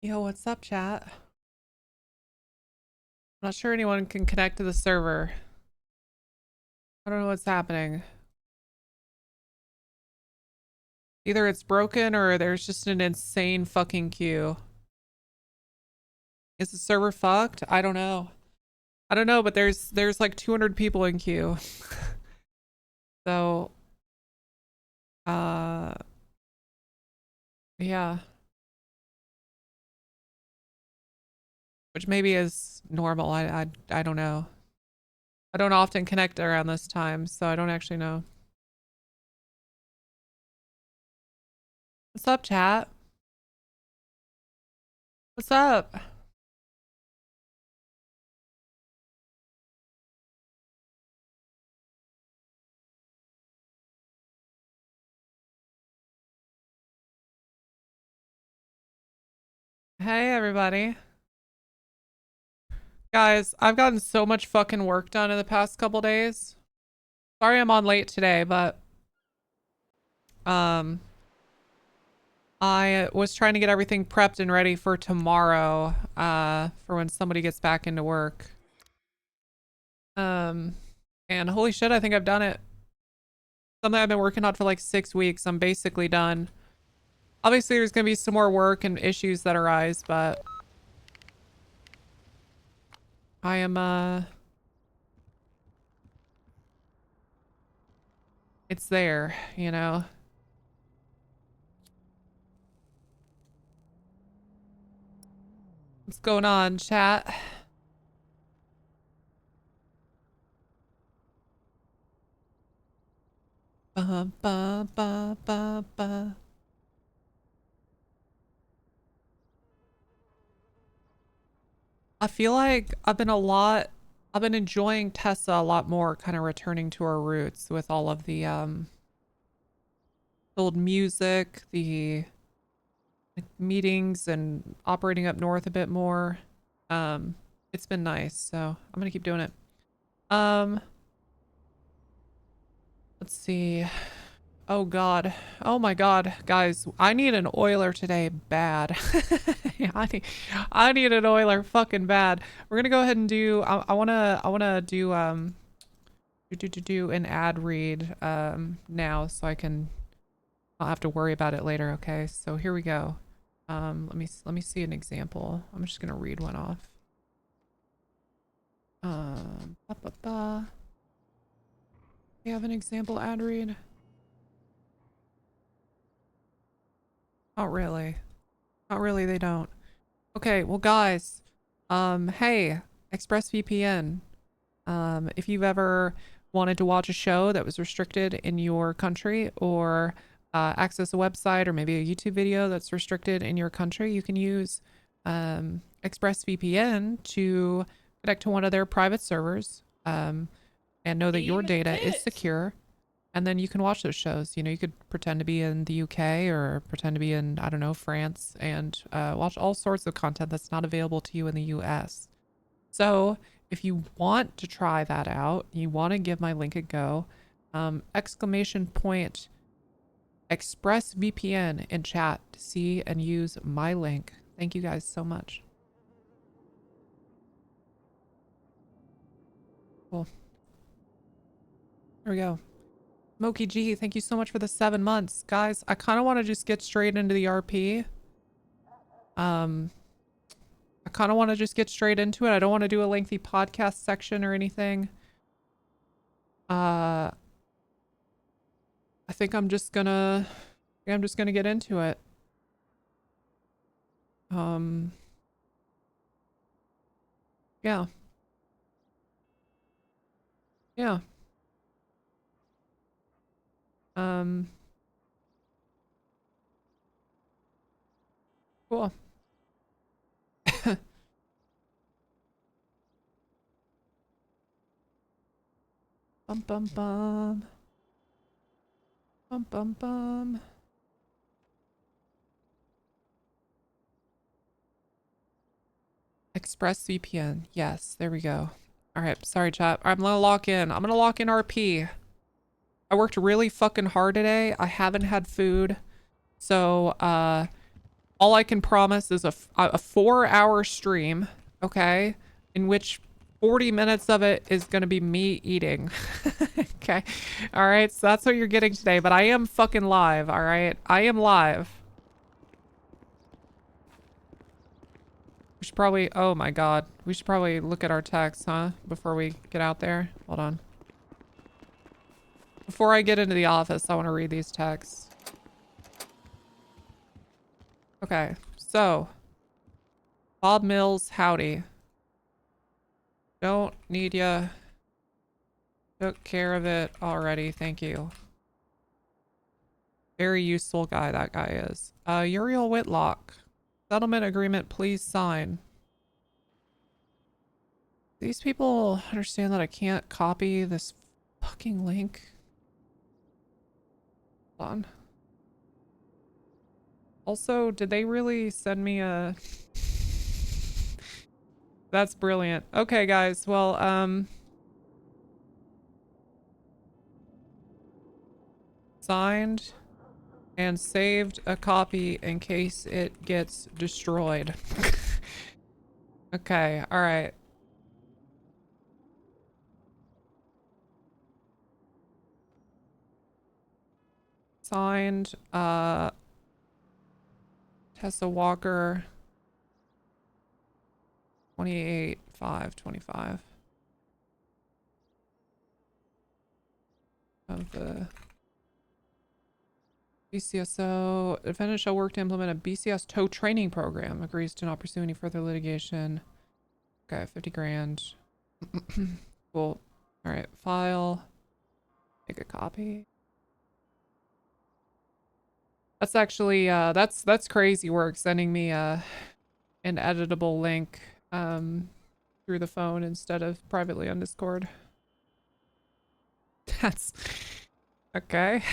Yo, what's up, chat? I'm not sure anyone can connect to the server. I don't know what's happening. Either it's broken or there's just an insane fucking queue. Is the server fucked? I don't know. I don't know, but there's like 200 people in queue. So, uh, yeah. Which maybe is normal. I don't know. I don't often connect around this time, so I don't actually know. What's up, chat? What's up? Hey, everybody. Guys, I've gotten so much fucking work done in the past couple days. Sorry I'm on late today, but um I was trying to get everything prepped and ready for tomorrow, for when somebody gets back into work. Um and holy shit, I think I've done it. Something I've been working on for like 6 weeks. I'm basically done. Obviously there's gonna be some more work and issues that arise, but I am it's there, you know. What's going on, chat? Ba ba ba ba ba. I feel like I've been enjoying Tessa a lot more, kind of returning to her roots with all of the old music, the like, meetings and operating up north a bit more. It's been nice, so I'm gonna keep doing it. Let's see. Oh god. Oh my god, guys, I need an oiler today bad. Yeah, I need an oiler fucking bad. We're gonna go ahead and do I wanna do an ad read now so I'll have to worry about it later. Okay, so here we go. Let me see an example. I'm just gonna read one off. Ba, ba, ba. We have an example ad read. Not really. Not really, they don't. Okay, well guys, hey, ExpressVPN. If you've ever wanted to watch a show that was restricted in your country or access a website or maybe a YouTube video that's restricted in your country, you can use ExpressVPN to connect to one of their private servers and know that your data is secure. And then you can watch those shows. You know, you could pretend to be in the UK or pretend to be in, I don't know, France and watch all sorts of content that's not available to you in the US. So if you want to try that out, you want to give my link a go, exclamation point ExpressVPN in chat to see and use my link. Thank you guys so much. Cool. There we go. Smokey G, thank you so much for the 7 months. Guys, I kind of want to just get straight into the RP. I kind of want to just get straight into it. I don't want to do a lengthy podcast section or anything. I think I'm just gonna get into it. Yeah. Yeah. Cool. Bum bum bum. Bum bum bum. ExpressVPN. Yes, there we go. All right, sorry chat. I'm gonna lock in. I'm gonna lock in RP. I worked really fucking hard today. I haven't had food. So, all I can promise is a 4-hour stream, okay, in which 40 minutes of it is going to be me eating. Okay. All right. So that's what you're getting today, but I am fucking live. All right. I am live. We should probably, oh my God. We should probably look at our text, huh? Before we get out there. Hold on. Before I get into the office, I want to read these texts. Okay. So, Bob Mills, howdy. Don't need ya. Took care of it already. Thank you. Very useful guy, that guy is. Uriel Whitlock. Settlement agreement, please sign. These people understand that I can't copy this fucking link. Hold on. Also, did they really send me a... That's brilliant. Okay, guys. Well, signed and saved a copy in case it gets destroyed. Okay, all right. Signed, Tessa Walker, 28/5/25 of the BCSO. Defendant shall work to implement a BCSO training program. Agrees to not pursue any further litigation. Okay, 50 grand. Cool. All right, file. Make a copy. That's actually that's crazy work, sending me an editable link through the phone instead of privately on Discord. That's okay.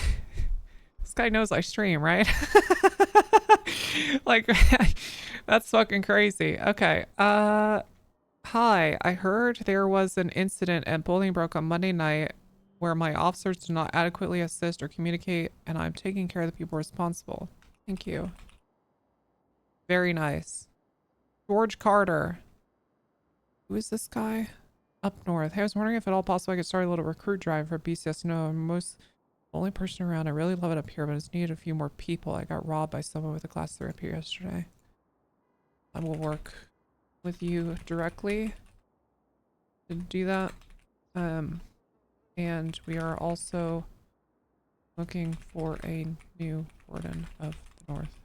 This guy knows I stream, right? Like, that's fucking crazy. Okay. Hi. I heard there was an incident at Bolingbroke on Monday night where my officers did not adequately assist or communicate, and I'm taking care of the people responsible. Thank you. Very nice. George Carter. Who is this guy? Up north. Hey, I was wondering if at all possible I could start a little recruit drive for BCS. No, I'm the only person around. I really love it up here, but it's needed a few more people. I got robbed by someone with a class 3 up here yesterday. I will work with you directly to do that. And we are also looking for a new warden of the north.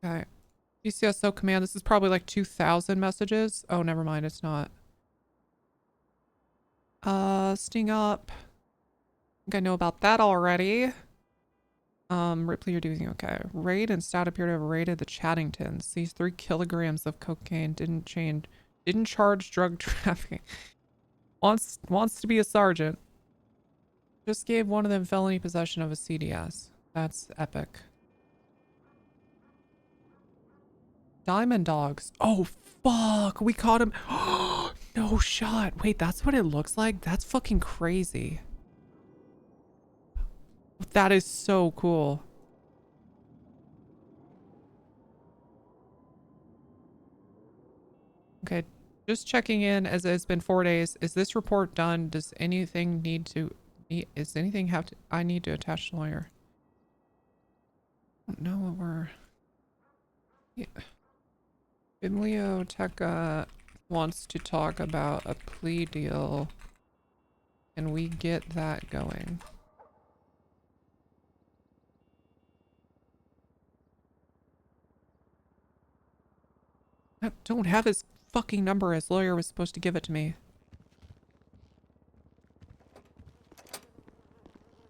Okay. BCSO command. This is probably like 2,000 messages. Oh, never mind. It's not. Sting up. I think I know about that already. Ripley, you're doing okay. Raid and Stout appear to have raided the Chaddingtons. These 3 kilograms of cocaine didn't charge drug trafficking. Wants to be a sergeant. Just gave one of them felony possession of a CDS. That's epic. Diamond dogs. Oh, fuck. We caught him. No shot. Wait, that's what it looks like? That's fucking crazy. That is so cool. Okay. Just checking in as it's been 4 days. Is this report done? Does anything need to... Is anything have to... I need to attach a lawyer. I don't know what we're... Yeah. Biblioteca wants to talk about a plea deal. Can we get that going? I don't have his fucking number. His lawyer was supposed to give it to me.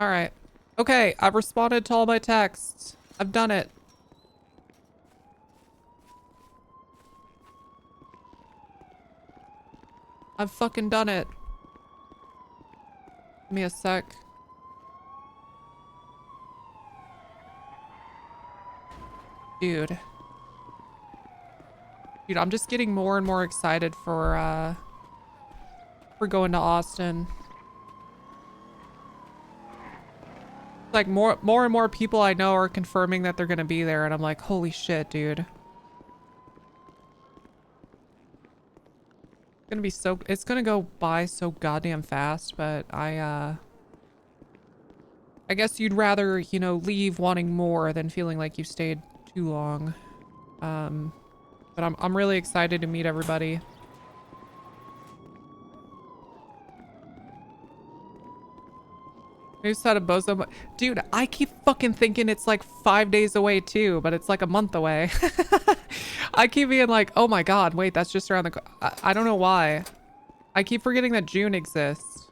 Alright. Okay, I've responded to all my texts. I've done it. I've fucking done it. Give me a sec. Dude. Dude, I'm just getting more and more excited for going to Austin. Like more and more people I know are confirming that they're gonna be there, and I'm like, holy shit, dude. It's gonna be so. It's gonna go by so goddamn fast, but I guess you'd rather, you know, leave wanting more than feeling like you stayed too long. But I'm really excited to meet everybody. New set of bozo. Dude, I keep fucking thinking it's like 5 days away too, but it's like a month away. I keep being like, oh my god, wait, that's just around the I don't know why. I keep forgetting that June exists.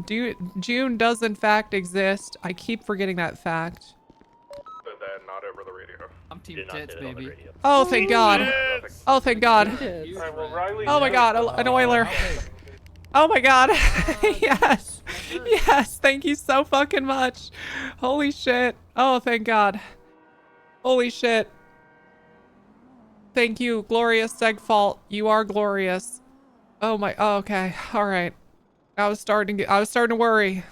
Dude, June does in fact exist. I keep forgetting that fact. But then not over the radio. I'm Team Tits, baby. Oh, thank god. Oh, thank god. Alright, well, Riley, Oh my god, an oiler. Oh my god. Yes. Yes, thank you so fucking much. Holy shit. Oh, thank god. Holy shit. Thank you, glorious Segfault. You are glorious. Oh my, oh, okay. All right. I was starting to worry.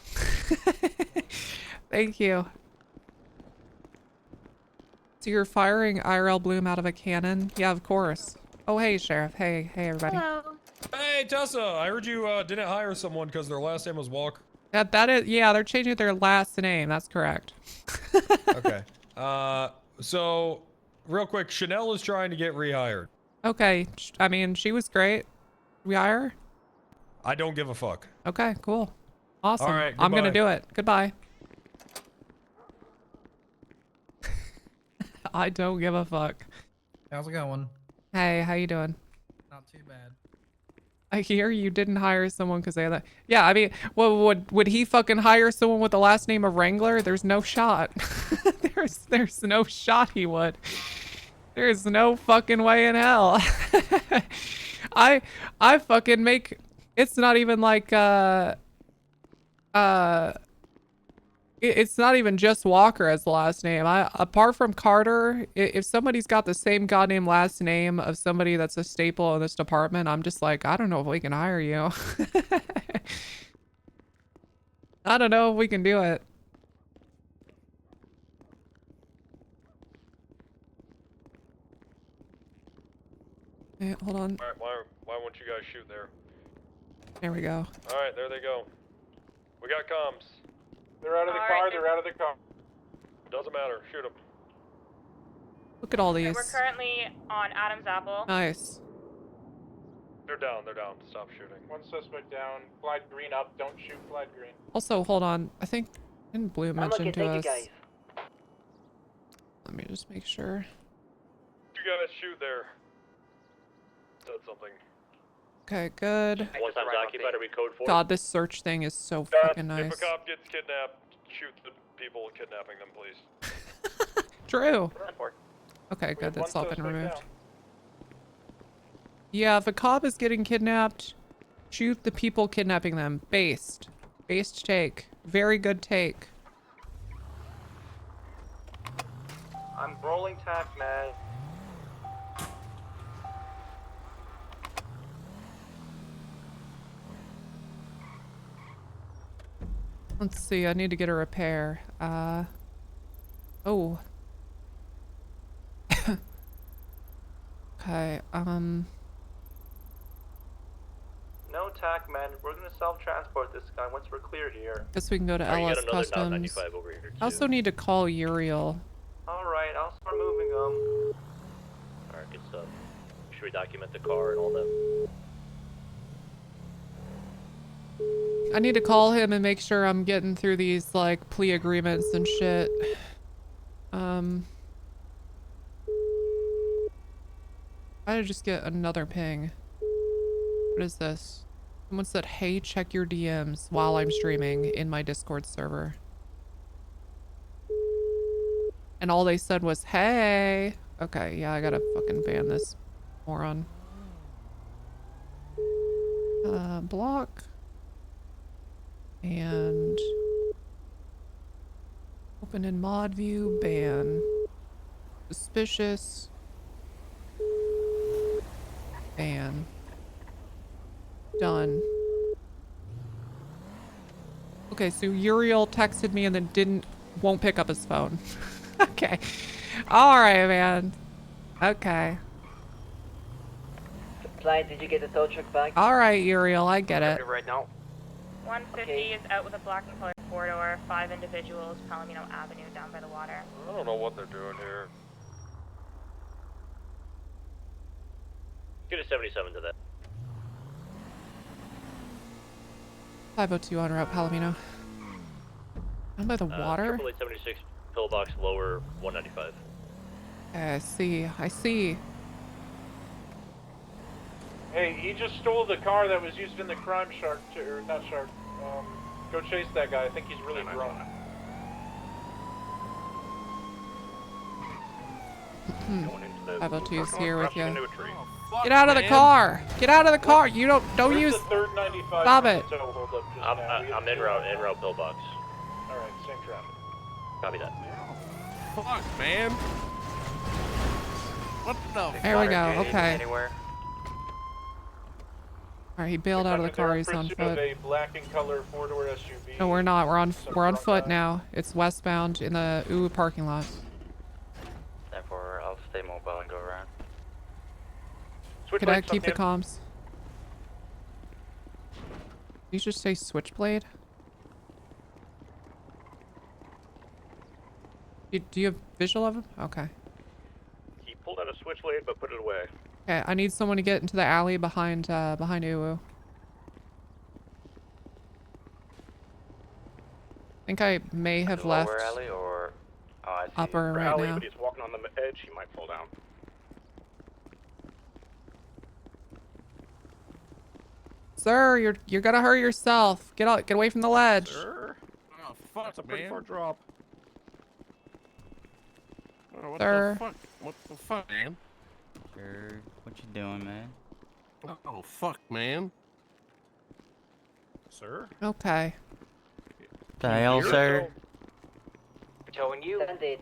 Thank you. So you're firing IRL Bloom out of a cannon? Yeah, of course. Oh, hey, Sheriff. Hey, everybody. Hello. Hey, Tessa, I heard you didn't hire someone because their last name was Walker. That is, yeah, they're changing their last name. That's correct. Okay. So, real quick, Chanel is trying to get rehired. Okay. I mean, she was great. We hire her? I don't give a fuck. Okay, cool. Awesome. All right, I'm gonna goodbye. do it. Goodbye. I don't give a fuck. How's it going? Hey, how you doing? Not too bad. I hear you didn't hire someone because they had that. Yeah, I mean, well, would he fucking hire someone with the last name of Wrangler? There's no shot. there's no shot he would. There's no fucking way in hell. I fucking make. It's not even like it's not even just Walker as the last name. Apart from Carter, if somebody's got the same goddamn last name of somebody that's a staple in this department, I'm just like, I don't know if we can hire you. I don't know if we can do it. Hey, hold on. Alright, why won't you guys shoot there? There we go. Alright, there they go. We got comms. they're out of the car, they're out of the car. Doesn't matter, shoot them. Look at all these. We're currently on Adam's Apple. Nice. They're down, stop shooting. One suspect down, flag green up, don't shoot flag green. Also, hold on. I think, didn't Blue mention to us? guys. Let me just make sure. You guys shoot there. Said something. Okay, good. Once time's occupied, are we code 4? God, this search thing is so fucking nice. If a cop gets kidnapped, shoot the people kidnapping them, please. True. Report. Okay, We good. have That's one all been suspect removed. down. Yeah, if a cop is getting kidnapped, shoot the people kidnapping them. Based. Based take. Very good take. I'm rolling tack, man. Let's see. I need to get a repair. Oh. Okay, No tack, man. We're gonna self-transport this guy once we're clear here. guess we can go to Alright, you LS got another Customs. 995 over here, I also need to call Uriel. Alright, I'll start moving them. Alright, good stuff. Should we document the car and all that? I need to call him and make sure I'm getting through these, like, plea agreements and shit. I did just get another ping. What is this? Someone said, hey, check your DMs while I'm streaming in my Discord server. And all they said was, hey. Okay, yeah, I gotta fucking ban this moron. Block. And open in mod view, ban. Suspicious. Ban. Done. Okay, so Uriel texted me and then won't pick up his phone. Okay. All right, man. Okay. Clyde, did you get the tow truck back? All right, Uriel, I get it. Right now. 150 is out with a black and colored four-door, 5 individuals, Palomino Avenue, down by the water. I don't know what they're doing here. Get a 77 to that. 502 on route, Palomino. Down by the water? 876 pillbox lower 195. Okay, I see. Hey, he just stole the car that was used in the crime shark, or not shark. Go chase that guy. I think he's really drunk. 502 is here with you. Into a tree. Get out of the car! Get out of the car! You don't use. The third 95. Stop it. So hold up just I'm now. en route pillbox. All right, same traffic. Copy that. Fuck, man. What the? There we go. Okay. Anywhere? All right, he bailed out of the car. He's on Pursuit of foot. a black and color four-door SUV. No, we're not. We're on foot now. It's westbound in the parking lot. Therefore, I'll stay mobile and go around. Could I keep the comms? You should say switchblade. Do you have visual of him? Okay. He pulled out a switchblade, but put it away. Okay, I need someone to get into the alley behind Uwu. I think I may have left Lower alley or I see upper right alley, now. but he's walking on the edge. He might fall down. Sir, you're gonna hurt yourself. Get out, get away from the ledge. Sir? Oh, fuck, That's a pretty man. far drop. Oh, what Sir. the fuck? What the fuck, man? Sure. What you doing, man? Oh, fuck, man. Sir? Okay. The hell, sir? Showing you. Send it.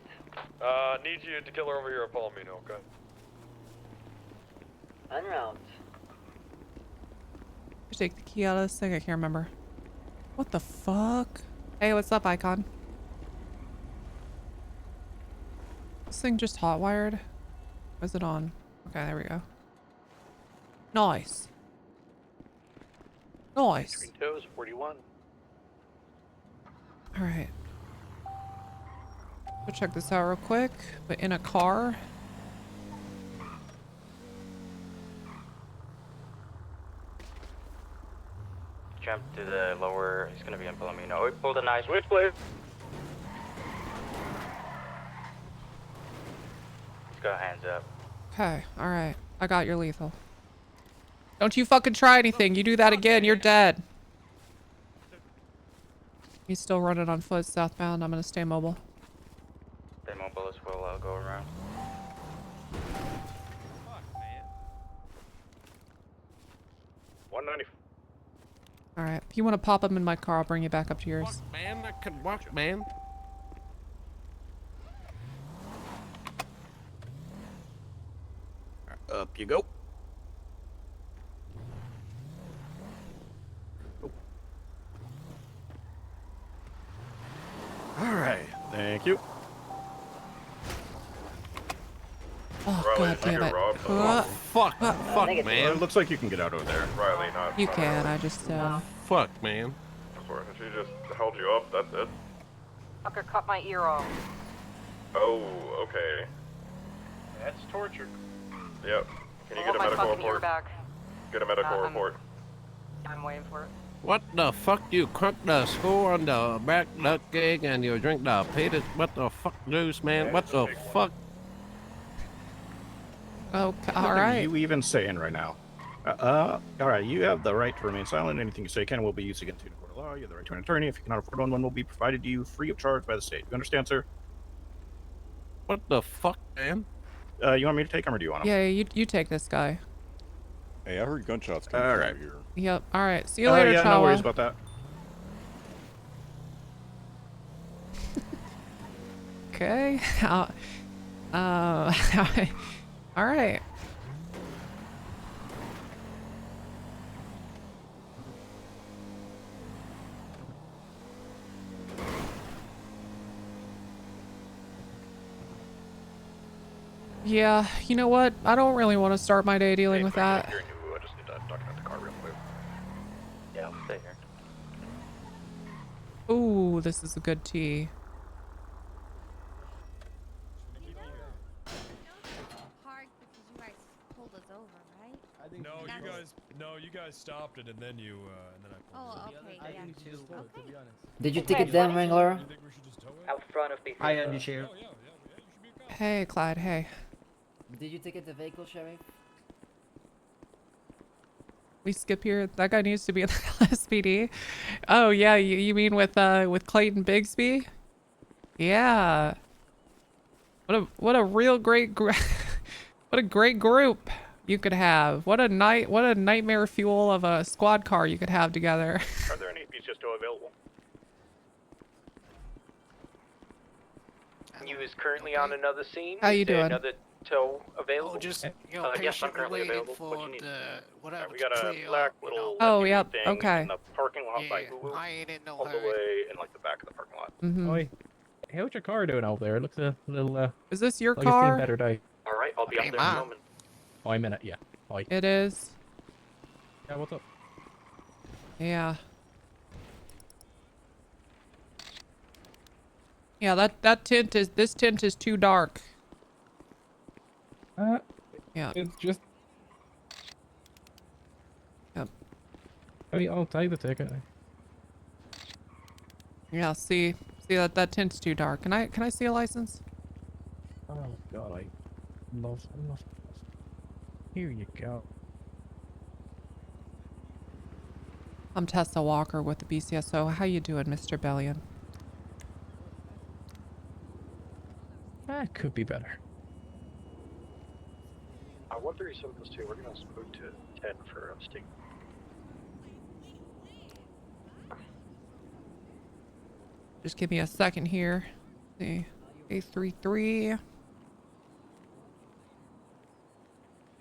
Need you to kill her over here at Palomino, okay? En route. Take the key out of this thing. I can't remember. What the fuck? Hey, what's up, Icon? This thing just hot wired? Was it on? Okay, there we go. Nice. Nice. Screen toes 41. All right. Go check this out real quick. But in a car. Jump to the lower. He's gonna be in Palomino. Oh, he pulled a nice Switchblade. He's got hands up. Okay, all right. I got your lethal. Don't you fucking try anything. You do that again, you're dead. He's still running on foot southbound. I'm gonna stay mobile. Stay mobile as well. I'll go around. Fuck, man. 190. All right. If you want to pop him in my car, I'll bring you back up to yours. Fuck, man. I can walk, man. Up you go. All right. Thank you. Oh, god damn it. Fuck, fuck, Negative. man. It looks like you can get out of there. Riley, not You can. I just, Fuck, man. She just held you up, that's it. Fucker cut my ear off. Oh, okay. That's torture. Yep. Can you I get a want my medical fucking ear report? back. Get a medical I'm- report. I'm waiting for it. What the fuck? You cook the score on the back duck gig and you drink the peated. What the fuck juice, man? What the fuck? okay. What All are right. you even saying right now? All right. You have the right to remain silent. Anything you say can will be used against you in a court of law. You have the right to an attorney. If you cannot afford one will be provided to you free of charge by the state. You understand, sir? What the fuck, man? You want me to take him or do you want him? Yeah, you take this guy. Hey, I heard gunshots coming All from right. here. Yep. All right. See you later, yeah, Chawa. no worries about that. Okay. All right. Yeah, you know what? I don't really want to start my day dealing with that. I just need to document the car real quick. Yeah, I'll stay here. Ooh, this is a good tea. No, you guys stopped it, and then you, and then I pulled it. okay, yeah. Did you ticket them, Wrangler? You think we should just tow it? Out front of BCSO. Oh, yeah, you should be a cop. Hey, Clyde, hey. Did you ticket the vehicle, Sheriff? We skip here. That guy needs to be in the LSPD. Oh, yeah, you mean with Clayton Bigsby? Yeah. What a real great what a great group you could have. What a nightmare fuel of a squad car you could have together. Are there any BCSO available? You is currently on another scene. How you Is there doing? Another tow available? Oh, just, yes, I'm currently available. for What you need? whatever. We got a black little Oh, SUV yep, thing okay. in the parking lot by Yeah, Hulu, I ain't in no all the hurry. way in like the back of the parking lot. Mm-hmm. Oi, how's your car doing over there? It looks a little, Is this your like it's seen car? better day. All right, I'll be Hey, up there in a Ma. moment. Oh, I'm in it, yeah. Oi. It is. Yeah, what's up? Yeah. Yeah, this tint is too dark. Yeah. It's just... Yep. I mean, I'll take the ticket. Yeah, see that tint's too dark. Can I see a license? Oh, God, I love... Here you go. I'm Tessa Walker with the BCSO. How you doing, Mr. Bellion? That could be better. 137 plus 2, we're going to move to 10 for state. Just give me a second here. See, A33.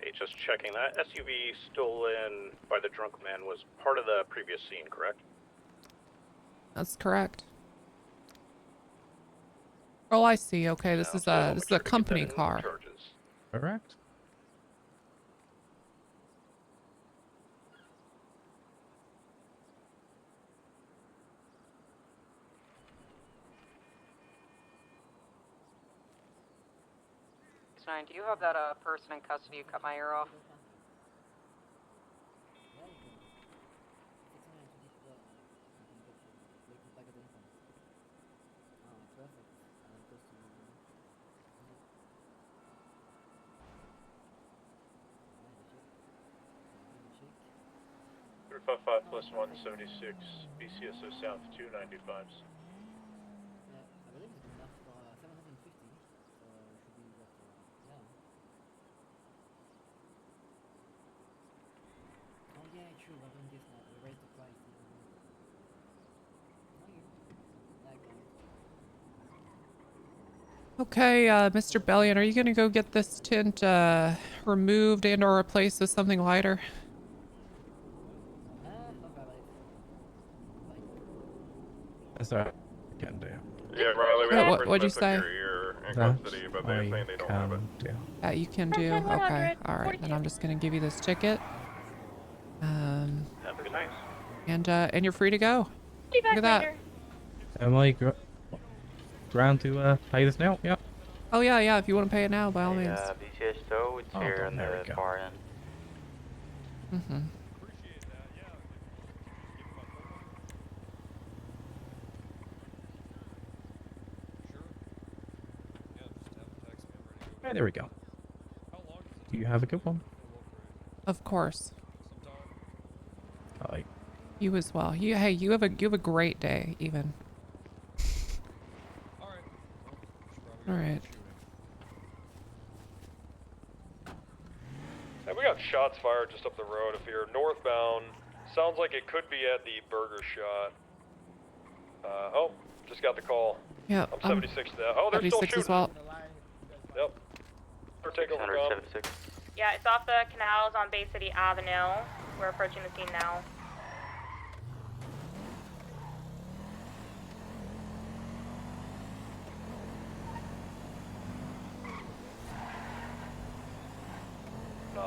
Hey, just checking that SUV stolen by the drunk man was part of the previous scene, correct? That's correct. Oh, I see. Okay, this is a company car. Charges. Correct? Do you have that person in custody who cut my ear off? Three 55 plus 176, BCSO South 295s. Okay, Mr. Bellion, are you gonna go get this tint removed and or replaced with something lighter? That's all right. Can do. Yeah, Riley, we Yeah, have what'd you say? Your ear in That custody, but they're saying they don't have it. do. Yeah, you can do. Okay, all right. Then I'm just gonna give you this ticket. Have a good night. And you're free to go. Be back Look at that. later. Am I ground to pay this now? Yeah. Oh yeah. If you want to pay it now, by all means. BCSO, it's Oh, here in there we the go. far end. Mm-hmm. Right, there we go. You have a good one. Of course. Bye. You as well. You have a great day, even. All right. Hey, we got shots fired just up the road. If you're northbound, sounds like it could be at the burger shot. Oh, just got the call. Yeah. I'm 76 now. Oh, they're still 76 shooting. as well. Yep. Or take over ground. 676. Yeah, it's off the canals on Bay City Avenue. We're approaching the scene now.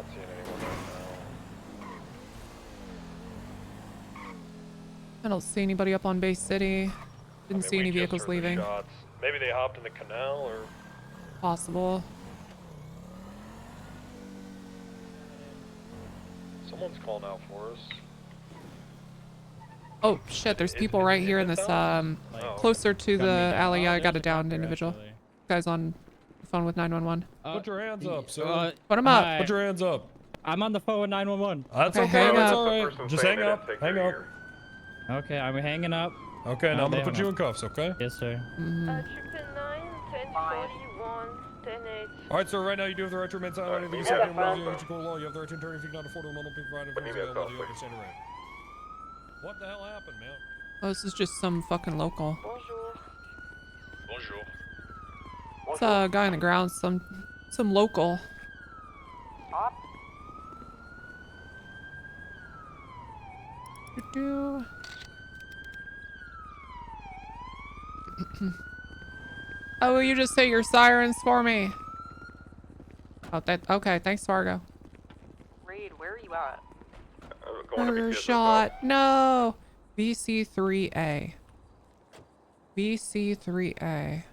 not seeing anyone right now. I don't see anybody up on Base City. Didn't see we any just vehicles heard the leaving. shots. Maybe they hopped in the canal or... Possible. Someone's calling out for us. Oh shit, there's people right here in this, closer to the alley. Yeah, I got a downed individual. Guy's on the phone with 911. Put your hands up, sir. Put him up. Put your hands up. I'm on the phone with 911. That's Okay, okay, hang that's up. alright. Just hang up, hang up. Okay, I'm hanging up. Okay, now I'm gonna they put hung you up. in cuffs, okay? Yes, sir. Alright, sir, right now you do have the right to remain silent. Anything you say can emergency against your law. You have the right to attorney if you cannot afford to multiple people provided for available. Do you understand the right? What the hell happened, man? Oh, this is just some fucking local. Bonjour. It's a guy on the ground, some local. Doo-doo. Oh, will you just say your sirens for me? Oh, okay. Thanks, Fargo. Reed, where are you at? Burger shot. No. VC3A. VC3A.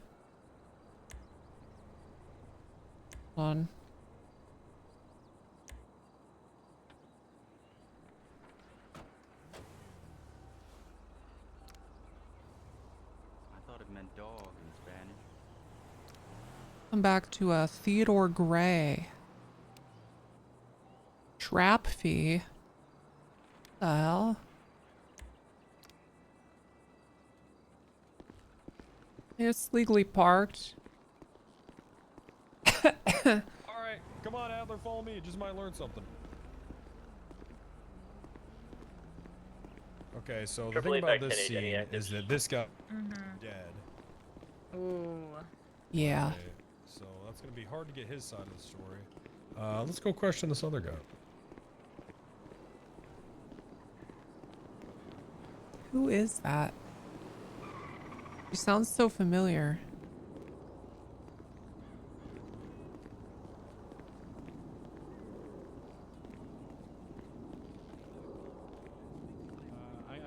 Hold on. I thought it meant dog in Spanish. Come back to Theodore Gray. Trap fee. The hell? It's legally parked. Alright, come on, Adler, follow me. You just might learn something. Okay, so the thing about this scene is that this guy dead. Ooh. Yeah. Okay, so that's gonna be hard to get his side of the story. Let's go question this other guy. Who is that? He sounds so familiar. I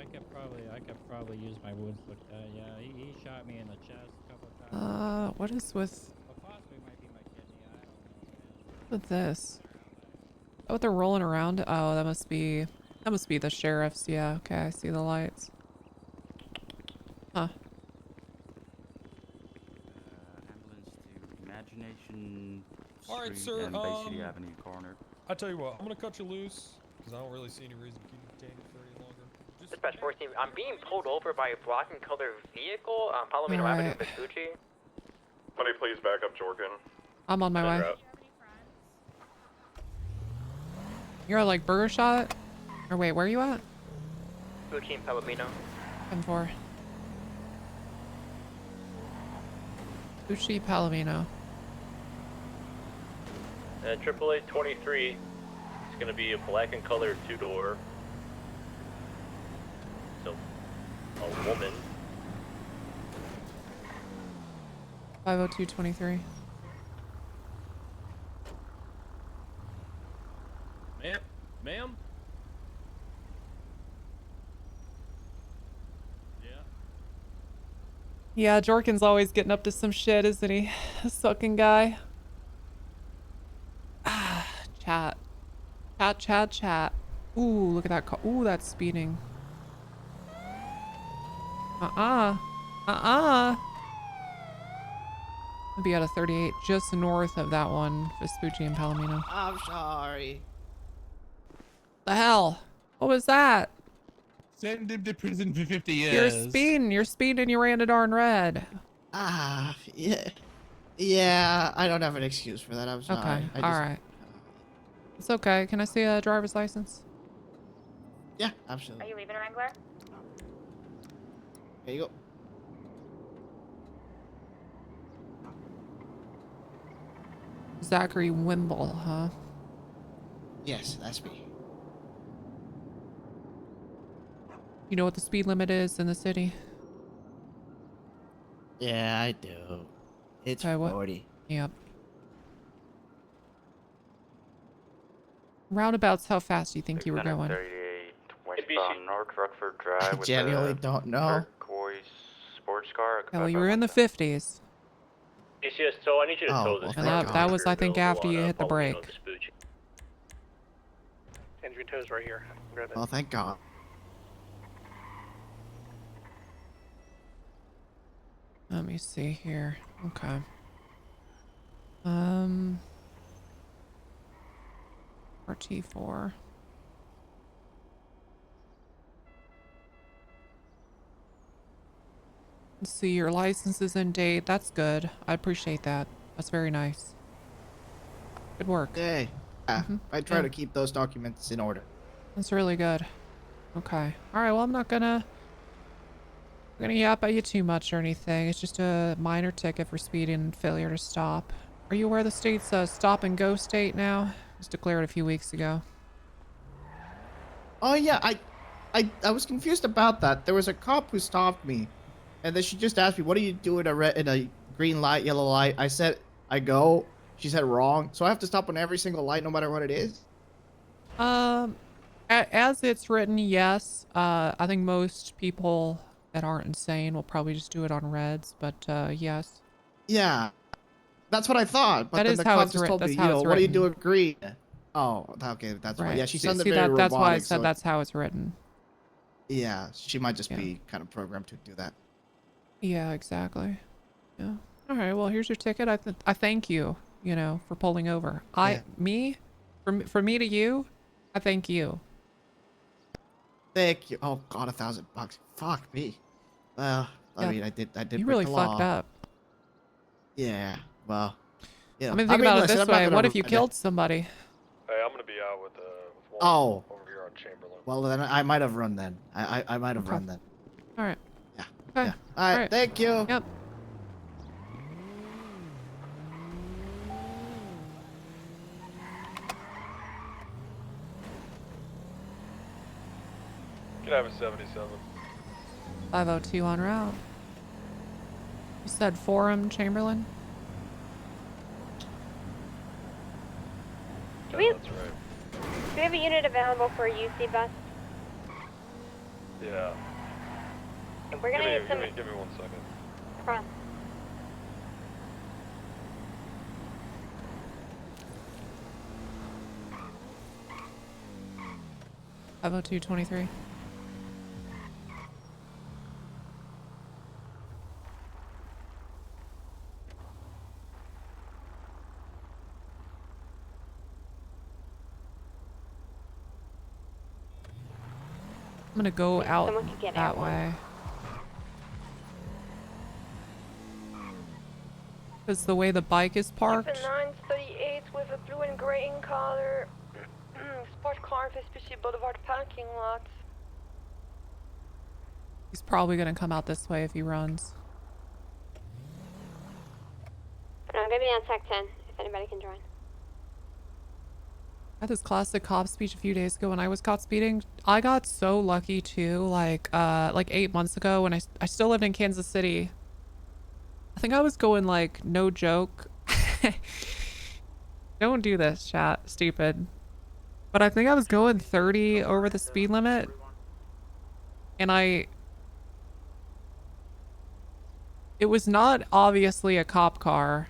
could probably use my wounds looked at. Yeah, he shot me in the chest a couple of times. What is with Possibly might be my kidney. I don't know. with this? Oh, they're rolling around. Oh, that must be the sheriff's. Yeah. Okay, I see the lights. Huh. Ambulance to Imagination Alright, Street sir, and Bay City Avenue corner. I tell you what, I'm gonna cut you loose because I don't really see any reason to keep you detained for any longer. Dispatch 14, I'm being pulled over by a black and color vehicle on Palomino Alright. Avenue, Vespucci. Somebody please back up Jorgen. I'm on my way. You're at like Burger Shot? Or wait, where are you at? Vespucci and Palomino. M4. Uchi Palomino. AAA 23 is going to be a black and color two-door. So, a woman. 50223. Ma'am? Yeah, Jorkin's always getting up to some shit, isn't he? This fucking guy. Ah, chat. Chat. Ooh, look at that car. Ooh, that's speeding. I'll be at a 38 just north of that one, Vespucci and Palomino. I'm sorry. The hell? What was that? Send him to prison for 50 years. You're speeding, you ran a darn red. Yeah. Yeah, I don't have an excuse for that. I'm sorry. Okay, I just, alright. It's okay. Can I see a driver's license? Yeah, Are absolutely. you leaving, Wrangler? Here you go. Zachary Wimble, huh? Yes, that's me. You know what the speed limit is in the city? Yeah, I do. It's Okay, what? 40. Yep. Roundabouts, how fast do you think you were going? 638 westbound North Rockford Drive I with genuinely the don't know. turquoise sports car. Yeah, well, you were in the 50s. BCSO, I need you to tow this And car. that was, I think, after you hit the brake. Engine tow's right here. Grab it. Oh, thank God. Let me see here. Okay. RT4. Let's see, your license is in date. That's good. I appreciate that. That's very nice. Good work. Hey, I try Yeah. to keep those documents in order. That's really good. Okay. All right. Well, I'm not gonna yap at you too much or anything. It's just a minor ticket for speeding and failure to stop. Are you aware the state's a stop and go state now? It was declared a few weeks ago. Oh yeah, I was confused about that. There was a cop who stopped me, and then she just asked me, "What do you do in a green light, yellow light?" I said, "I go." She said wrong, so I have to stop on every single light, no matter what it is. As it's written, yes. I think most people that aren't insane will probably just do it on reds, but yes. Yeah, that's what I thought. But That then is the how cop it's just writ- told me, that's you how know, it's what do you written. do with green? Oh, okay, that's right. Right. Yeah, she See, sounded see very that's why I robotic. said So that's how it's written. yeah, she might just be kind of programmed to do that. Yeah, exactly. Yeah. All right. Well, here's your ticket. I thank you. You know, for pulling over. For me to you, I thank you. Thank you. Oh God, $1,000. Fuck me. Well, I Yeah. mean, I did You break really the fucked law. up. Yeah. Well, you know. I mean, think about it listen, this I'm not way. gonna What if you regret it. killed somebody? Hey, I'm gonna be out with one Oh. over here on Chamberlain. Well, then I might have run then. I might have run then. All right. Yeah. Okay. Yeah. All right. Thank you. Yep. Can I have a 77? 502 en route. You said Forum, Chamberlain? Do we, That's right. do we have a unit available for a UC bus? Yeah. We're gonna need some. Give me 1 second. No problem. $502.23. I'm gonna go out Someone could get that airborne. way. Because the way the bike is parked. 938 with a blue and gray in color. Sport car for Vespucci Boulevard parking lot. He's probably gonna come out this way if he runs. I'm gonna be on Sec 10 if anybody can join. I had this classic cop speech a few days ago when I was caught speeding. I got so lucky too, like 8 months ago when I still lived in Kansas City. I think I was going like, no joke. Don't do this, chat. Stupid. But I think I was going 30 over the speed limit. And it was not obviously a cop car.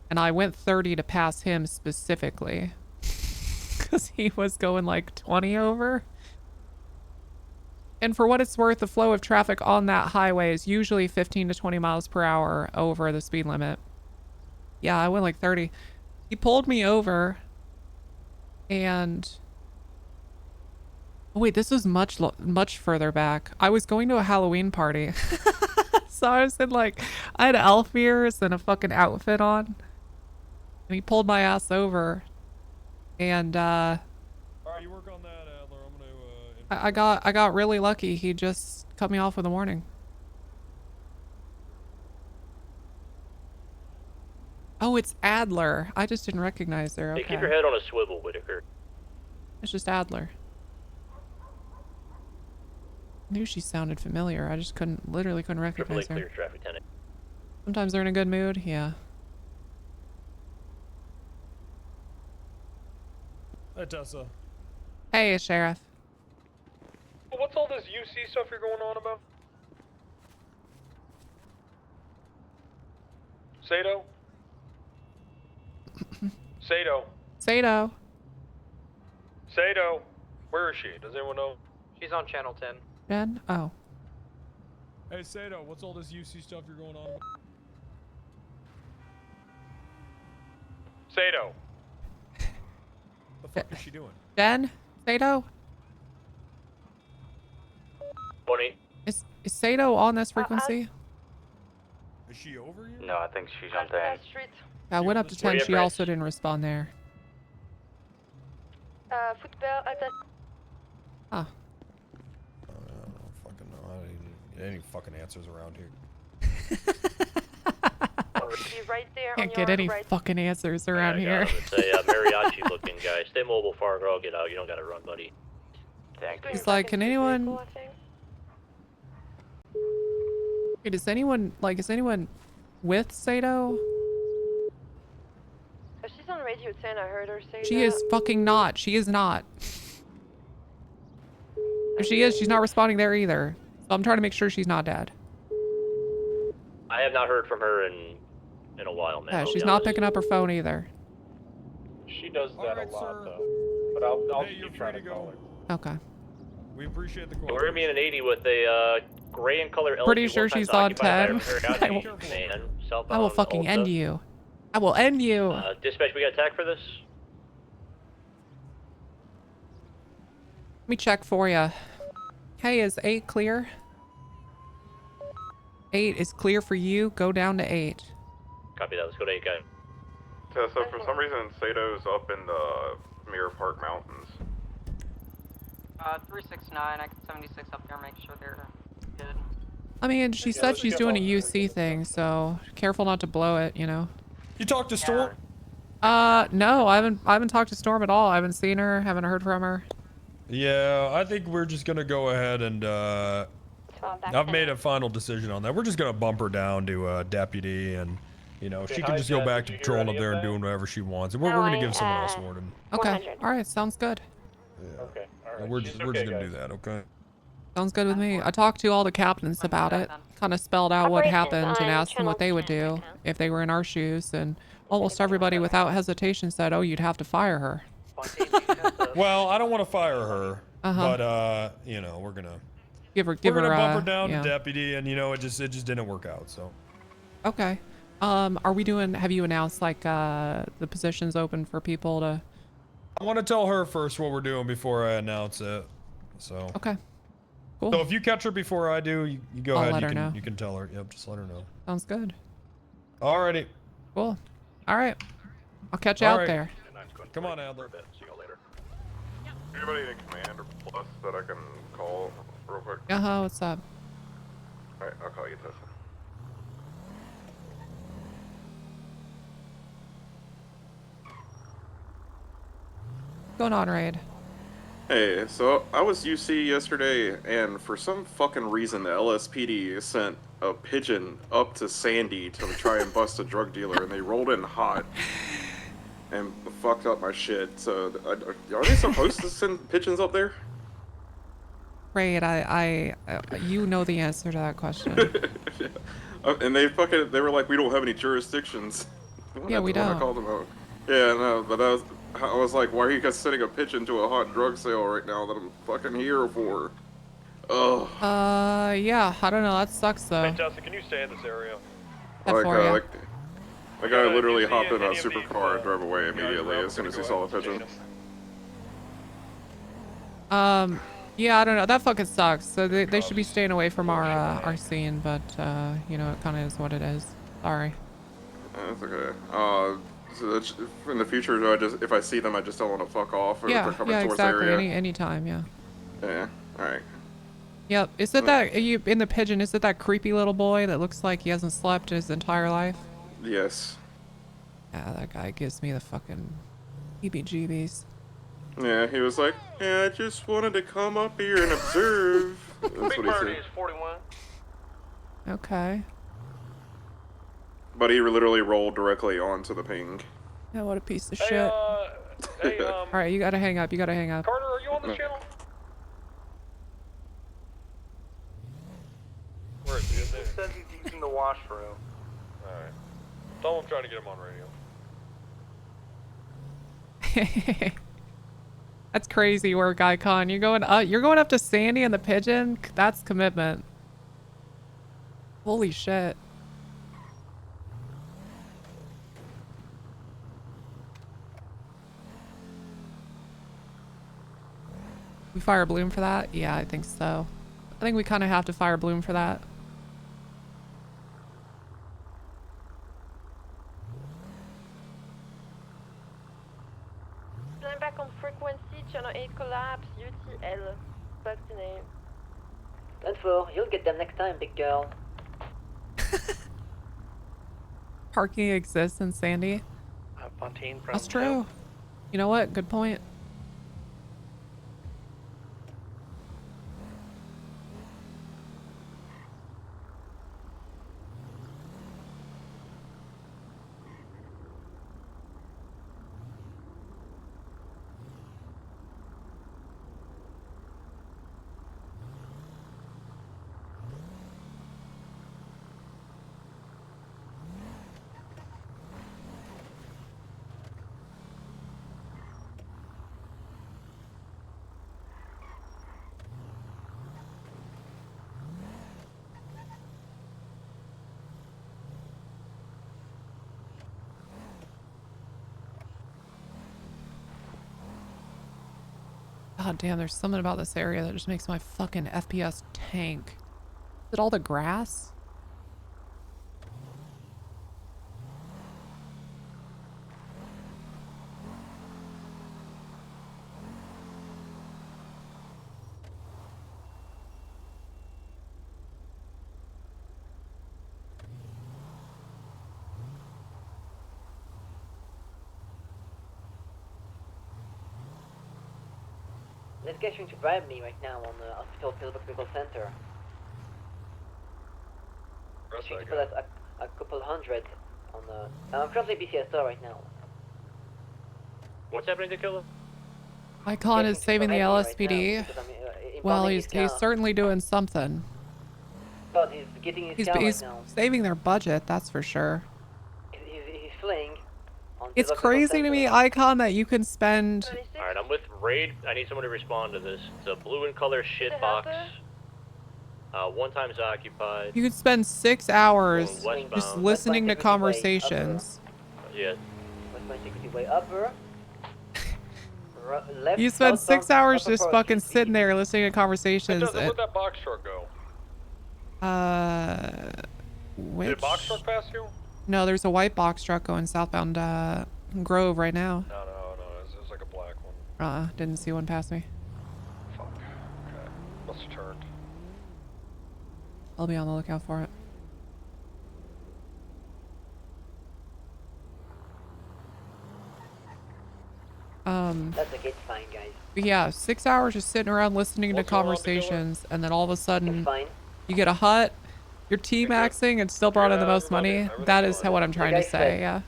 And I went 30 to pass him specifically. Because he was going like 20 over. And for what it's worth, the flow of traffic on that highway is usually 15 to 20 miles per hour over the speed limit. Yeah, I went like 30. He pulled me over. And... oh, wait, this was much further back. I was going to a Halloween party. So I was in like... I had elf ears and a fucking outfit on. And he pulled my ass over. And Alright, you work on that, Adler. I'm gonna I got really lucky. He just cut me off with a warning. Oh, it's Adler. I just didn't recognize her. Okay. Hey, keep your head on a swivel, Whitaker. It's just Adler. Knew she sounded familiar. I just literally couldn't recognize her. Clear traffic, 10. Sometimes they're in a good mood. Yeah. Hey, Tessa. Hey, Sheriff. What's all this UC stuff you're going on about? Sato? Sato? Sato. Sato? Where is she? Does anyone know? She's on channel 10. Jen? Oh. Hey, Sato, what's all this UC stuff you're going on about? Sato? The fuck is she doing? Jen? Sato? Bonnie. Is Sato on this frequency? Is she over here? No, I think she's on 10. I went up to 10. She also didn't respond there. Football at the... Huh. I don't fucking know. I didn't get any fucking answers around here. Be right there Can't on get your any right. fucking answers around here. It's a mariachi looking guy. Stay mobile, Fargo. I'll get out. You don't gotta run, buddy. Thank you. He's like, can anyone... Wait, is anyone with Sato? She's on Radio 10, I heard her say She that. is fucking not. She is not. If she is, she's not responding there either. So I'm trying to make sure she's not dead. I have not heard from her in a while, man. Yeah, I'll she's be not honest. picking up her phone either. She does that Alright, a lot, sir. though. But I'll Hey, just you're keep free trying to to call go. her. Okay. We appreciate the call. We're gonna be in an 80 with a gray and color LG. Pretty sure she's on 10. I will, I will fucking end you. I will end you. Dispatch, we got attack for this? Let me check for you. Hey, is 8 clear? 8 is clear for you. Go down to 8. Copy that. Let's go to 8, guy. Tessa, for some reason, Sato's up in the Mirror Park Mountains. 369, I can 76 up there, make sure they're good. I mean, she said she's doing a UC thing, so careful not to blow it, you know. You talked to Storm? No, I haven't talked to Storm at all. I haven't seen her, haven't heard from her. Yeah, I think we're just gonna go ahead and I've made a final decision on that. We're just gonna bump her down to deputy, and you know, she can just go back to patrolling up there and doing whatever she wants. And we're gonna give someone else warning. Okay. All right. Sounds good. Yeah. Okay, alright. And we're just gonna do that, okay? Sounds good with me. I talked to all the captains about it. Kind of spelled out what happened and asked them what they would do if they were in our shoes, and almost everybody without hesitation said, "Oh, you'd have to fire her." Well, I don't want to fire her, but you know, we're gonna give her bump her down yeah. to deputy, and you know, it just didn't work out. So. Okay. Are we doing? Have you announced like the positions open for people to? I want to tell her first what we're doing before I announce it. So. Okay. Cool. So if you catch her before I do, you go I'll ahead. let You her can know. you can tell her. Yep, just let her know. Sounds good. Alrighty. Cool. All right. I'll catch you out Alright. there. Come on, Adler. See you later. Anybody in command or plus that I can call real quick? What's up? Alright, I'll call you, Tessa. What's going on, Raid? Hey, so I was UC yesterday, and for some fucking reason, the LSPD sent a pigeon up to Sandy to try and bust a drug dealer, and they rolled in hot and fucked up my shit. So, are they supposed to send pigeons up there? Raid, you know the answer to that question. And they were like, we don't have any jurisdictions. Yeah, we When I don't. called them out. Yeah, no, but I was like, why are you guys sending a pigeon to a hot drug sale right now that I'm fucking here for? Oh. Yeah, I don't know. That sucks though. Hey, Tessa, can you stay in this area? Like, the guy literally hopped in a supercar and drove away immediately as soon as he saw the pigeon. Yeah, I don't know. That fucking sucks. So they should be staying away from our scene, but you know, it kind of is what it is. Sorry. That's okay. So that's, in the future, do I just, if I see them, I just tell them to fuck off, or if they're coming towards exactly. the area? Anytime, yeah. Yeah. All right. Yep. Is it that you in the pigeon? Is it that creepy little boy that looks like he hasn't slept his entire life? Yes. Yeah, that guy gives me the fucking heebie-jeebies. Yeah, he was like, yeah, I just wanted to come up here and observe. That's what he said. is 41. Okay. But he literally rolled directly onto the ping. Yeah, what a piece of Hey, shit. Hey, All right, you gotta hang up. You gotta hang up. Carter, are you on this channel? Where is he? Is He says he's using the washroom. Alright. Tell him I'm trying to get him on radio. That's crazy work, Icon. You're going up to Sandy and the Pigeon? That's commitment. Holy shit. We fire Bloom for that? Yeah, I think so. I think we kind of have to fire Bloom for that. Flying back on frequency, channel 8 collapse, UTL. That's the name. 10-4, you'll get them next time, big girl. Parking exists in Sandy. Fontaine from That's true. You know what? Good point. God damn, there's something about this area that just makes my fucking FPS tank. Is it all the grass? This guy's trying to bribe me right now on the hospital medical center. He's trying to put us a couple hundred on the... I'm currently BCSO right now. What's happening to Killer? Icon is saving the LSPD. Well, he's certainly doing something. But he's getting his He's car right now. saving their budget, that's for sure. He's fleeing. It's crazy to me, Icon, that you can spend... Alright, I'm with Raid. I need someone to respond to this. It's a blue and color shit box. One time's occupied. You could spend 6 hours just westbound. listening to conversations. Yeah. What's my security way? Upper. Left, You spend 6 southbound, hours upper just approach. fucking sitting there listening to conversations. Tessa, where'd that box truck go? Which? Did a box truck pass you? No, there's a white box truck going southbound Grove right now. No, it was like a black one. Didn't see one pass me. Fuck. Okay. Must have turned. I'll be on the lookout for it. That's a good sign, guys. Yeah, 6 hours just sitting around listening to conversations, and then all of a sudden you get a hut, you're T-maxing and still brought in the most money. That is what I'm trying to say, yeah.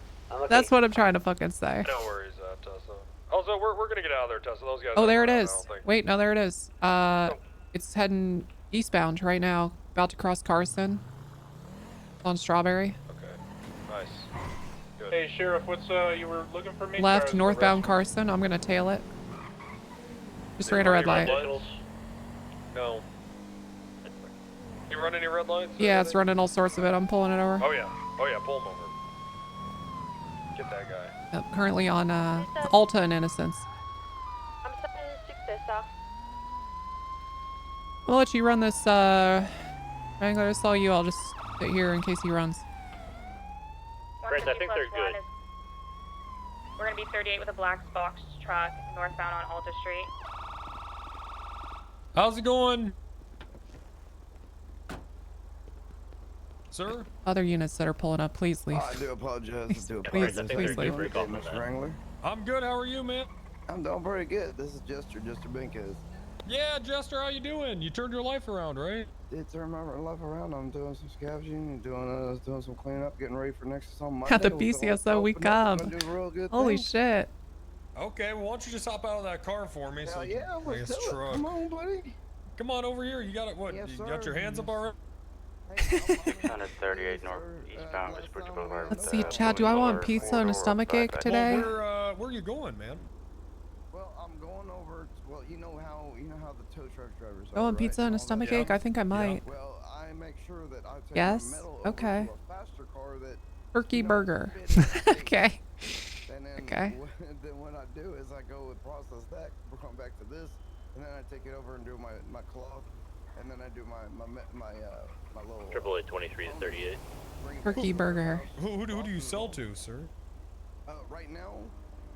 That's what I'm trying to fucking say. No worries, Tessa. Also, we're gonna get out of there, Tessa. Those guys. Oh, there it aren't is. around, I don't think. Wait, no, there it is. It's heading eastbound right now. About to cross Carson. On Strawberry. Okay. Nice. Good. Hey, Sheriff, what's you were looking for me? Left, Sorry, northbound Carson. I'm gonna tail it. Just ran a red light. No. You run any red lights? Yeah, it's running all sorts of it. I'm pulling it over. Oh yeah, pull him over. Get that guy. Yep, currently on Alta and Innocence. I'm 76 Tessa. We'll let you run this, Wrangler. I saw you. I'll just sit here in case he runs. Friends, I think they're good. We're gonna be 38 with a black box truck northbound on Alta Street. How's it going? Sir? Other units that are pulling up, please leave. I do apologize. Please leave. Mr. Wrangler. I'm good. How are you, man? I'm doing pretty good. This is Jester Binkers. Yeah, Jester, how you doing? You turned your life around, right? Did turn my life around. I'm doing some scavenging and doing some cleanup, getting ready for next on Monday. At the BCSO we come. Holy shit. Okay, well, why don't you just hop out of that car for me? So Yeah, I let's guess do it. truck. Come on, buddy. Come on over here. You got it. What? Yes, you got your sir. hands up already? 138 northeastbound Vespucci Boulevard. Let's see, Chad, do I want pizza and a stomach ache today? Well, where are you going, man? Well, I'm going over. Well, you know how the tow truck drivers. I want pizza and a stomach ache? I think I might. Well, I make sure that I take Yes? my metal over Okay. to a faster car that. Turkey burger. Okay. And then, Okay. Then what I do is I go with process that, we're going back to this, and then I take it over and do my cloth, and then I do my little. Triple 23 to 38. Turkey burger. Who do you sell to, sir? Right now,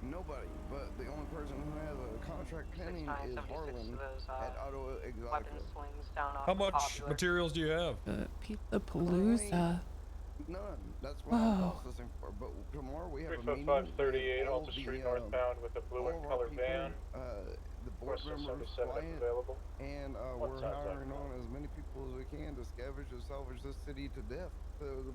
nobody. But the only person who has a contract pending is Harlan at Auto Exotica. How much materials do you have? Pizza Palooza. None. That's what I'm processing for. But tomorrow we have a meeting. 35538 Alta Street northbound with a blue and color van. The board members flying, available. and we're hiring on as many people as we can to scavenge and salvage this city to death.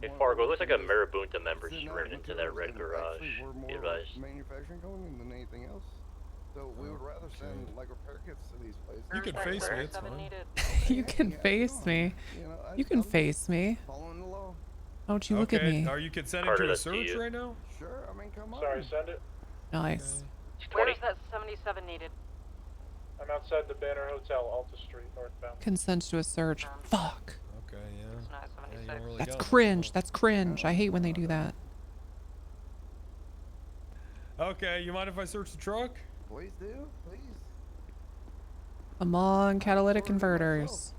Hey Fargo, it looks like a Marabunta member just ran into that red garage. We're Be more advised. manufacturing company than anything else. So we would rather send like repair kits to these places. You can face me, it's fine. You can face me. You can face me. Following the law. Don't you look at me. Are you consenting to a search right now? Sure, I mean, come on. Sorry, send it. Nice. Where is that 77 needed? I'm outside the Banner Hotel, Alta Street northbound. Consent to a search. Fuck. Okay, yeah. You don't really That's got it. cringe. That's cringe. I hate when they do that. Okay, you mind if I search the truck? Please do, please. Come on, catalytic converters.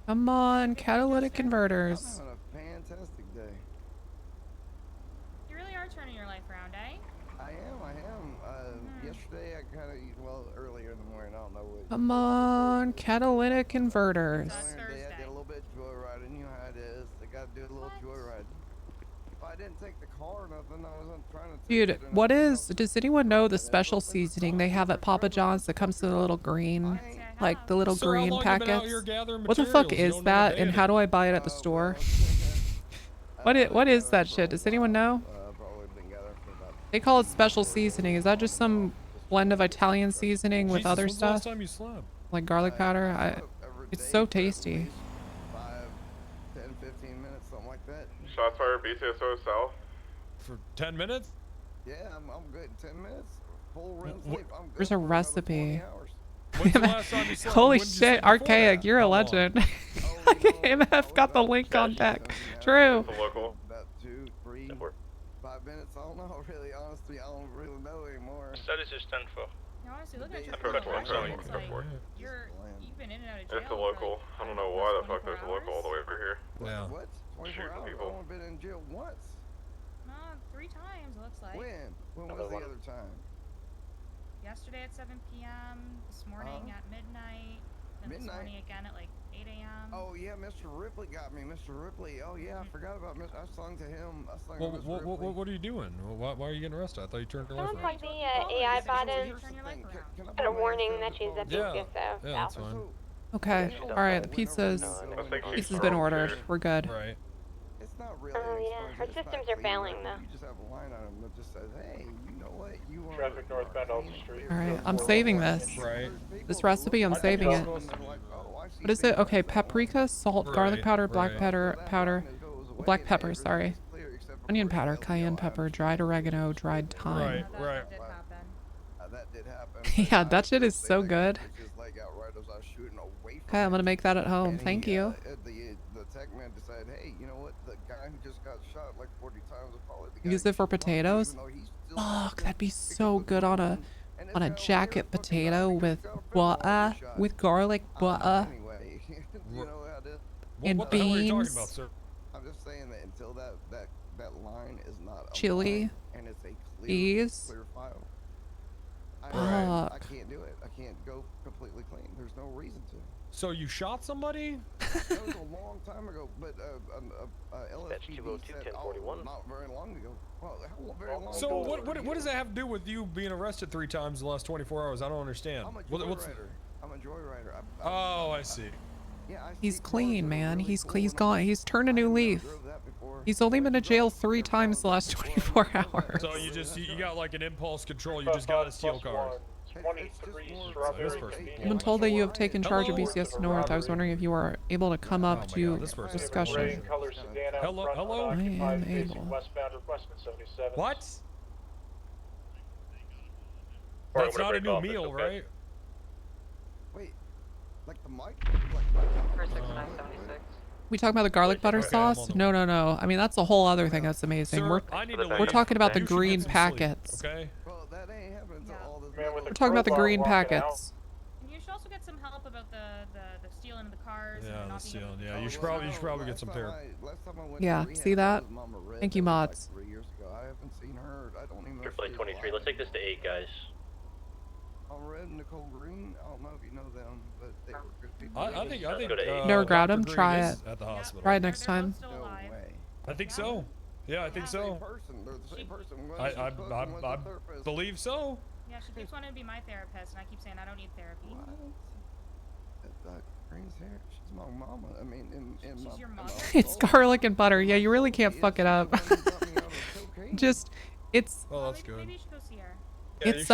Come on, catalytic converters. I'm having a fantastic day. You really are turning your life around, eh? I am. Yesterday I kind of, earlier in the morning, I don't know what. Come on, catalytic converters. Yesterday I did a little bit of joyriding. You know how it is. I got to do a little joyriding. If I didn't take the car or nothing, I wasn't trying to. Dude, what is, does anyone know the special seasoning they have at Papa John's that comes to the little green, like the little Sir, how green long you been out packets? here gathering What the fuck materials? is You don't know that, the and name. how do I buy it at the store? What is that shit? Does anyone know? They call it special seasoning. Is that just some blend of Italian seasoning with Jesus, other when's the last stuff? time you slept? Like garlic powder? It's so tasty. 5, 10, 15 minutes, something like that. Shots fired, BCSO south. For 10 minutes? Yeah, I'm good. 10 minutes. Full REM sleep. I'm good. There's a recipe. When's the last time you slept? Holy When did you shit, sleep before Archaic, that? you're a How long? legend. MF got the link on deck. True. Local. About 2, 3, 5 minutes. I don't know. Really, honestly, I don't really know anymore. Status is 10-4. No, honestly, look at your That's criminal what I'm record. saying. It's like, you've been in and out of jail. It's a local. I don't know why the fuck there's a local all the way over here. Yeah. What? 24 Shooting hours? people. I've only been in jail once. No, 3 times it looks like. When? When was the other time? Yesterday at 7 p.m., this morning at midnight, then this morning again at like 8 a.m. Oh yeah, Mr. Ripley got me. Mr. Ripley. Oh yeah, I forgot about Mr. I sung to him. I sung Well, to Mr. Ripley. what are you doing? Why are you getting arrested? I thought you turned your life Someone around. plugged the AI bot in. Got a warning that she's a Yeah, BCSO. yeah, that's fine. Okay. Alright, the pizza's been ordered. We're good. Right. It's not really. Oh yeah, her systems are failing though. You just have a line item that just says, "Hey, you know what? You want Traffic northbound Alta Street. Alright, I'm saving this. Right. This recipe, I'm saving it. What is it? Okay, paprika, salt, garlic powder, black powder, black pepper, sorry. Onion powder, cayenne pepper, dried oregano, dried thyme. Right. That did happen. Yeah, that shit is so good. Which is like outright as I was shooting away from Okay, I'm gonna make that at home. And Thank he, you. The tech man decided, hey, you know what? The guy who just got shot like 40 times is probably the guy. Use it for potatoes? Fuck, that'd be so good on a jacket potato with butter, with garlic butter, Anyway, you know how to. and What the hell are you talking beans, about, sir? I'm just saying that until that line is not a chili, line and it's a peas. clear file. I Fuck. can't do it. I can't go completely clean. There's no reason to. So you shot somebody? That was a long time ago, but LSPD said, not very long ago. Well, how very long So ago? what does that have to do with you being arrested 3 times in the last 24 hours? I don't understand. I'm a What's- joyrider. I'm a joyrider. Oh, I see. Yeah, I He's see clean, cars that are man. really He's cool he's and gone. He's turned a new leaf. drove that before. He's only been to jail 3 times the last 24 hours. So you got like an impulse control. You just gotta steal cars. 23 Strawberry. I've been told that you have taken charge of BCS North. I was wondering if you were able to come up to discussion. Hello. I am able. What? That's not a new meal, right? Wait, like the mic? For 6976. We talking about the garlic butter sauce? No. I mean, that's a whole other thing that's amazing. Sir, I need to We're leave. talking about the You should green get some packets. sleep, okay? Well, that ain't happening until all this. We're talking about the green packets. And you should also get some help about the stealing of the cars. Yeah, and the not being able stealing. to Yeah, control you should probably get some therapy. Yeah, see that? Thank you, mods. 3 years ago. I haven't seen her. I don't even know. Triple 23. Let's take this to 8, guys. I'm Red and Nicole Green. I don't know if you know them, but they were good people. I think. Never grabbed Dr. him. Green Try is it. at the hospital. Try it next time. No way. I think so. Yeah, I think so. They're the same person. I believe so. Yeah, she keeps wanting to be my therapist, and I keep saying I don't need therapy. Green's hair. She's my mama. I mean, in She's your mom. It's garlic and butter. Yeah, you really can't fuck it up. Just, it's. Oh, that's good. Maybe you should go see her. It's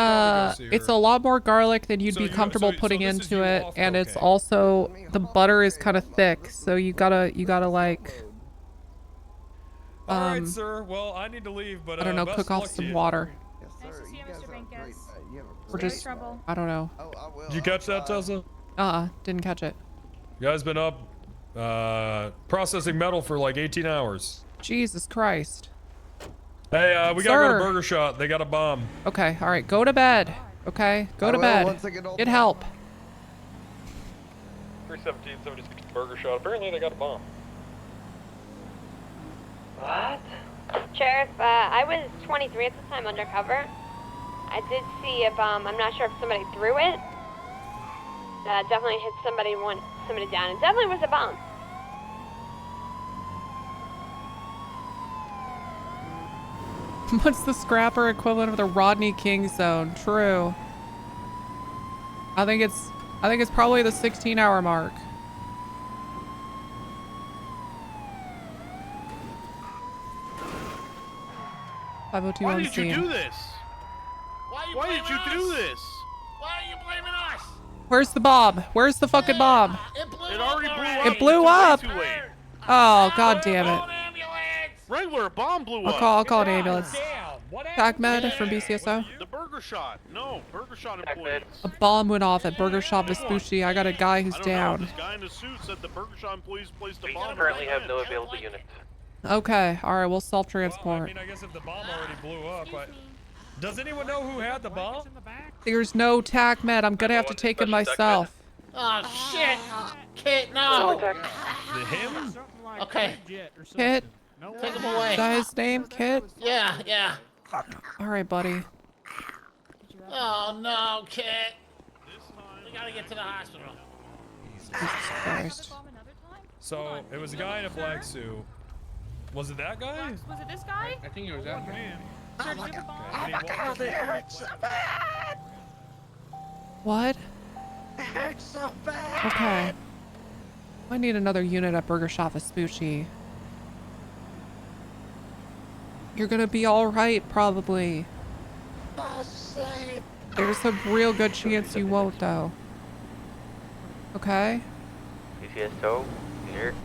a lot more garlic than you'd be comfortable putting into it, and it's also the butter is kind of thick, so you gotta like. All right, sir. Well, I need to leave, but I don't know, best cook of off luck to some you. water. Nice to see you, Mr. Pincus. We're just, I don't know. Did you catch that, Tessa? Didn't catch it. You guys been up processing metal for like 18 hours. Jesus Christ. Hey, we gotta go to Burger Shot. They got a bomb. Okay, all right, go to bed. Okay, go to bed. Get help. 317-76 Burger Shot. Apparently they got a bomb. What? Sheriff, I was 23 at the time undercover. I did see a bomb. I'm not sure if somebody threw it. Definitely hit somebody down. It definitely was a bomb. What's the scrapper equivalent of the Rodney King zone? True. I think it's probably the 16-hour mark. Why did you do this? Why did you do this? Why are you blaming us? Where's the bomb? Where's the fucking bomb? It already blew up. It blew up. Too late. Oh, god damn it. Regular bomb blew up. I'll call an ambulance. TACMED from BCSO. The Burger Shot. No, Burger Shot employees. A bomb went off at Burger Shop Vespucci. I got a guy who's down. This guy in the suit said the Burger Shot employees placed a bomb. We currently have no available units. Okay, alright, we'll self-transport. I guess if the bomb already blew up, does anyone know who had the bomb? There's no TACMED. I'm gonna have to take it myself. Oh shit! Kit, no! Him? Okay. Kit? Take him away. Is that his name? Kit? Yeah. Alright, buddy. Oh no, Kit. We gotta get to the hospital. Jesus Christ. So, it was a guy in a black suit. Was it that guy? Was it this guy? I think it was that man. Oh my god, it hurts so bad. What? It hurts so bad. Okay. I need another unit at Burger Shop Vespucci. You're gonna be alright, probably. There's a real good chance you won't, though. Okay? BCSO, here.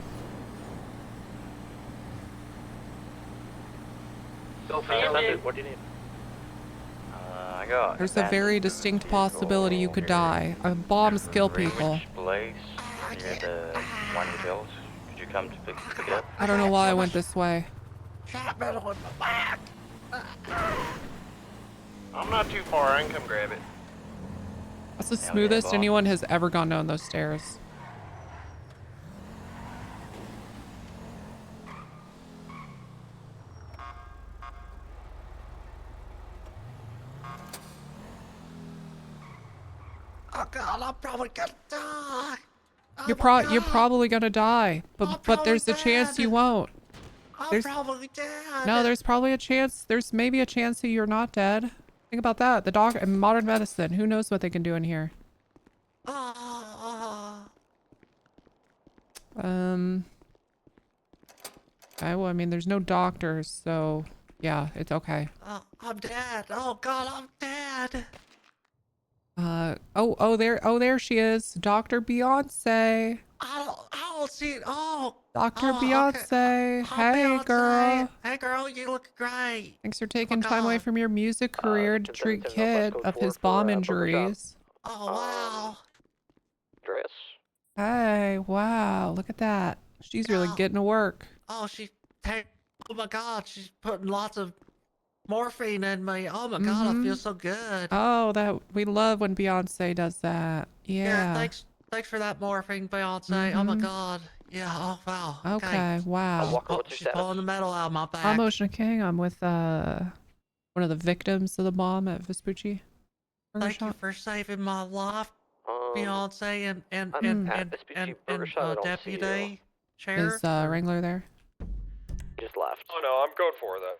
What do you need? I got. There's a very distinct possibility you could die. Bombs kill people. Place near the Wine Hills. Could you come to pick it up? I don't know why I went this way. I'm not too far. I can come grab it. That's the smoothest anyone has ever gone down those stairs. Oh god, I'm probably gonna die. You're probably gonna die, but there's a chance you won't. I'm probably dead. No, there's probably a chance. There's maybe a chance that you're not dead. Think about that. The doctor, modern medicine. Who knows what they can do in here? Okay, well, I mean, there's no doctors, so yeah, it's okay. Oh, I'm dead. Oh God, I'm dead. There she is, Dr. Beyonce. I don't see it. Oh, Dr. okay. Beyonce. Hey, Beyonce. girl. Hey, girl, you look great. Thanks for taking time away from your music career to treat Kid of his bomb injuries. Oh wow. Dress. Hey, wow, look at that. She's really getting to work. Oh, oh my God, she's putting lots of morphine in me. Oh my God, I feel so good. Oh, we love when Beyonce does that. Yeah. Thanks for that morphine, Beyonce. Oh my God. Yeah. Oh wow. Okay, wow. She's pulling the metal out of my back. I'm Ocean King. I'm with one of the victims of the bomb at Vespucci. Thank you for saving my life, Beyonce and Deputy Sheriff. Is Wrangler there? Just left. Oh no, I'm going for that.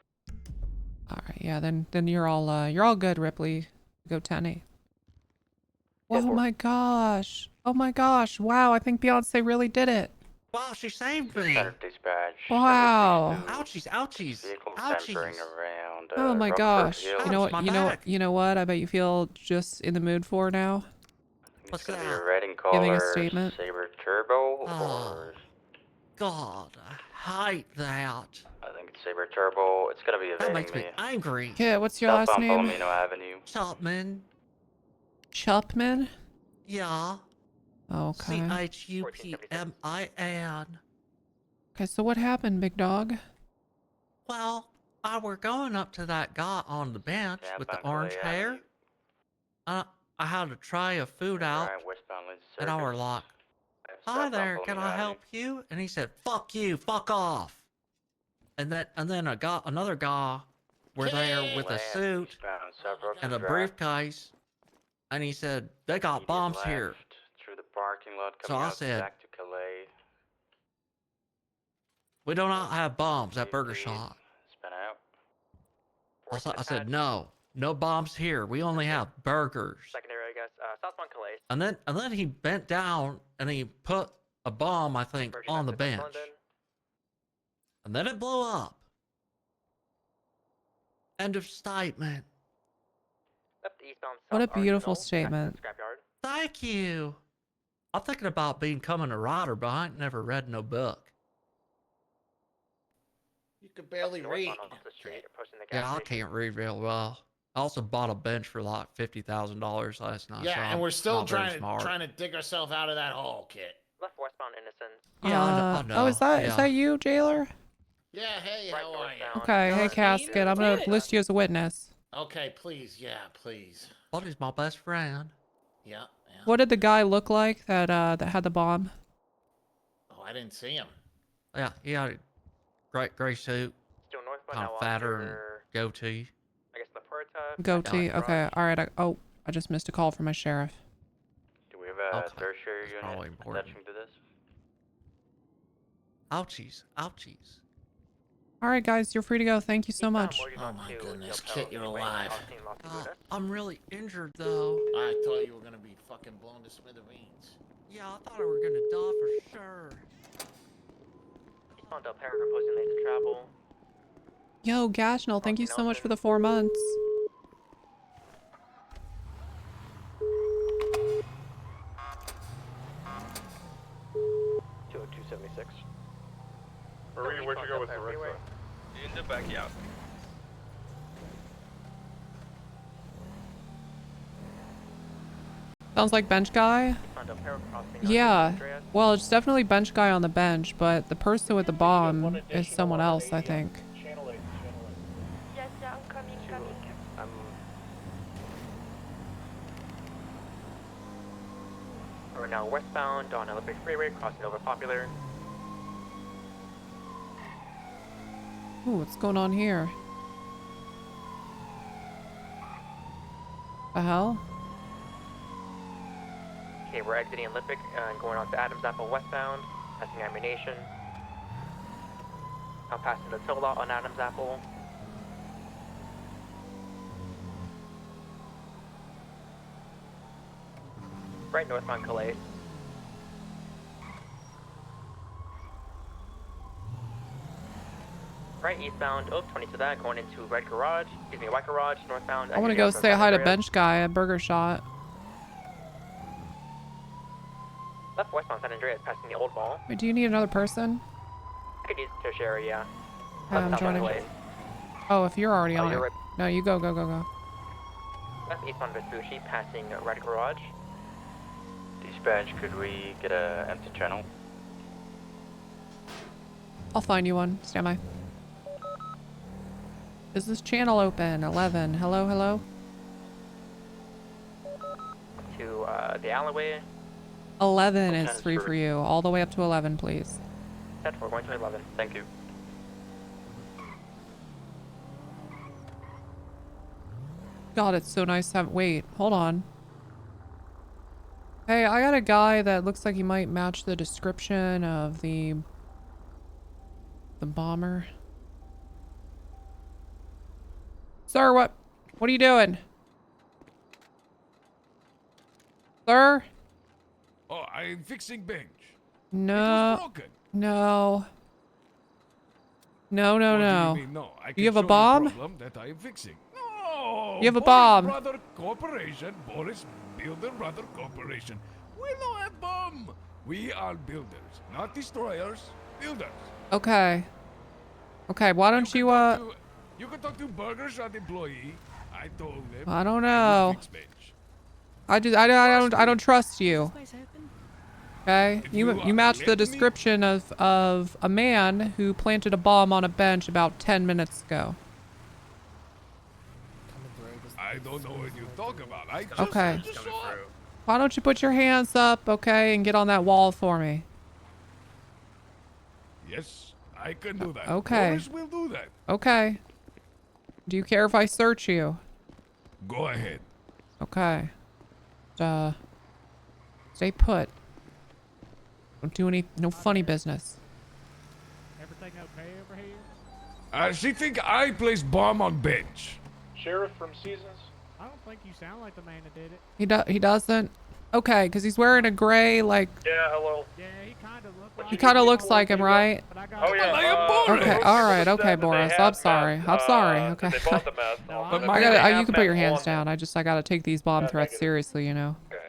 All right, yeah. Then you're all good, Ripley. Go 10-8. Oh my gosh! Oh my gosh! Wow! I think Beyonce really did it. Wow, she saved me. Dispatch. Wow! Ouchies! Around, Oh my gosh! Hill. You know what? I bet you feel just in the mood for now. What's that? that? Giving a statement. Saber Turbo Oh, God, I hate that. I think it's Saber Turbo. It's gonna be That evading makes me angry. Yeah, what's your last name? Palomino Avenue. Chapman. Chapman? Yeah. Okay. Chupmin. Okay, so what happened, big dog? Well, I were going up to that guy on the bench with the orange hair. I had to try a food out, and I were like, "Hi there, can I help you?" And he said, "Fuck you, fuck off." And then another guy were there with a suit and a briefcase, and he said, "They got bombs here." Through the parking lot, So I said, back to Calais. "We do not have bombs at Burger Shop." Spin out. I said, "No bombs here. We only have burgers." Secondary, I guess. Southbound Calais. And then he bent down and he put a bomb, I think, on the bench. And then it blew up. End of statement. What a beautiful statement. Thank you. I'm thinking about becoming a writer, but I ain't never read no book. You can barely read. Yeah, I can't read real well. I also bought a bench for like $50,000 last night. Yeah, so And we're still not very trying smart. to dig ourselves out of that hole, Kit. Left westbound Innocence. Yeah, I know. Oh, is that you, jailer? Yeah, hey, how are you? Okay, hey, Casket. I'm gonna list you as a witness. Okay, please, yeah, please. Buddy's my best friend. Yeah. What did the guy look like that had the bomb? Oh, I didn't see him. Yeah, he had a great gray suit. Still northbound Kind now of fatter after, and goatee. I guess La Puerta. Goatee. Okay. All right. I just missed a call from my sheriff. Do we have a tertiary probably unit important. attaching to this? Ouchies. All right, guys, you're free to go. Thank you so much. Oh my goodness, Kit, you're alive. I'm really injured though. I thought you were gonna be fucking blown to smithereens. Yeah, I thought I were gonna die for sure. Eastbound Del Perro proposing lanes of travel. Yo, Gashnell, thank you so much for the 4 months. Marie, where'd you go with the right side? In the backyard. Sounds like bench guy. Yeah. Well, it's definitely bench guy on the bench, but the person with the bomb is someone else, I think. Yes, I'm coming. We're now westbound on Olympic Freeway, crossing over Popular. Ooh, what's going on here? The hell? Okay, we're exiting Olympic and going on to Adams Apple westbound, passing Ammunition. I'm passing the toll lot on Adams Apple. Right northbound Calais. Right, eastbound, 20 to that, going into red garage, excuse me, white garage, northbound. I want to go say hi to Bench Guy at Burger Shot. Left westbound San Andreas, passing the old mall. Wait, do you need another person? I could use tertiary, yeah. I'm joining. Oh, if you're already on it. right. No, you go. Left eastbound Vespucci, passing red garage. Dispatch, could we get a empty channel? I'll find you one. Stand by. Is this channel open? 11. Hello? To the alleyway. 11 is free for you. All the way up to 11, please. 10-4, going to 11. Thank you. God, it's so nice to have. Wait, hold on. Hey, I got a guy that looks like he might match the description of the bomber. Sir, what are you doing? Sir? Oh, I'm fixing bench. No. It was broken. No. What do No. you mean, no? I Do can you have a show bomb? problem that I am fixing. No. You have a Boris bomb. Brother Corporation, Boris Builder Brother Corporation. We don't have bomb. We are builders, not destroyers. Builders. Okay. Okay, why don't you You can talk to Burger Shot employee. I told him. I don't I will know. fix bench. I don't trust you. Okay? You match the let me- description of a man who planted a bomb on a bench about 10 minutes ago. I don't know what you talk about. I just, Okay. I just saw it. Why don't you put your hands up, okay, and get on that wall for me? Yes, I can do that. Okay. Boris will do that. Okay. Do you care if I search you? Go ahead. Okay. Stay put. Don't do no funny business. Everything okay over here? She think I placed bomb on bench. Sheriff from Seasons? I don't think you sound like the man that did it. He doesn't. Okay, because he's wearing a gray, like, Yeah, hello. Yeah, he kind of looked like he kind of looks like him, right? Oh yeah. Okay, all right, okay, Boris. I'm sorry. I'm sorry. Okay. They bought the meth. But you can put your hands down. I gotta take these bomb threats seriously, you know. Okay.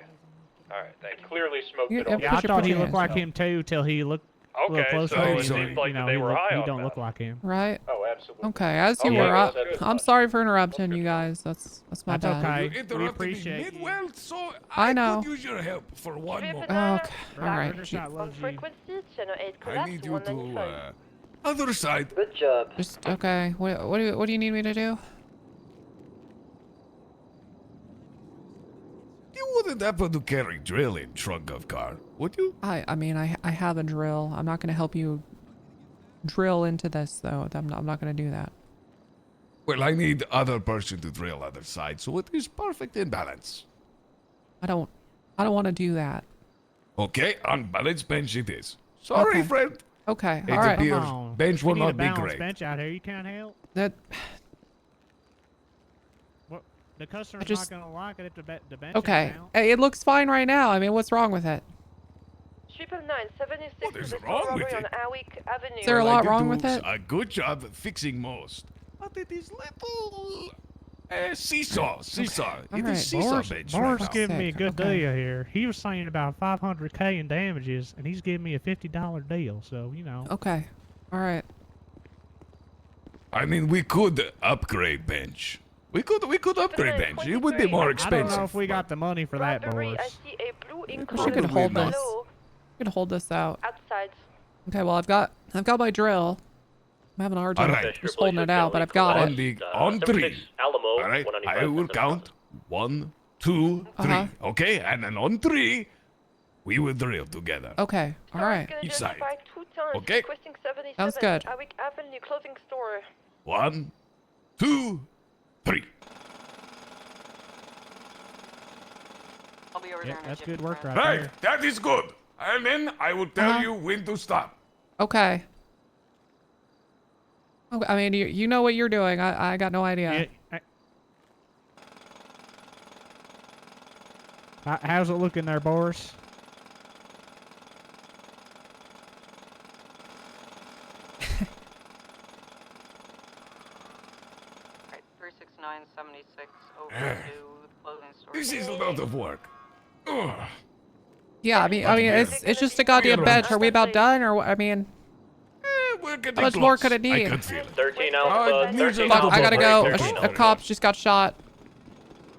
All right. Thank you. Clearly smoked Yeah, it all. Yeah, I Put your thought he hands looked like down. him too till he looked a little Okay, closer. so and it then, seems like you know, they were high he on don't meth. look like him. Right? Oh, absolutely. Okay, as you Okay, were. well, that's good. I'm sorry for interrupting you guys. That's my That's bad. okay. You We interrupted appreciate me you. mid-well, so I know. could use your help for one moment. Okay. All right. Burgershot loves you. channel 8 I need you to, other side. Good job. Just okay. What do you need me to do? You wouldn't happen to carry drill in trunk of car, would you? I mean I have a drill. I'm not gonna help you drill into this though. I'm not gonna do that. Well, I need other person to drill other side, so it is perfect in balance. I don't want to do that. Okay, unbalanced bench it is. Sorry, Okay. friend. Okay. It All right. appears Come on. bench We will need a not be balanced great. bench out here. You can't help. That What? The customer's just- not gonna like it if the bench okay. is down. Hey, it looks fine right now. I mean, what's wrong with it? 976 What is wrong with it? Awick Avenue. Is there a Well, I lot did wrong do with it? A good job fixing most, but it is little seesaw. It is Alright, seesaw Boris, bench Boris right now. giving me a Sick, good okay. deal here. He was saying about $500K in damages, and he's giving me a $50 deal. So you know. Okay. All right. I mean, we could upgrade bench. We could upgrade bench. It would be more I don't expensive. know if we got the money for that, Boris. I see a blue I ink wish I could hold this. below, I could hold this out. outside. Okay. Well, I've got my drill. I'm having a hard time Alright. just holding it out, but I've got on it. the on three. Alamo, All right, I will count 1, 2, 3. Uh-huh. Okay, and then on 3, we will drill together. Okay. All right. Each side. Two times, Okay. requesting 77 Sounds good. Awick Avenue clothing store. 1, 2, 3. I'll be over Yeah, there in a that's jiffy, good work Brad. right Right, there. that is good. And then I will tell Uh-huh. you when to stop. Okay. Okay, I mean, you know what you're doing. I got no idea. How's it looking there, Boris? out of work. Ugh. Yeah, I mean, it's just a goddamn bench. Are we about done, or what? I mean, how much more could it need? 13 Alpha, 13 Fuck, Alpha. I gotta go. 13 A Alpha. cop just got shot.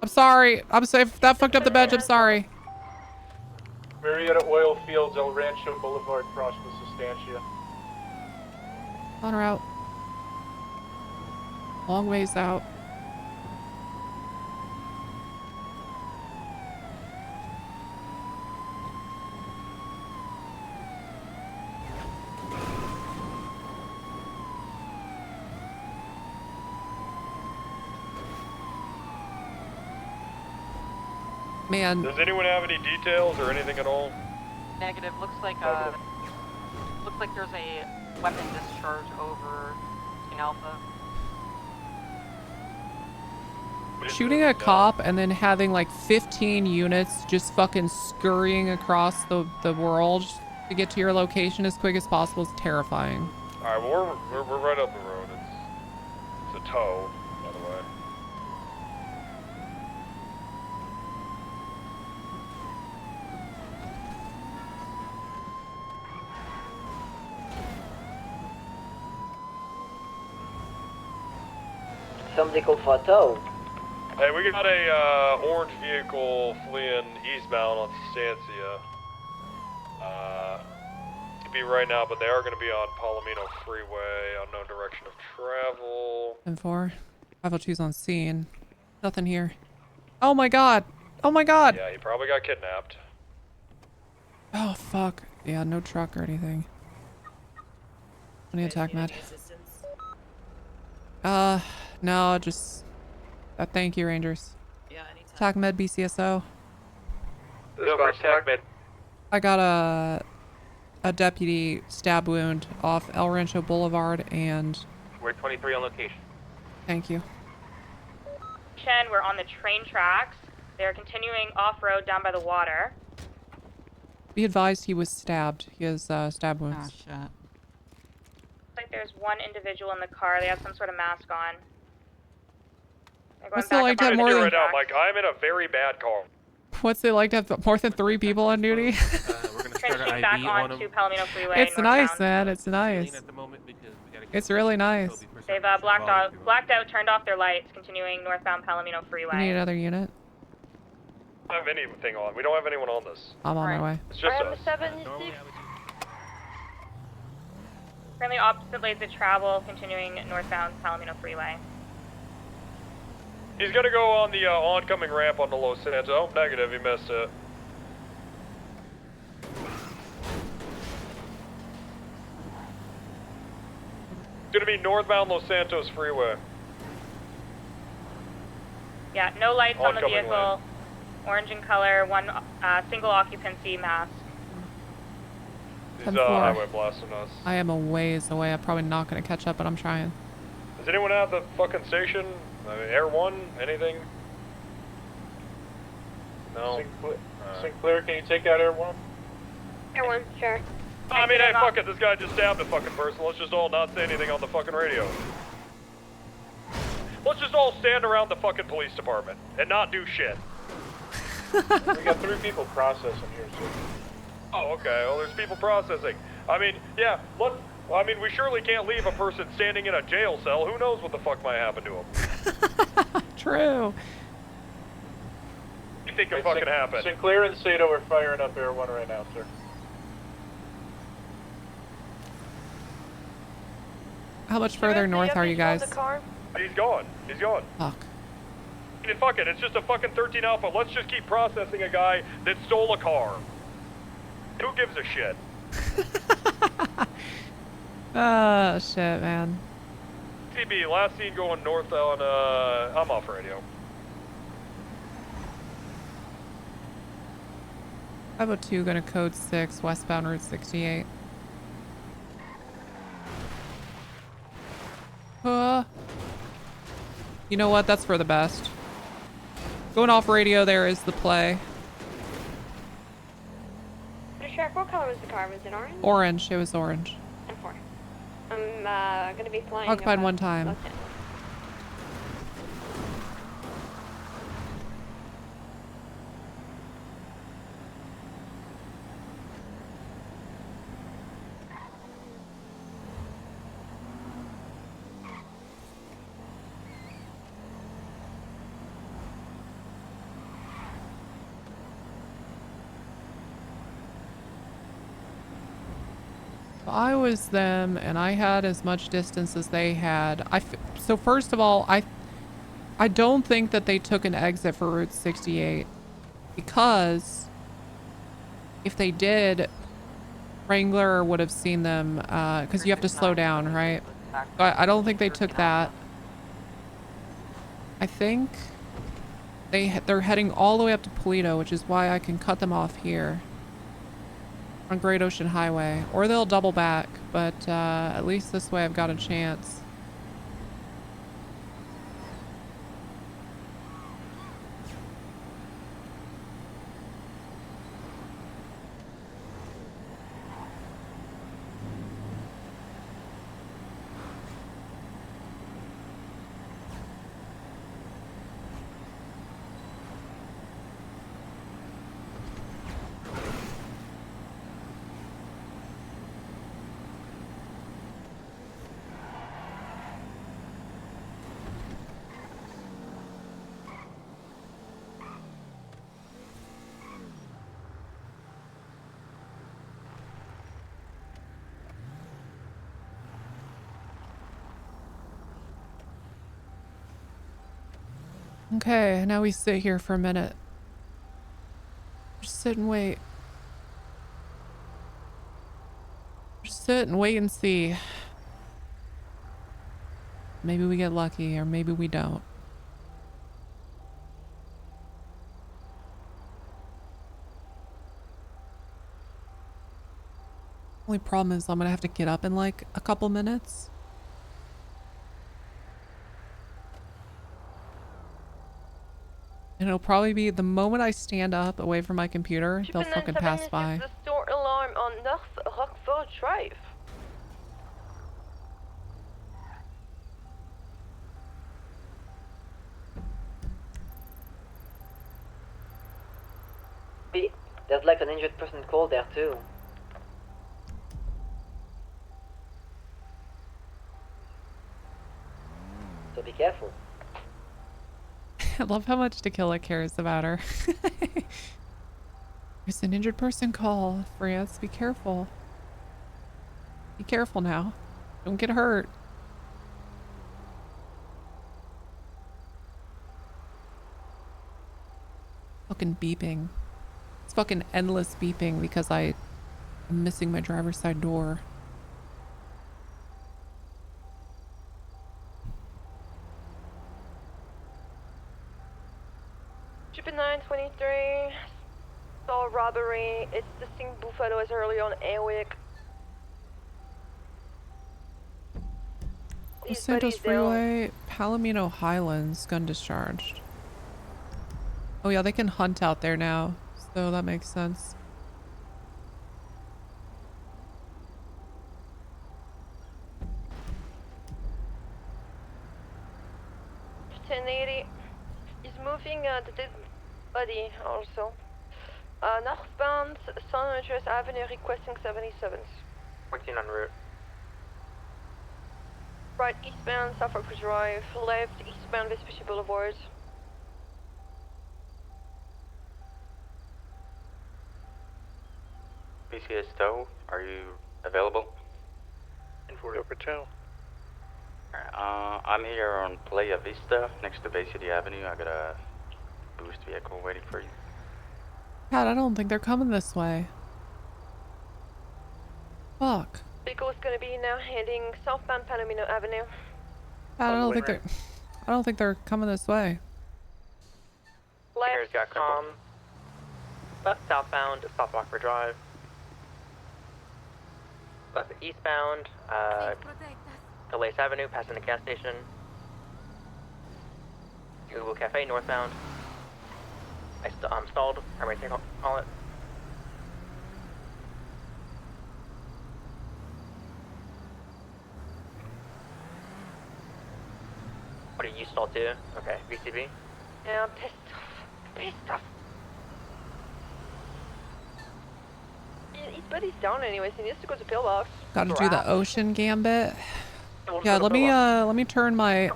I'm sorry. I'm safe. That fucked up the bench. I'm sorry. Marietta Oil Fields, El Rancho Boulevard, across the Sustancia. On route. Long ways out. Man. Does anyone have any details or anything at all? Negative. Looks like there's a weapon discharge over in Alpha. Shooting a cop and then having like 15 units just fucking scurrying across the world to get to your location as quick as possible is terrifying. Alright, well, we're right up the road. It's a tow, by the way. Somebody called for a tow. Hey, we got a orange vehicle fleeing eastbound on Sustancia. To be right now, but they are going to be on Palomino Freeway, unknown direction of travel. 10-4. 502's on scene. Nothing here. Oh my god. Oh my god. Yeah, he probably got kidnapped. Oh fuck. Yeah, no truck or anything. Any attack med? No, just thank you, Rangers. Yeah, anytime. Attack med BCSO. Go for attack med. I got a deputy stab wound off El Rancho Boulevard, and We're 23 on location. thank you. We're on the train tracks. They're continuing off-road down by the water. Be advised he was stabbed. He has stab wounds. Ah, shit. Looks like there's one individual in the car. They have some sort of mask on. They're going What's it like to have I'm more than right now, Mike. I'm in a very bad car. What's it like to have more than 3 people on duty? Transitioning back onto Palomino Freeway. It's nice, man. It's nice. It's really nice. They've blacked out, turned off their lights, continuing northbound Palomino Freeway. You need another unit? I don't have anything on. We don't have anyone on this. I'm on my way. It's just us. Currently opposite lanes of travel, continuing northbound Palomino Freeway. He's gonna go on the oncoming ramp on the Los Santos. Oh, negative. He missed it. It's gonna be northbound Los Santos Freeway. Yeah, no lights on the Oncoming vehicle. lane. Orange in color, one single occupancy mask. He's 10-4. highway blasting us. I am a ways away. I'm probably not going to catch up, but I'm trying. Does anyone have the fucking station? I mean, Air 1? Anything? No? Sinclair, can you take out Air 1? Air 1, sure. I mean, hey, fuck it. This guy just stabbed a fucking person. Let's just all not say anything on the fucking radio. Let's just all stand around the fucking police department and not do shit. We got 3 people processing here, sir. Oh, okay. Well, there's people processing. I mean, yeah, we surely can't leave a person standing in a jail cell. Who knows what the fuck might happen to him? True. What do you think could fucking happen? Sinclair and Sato are firing up Air 1 right now, sir. How much further north are you guys? He's gone. He's gone. Fuck. I mean, fuck it. It's just a fucking 13 Alpha. Let's just keep processing a guy that stole a car. Who gives a shit? Oh, shit, man. TB, last scene going north on, I'm off radio. 502 going to code 6, westbound Route 68. You know what? That's for the best. Going off radio there is the play. Sheriff, what color was the car? Was it orange? Orange. It was orange. 10-4. I'm gonna be flying. Occupied one time. I was them and I had as much distance as they had, so first of all, I don't think that they took an exit for Route 68 because if they did, Wrangler would have seen them because you have to slow down, right? So I don't think they took that. I think they're heading all the way up to Polito, which is why I can cut them off here on Great Ocean Highway, or they'll double back, but at least this way I've got a chance. Okay, now we sit here for a minute. Just sit and wait. Just sit and wait and see. Maybe we get lucky, or maybe we don't. Only problem is I'm gonna have to get up in like a couple minutes. And it'll probably be the moment I stand up away from my computer, they'll fucking pass by. The store alarm on North Rockford Drive. There's like an injured person call there too. So be careful. I love how much To Kill It cares about her. There's an injured person call, France. Be careful. Be careful now. Don't get hurt. Fucking beeping. It's fucking endless beeping because I'm missing my driver's side door. Triple 923. Saw a robbery. It's the Sing Buffalo is early on Airwick. Los Santos Freeway, Palomino Highlands, gun discharged. Oh yeah, they can hunt out there now, so that makes sense. He's moving the dead body also. Northbound San Andreas Avenue requesting 77s. 14 en route. Right eastbound Suffolk Drive, left eastbound Vespucci Boulevard. BCSO, are you available? Go for 2. I'm here on Playa Vista, next to Bay City Avenue. I got a boost vehicle waiting for you. God, I don't think they're coming this way. Fuck. Vehicle is gonna be now heading southbound Palomino Avenue. I don't think they're coming this way. Left, left southbound, South Rockford Drive. Left eastbound, Elais Avenue, passing the gas station. Google Cafe, northbound. I'm stalled. I'm ready to call it. What are you stalled to? Okay, VCB. Yeah, I'm pissed off. Pissed off. His buddy's down anyways. He needs to go to pillbox. Gotta do the ocean gambit. Yeah, let me turn my.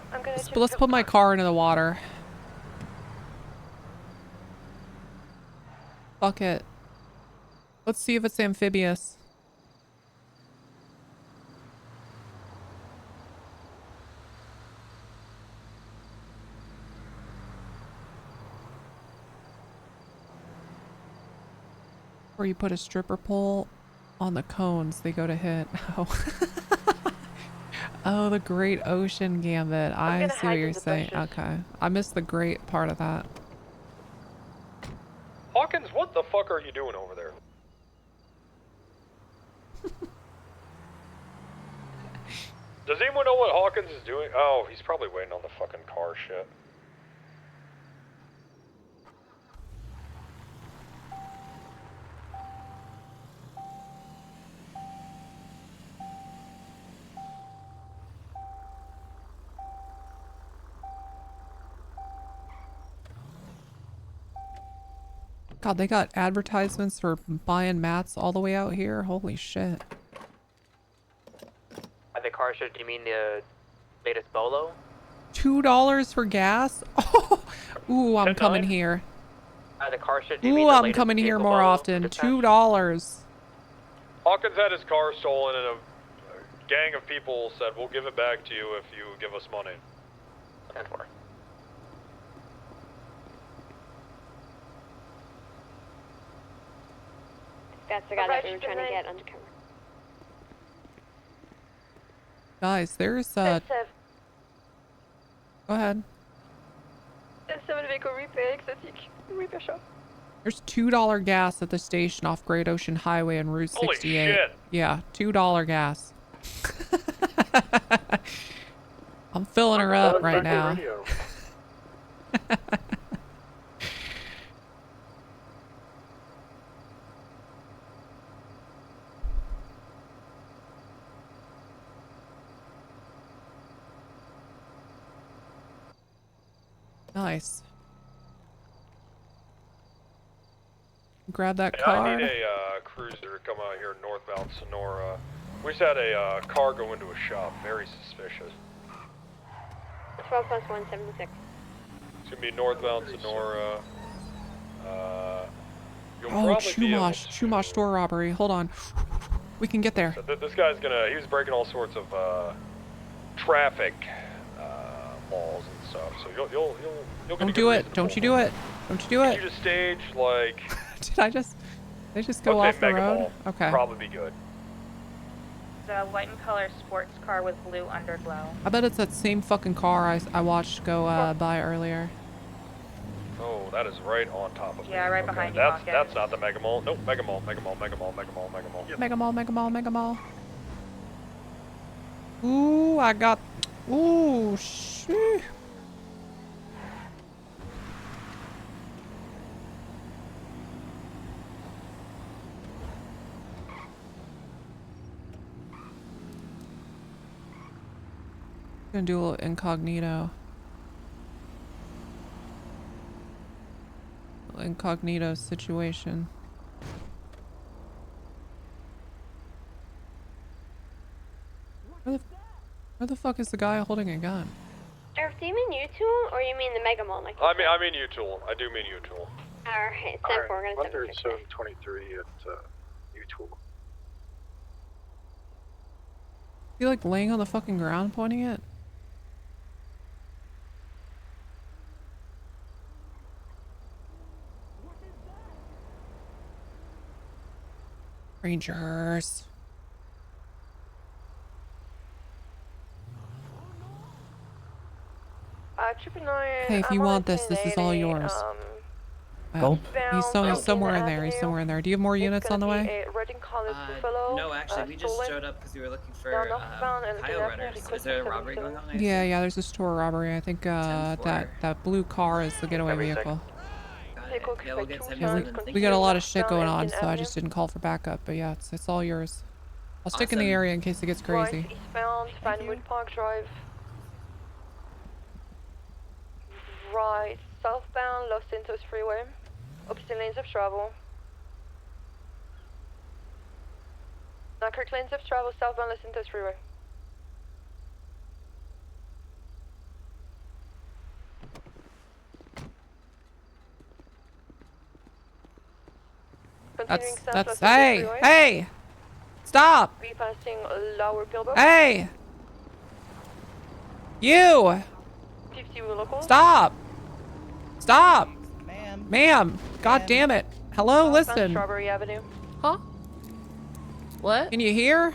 Let's put my car into the water. Fuck it. Let's see if it's amphibious. Or you put a stripper pole on the cones, they go to hit. Oh. Oh, the Great Ocean Gambit. I see what you're saying. Okay. I missed the great part of that. Hawkins, what the fuck are you doing over there? Does anyone know what Hawkins is doing? Oh, he's probably waiting on the fucking car shit. God, they got advertisements for buying mats all the way out here. Holy shit. By the car show, do you mean the latest Bolo? $2 for gas? Oh, ooh, I'm coming here. The car show, do you mean Ooh, the I'm latest coming here vehicle more Bolo often. dispatch? $2. Hawkins had his car stolen and a gang of people said, we'll give it back to you if you give us money. 10-4. That's the guy that we were trying to get undercover. Guys, there's Go ahead. Seven vehicle repair, repair shop. There's $2 gas at the station off Great Ocean Highway and Route 68. Holy shit. Yeah, $2 gas. I'm filling her up right now. Nice. Grab that Hey, card. I need a cruiser to come out here northbound Sonora. We just had a car go into a shop. Very suspicious. 12 plus 176. It's gonna be northbound Sonora. You'll Oh, probably be able Chumash store robbery. Hold on. We can get there. So this guy's he was breaking all sorts of traffic laws and stuff. So you'll get Don't do it. Don't you do it. Don't you do Can it. you just stage like? Did I just go Let's off say the Mega road? Mall. Okay. Probably be good. It's a white and color sports car with blue underglow. I bet it's that same fucking car I watched go by earlier. Oh, that is right on top of me. Yeah, right behind you, That's Hawkins. not the Mega Mall. Nope, Mega Mall, Mega Mall, Mega Mall, Mega Mall, Mega Mall. Mega Mall, Mega Mall, Mega Mall. Ooh, I got. Ooh, shit. Gonna do a little incognito. Incognito situation. Where the fuck is the guy holding a gun? Sheriff, do you mean U-Tool or you mean the Mega Mall? Like I mean U-Tool. I do mean U-Tool. Alright, 10-4, we're gonna 13723 at U-Tool. Is he like laying on the fucking ground pointing it? Rangers. Hey, if you want this, this is all yours. He's somewhere in there. He's somewhere in there. Do you have more units on the way? No, actually, we just showed up because we were looking for Kyle runners. Is there a robbery going on? Yeah, there's a store robbery. I think that blue car is the getaway vehicle. Yeah, we'll get 77. We got a lot of shit going on, so I just didn't call for backup. But yeah, it's all yours. I'll stick in the area in case it gets crazy. Eastbound, Vinewood Park Drive. Right, southbound, Los Santos Freeway. Opposite lanes of travel. Correct lanes of travel, southbound Los Santos Freeway. That's hey! Stop! Repassing lower pillbox. Hey! You! 50 local. Stop! Stop! Ma'am! God damn it! Hello, Southbound listen. Strawberry Avenue. Huh? What? Can you hear?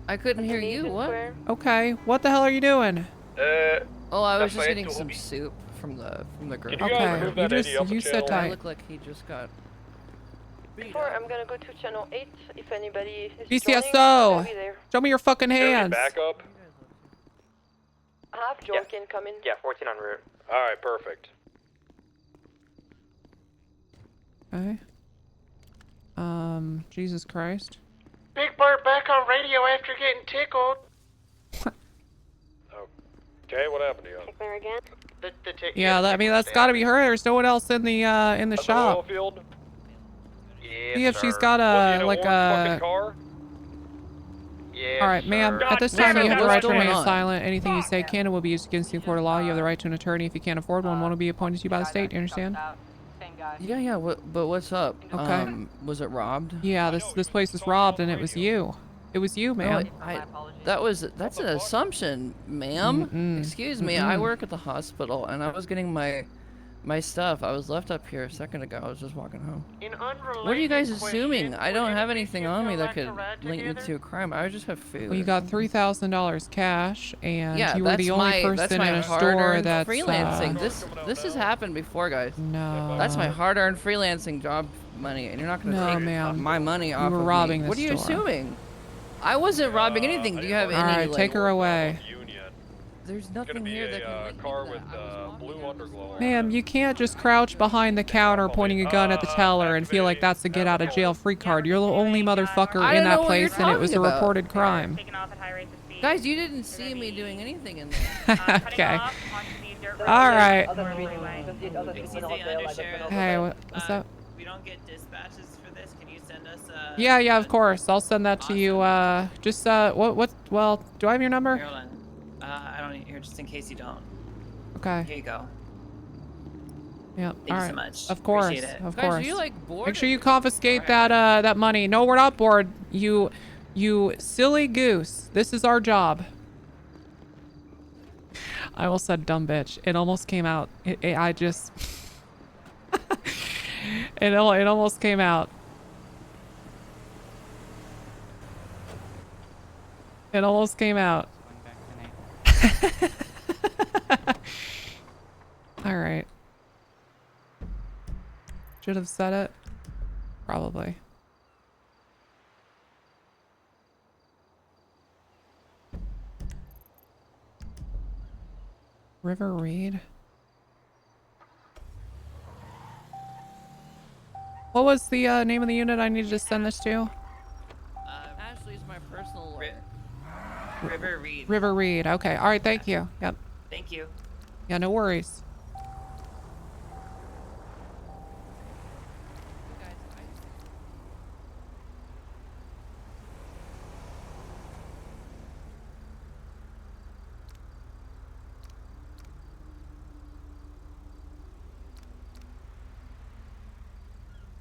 I couldn't hear you. What? Okay. What the hell are you doing? Oh, I was just getting some soup from the grill. Okay. You sit I tight. look like he just got. Before, I'm gonna go to channel 8. If anybody is BCSO. joining, be there. Show me your fucking hands. Backup. I have Jorkin coming. Yeah, 14 en route. All right, perfect. Okay. Jesus Christ. Big Bird back on radio after getting tickled. Okay, what happened to you? There again. Yeah, I mean that's got to be her. There's no one else in the shop. Oil field? Yeah, See if she's got like a. All right, ma'am. At this time, you have the right to remain silent. Anything you say can and will be used against you in court of law. You have the right to an attorney if you can't afford one. One will be appointed to you by the state. Do you understand? Yeah. But what's up? Okay. Was it robbed? Yeah, this place was robbed, and it was you. It was you, ma'am. That's an assumption, ma'am. Excuse me. I work at the hospital, and I was getting my stuff. I was left up here a second ago. I was just walking home. What are you guys assuming? I don't have anything on me that could link me to a crime. I just have food. Well, you got $3,000 cash, and yeah, you were the only person in a store that's freelancing. This has happened before, guys. No. That's my hard-earned freelancing job money, and you're not gonna take my money off. You were of robbing me. the What are you store. assuming? I wasn't robbing anything. Do you have any? All right, like, take her away. There's nothing here that can link car with blue underglow. Ma'am, you can't just crouch behind the counter pointing a gun at the teller and feel like that's a get out of jail free card. You're the only motherfucker in that place, and it was a reported crime. Guys, you didn't see me doing anything in there. Okay. All right. Undersheriff. Hey, what's up? We don't get dispatches for this. Can you send us Yeah, of course. I'll send that to you. Just well, do I have your number? Here, hold on. I don't here just in case you don't. Okay. Here you go. Yeah. Thank you so much. Of course. Appreciate it. Of Guys, course. are you like bored? Make sure you confiscate that money. No, we're not bored. You silly goose. This is our job. I almost said dumb bitch. It almost came out. I just. it almost came out. It almost came out. All right. Should have said it. Probably. River Reed. What was the name of the unit I needed to send this to? Ashley's my personal. River Reed. River Reed. Okay. All right. Thank you. Yep. Thank you. Yeah. No worries.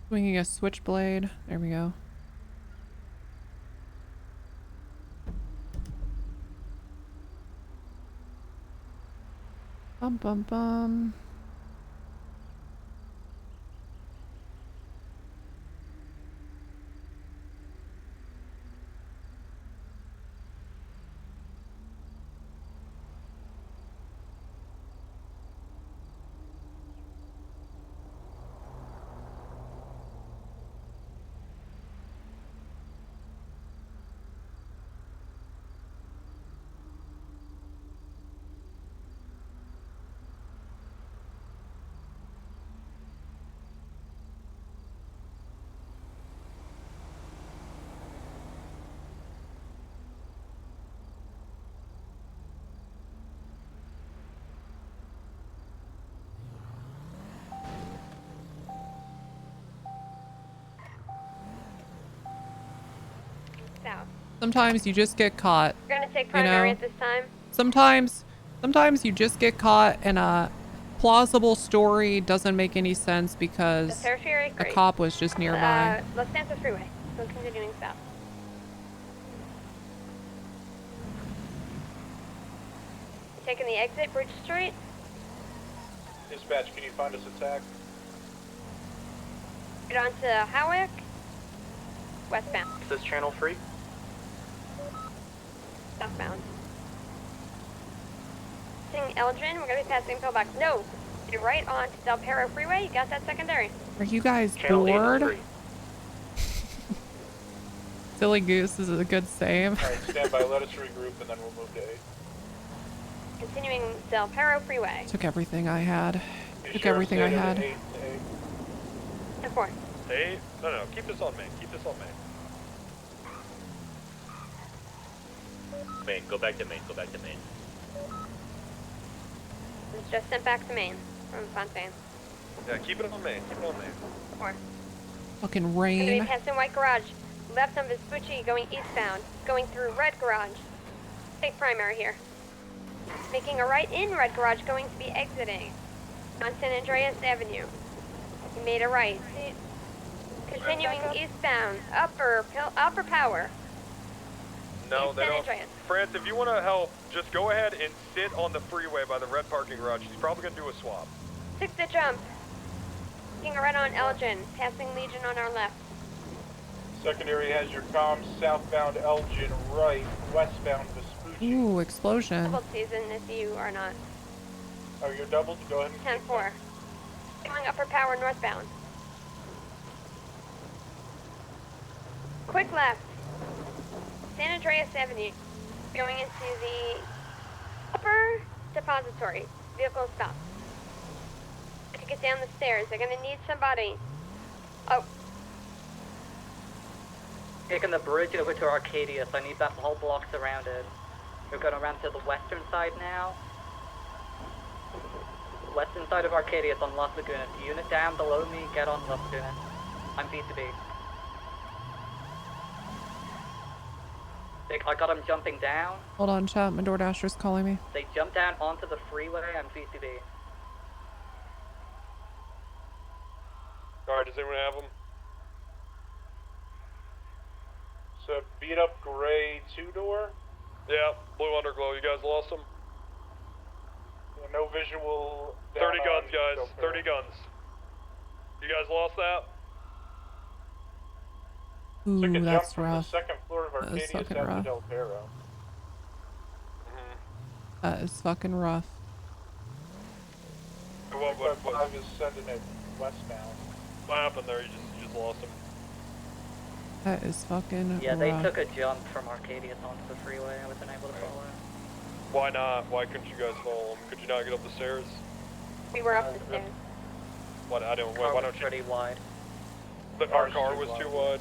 Swinging a switchblade. There we go. Bum bum bum. South. Sometimes you just get caught. We're gonna take you primary know? at this time. Sometimes you just get caught and a plausible story doesn't make any sense because a cop was just nearby. Los Santos Freeway. So continuing south. Taking the exit, Bridge Street. Dispatch, can you find us a tag? Get on to Howick, westbound. Is this channel free? Southbound. Passing Elgin, we're gonna be passing Pillbox. No, you're right on to Del Perro Freeway. You got that secondary. Are you guys Channel 8 is bored? free. Silly Goose is a good save. Alright, stand by, let us regroup, and then we'll move to 8. Continuing Del Perro Freeway. Took everything I had. You Took sure everything I stayed at had. 8 to 10-4. Hey, no, keep this on me. Keep this on me. Main, go back to main, go back to main. It's just sent back to Maine from Fontaine. Yeah, keep it on me. Keep it on me. 4. Fucking Gonna be rain. passing White Garage. Left on Vespucci going eastbound. Going through Red Garage. Take primary here. Making a right in Red Garage, going to be exiting on San Andreas Avenue. You made a right. Continuing eastbound, upper power. No, East they San don't. Andreas. France, if you want to help, just go ahead and sit on the freeway by the red parking garage. He's probably going to do a swap. Took the jump. Taking a right on Elgin, passing Legion on our left. Secondary has your comms, southbound Elgin, right, westbound Vespucci. Ooh, explosion. Double season if you are not. Oh, you're doubled? Go ahead and 10-4. Going upper power northbound. Quick left. San Andreas Avenue. Going into the upper depository. Vehicle stop. To get down the stairs, they're gonna need somebody. Oh, Taking the bridge over to Arcadia, so I need that whole block surrounded. We're going around to the western side now. Western side of Arcadia is on Las Lagunas. Unit down below me, get on Las Lagunas. I'm B2B. I got them jumping down. Hold on, chat. My DoorDasher's calling me. They jumped down onto the freeway. I'm B2B. Alright, does anyone have him? So beat up gray 2-door. Yeah, blue underglow. You guys lost him? No visual. 30 down guns, on guys. Del Perro. 30 guns. You guys lost that? Ooh, Took a jump that's from rough. the second floor of That is Arcadia fucking south to rough. Del Perro. That is fucking rough. What 5 is sending it westbound. What happened there? You just lost him. That is fucking Yeah, they rough. took a jump from Arcadia onto the freeway. I wasn't able to follow. Why not? Why couldn't you guys follow him? Could you not get up the stairs? we were up the stairs. What? I don't. Car Why was don't you? pretty wide. Our car was too wide.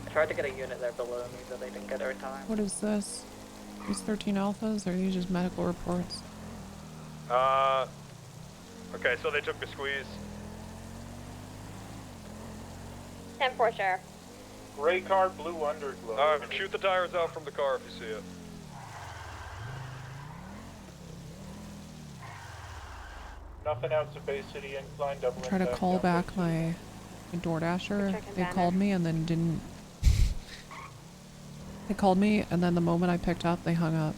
I tried to get a unit there below me, but they didn't get our time. What is this? These 13 alphas? Or are these just medical reports? Okay, so they took the squeeze. 10-4, Sheriff. Gray car, blue underglow. Alright, shoot the tires out from the car if you see it. Nothing out to Bay City incline, double Try to impact call down back my DoorDasher. They called me and then didn't. They called me and then the moment I picked up, they hung up.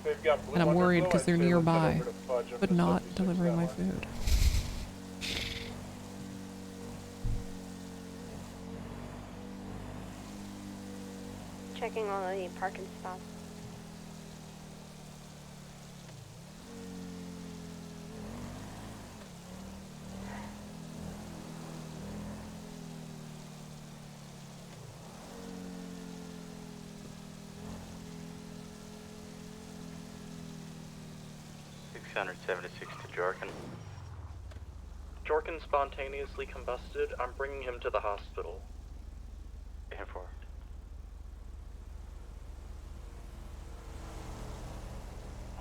They've got blue And I'm worried underglow. because they're I'd say let's head nearby, over to Fudge up but to not 76 delivering my that way. food. Checking all the parking spots. to Jorkin. Jorkin spontaneously combusted. I'm bringing him to the hospital. 10-4.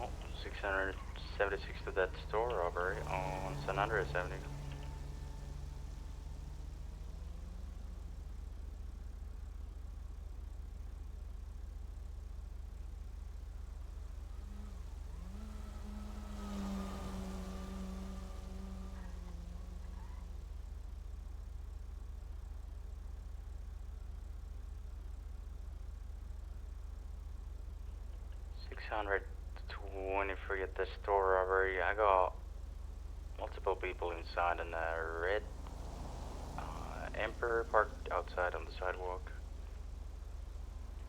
Oh, 676 to that store robbery on San Andreas Avenue. $623 at the store robbery. I got Multiple people inside in a red Emperor parked outside on the sidewalk.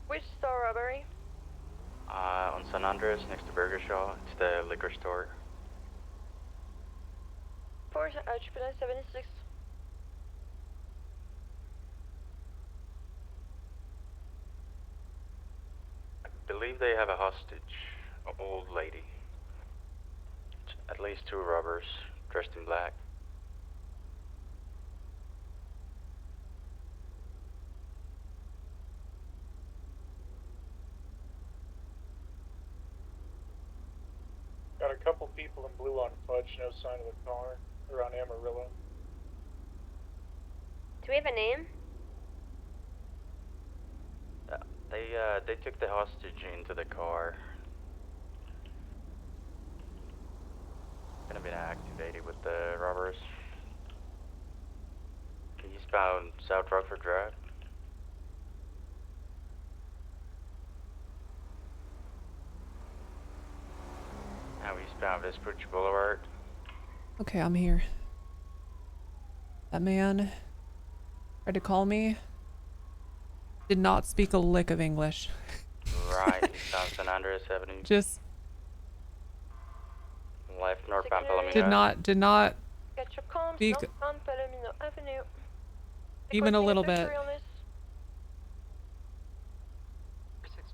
Which store robbery? On San Andreas, next to Burger Shaw. It's the liquor store. 4 76. I believe they have a hostage, an old lady. At least 2 robbers, dressed in black. Got a couple people in blue on Fudge, no sign of the car. They're on Amarillo. Do we have a name? They took the hostage into the car. Gonna be activated with the robbers. Eastbound South Rockford Drive. Now eastbound Vespucci Boulevard. Okay, I'm here. That man tried to call me. Did not speak a lick of English. Right, eastbound San Andreas Avenue. Just left northbound Palomino. did not Get your comms speak on Palomino Avenue. even a little bit.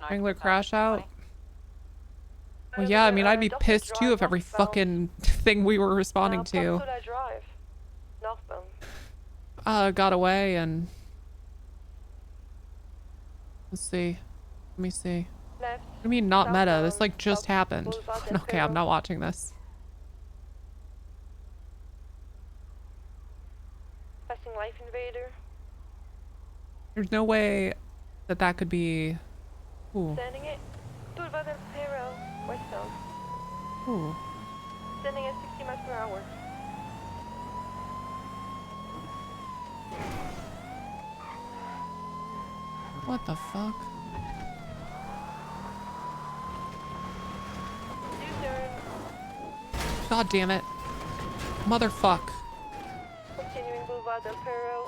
Wrangler crash out. Well, yeah, I mean, I'd be pissed too if every fucking thing we were responding to Drive. Northbound. got away. And let's see. Let me see. Left. What do you mean not meta? This like just happened. Okay, I'm not watching this. Passing Life Invader. There's no way that that could be. Ooh. Sending it. Boulevard del Perro. Westbound. Ooh. Sending at 60 miles per hour. What the fuck? God damn it. Motherfuck. Continuing Boulevard del Perro.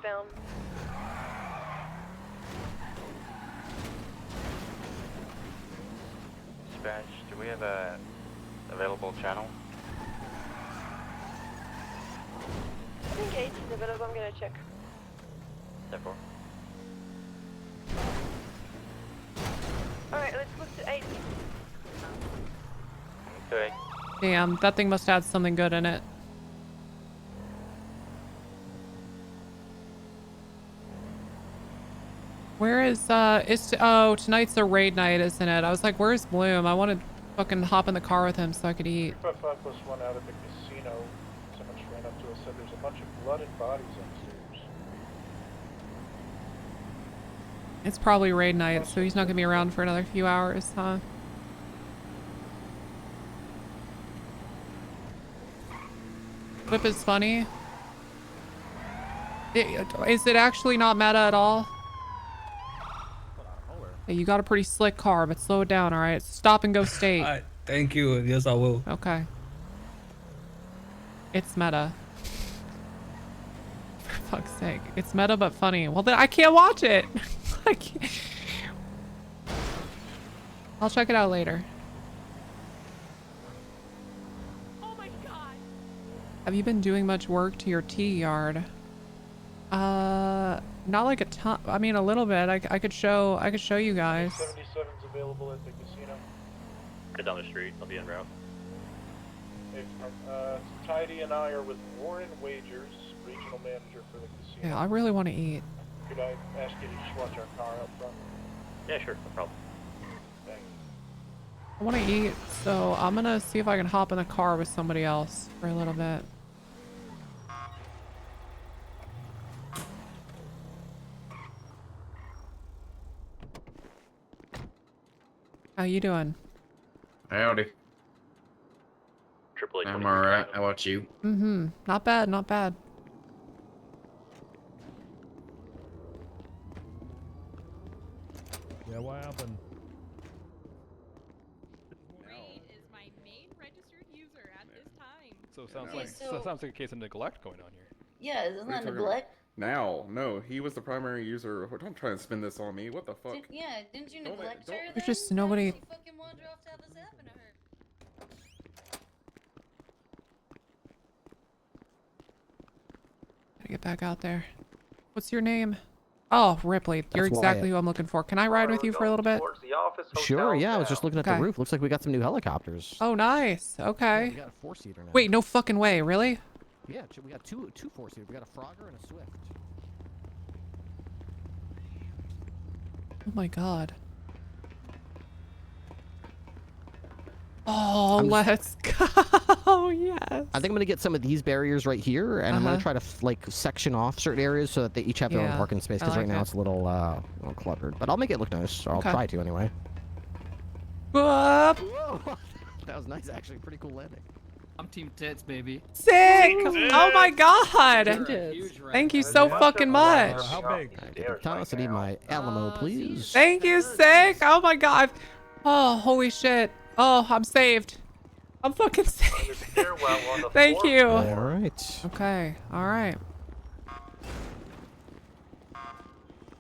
Film. Dispatch, do we have a available channel? I think 8 is available, I'm gonna check. Therefore. Alright, let's move to 8. Okay. Damn, that thing must have had something good in it. Where is, oh, tonight's a raid night, isn't it? I was like, where's Bloom? I wanted to fucking hop in the car with him so I could eat. 5-1 out of the casino. Someone just ran up to us, said there's a bunch of blood and bodies upstairs. It's probably raid night, so he's not gonna be around for another few hours, huh? Whip is funny. Is it actually not meta at all? Hey, you got a pretty slick car, but slow it down, alright? Stop and go state. Alright, thank you. Yes, I will. Okay. It's meta. For fuck's sake. It's meta but funny. Well, then I can't watch it. I can't. I'll check it out later. Oh my god. Have you been doing much work to your tea yard? Not like a ton. I mean, a little bit. I could show you guys. 77's available at the casino. Get down the street. I'll be en route. Tidy and I are with Warren Wagers, regional manager for the casino. Yeah, I really want to eat. Could I ask you to just watch our car out front? Yeah, sure. No problem. Thanks. I want to eat, so I'm gonna see if I can hop in the car with somebody else for a little bit. How you doing? Howdy. I'm alright. How about you? Mm-hmm. Not bad, not bad. Yeah, what happened? Raid is my main registered user. So it sounds Okay, like so- sounds like a case of neglect going on here. Yeah, isn't that neglect? Now, no, he was the primary user. Don't try and spin this on me. What the fuck? Didn't you neglect her then? There's just nobody. She fucking wandered off to have this happen to her. Gotta get back out there. What's your name? Oh, Ripley. You're That's exactly Wyatt. who I'm looking for. Can I ride with you for a little bit? Sure, yeah, I was just looking at the Okay. roof. Looks like we got some new helicopters. Oh, nice. Okay. We got a 4-seater now. Wait, no fucking way. Really? Yeah, we got two 4-seaters. We got a Frogger and a Swift. Oh my god. Oh, I'm just- let's go. Yes. I think I'm gonna get some of these barriers right here, and I'm gonna try to like section off certain areas so that they each have their own Yeah, parking space. I Because like right now it. it's a little cluttered, but I'll make it look nice. Or I'll Okay. try to anyway. Up. Whoa, that was nice, actually. Pretty cool landing. I'm Team Tits, baby. Sick. Oh my god. Huge Thank you so fucking much. How big? Thomas, I need my Alamo, please. Thank you, sick. Oh my god. Oh, holy shit. Oh, I'm saved. I'm fucking saved. Thank you. All right. Okay. All right.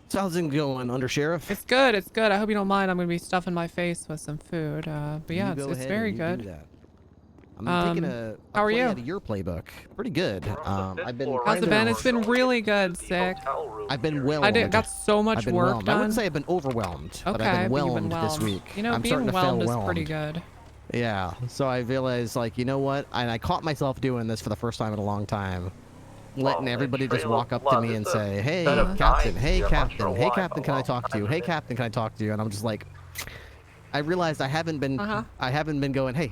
So how's it going, Undersheriff? It's good. It's good. I hope you don't mind. I'm gonna be stuffing my face with some food. But yeah, You go it's ahead very and you good. do that. I'm taking a how are play you? out of your playbook. Pretty good. I've been. How's it kinda- been? It's been really good, sick. I've been whelmed. got so much I've been work whelmed. I done. wouldn't say I've been overwhelmed, but Okay, I've been but you've whelmed, been this whelmed. week. You know, I'm being starting to whelmed feel is pretty whelmed. good. Yeah. So I realized, like, you know what? And I caught myself doing this for the first time in a long time. Letting everybody just walk up to me and say, "Hey, Captain. Hey, Captain. Hey, Captain. Can I talk to you? Hey, Captain. Can I talk to you?" And I'm just like, I realized I haven't been going, "Hey,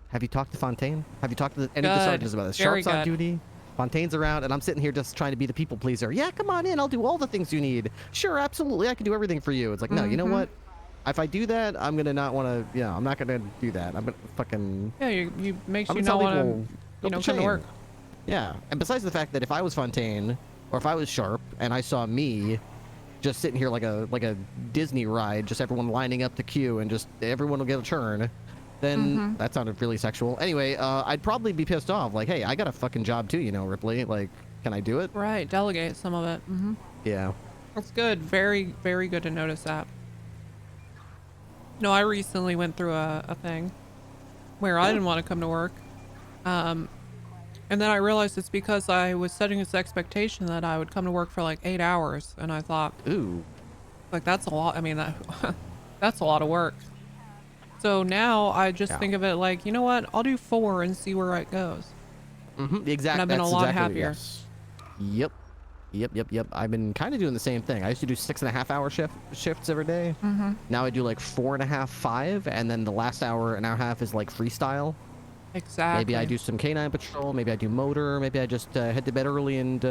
have you talked to Fontaine? Have you talked to any of the Good. sergeants about this? Very Sharp's on good. duty. Fontaine's around, and I'm sitting here just trying to be the people pleaser. Yeah, come on in. I'll do all the things you need. Sure, absolutely. I can do everything for you." It's like, no, you know what? If I do that, I'm gonna not want to. Yeah, I'm not gonna do that. I'm gonna fucking. Yeah, you makes I'm you gonna not tell want people, to, come to chain. work. Yeah, and besides the fact that if I was Fontaine, or if I was Sharp, and I saw me just sitting here like a Disney ride, just everyone lining up the queue, and just everyone will get a turn, then that sounded really sexual. Anyway, I'd probably be pissed off. Like, hey, I got a fucking job too, you know, Ripley. Like, can I do it? Right, delegate some of it. Yeah. That's good. Very, very good to notice that. No, I recently went through a thing where I didn't want to come to work. And then I realized it's because I was setting this expectation that I would come to work for like 8 hours. And I thought, ooh, like that's a lot. I mean, that's a lot of work. So now I just think of it like, you know what? I'll do 4 and see where it goes. Exactly. And I've been a lot happier. Yep. I've been kind of doing the same thing. I used to do 6.5-hour shifts every day. Now I do like 4.5, 5, and then the last hour and a half is like freestyle. Exactly. Maybe I do some canine patrol. Maybe I do motor. Maybe I just head to bed early and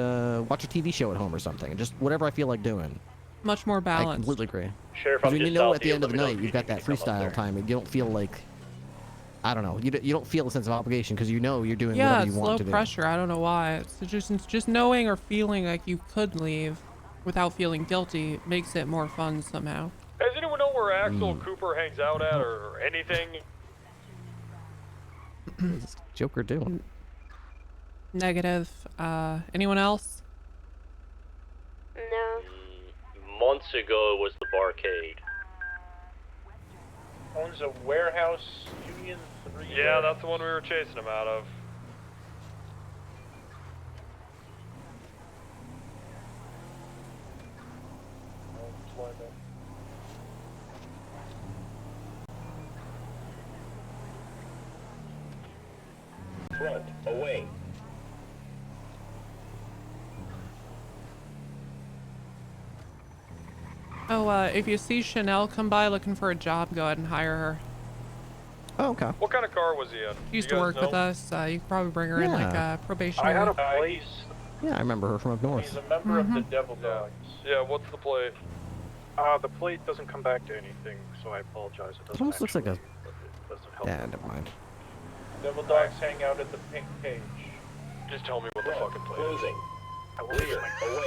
watch a TV show at home or something. Just whatever I feel like doing. Much more I balanced. completely agree. Sheriff, Because I'm when you just know south at the of end of the you. Let me night know you've got that if you can come up freestyle there. time, and you don't feel like, I don't know, you don't feel a sense of obligation because you know you're doing Yeah, whatever it's you low want to do. pressure. I don't know why. It's just knowing or feeling like you could leave without feeling guilty makes it more fun somehow. Does anyone know where Axel Cooper hangs out at or anything? What's Joker doing? Negative. Anyone else? No. Months ago, it was the barcade. Owns a warehouse, Union 3. Yeah, that's the one we were chasing him out of. Front, away. Oh, if you see Chanel come by looking for a job, go ahead and hire her. Oh, okay. What kind of car was he in? She used You to guys work with know? us. You could probably bring her in like Yeah. probationary. I had a plate. Yeah, I remember her from up north. He's a member of the Devil Dogs. Yeah, what's the plate? The plate doesn't come back to anything, so I apologize. It It doesn't almost looks like a. doesn't help. Yeah, never mind. Devil Dogs hang out at the pink cage. Just tell me what the fucking plate is. Closing. I will use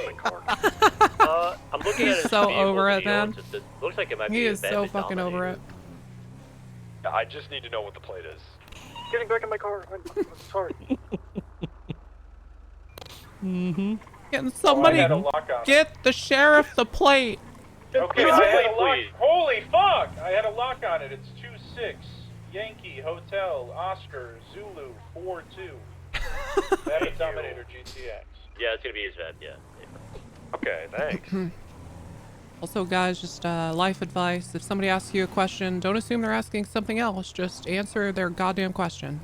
my card. I'm looking at He's his so vehicle over that it, he owns. man. It looks like it might He be is so abandoned fucking over it. I just need to know what the plate is. getting back in my car. I'm sorry. Can somebody had a lock on it. get the sheriff the plate? Okay, I had a lock. Holy fuck! I had a lock on it. It's 2-6. Yankee Hotel Oscar Zulu 4-2. That Dominator GTX. Yeah, it's gonna be his vet. Yeah. Okay, thanks. Also, guys, just life advice. If somebody asks you a question, don't assume they're asking something else. Just answer their goddamn question.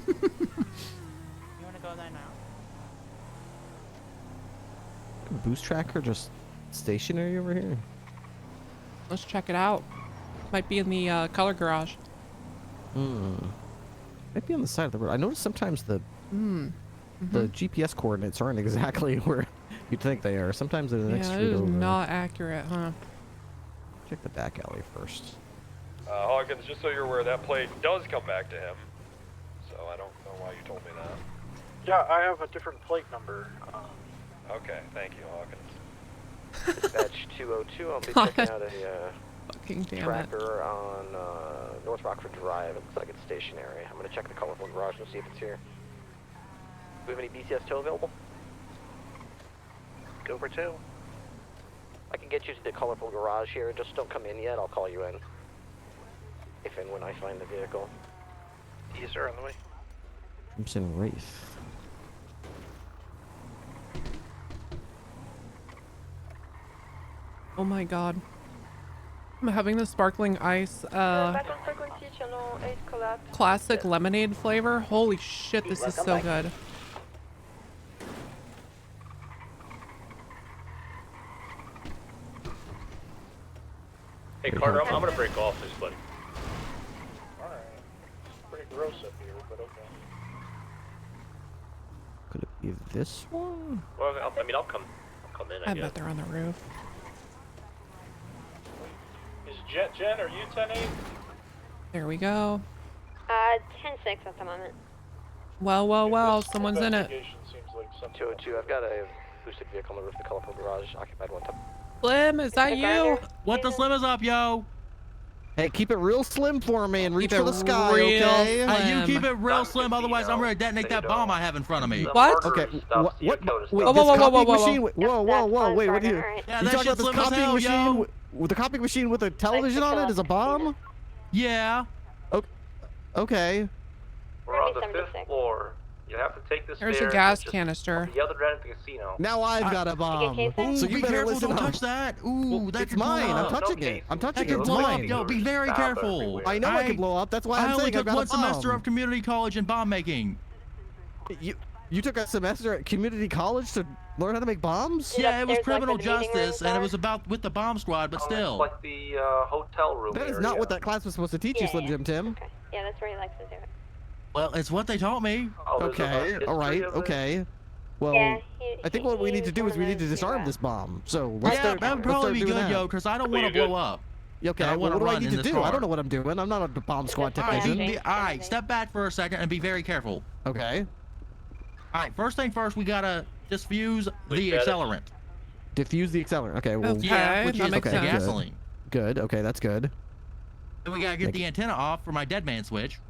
You want to go there now? Boost tracker just stationary over here. Let's check it out. Might be in the color garage. Might be on the side of the road. I noticed sometimes the GPS coordinates aren't exactly where you'd think they are. Sometimes they're the next Yeah, street it is over. not accurate, huh? Check the back alley first. Hawkins, just so you're aware, that plate does come back to him. So I don't know why you told me that. Yeah, I have a different plate number. Okay, thank you, Hawkins. Dispatch 202, I'll be checking out a Fucking damn tracker on North Rockford Drive. It looks like it's stationary. I'm going to check the colorful garage and see if it's here. Do we have any BCS tow available? Go for 2. I can get you to the colorful garage here. Just don't come in yet. I'll call you in. If and when I find the vehicle. Yes, sir, on the way. Crimson Wraith. Oh my god. I'm having the sparkling ice, classic lemonade flavor. Holy shit, this is so good. Hey Carter, I'm gonna break off this one. Alright. Pretty gross up here, but okay. Could it be this one? Well, I'll come in. I bet they're on the roof. Is Jen, are you 10-8? There we go. 10-6 at the moment. Well, someone's in it. 202, I've got a boosted vehicle on the roof of the colorful garage, occupied 1 top. Slim, is that you? What the Slim is up, yo? Hey, keep it real slim for me and reach Keep for it the sky, real okay? Hey, you keep it real slim, otherwise I'm gonna detonate that bomb I have in front of me. What? Okay, what? Wait, Whoa, this whoa, copying whoa, whoa, machine? Whoa, wait, what do you? Yeah, You that talking shit's about this slim as copying hell, machine yo. with the copying machine with a television on it is a bomb? Yeah. Okay. We're on the 5th floor. You have to take the stairs. There's a gas canister. The other end of the casino. Now I've got a bomb. So you be better careful, listen don't up. touch that. Ooh, that It's could blow mine. I'm up. touching it. I'm touching That it. could It's blow up. mine. Yo, be very careful. I know I can blow up. That's why I I'm only saying I've took got a one semester bomb. of community college in bomb making. You took a semester at community college to learn how to make bombs? Yeah, it was criminal justice, and it was about with the bomb squad, but still. It's like the hotel room That is area. not what that class was supposed to teach you, Slim Jim Tim. Okay. Yeah, that's where he likes to do it. Well, it's what they taught me. Okay, all right, okay. Well, Yeah, I think what we need to do is we need to disarm this bomb. So let's Yeah, start. that would let's probably start be doing good, that. yo, because I don't want to blow up. Okay, I well, wanna what do I run need in to this do? I car. don't know what I'm doing. I'm not a bomb squad technician. All right, step back for a second and be very careful. Okay. All right, first thing first, we gotta diffuse the accelerant. Diffuse the accelerant. Okay. Well, Yeah, which is okay, the gasoline. Good. Okay, that's good. Then we gotta get the antenna off for my dead man switch.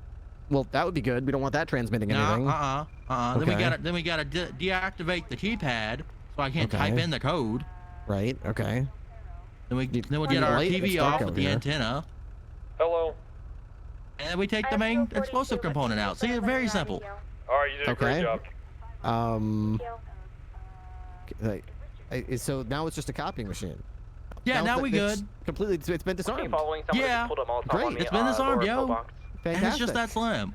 Well, that would be good. We don't want that transmitting anything. Okay. Then we gotta deactivate the keypad so I can't type in the code. Right. Okay. Then we get our TV off with the antenna. Hello. And then we take the main explosive component out. See, it's very simple. All right, you did a great job. So now it's just a copying machine. Yeah, now we good. Completely, it's been disarmed. Yeah, great. It's been disarmed, yo. Fantastic. And it's just that slim.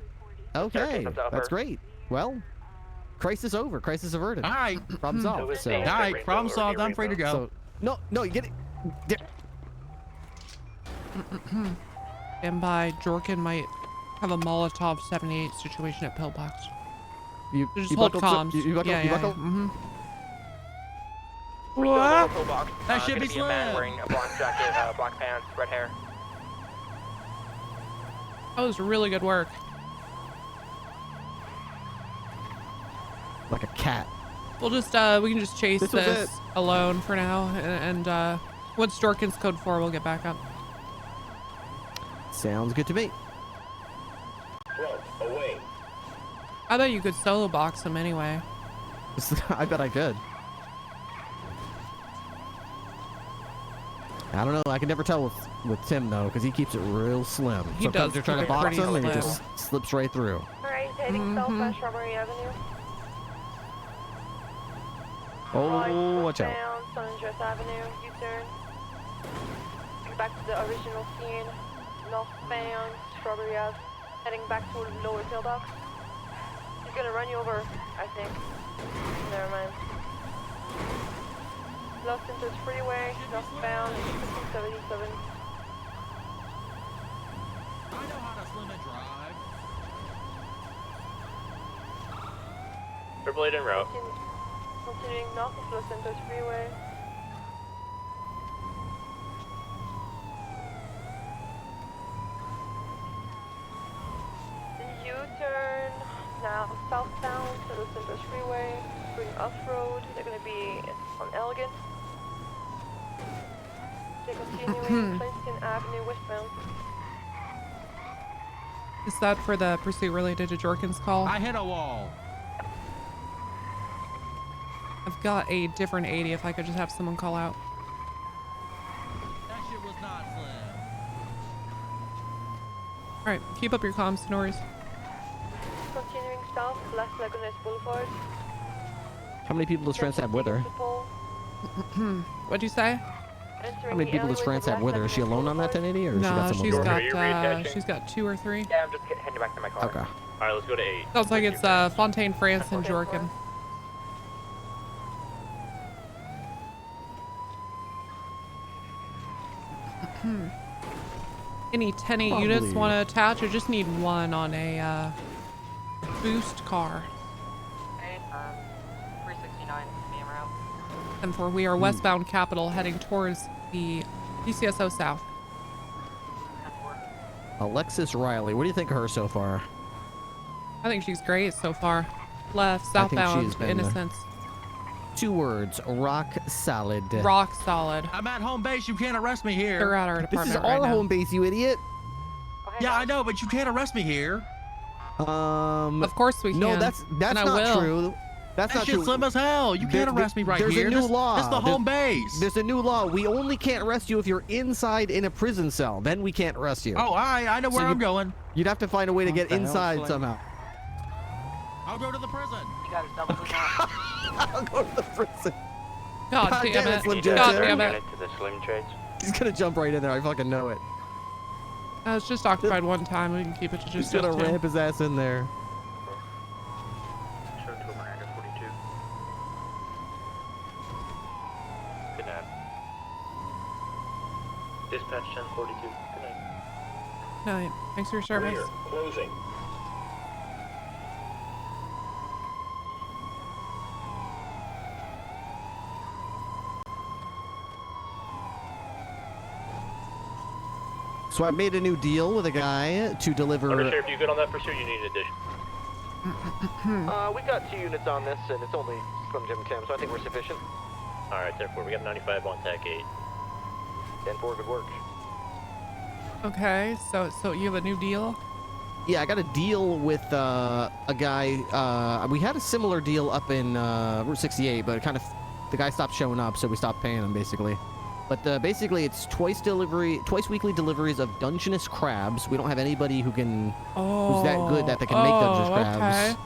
Okay, that's great. Well, crisis over. Crisis averted. All right. Problem solved. So. All right, problem solved. I'm free to go. So, no, you get it. And by Jorkin might have a Molotov 78 situation at Pillbox. You just hold comms. You buckle? Yeah. That should be slim. Man wearing a black jacket, black pants, red hair. That was really good work. Like a cat. We'll just we can just chase this alone for now, and once Jorkin's code 4, we'll get back up. Sounds good to me. Front, away. I bet you could solo box them anyway. I bet I could. I don't know. I can never tell with Tim though, because he keeps it real slim. He Sometimes does you're trying to keep it box pretty him and he slim. just slips right through. Alright, heading south on Strawberry Avenue. Oh, watch out. Down San Andreas Avenue, U-turn. Back to the original scene. Northbound Strawberry Ave. Heading back to lower tailbox. He's gonna run you over, I think. Never mind. Los Santos Freeway, northbound, 1577. I know how to slim and drive. Triple 8 en route. Continuing north of Los Santos Freeway. U-turn, now southbound to Los Santos Freeway, going off-road. They're going to be on Elegant. They're continuing Princeton Avenue westbound. Is that for the pursuit related to Jorkin's call? I hit a wall. I've got a different 80 if I could just have someone call out. That shit was not slim. Alright, keep up your comms, Norris. Continuing south, Las Lagunas Boulevard. How many people does France have with her? What'd you say? How many people does France have with her? Is she alone on that 1080 or she got No, someone she's got 2 or 3. Yeah, I'm just heading back to my car. Okay. Alright, let's go to 8. Sounds like it's Fontaine, France, and Jorkin. Any 10-8 units want to attach? I just need one on a boost car. Okay, 369 being route. And for we are westbound Capital heading towards the BCSO South. Alexis Riley. What do you think of her so far? I think she's great so far. Left, I think she's southbound, been, Innocence. 2 words, rock solid. Rock solid. I'm at home base. You can't arrest me here. They're at our This department is our right now. home base, you idiot. Yeah, I know, but you can't arrest me here. Of course we can. No, that's and I not will. true. That's That not shit's true. slim as hell. You can't arrest me right there's here. There's a new law. This is the home base. There's a new law. We only can't arrest you if you're inside in a prison cell. Then we can't arrest you. Oh, I know where I'm going. You'd have to find a way to get inside somehow. I'll go to the prison. You guys double I'll go to the prison. God damn it. Slim Jim. God damn it. To the Slim Trades. He's gonna jump right in there. I fucking know it. It's just occupied one time. We can keep it to He's just gonna us two. ramp his ass in there. Show to Miranda 42. Good night. Dispatch 1042. Good night. Night. Thanks for your service. Rear, closing. So I made a new deal with a guy to deliver. Undersheriff, you good on that pursuit? You need an addition. We got 2 units on this, and it's only Slim Jim Tim, so I think we're sufficient. Alright, 10-4. We got 95 on TAC 8. 10-4, good work. Okay, so you have a new deal? Yeah, I got a deal with a guy. We had a similar deal up in Route 68, but kind of the guy stopped showing up, so we stopped paying him basically. But basically, it's twice weekly deliveries of Dungeness crabs. We don't have anybody who's that good that they can make Dungeness crabs. Okay.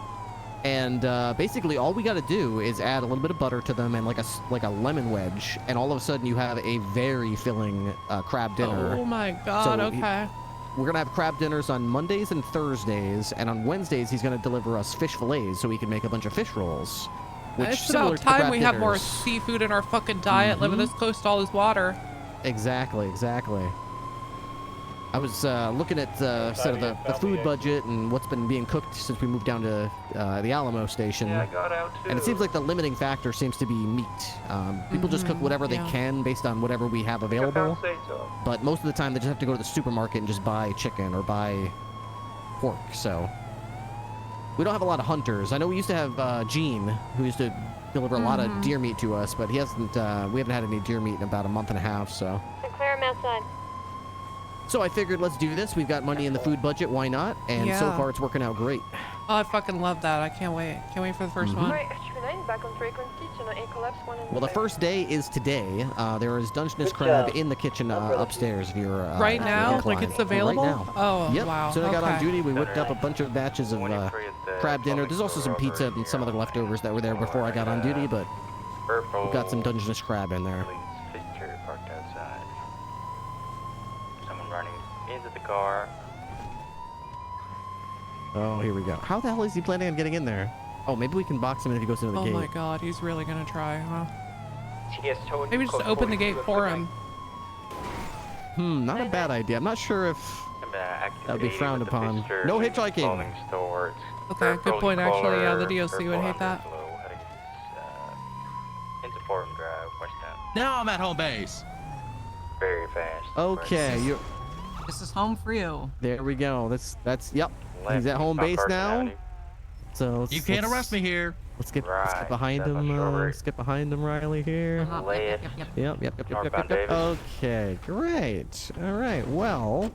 And basically, all we got to do is add a little bit of butter to them and like a lemon wedge, and all of a sudden you have a very filling crab dinner. Oh my god, So okay. We're gonna have crab dinners on Mondays and Thursdays, and on Wednesdays he's gonna deliver us fish fillets so we can make a bunch of fish rolls. Which, It's similar about to the time crab we have more dinners. seafood in our fucking diet, living this close to all this water. Exactly. I was looking at sort of the food budget and what's been being cooked since we moved down to the Alamo station. Yeah, I got out too. And it seems like the limiting factor seems to be meat. People just cook whatever they yeah. can based on whatever we have available. But most of the time they just have to go to the supermarket and just buy chicken or buy pork. So we don't have a lot of hunters. I know we used to have Gene, who used to deliver a lot of deer meat to us, but he hasn't. We haven't had any deer meat in about a month and a half. So. Clear him outside. So I figured let's do this. We've got money in the food budget. Why not? And so Yeah. far it's working out great. Oh, I fucking love that. I can't wait. Can't wait for the first one. Right, 9 back on frequency, channel 8 collapse 1 and Well, the first day is today. There is Dungeness crab in the kitchen upstairs if you're Right if now? you're Like inclined. it's available? Right now. Oh, Yep. wow. So I got on Okay. duty. We whipped up a bunch of batches of crab dinner. There's also some pizza and some other leftovers that were there before I got on duty, but we've got some Dungeness crab in there. Fixture parked outside. Someone running into the car. Oh, here we go. How the hell is he planning on getting in there? Oh, maybe we can box him in if he goes into the Oh gate. my god, he's really gonna try, huh? TS told Maybe just open the gate for him. Not a bad idea. I'm not sure if that would be frowned upon. No hitchhiking. Okay, good point, actually. Yeah, the DOC would hate that. Into Forum Drive, westbound. Now I'm at home base. Very fast. Okay, you. This is home for you. There we go. That's yep. He's at home base now. So You can't arrest me here. Let's get behind him. Let's get behind him, Riley here. Yep. Okay, great. All right. Well,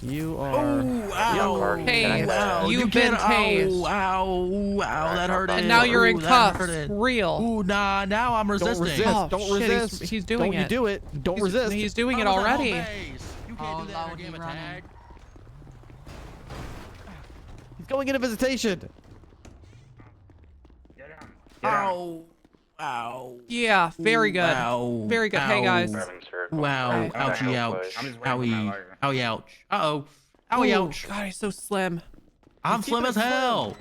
you are. Hey, you've been tased. Ow, that hurt. And now you're in cuffs. Real. Ooh, nah, now I'm resisting. Don't resist. He's doing it. Don't you do it. Don't resist. He's doing it already. You can't do that in a game of tag. He's going into visitation. Ow. Ow. Yeah, very good. Ow. Very good. Hey, guys. Wow. Ouchie, ouch. Owie. Owie, ouch. Uh-oh. Owie, Ooh, ouch. God, he's so slim. I'm slim as hell.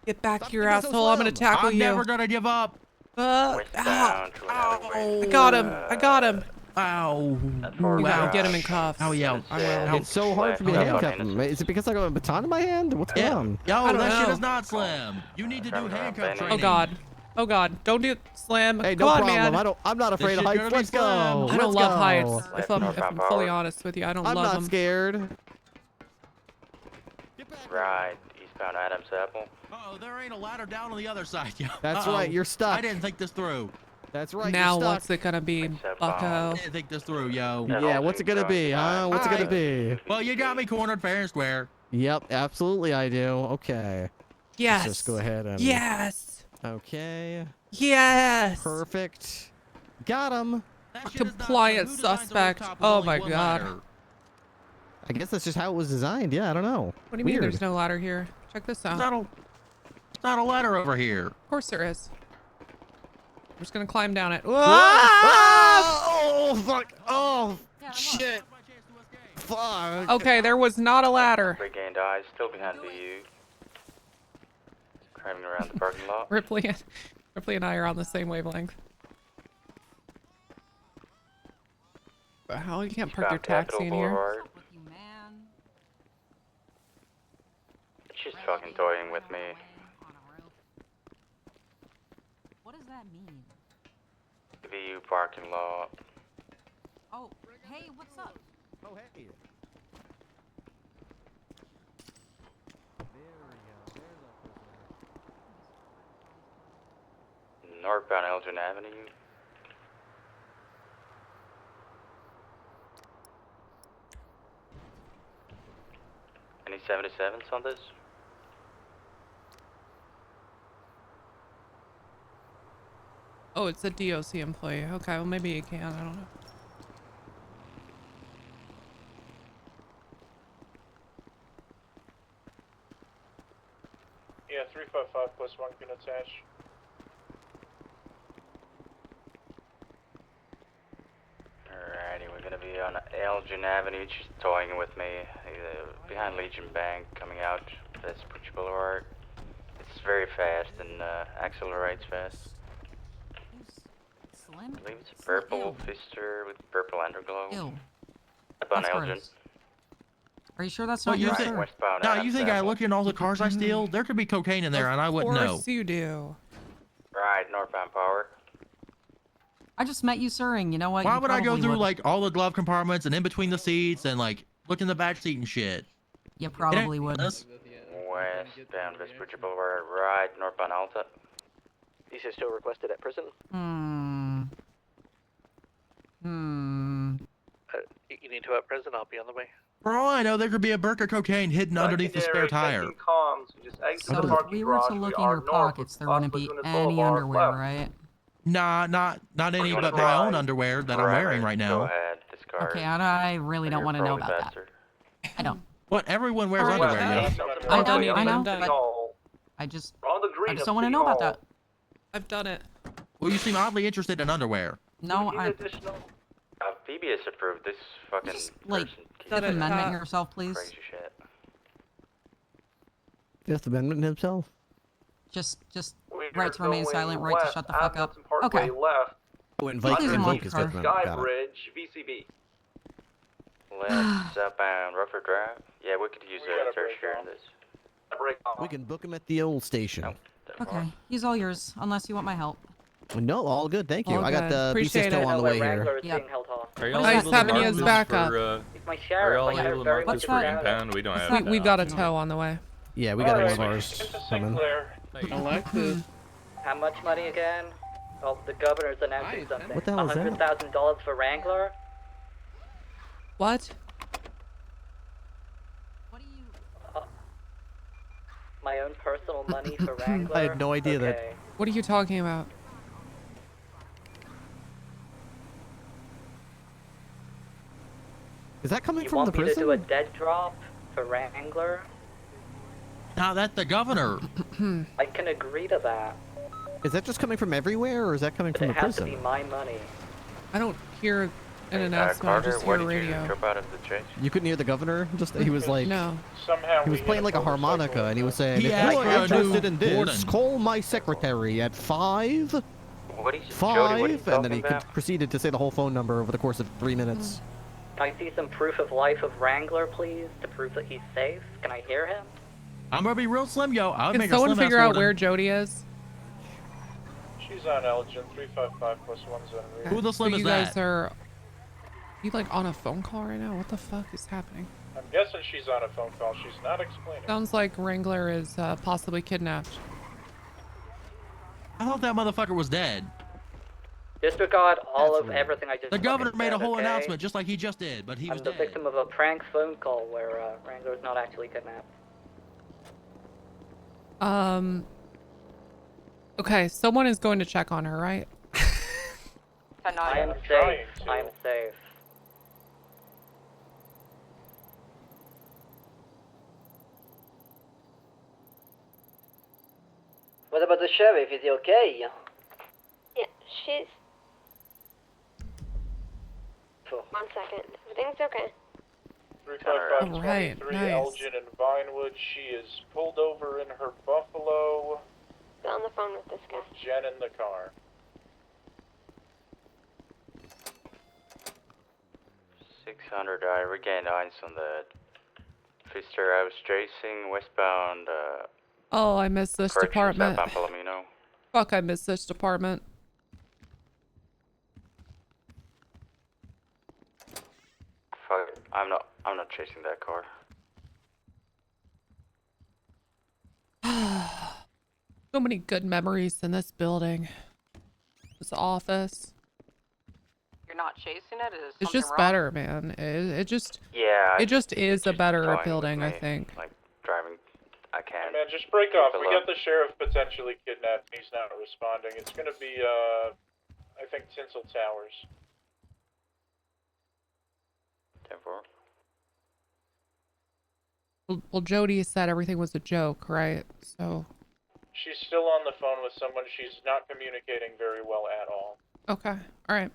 Get back here, asshole. I'm gonna tackle you. I'm never gonna give up. Ow. I got him. I got him. Ow. You gotta get him in cuffs. Owie, ouch. I will. It's so hard for me to handcuff him. Is it because I got a baton in my hand? What's going on? Yo, I don't that shit know. is not slim. You need to do handcuff training. Oh God. Oh God. Don't do it, Slim. Hey, Come no on, problem. man. I'm not afraid of This shit heights. gonna be Let's go. slim. I don't Let's love go. heights. If I'm fully honest with you, I don't I'm love not them. scared. Right, eastbound Adams Apple. Uh-oh, there ain't a ladder down on the other side, yo. That's Uh-oh. right. You're stuck. I didn't think this through. That's right. Now you're stuck. what's it gonna be, I Bucko? didn't think this through, yo. Yeah, what's it gonna be, huh? What's it gonna be? Well, you got me cornered fair and square. Yep, absolutely I do. Okay. Yes. Let's just go ahead and. Yes. Okay. Yes. Perfect. Got him. That shit is not Compliant slim. Who designed the suspect. rooftop with Oh only my one God. ladder? I guess that's just how it was designed. Yeah, I don't know. What do you mean Weird. there's no ladder here? Check this out. It's not a ladder over here. Of course there is. I'm just gonna climb down it. Oh, fuck. Oh, shit. Fuck. Okay, there was not a ladder. Regained eyes, still behind VU. Cramming around the parking lot. Ripley and I are on the same wavelength. But how you can't park your taxi in here? She's fucking toying with me. What does that mean? VU parking lot. Oh, hey, what's up? Oh, hey. Northbound Elgin Avenue. Any 77s on this? Oh, it's a DOC employee. Okay, well maybe you can. I don't know. Yeah, 355 plus 1 can attach. Alrighty, we're gonna be on Elgin Avenue. She's toying with me. Behind Legion Bank, coming out Vespucci Boulevard. It's very fast and accelerates fast. Slim? I believe it's purple Fister with purple underglow. Ew. Up on That's Elgin. gross. Are you sure that's What not you your think? sir? Westbound No, Adams you think I Apple. look in all the cars I steal? There could be cocaine in there, and I wouldn't know. Of course you do. Right, northbound Power. I just met you, sir, and you know what? Why You would I go probably through would. like all the glove compartments and in between the seats and like look in the back seat and shit? You probably would. Westbound Vespucci Boulevard, right, northbound Alta. BCSO requested at prison. Hmm. to a prison. I'll be on the way. For all I know, there could be a burk of cocaine hidden underneath the spare tire. So if we were to look in your pockets, there wouldn't be any underwear, right? Nah, not any but my own underwear that I'm wearing right now. Go ahead, discard. Okay, I really don't want to know about bastard. that. I don't. What? Everyone wears underwear, yeah. I know, but I just don't want to know about that. I've done it. Well, you seem oddly interested in underwear. No, Phoebe has approved this fucking like, person. Fifth Amendment yourself, please. Crazy shit. Fifth Amendment himself? Just right to remain silent, right to shut the fuck up. Okay. Oh, invoke his Fifth Amendment. Got it. VCB. Let's outbound Rutherford Drive. Yeah, we could use a search here in this. We can book him at the old station. Okay, he's all yours, unless you want my help. No, all good, thank you. All I got good. the Appreciate BCSO it. on the way here. Yep. Nice having you as backup. My sheriff, Are I y'all have able to very mark much this for around it. impound? We don't have We've got a tow on the way. Yeah, we got one of ours coming. Alexis. How much money again? Oh, the governor's announcing something. What the hell is that? $100,000 for Wrangler? What? My own personal money for Wrangler? I had no idea that. Okay. What are you talking about? Is that coming You from the want me to prison? do a dead drop for Wrangler? Now that's the governor. I can agree to that. Is that just coming from everywhere, or is that coming But from it the has prison? to be my money. I don't hear an announcement. I Carter, just why hear did you radio. drop out of the chase? You couldn't hear the governor? Just he was like, No. Somehow he was playing like a harmonica, and he was saying, He "If asked you for are a interested new in this, warden." call my secretary at 5, What is Jody, 5, what are you and then talking he about? proceeded to say the whole phone number over the course of 3 minutes. Can I see some proof of life of Wrangler, please, to prove that he's safe? Can I hear him? I'm gonna be real slim, yo. I'll Can make someone a slim figure ass out warden. where Jody is? She's on Elgin, 355 plus 1 zone. Who the slim So is you guys that? are you like on a phone call right now? What the fuck is happening? I'm guessing she's on a phone call. She's not explaining. Sounds like Wrangler is possibly kidnapped. I thought that motherfucker was dead. Disregard all of everything I just The governor fucking made a said, whole okay? announcement just like he just did, but he was I'm the dead. victim of a prank phone call where Wrangler is not actually kidnapped. Okay, someone is going to check on her, right? I am safe. I am safe. What about the sheriff? Is he okay? Yeah, she's... 1 second. Everything's okay. 355 Alright, 23 nice. Elgin and Vinewood. She is pulled over in her Buffalo. Still on the phone with this guy. Jen in the car. I regained eyes on the Fister. I was chasing westbound. Oh, I missed this Corrections department. southbound Palomino. Fuck, I missed this department. Fuck, I'm not chasing that car. So many good memories in this building. This office. You're not chasing it? Is It's something just wrong? better, man. It just Yeah. it just is a better toying with building, I me, think. Like driving, I Hey can't. man, just break off. keep We alone. got the sheriff potentially kidnapped. He's not responding. It's gonna be, I think Tinsel Towers. 10-4. Well, Jody said everything was a joke, right? So, She's still on the phone with someone. She's not communicating very well at all. okay. All right.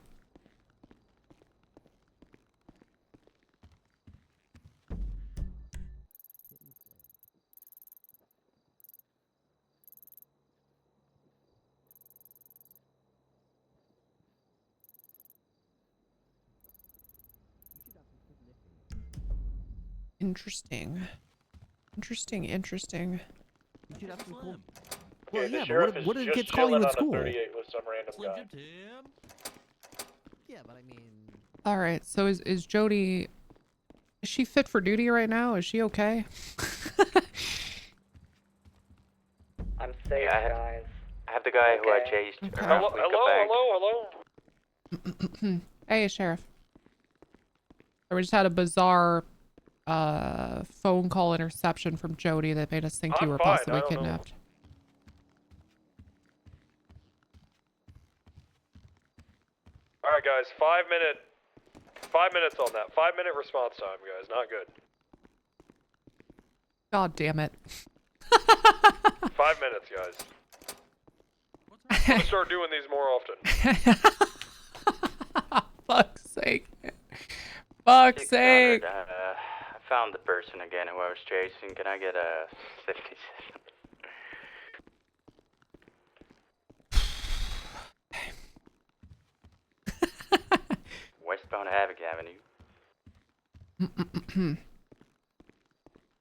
Interesting. Interesting. You should have some cool... Okay, Well, the yeah, sheriff but what is did just kids call you chilling at on school? a 38 with some random guy. Yeah, but I mean... All right. So is Jody? Is she fit for duty right now? Is she okay? I'm safe, Yeah, guys. I have the guy who I Okay. chased. Okay. around Hello, Fleeca hello, Bank. hello, hello. Hey, Sheriff. We just had a bizarre phone call interception from Jody that made us think you were possibly kidnapped. All right, guys. 5 minutes on that. 5-minute response time, guys. Not good. God damn it. 5 minutes, guys. I'm gonna start doing these more often. Fuck's sake. Fuck's sake. I found the person again who I was chasing. Can I get a 57? Westbound Havoc Avenue.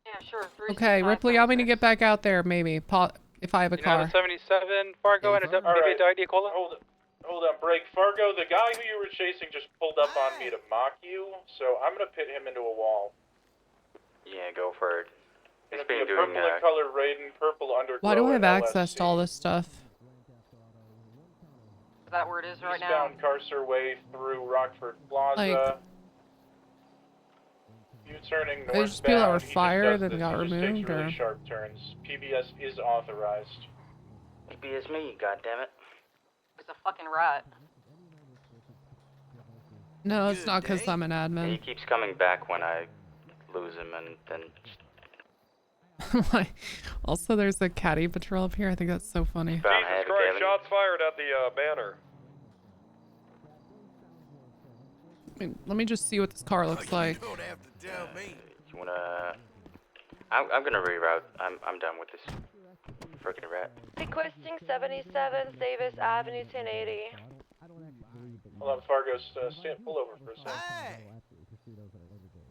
Yeah, sure. Okay, Ripley, I'm gonna get back out there maybe. If I have a car. 77, Fargo and a ID Cola. Hold on, break. Fargo, the guy who you were chasing just pulled up on me to mock you, so I'm gonna pit him into a wall. Yeah, go for it. It's gonna be a purple and color Raiden, purple underglow. Why do I have and access to all this stuff? Is that where it is right now? Eastbound Carcer Way through Rockford Plaza. U-turning northbound. There's just people that were He just fired does and got this. He just removed, takes really or? sharp turns. PBS is authorized. PBS me, goddammit. It's a fucking rat. No, it's not because I'm an He admin. keeps coming back when I lose him, and then Also, there's a caddy patrol up here. I think that's so funny. Jesus Christ, shots fired at the banner. Let me just see what this car looks like. you wanna? I'm gonna reroute. I'm done with this freaking rat. Requesting 77 Davis Avenue 1080. Hold on, Fargo, pull over for a second.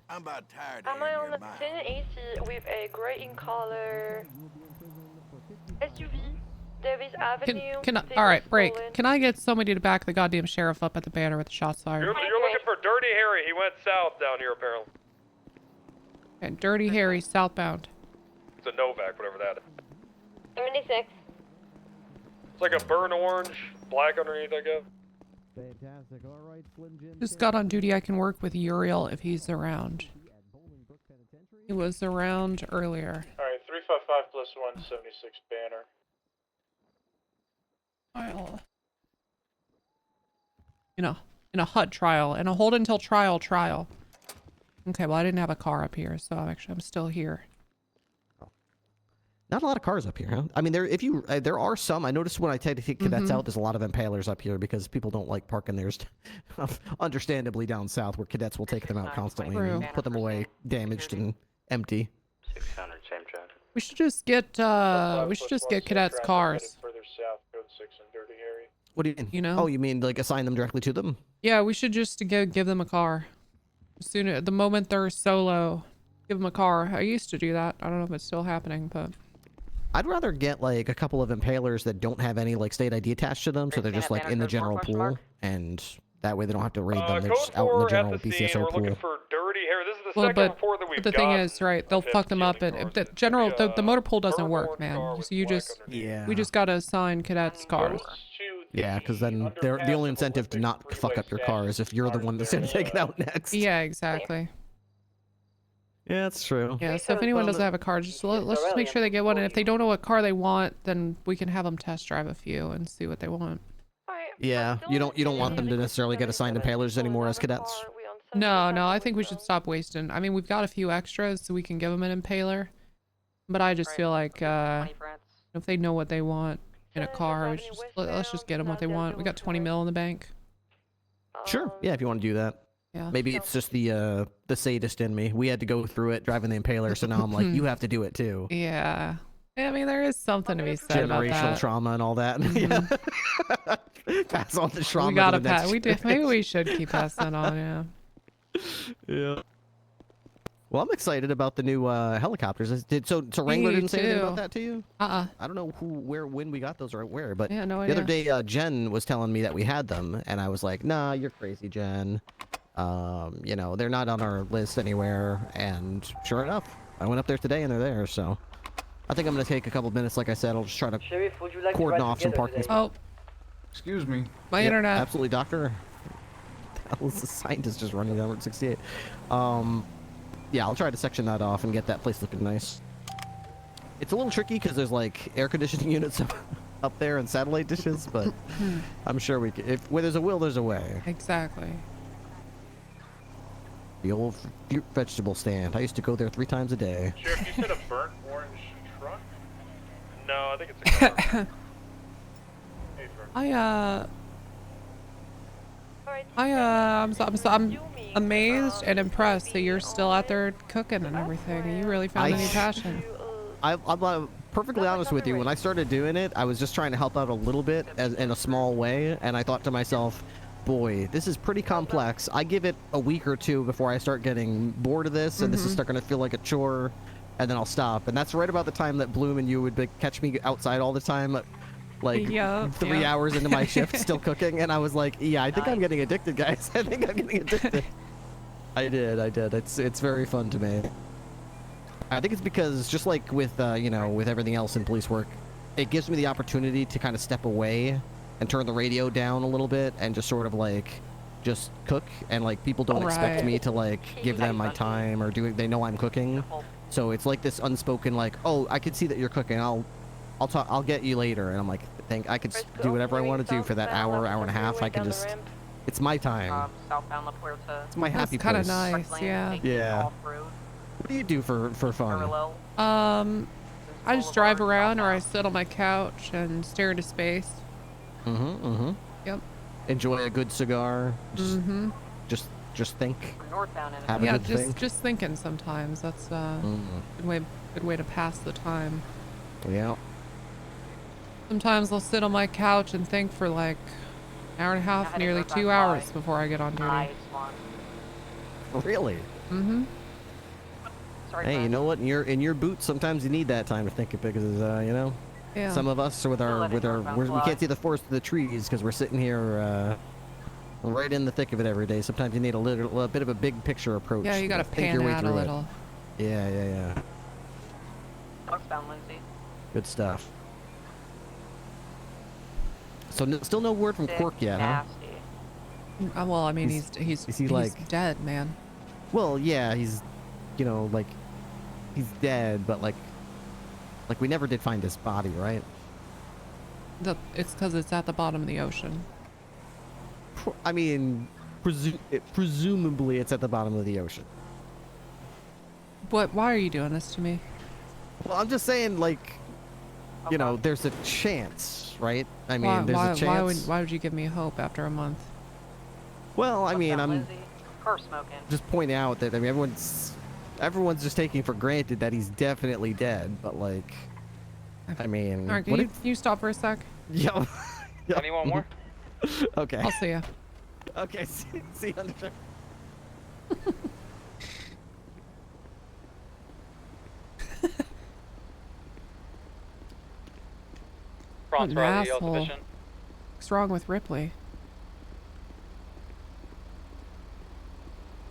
I'm about tired Am I on the 1080 with a gray in color SUV? Davis Avenue. All right, break. Can I get somebody to back the goddamn sheriff up at the banner with the shots fired? You're looking for Dirty Harry. He went south down here, apparently. And Dirty Harry southbound. It's a Novak, whatever that is. 76. It's like a burnt orange, black underneath, I guess. Fantastic. All right, Slim Jim. Just got on duty. I can work with Uriel if he's around. He was around earlier. Alright, 355 plus 176 banner. In a HUD trial, and a hold until trial. Okay, well I didn't have a car up here, so I'm still here. Not a lot of cars up here, huh? I mean, there are some. I noticed when I take cadets out, there's a lot of impalers up here because people don't like parking theirs, understandably down south, where cadets will take them out constantly and put them away, damaged and empty. 600, same job. We should just get cadets cars. Further south, code 6 and Dirty Harry. What do you mean? You know? Oh, you mean like assign them directly to them? Yeah, we should just give them a car. The moment they're solo, give them a car. I used to do that. I don't know if it's still happening, but I'd rather get like a couple of impalers that don't have any like state ID attached to them, so they're just like in the general pool, and that way they don't have to raid them. They're just out in the general BCSO we're pool. looking for Dirty Harry. This is the second report that we've the thing is, right? They'll fuck them up, and the motor pool doesn't work, man. So we just gotta assign cadets cars. Yeah, because then the only incentive to not fuck up your car is if you're the one that's gonna take it out next. Yeah, exactly. Yeah, that's true. Yeah, so if anyone doesn't have a car, let's just make sure they get one, and if they don't know what car they want, then we can have them test drive a few and see what they want. Yeah, you don't want them to necessarily get assigned impalers anymore as cadets. No, I think we should stop wasting. I mean, we've got a few extras, so we can give them an impaler. But I just feel like if they know what they want in a car, let's just get them what they want. We got 20 mil in the bank. Sure. Yeah, if you want to do that. Yeah. Maybe it's just the sadist in me. We had to go through it driving the impaler, so now I'm like, you have to do it too. Yeah. I mean, there is something to be said about that. Generational trauma and all that. Yeah. Pass on the trauma. We gotta to the next pass. Maybe we should keep passing on. Yeah. Yeah. Well, I'm excited about the new helicopters. So Wrangler didn't say anything about that to you? I don't know when we got those or where, but yeah, no the other day Jen was telling me that we had them, and I was like, nah, you're crazy, Jen. You know, they're not on our list anywhere, and sure enough, I went up there today and they're there, so I think I'm going to take a couple minutes. Like I said, I'll just try to cordon off some parking spots. Oh. Excuse me. My internet. Absolutely, doctor. hell is the scientist just running down Route 68? Yeah, I'll try to section that off and get that place looking nice. It's a little tricky because there's like air conditioning units up there and satellite dishes, but I'm sure we can. Where there's a will, there's a way. Exactly. The old fruit vegetable stand. I used to go there 3 times a day. Sheriff, you said a burnt orange truck? No, I think it's a car. I'm amazed and impressed that you're still out there cooking and everything. You really found a new passion. I'm perfectly honest with you. When I started doing it, I was just trying to help out a little bit in a small way, and I thought to myself, boy, this is pretty complex. I give it a week or 2 before I start getting bored of this, and this is starting to feel like a chore, and then I'll stop. And that's right about the time that Bloom and you would catch me outside all the time, like 3 hours into my shift, still cooking, and I was like, yeah, I think I'm getting addicted, guys. I think I'm getting addicted. I did. It's very fun to me. I think it's because, just like with, you know, with everything else in police work, it gives me the opportunity to kind of step away and turn the radio down a little bit and just sort of like just cook, and like people don't expect me to like give them my time or do it. They know I'm cooking, so it's like this unspoken like, oh, I can see that you're cooking. I'll get you later, and I'm like, I could do whatever I want to do for that hour and a half. I can just, it's my time. Southbound La Puerta. It's my happy place. Kind of nice, yeah. What do you do for fun? I just drive around, or I sit on my couch and stare into space. Yep. Enjoy a good cigar. Just think. Have a good think. just thinking sometimes. That's good way to pass the time. Yeah. Sometimes I'll sit on my couch and think for like an hour and a half, nearly 2 hours before I get on duty. Really? Hey, you know what? In your boots, sometimes you need that time to think, because you know, some of us we can't see the forest of the trees because we're sitting here right in the thick of it every day. Sometimes you need a bit of a big picture approach. Yeah, you gotta pan your way out through a little. Yeah. Southbound Lindsay. Good stuff. So still no word from Quirk yet, huh? Well, I mean, he's dead, man. Well, yeah, he's, you know, like, he's dead, but like we never did find his body, right? It's because it's at the bottom of the ocean. I mean, presumably it's at the bottom of the ocean. But why are you doing this to me? Well, I'm just saying, like, you know, there's a chance, right? I mean, there's a chance. Why would you give me hope after a month? Well, I mean, I'm Car smoking. just pointing out that, I mean, everyone's just taking for granted that he's definitely dead, but like, I mean, all right, can you stop for a sec? Yep. Anyone more? Okay. I'll see ya. Okay, see you on the show. What an asshole. What's wrong with Ripley?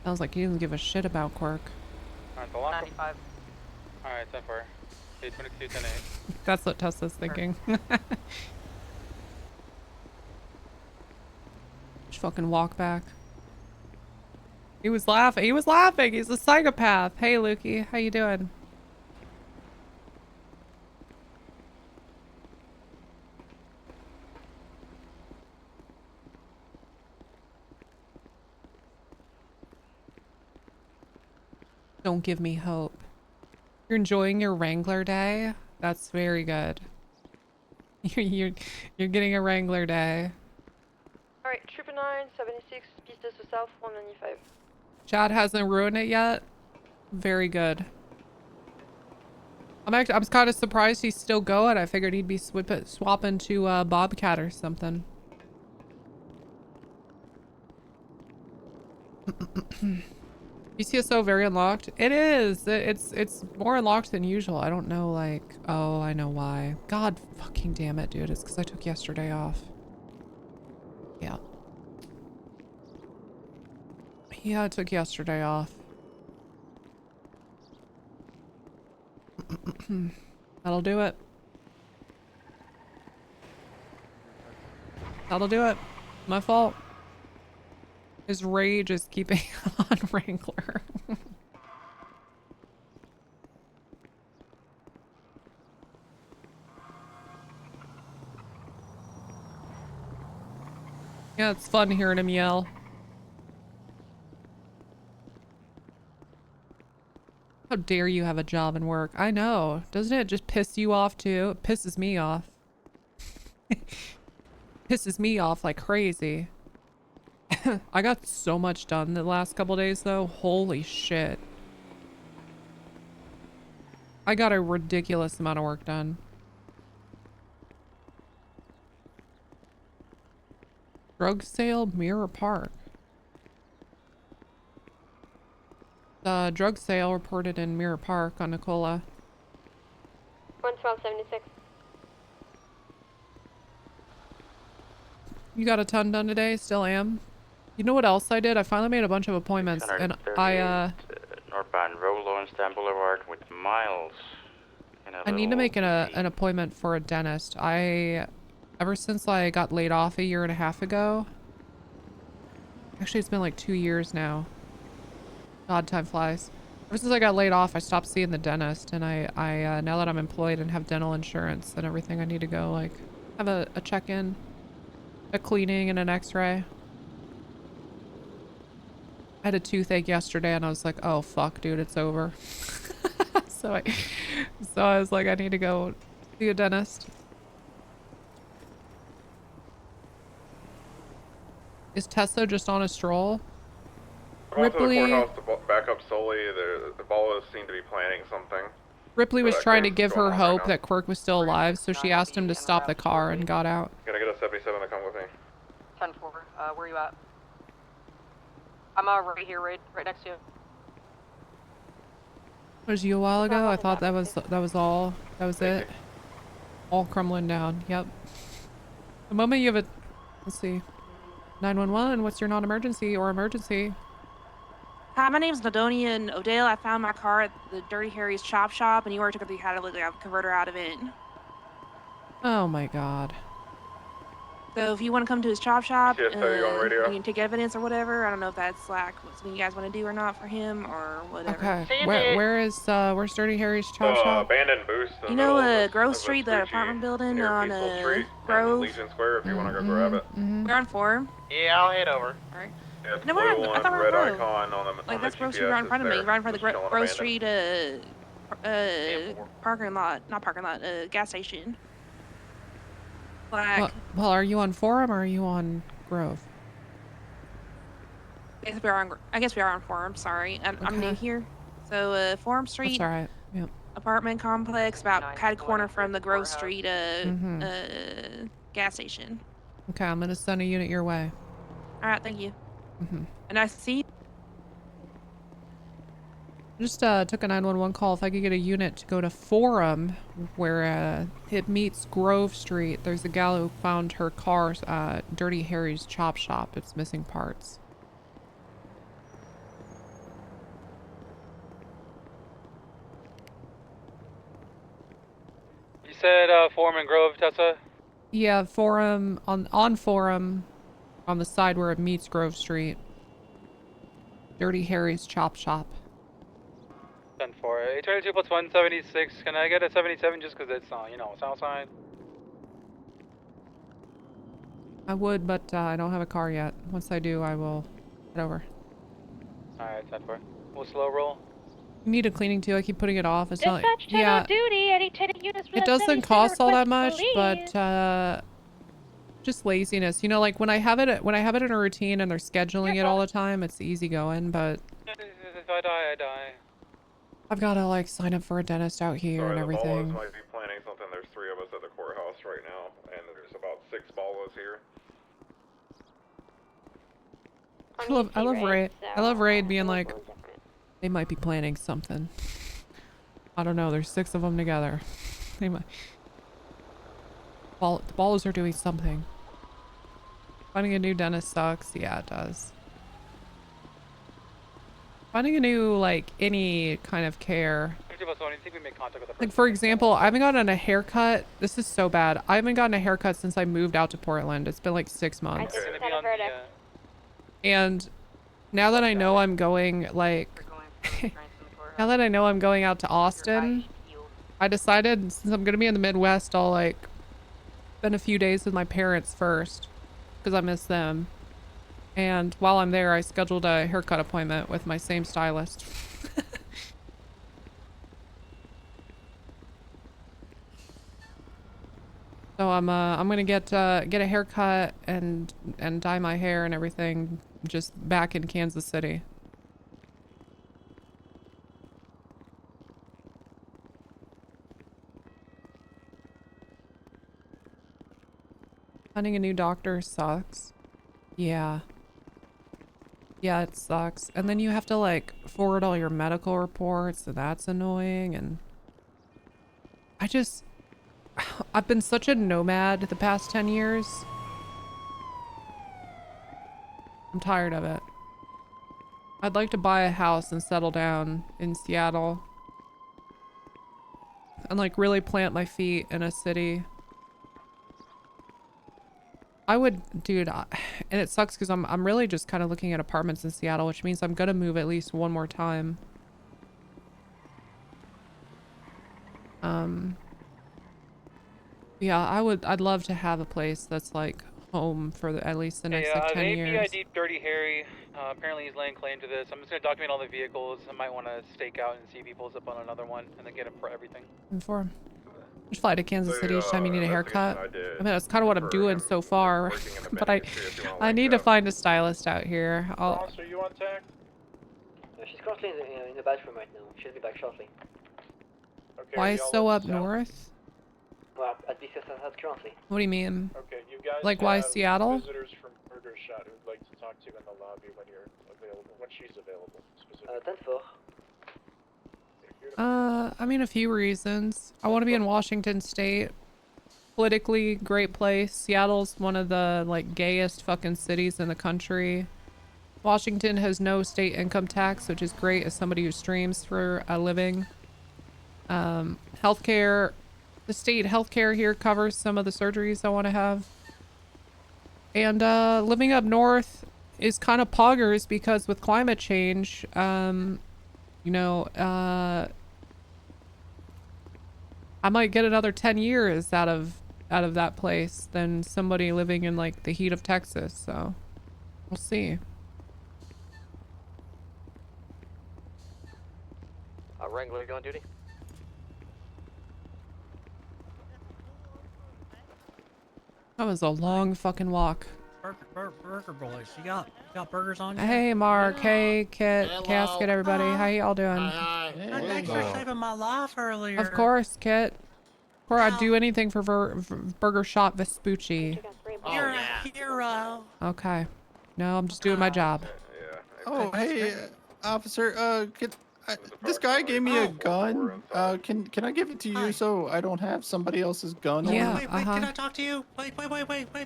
Sounds like he doesn't give a shit about Quirk. Alright, the lock. 95. Alright, 10-4. 822, 10-8. That's what Tessa's thinking. Just fucking walk back. He was laughing. He's a psychopath. Hey, Lukey. How you doing? Don't give me hope. You're enjoying your Wrangler day? That's very good. You're getting a Wrangler day. Alright, 999, 76, BCSO South, 195. Chad hasn't ruined it yet. Very good. I'm kind of surprised he's still going. I figured he'd be swapping to Bobcat or something. BCSO very unlocked. It is. It's more unlocked than usual. I don't know, like, oh, I know why. God fucking damn it, dude. It's because I took yesterday off. Yeah. Yeah, I took yesterday off. That'll do it. That'll do it. My fault. His rage is keeping him on Wrangler. Yeah, it's fun hearing him yell. How dare you have a job and work? I know. Doesn't it just piss you off too? It pisses me off. Pisses me off like crazy. I got so much done the last couple days though. Holy shit. I got a ridiculous amount of work done. Drug sale, Mirror Park. The drug sale reported in Mirror Park on Nicola. 112.76. You got a ton done today? Still am. You know what else I did? I finally made a bunch of appointments and I northbound road, Lawrencetown Boulevard with Miles. I need to make an appointment for a dentist. Ever since I got laid off a year and a half ago. Actually, it's been like 2 years now. God, time flies. Ever since I got laid off, I stopped seeing the dentist, and I now that I'm employed and have dental insurance and everything, I need to go like have a check-in, a cleaning, and an X-ray. I had a toothache yesterday, and I was like, "Oh fuck, dude, it's over." so I was like, I need to go see a dentist. Is Tessa just on a stroll? Ripley. To the courthouse to back up solely. The ballas seem to be planning something. Ripley was trying to give her hope that Quirk was still alive, so she asked him to stop the car and got out. Gonna get a 77 to come with me. 10-4. Where you at? I'm right here, right next to you. Was you a while ago? I thought that was all. That was it. All crumbling down. Yep. The moment you have a, let's see, 911. What's your non-emergency or emergency? Hi, my name's Nadonia and Odell. I found my car at the Dirty Harry's Chop Shop, and you already took the catalytic converter out of it. Oh my god. So if you want to come to his chop shop, Yes, you on radio? you can take evidence or whatever. I don't know if that's like something you guys want to do or not for him or whatever. Okay. Where's Dirty Harry's Chop Shop? Abandoned booth. You know, Grove Street, the apartment building on Grove. Legion Square. If you want to go grab it. We're on 4. Yeah, I'll head over. Alright. Yeah, it's No, blue we're on, one, I thought we were red on Grove. icon on the Like, that's Grove GPS Street right in front of me. is Right in front of the there. Grove Street, parking lot. Not parking lot, gas station. Black. Well, are you on Forum or are you on Grove? I guess we are on Forum, sorry. I'm new here. So, Forum Street. That's alright. Yep. Apartment complex, about cat corner from the Grove Street, gas station. Okay, I'm gonna send a unit your way. Alright, thank you. And I see. Just took a 911 call. If I could get a unit to go to Forum, where it meets Grove Street. There's a gal who found her car, Dirty Harry's Chop Shop. It's missing parts. You said Forum and Grove, Tessa? Yeah, Forum on Forum, on the side where it meets Grove Street. Dirty Harry's Chop Shop. 10-4. 822 plus 176. Can I get a 77 just because it's, south side? I would, but I don't have a car yet. Once I do, I will head over. Alright, 10-4. We'll slow roll. You need a cleaning too. I keep putting it off. It's not. Dispatch 10 Yeah, on duty. Any 10 units for it that doesn't 77 cost all that request much, police. but just laziness. You know, like when I have it in a routine and they're scheduling it all the time, it's easy going. But If I die, I die. I've got to like sign up for a dentist out here and The ballas everything. might be planning something. There's 3 of us at the courthouse right now, and there's about 6 ballas here. I love Raid. I love Raid being like, they might be planning something. I don't know. There's 6 of them together. They might. The balls are doing something. Finding a new dentist sucks. Yeah, it does. Finding a new, like, any kind of care. 50 plus 1, you think we make contact with the person? Like, for example, I haven't gotten a haircut. This is so bad. I haven't gotten a haircut since I moved out to Portland. It's been like 6 months. I just had a verdict. And Now that I know I'm going, like, now that I know I'm going out to Austin, I decided since I'm gonna be in the Midwest, I'll like spend a few days with my parents first because I miss them. And while I'm there, I scheduled a haircut appointment with my same stylist. So I'm gonna get a haircut and dye my hair and everything just back in Kansas City. Finding a new doctor sucks. Yeah. Yeah, it sucks. And then you have to like forward all your medical reports, so that's annoying. And I've been such a nomad the past 10 years. I'm tired of it. I'd like to buy a house and settle down in Seattle. And like really plant my feet in a city. I would, dude, and it sucks because I'm really just kind of looking at apartments in Seattle, which means I'm gonna move at least one more time. Yeah, I'd love to have a place that's like home for at least the next like 10 years. APID Dirty Harry. Apparently he's laying claim to this. I'm just gonna document all the vehicles. I might want to stake out and see if he pulls up on another one, and then get him for everything. Inform. Just fly to Kansas City each time you need a haircut. I mean, that's kind of what I'm doing so far. But I need to find a stylist out here. Ross, are you on tech? She's currently in the bathroom right now. She'll be back shortly. Okay, why so up north? Well, at BCSO currently. What do you mean? Okay, you guys like why have Seattle? Visitors from Burger Shot who'd like to talk to you in the lobby when you're available, when she's available. Specifically. 10-4. I mean, a few reasons. I want to be in Washington State. Politically, great place. Seattle's one of the, like, gayest fucking cities in the country. Washington has no state income tax, which is great as somebody who streams for a living. Healthcare. The state healthcare here covers some of the surgeries I want to have. And, living up north is kind of poggers because with climate change, you know, I might get another 10 years out of that place than somebody living in like the heat of Texas, so we'll see. Wrangler, you on duty? That was a long fucking walk. Burger boys, you got burgers on you? Hey Mark, hey Kit, Casket, everybody. How y'all doing? Thanks for saving my life earlier. Of course, Kit. Or I'd do anything for Burger Shop Vespucci. You're a hero. Okay. No, I'm just doing my job. Oh, hey, officer. This guy gave me a gun. Can I give it to you so I don't have somebody else's gun? Yeah. Wait, can I talk to you? Wait,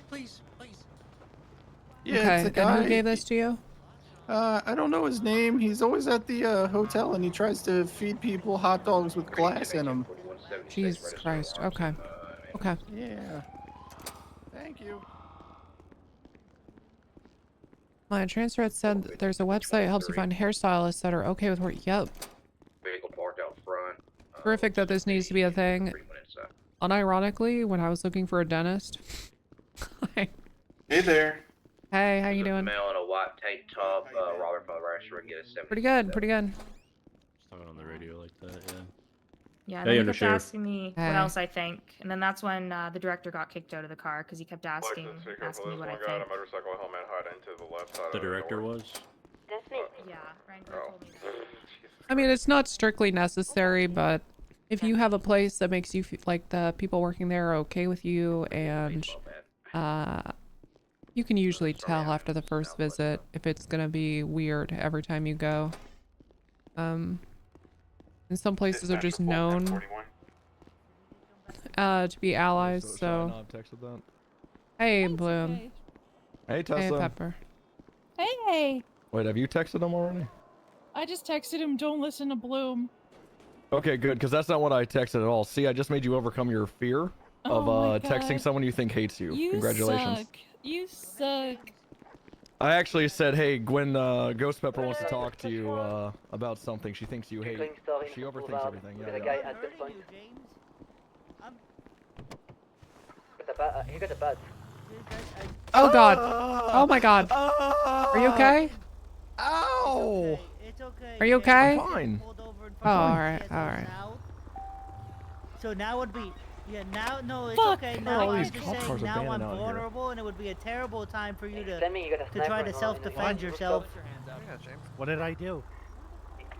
please. Yeah, okay. it's a guy. And who gave this to you? I don't know his name. He's always at the hotel and he tries to feed people hot dogs with glass in them. Jesus Christ. Okay. Okay. Yeah. Thank you. My transfer had said that there's a website that helps you find hairstylists that are okay with work. Yep. Vehicle parked out front. Terrific that this needs to be a thing. Unironically, when I was looking for a dentist. Hey there. Hey, how you doing? Male in a white tank top, Robert Butler, get a 7. Pretty good, pretty good. Talking on the radio like that, yeah. Yeah, Hey, then he kept Undersheriff. asking me what Hey. else I think, and then that's when the director got kicked out of the car because he kept asking me what I think. Motorcycle helmet hide into the left side. The director was? That's me. Yeah, Wrangler told me that. I mean, it's not strictly necessary, but if you have a place that makes you feel like the people working there are okay with you, and you can usually tell after the first visit if it's gonna be weird every time you go. And some places are just known to be allies, so. Hey, Bloom. Hey, Tessa. Hey, Pepper. Hey! Wait, have you texted him already? I just texted him, don't listen to Bloom. Okay, good, because that's not what I texted at all. See, I just made you overcome your fear of Oh my texting God. someone you think hates you. Congratulations. Suck. You suck. I actually said, hey, Gwen, Ghost Pepper wants to talk to you about something. She thinks you hate. She overthinks everything. Yeah, yeah. At this point. He got a bad. Oh God. Oh my God. Are you okay? Ow! It's okay. Are you okay? I'm fine. Oh, all right, all right. So now would be, now, no, it's Fuck. okay. Oh, Now all I'm these just cop saying, cars now I'm abandoning out here. vulnerable, and it would be a terrible time for you to You try to self-defend yourself. Yeah, James. What did I do?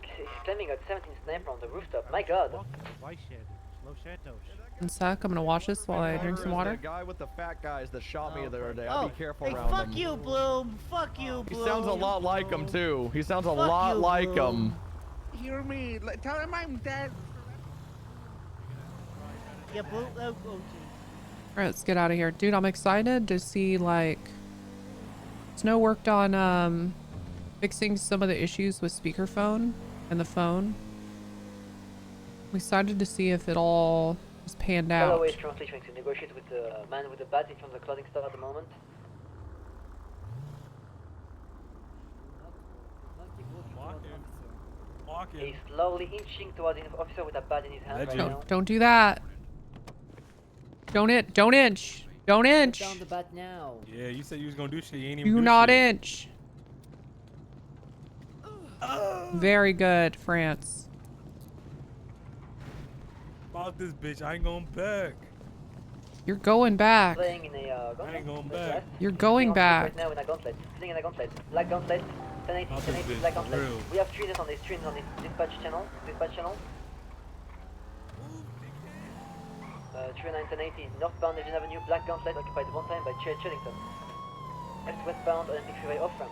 He's climbing at 17 sniper on the rooftop. My God. Why shit? Los Santos. One sec, I'm gonna watch this while I drink some water. The guy with the fat guys that shot me the other day. Oh, I'd be careful hey, around fuck him. you, Bloom. Fuck you, He Bloom. sounds a lot like him too. He sounds a Fuck lot you, like Bloom. him. Hear me. Tell him I'm dead. Yeah, Bloom. Oh, geez. All right, let's get out of here, dude. I'm excited to see like Snow worked on fixing some of the issues with speakerphone and the phone. I'm excited to see if it all is panned out. Holloway is currently trying to negotiate with the man with the bat in front of the clothing store at the moment. He's slowly inching towards the officer with a bat in his hand right now. Don't do that. Don't inch. Don't inch. Down the bat now. Yeah, you said you was gonna do shit. You ain't even Do do not shit. inch. Very good, France. About this bitch, I ain't going back. You're going back. Playing in a I ain't going back. You're going back. Right now in a gauntlet. Sitting in a gauntlet. Black gauntlet. 1080, Not this 1080 bitch, black for gauntlet. real. We have streamers on this dispatch channel. 391080 northbound Legend Avenue, Black Gauntlet occupied one time by Chillington. Westbound Olympic Freeway off ramp.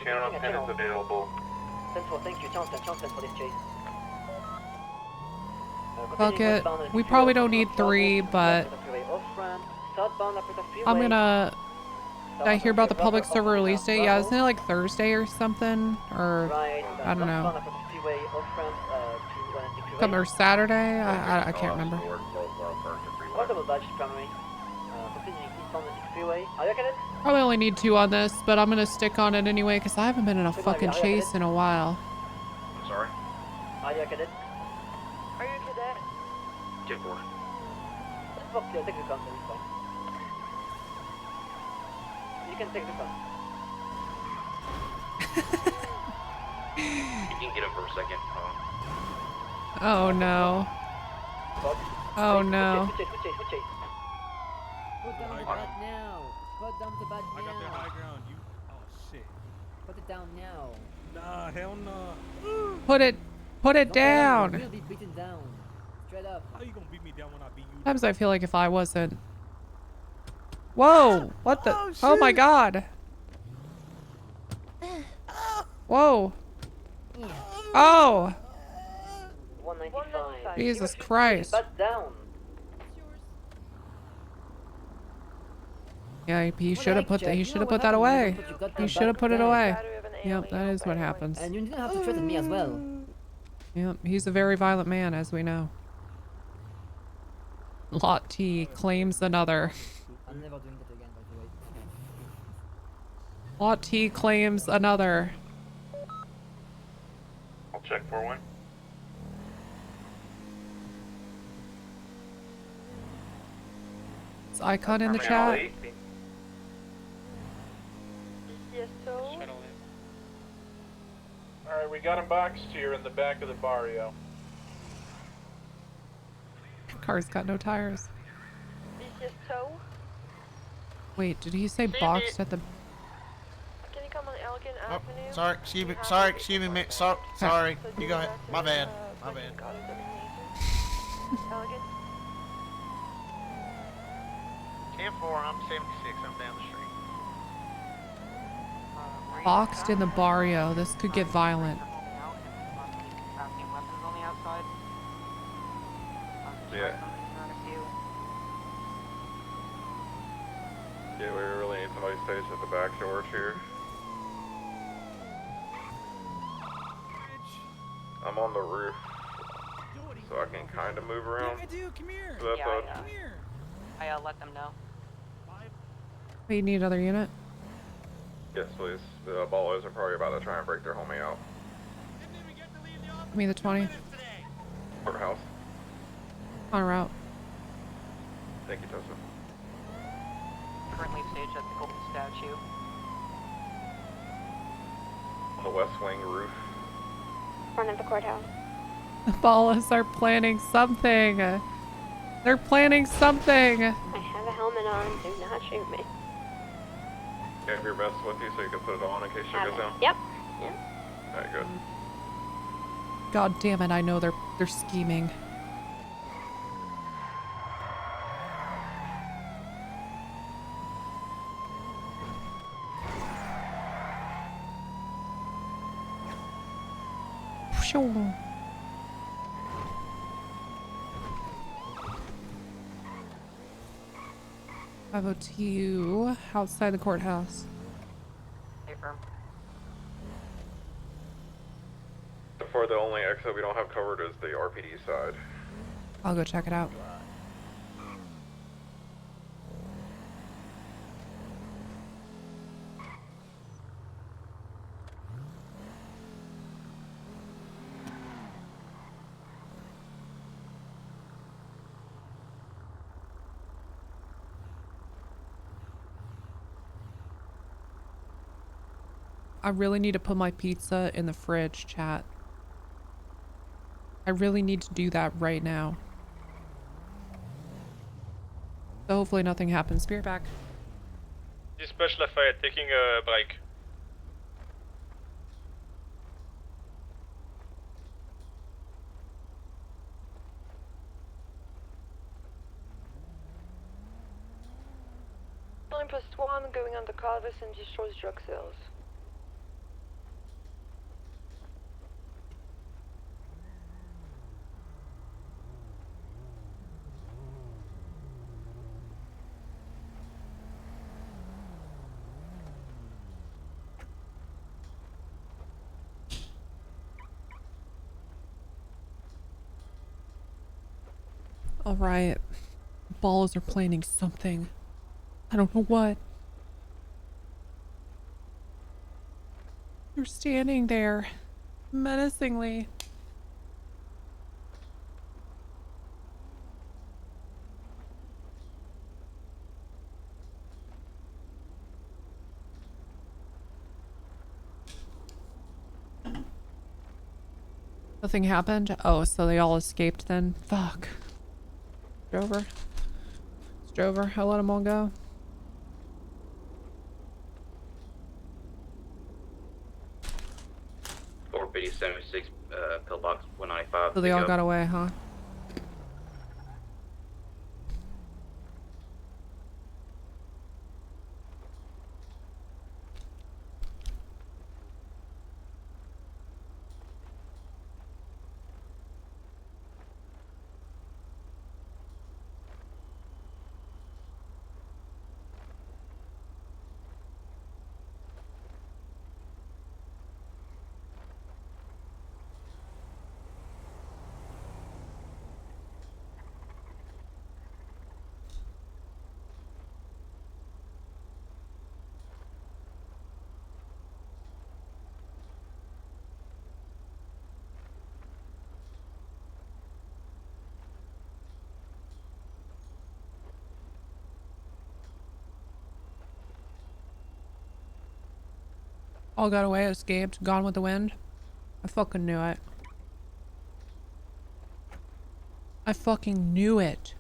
Channel 10 is available. Central, thank you, Johnson for this chase. Fuck it. We probably don't need 3, but I'm gonna. Did I hear about the public server release date? Yeah, isn't it like Thursday or something? Or I don't know. Or Saturday? I can't remember. Probably only need 2 on this, but I'm gonna stick on it anyway because I haven't been in a fucking chase in a while. Sorry. Are you a cadet? Are you a cadet? Get board. Take the gun, it's fine. You can take the gun. You can get him for a second. Oh no. Oh no. Switch chase. Put down the bat now. Put down the bat now. I got the high ground. You. Oh shit. Put it down now. Nah, hell no. Put it down. You will be beaten down. Straight up. How you gonna beat me down when I beat you? Sometimes I feel like if I wasn't. Whoa! What the? Oh my god! Whoa! Oh! 195. Jesus Christ! Bat down. Yeah, he should have put that. He should have put that away. He should have put it away. Yep, that is what happens. And you didn't have to threaten me as well. Yep, he's a very violent man, as we know. Lot T claims another. I'm never doing that again, by the way. Lot T claims another. I'll check for one. Is Icon in the chat? BCSO. Alright, we got him boxed here in the back of the barrio. Car's got no tires. BCSO. Wait, did he say boxed at the... Can you come on Elgin Avenue? Sorry, excuse me, sorry. You go ahead. My bad. Elgin. I'm 76, I'm down the street. Boxed in the barrio. This could get violent. Yeah. Yeah, we really need somebody stationed at the back doors here. I'm on the roof, so I can kind of move around. Come here. So that's Come I let them know. Wait, you need another unit? Yes, please. The ballers are probably about to try and break their homie out. Give me the 20. Courthouse. On route. Thank you, Tessa. Currently staged at the Golden Statue. On the west wing roof. Front of the courthouse. The Ballas are planning something. They're planning something. I have a helmet on. Do not shoot me. You have your vest with you so you can put it on in case shit goes down? Yep. Yep. Alright, good. God damn it, I know they're scheming. Sure. I vote to you outside the courthouse. Confirm. For the only exit we don't have covered is the RPD side. I'll go check it out. I really need to put my pizza in the fridge, chat. I really need to do that right now. So hopefully nothing happens. Spirit back. Dispatch Lafayette, taking a break. +1 going undercover and destroys drug sales. All right. Balls are planning something. I don't know what. You're standing there menacingly. Nothing happened? Oh, so they all escaped then? Fuck. Drover. It's Drover. I let them all go. BD 76, pillbox 195. So they all got away, huh? All got away, escaped, gone with the wind. I fucking knew it. I fucking knew it.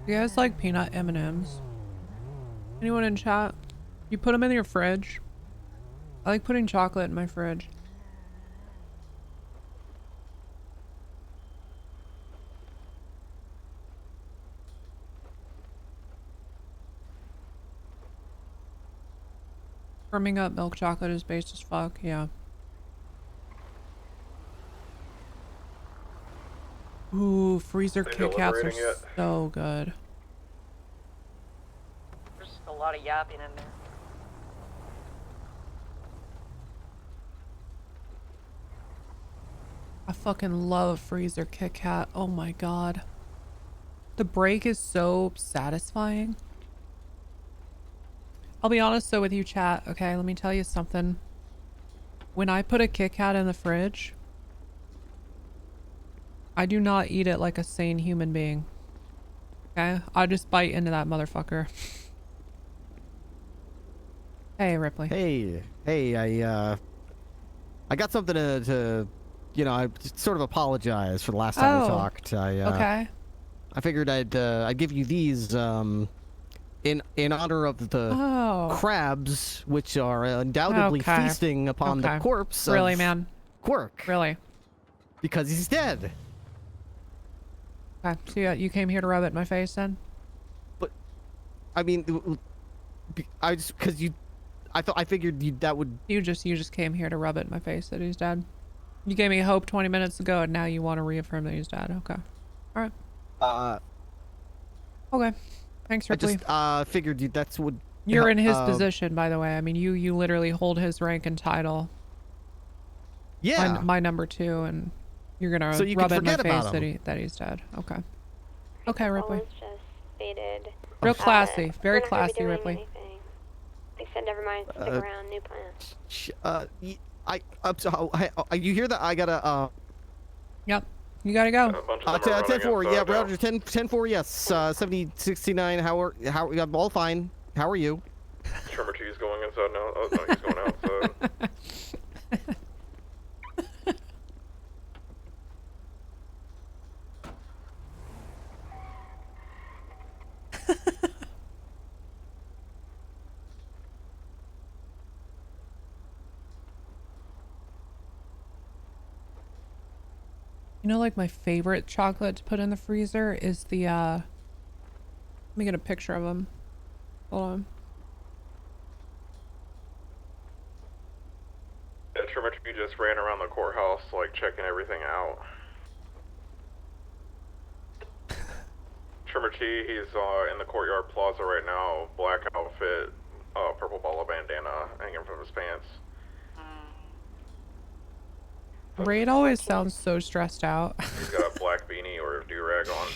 You guys like peanut M&Ms? Anyone in chat? You put them in your fridge? I like putting chocolate in my fridge. Firming up milk chocolate is based as fuck, yeah. Ooh, freezer Kit Kats are so good. There's a lot of yapping in there. I fucking love freezer Kit Kat. Oh my god. The break is so satisfying. I'll be honest though with you, chat. Okay, let me tell you something. When I put a Kit Kat in the fridge, I do not eat it like a sane human being. Okay? I just bite into that motherfucker. Hey, Ripley. Hey, I got something to you know, I just sort of apologize for the last time we talked. Okay. I figured I'd give you these in honor of the crabs, which are undoubtedly feasting upon the corpse really, of man. Quirk. Really? Because he's dead. Okay, so you came here to rub it in my face then? But, I mean, I figured that would... You just came here to rub it in my face that he's dead. You gave me hope 20 minutes ago, and now you want to reaffirm that he's dead. Okay. Alright. Okay. Thanks, Ripley. I just figured that's what... You're in his position, by the way. I mean, you literally hold his rank and title. Yeah. My number 2, and you're gonna so you rub it in my face him. that he's dead. Okay. Okay, Ripley. Just faded. Real classy. Very classy, Ripley. Anything. They said never mind. Stick around. New plan. You hear that? I gotta. Yep. You gotta go. 10-4. Yeah, Roger. 10-4. Yes. 70-69. How are all fine? How are you? Trimmer 2 is going inside now. Oh no, he's going outside. You know, like my favorite chocolate to put in the freezer is the, let me get a picture of them. Hold on. Yeah, Trimmer 2 just ran around the courthouse, like, checking everything out. Trimmer T, he's in the courtyard plaza right now, black outfit, purple ball bandana hanging from his pants. Raid always sounds so stressed out. He's got a black beanie or a do-rag on.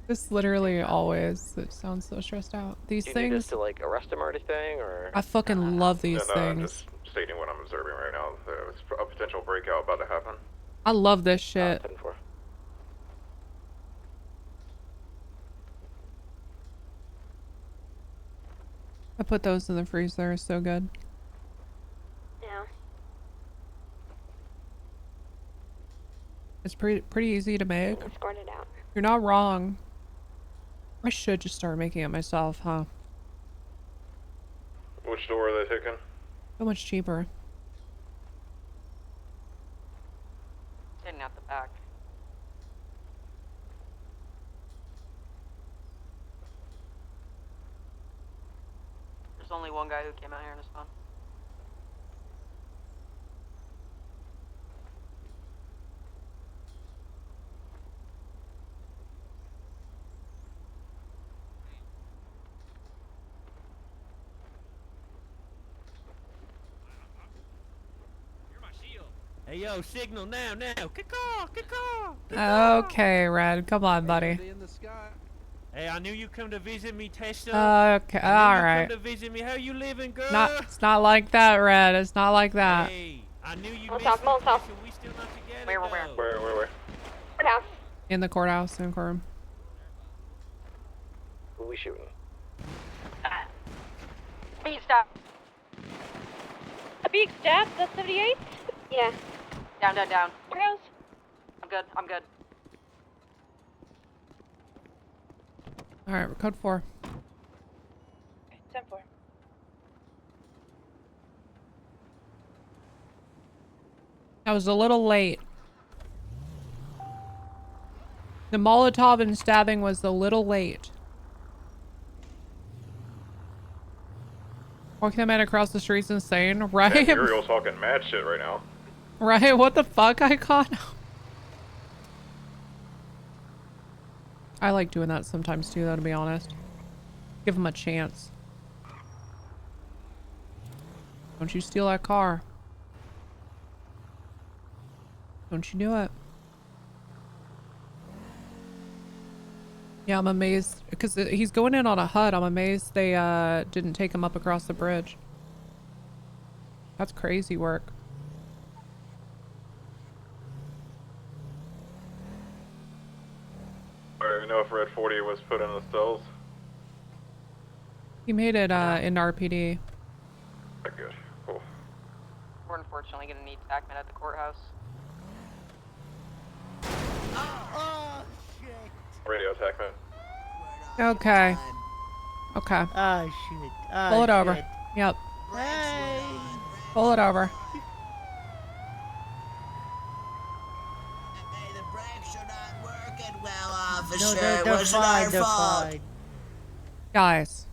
This literally always it sounds so stressed out. These Do you things. need us to like arrest him or anything, or? I fucking love these I'm things. just stating what I'm observing right now. There's a potential breakout about to happen. I love this shit. 10-4. I put those in the freezer. It's so good. Yeah. It's pretty easy to make. Scored it out. You're not wrong. I should just start making it myself, huh? Which door are they taking? So much cheaper. Getting out the back. There's only one guy who came out here in his phone. Hey yo, signal now, Caw. Okay, Red. Come on, buddy. Hey, I knew you come to visit me, Tessa. Okay, alright. Come to visit me. How you living, girl? It's not like that, Red. It's not like that. Hey, I knew you On missed top, me, on top. Tessa. We still not together. Where? Courthouse. In the courthouse, in courtroom. Who are we shooting? Beat stop. A big stab. That's 78. Yeah. Down. Courthouse. I'm good. Alright, we're code 4. 10-4. I was a little late. The Molotov and stabbing was a little late. Walking that man across the street's insane, right? Yeah, Muriel's talking mad shit right now. Right? What the fuck, Icon? I like doing that sometimes too, though, to be honest. Give him a chance. Don't you steal that car. Don't you do it. Yeah, I'm amazed because he's going in on a HUD. I'm amazed they didn't take him up across the bridge. That's crazy work. Alright, we know if Red 40 was put in the cells. He made it in RPD. Good. Cool. We're unfortunately gonna need TACMED at the courthouse. Oh shit. Radio attack, man. Okay. Okay. Oh shit. Oh, Pull it shit. over. Yep. Hey. Pull it over. No, they're fine. They're fine. Guys.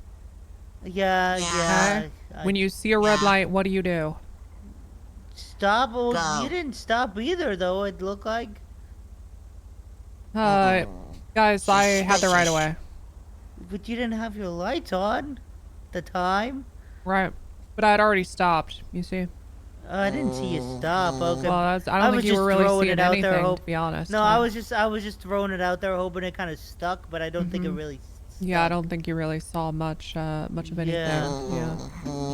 Yeah. Okay. When you see a red light, what do you do? Stop. Oh, you didn't stop either, though. It looked like. Guys, I had the right of way. But you didn't have your lights on. The time. Right. But I had already stopped. You see. I didn't see you stop. Okay. Well, I don't think you were really seeing anything, to be honest. No, I was just throwing it out there, hoping it kind of stuck, but I don't think it really. Yeah, I don't think you really saw much of anything.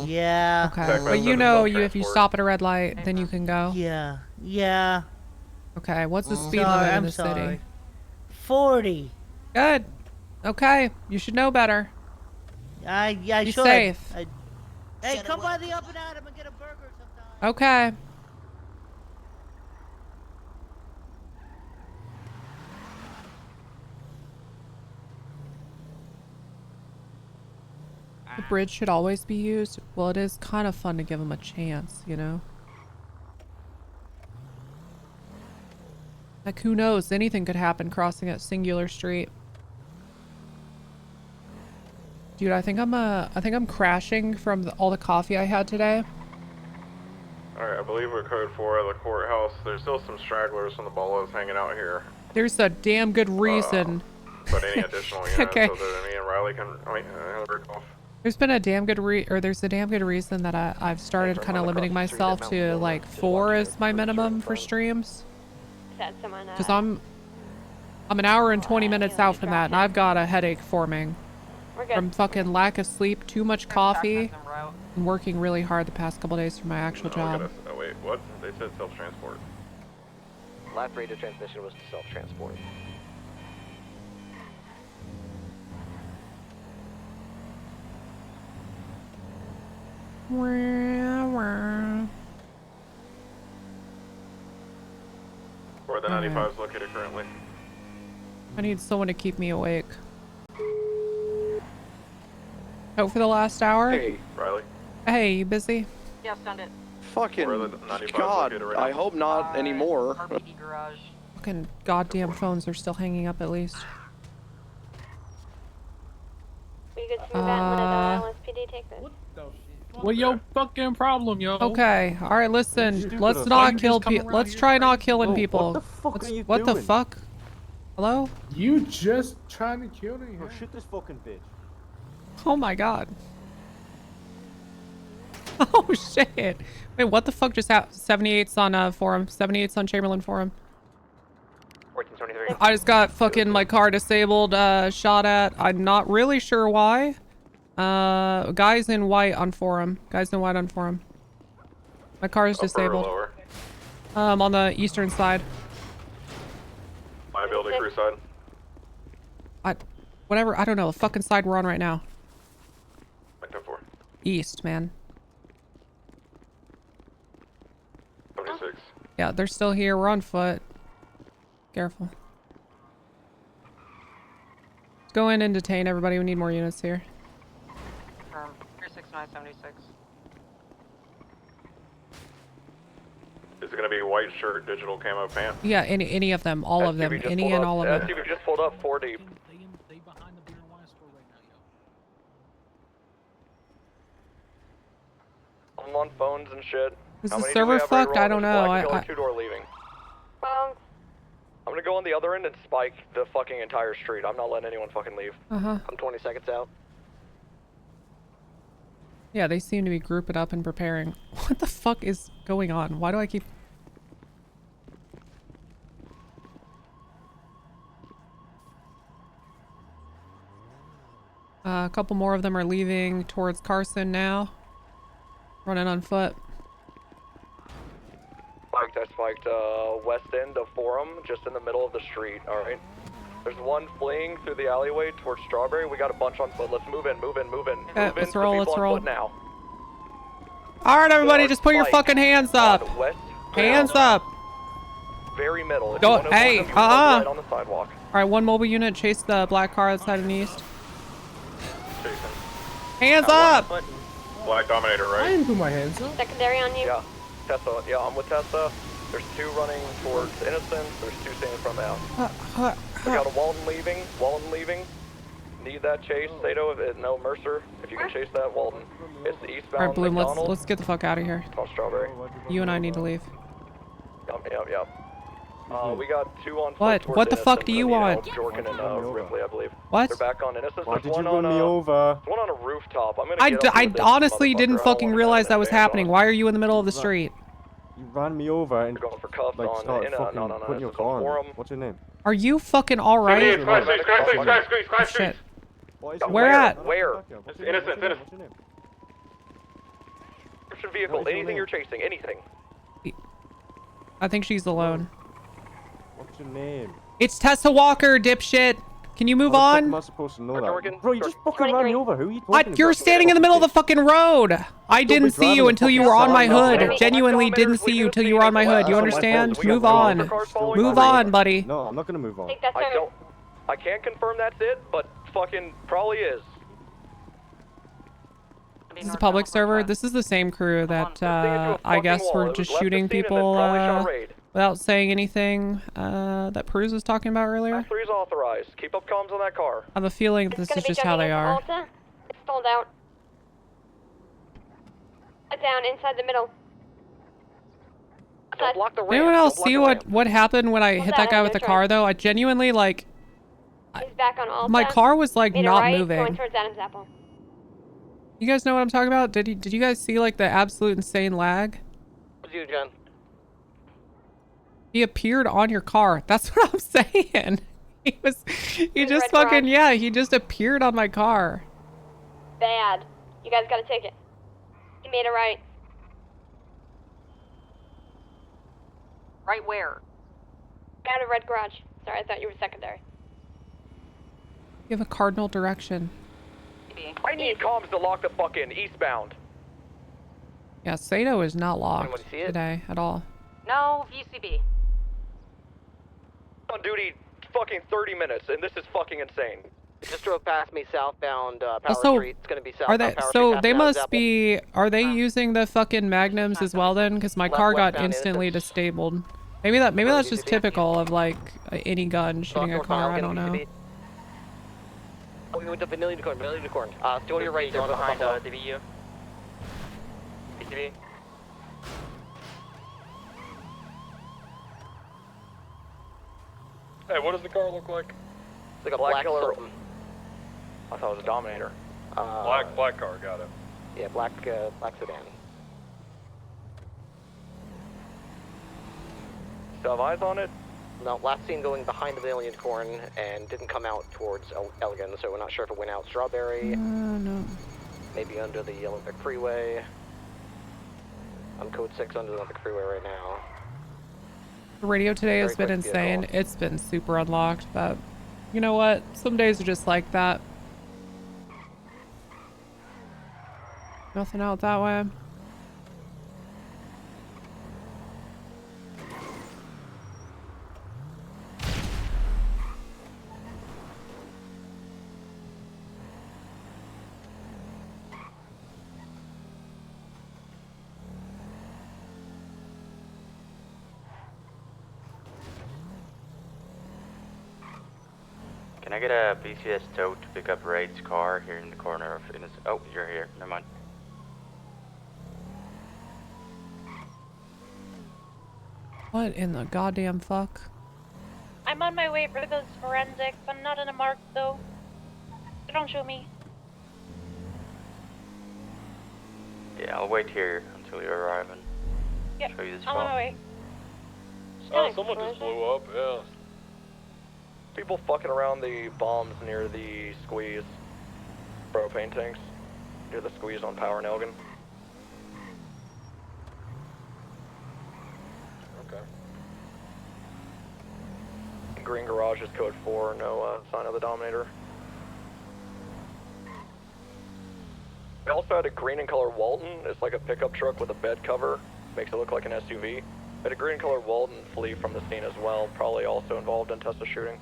Yeah. Okay. But you know, if you stop at a red light, then you can go. Yeah. Yeah. Okay. What's the speed limit in the city? 40. Good. Okay. You should know better. I Be should. safe. Hey, come by the Up and Atom and get a burger sometime. Okay. The bridge should always be used. Well, it is kind of fun to give them a chance, you know? Like, who knows? Anything could happen crossing a singular street. Dude, I think I'm crashing from all the coffee I had today. Alright, I believe we're code 4 at the courthouse. There's still some stragglers from the Bolos hanging out here. There's a damn good reason. But any additional units Okay. so that me and Riley can, break off. There's been a damn good there's a damn good reason that I've started kind of limiting myself to like 4 as my minimum for streams. Because I'm an hour and 20 minutes out from that, and I've got a headache forming from fucking lack of sleep, too much coffee, and working really hard the past couple days for my actual job. Oh wait, what? They said self-transport. Last radio transmission was to self-transport. Where the 95 is located currently. I need someone to keep me awake. Out for the last hour? Hey, Riley. Hey, you busy? Yeah, send it. Fucking God, I hope not anymore. RPD garage. Fucking goddamn phones are still hanging up at least. We get some LSPD take this. What your fucking problem, yo? Okay, alright, listen. Let's not kill people. Let's try not killing people. What the fuck? Hello? You just trying to kill me? Bro, shoot this fucking bitch. Oh my god. Oh shit. Wait, what the fuck just happened? 78's on forum. 78's on Chamberlain forum. 1473. I just got fucking my car disabled, shot at. I'm not really sure why. Guys in white on forum. Guys in white on forum. My car is disabled. On the eastern side. Liability crew side. Whatever, I don't know. The fucking side we're on right now. 4. East, man. 76. Yeah, they're still here. We're on foot. Careful. Let's go in and detain everybody. We need more units here. 36976. Is it gonna be white shirt, digital camo pants? Yeah, any of them, all of them, any and all of them. SUV just pulled up 4 deep. I'm on phones and shit. Is the server fucked? I don't know. Two-door leaving. I'm gonna go on the other end and spike the fucking entire street. I'm not letting anyone fucking leave. Uh-huh. I'm 20 seconds out. Yeah, they seem to be grouping up and preparing. What the fuck is going on? Why do I keep... A couple more of them are leaving towards Carson now. Running on foot. Spiked, I spiked west end of Forum, just in the middle of the street, alright? There's one fleeing through the alleyway towards Strawberry. We got a bunch on foot. Let's move in, move in, move in. Okay, Move in let's to roll, people let's on roll. foot now. Alright, everybody, just put your fucking hands up. West Hands up. very middle. If Go, you wanna hey, avoid them, you can walk right on the sidewalk. Alright, one mobile unit, chase the black car outside in the east. Hands up! Black Dominator, I right? didn't put my hands up. Secondary on you. Yeah, Tessa. Yeah, I'm with Tessa. There's two running towards Innocence. There's two staying from the house. We got a Walton leaving. Walton leaving. Need that chase. Sato, no, Mercer. If you can chase that, Walton. It's the eastbound Alright, Bloom, McDonald's. let's get the fuck out of here. On Strawberry. You and I need to leave. Yep. We got two on foot What? towards What the fuck Innocence. do you I need want? help. Jorkin and Ripley, I believe. What? They're back on Innocence. Why There's did you one run on, me over? One on a rooftop. I'm gonna get up I with this honestly motherfucker. didn't I don't fucking wanna realize have that an was advance happening. on. Why are you in the middle of the street? You ran me over and Going for cuffs like on started fucking putting your car on. Forum. What's your name? Are you fucking alright? Shit. Where at? Where? Innocence. Description vehicle. Anything you're chasing. Anything. I think she's alone. What's your name? It's Tessa Walker, dipshit. Can you move How the fuck on? am I supposed to know that? Bro, you just fucking ran me over. Who are you talking about? You're standing in the middle of the fucking road. I didn't see you until you were on my hood. Genuinely didn't see you until you were on my hood. You understand? Move on. Move on, buddy. No, I'm not gonna move on. I can't confirm that's it, but fucking probably is. This is a public server. This is the same crew that I guess were just shooting people without saying anything that Peruz was talking about earlier. 3 is authorized. Keep up comms on that car. I have a feeling this is just how they are. Alta. It's stalled out. Down inside the middle. Don't block the ramp. Did anyone else Don't block see the what ramp. happened when I hit that guy with the car though? I genuinely like He's back on Alta. my car was like Made a not right, moving. Going towards Adam's Apple. You guys know what I'm talking about? Did you guys see like the absolute insane lag? What's you, Jen? He appeared on your car. That's what I'm saying. He just red fucking, garage. yeah, he just appeared on my car. Bad. You guys got a ticket. He made a right. Right where? Out of red garage. Sorry, I thought you were secondary. You have a cardinal direction. I need comms to lock the fuck in. Eastbound. Yeah, Sato is not locked Anyone see it? today at all. No, VCB. On duty fucking 30 minutes, and this is fucking insane. It just drove past me southbound Power Also, Street. It's gonna be southbound are they? Power So Street, they passing Adam's must Apple. be. Are they using the fucking magnums as well then? Because my Left car got westbound instantly Innocence. disabled. Maybe that's just typical of like any gun shooting a car. I don't know. Oh, we went to Vanilla Unicorn. Still to your right there behind DBU. BCB. Hey, what does the car look like? It's like a black killer. something. I thought it was a Dominator. Black car, got it. Yeah, black sedan. Still have eyes on it? No, last seen going behind the Vanilla Unicorn and didn't come out towards Elgin, so we're not sure if it went out Strawberry. No. Maybe under the Olympic Freeway. I'm code 6 under the Olympic Freeway right now. The radio today has Very been quick vehicle. insane. It's been super unlocked, but you know what? Some days are just like that. Nothing out that way. Can I get a BCS tow to pick up Raid's car here in the corner of Innocence? Oh, you're here. Never mind. What in the goddamn fuck? I'm on my way for those forensics. I'm not in a mark though. Don't show me. Yeah, I'll wait here until you arrive and Yep, show you this I'm on my spot. way. Someone just blew up, yeah. People fucking around the bombs near the squeeze. Propane tanks. Near the squeeze on Power and Elgin. Okay. Green garage is code 4, no sign of the Dominator. We also had a green and color Walton. It's like a pickup truck with a bed cover. Makes it look like an SUV. We had a green and color Walton flee from the scene as well. Probably also involved in Tessa shooting.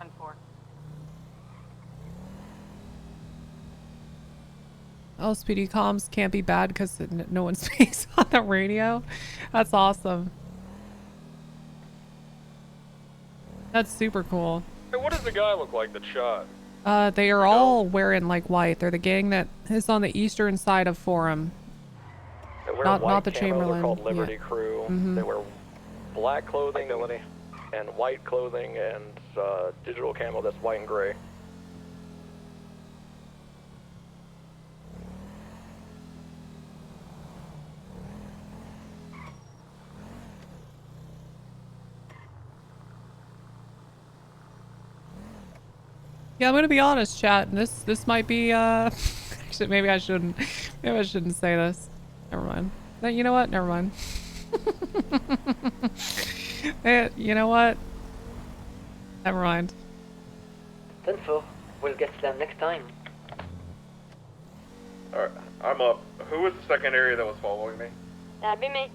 10-4. LSPD comms can't be bad because no one speaks on the radio. That's awesome. That's super cool. Hey, what does the guy look like that shot? They are all wearing like white. They're the gang that is on the eastern side of Forum. They wear Not white the camo, Chamberlain. They're called Liberty Yeah. Crew. Mhm. They wear black clothing and white clothing and digital camo that's white and gray. Yeah, I'm gonna be honest, chat. This might be actually maybe I shouldn't say this. Never mind. You know what? Never mind. You know what? Never mind. 10-4. We'll get slammed next time. Alright, I'm up. Who was the second area that was following me? That'd be me.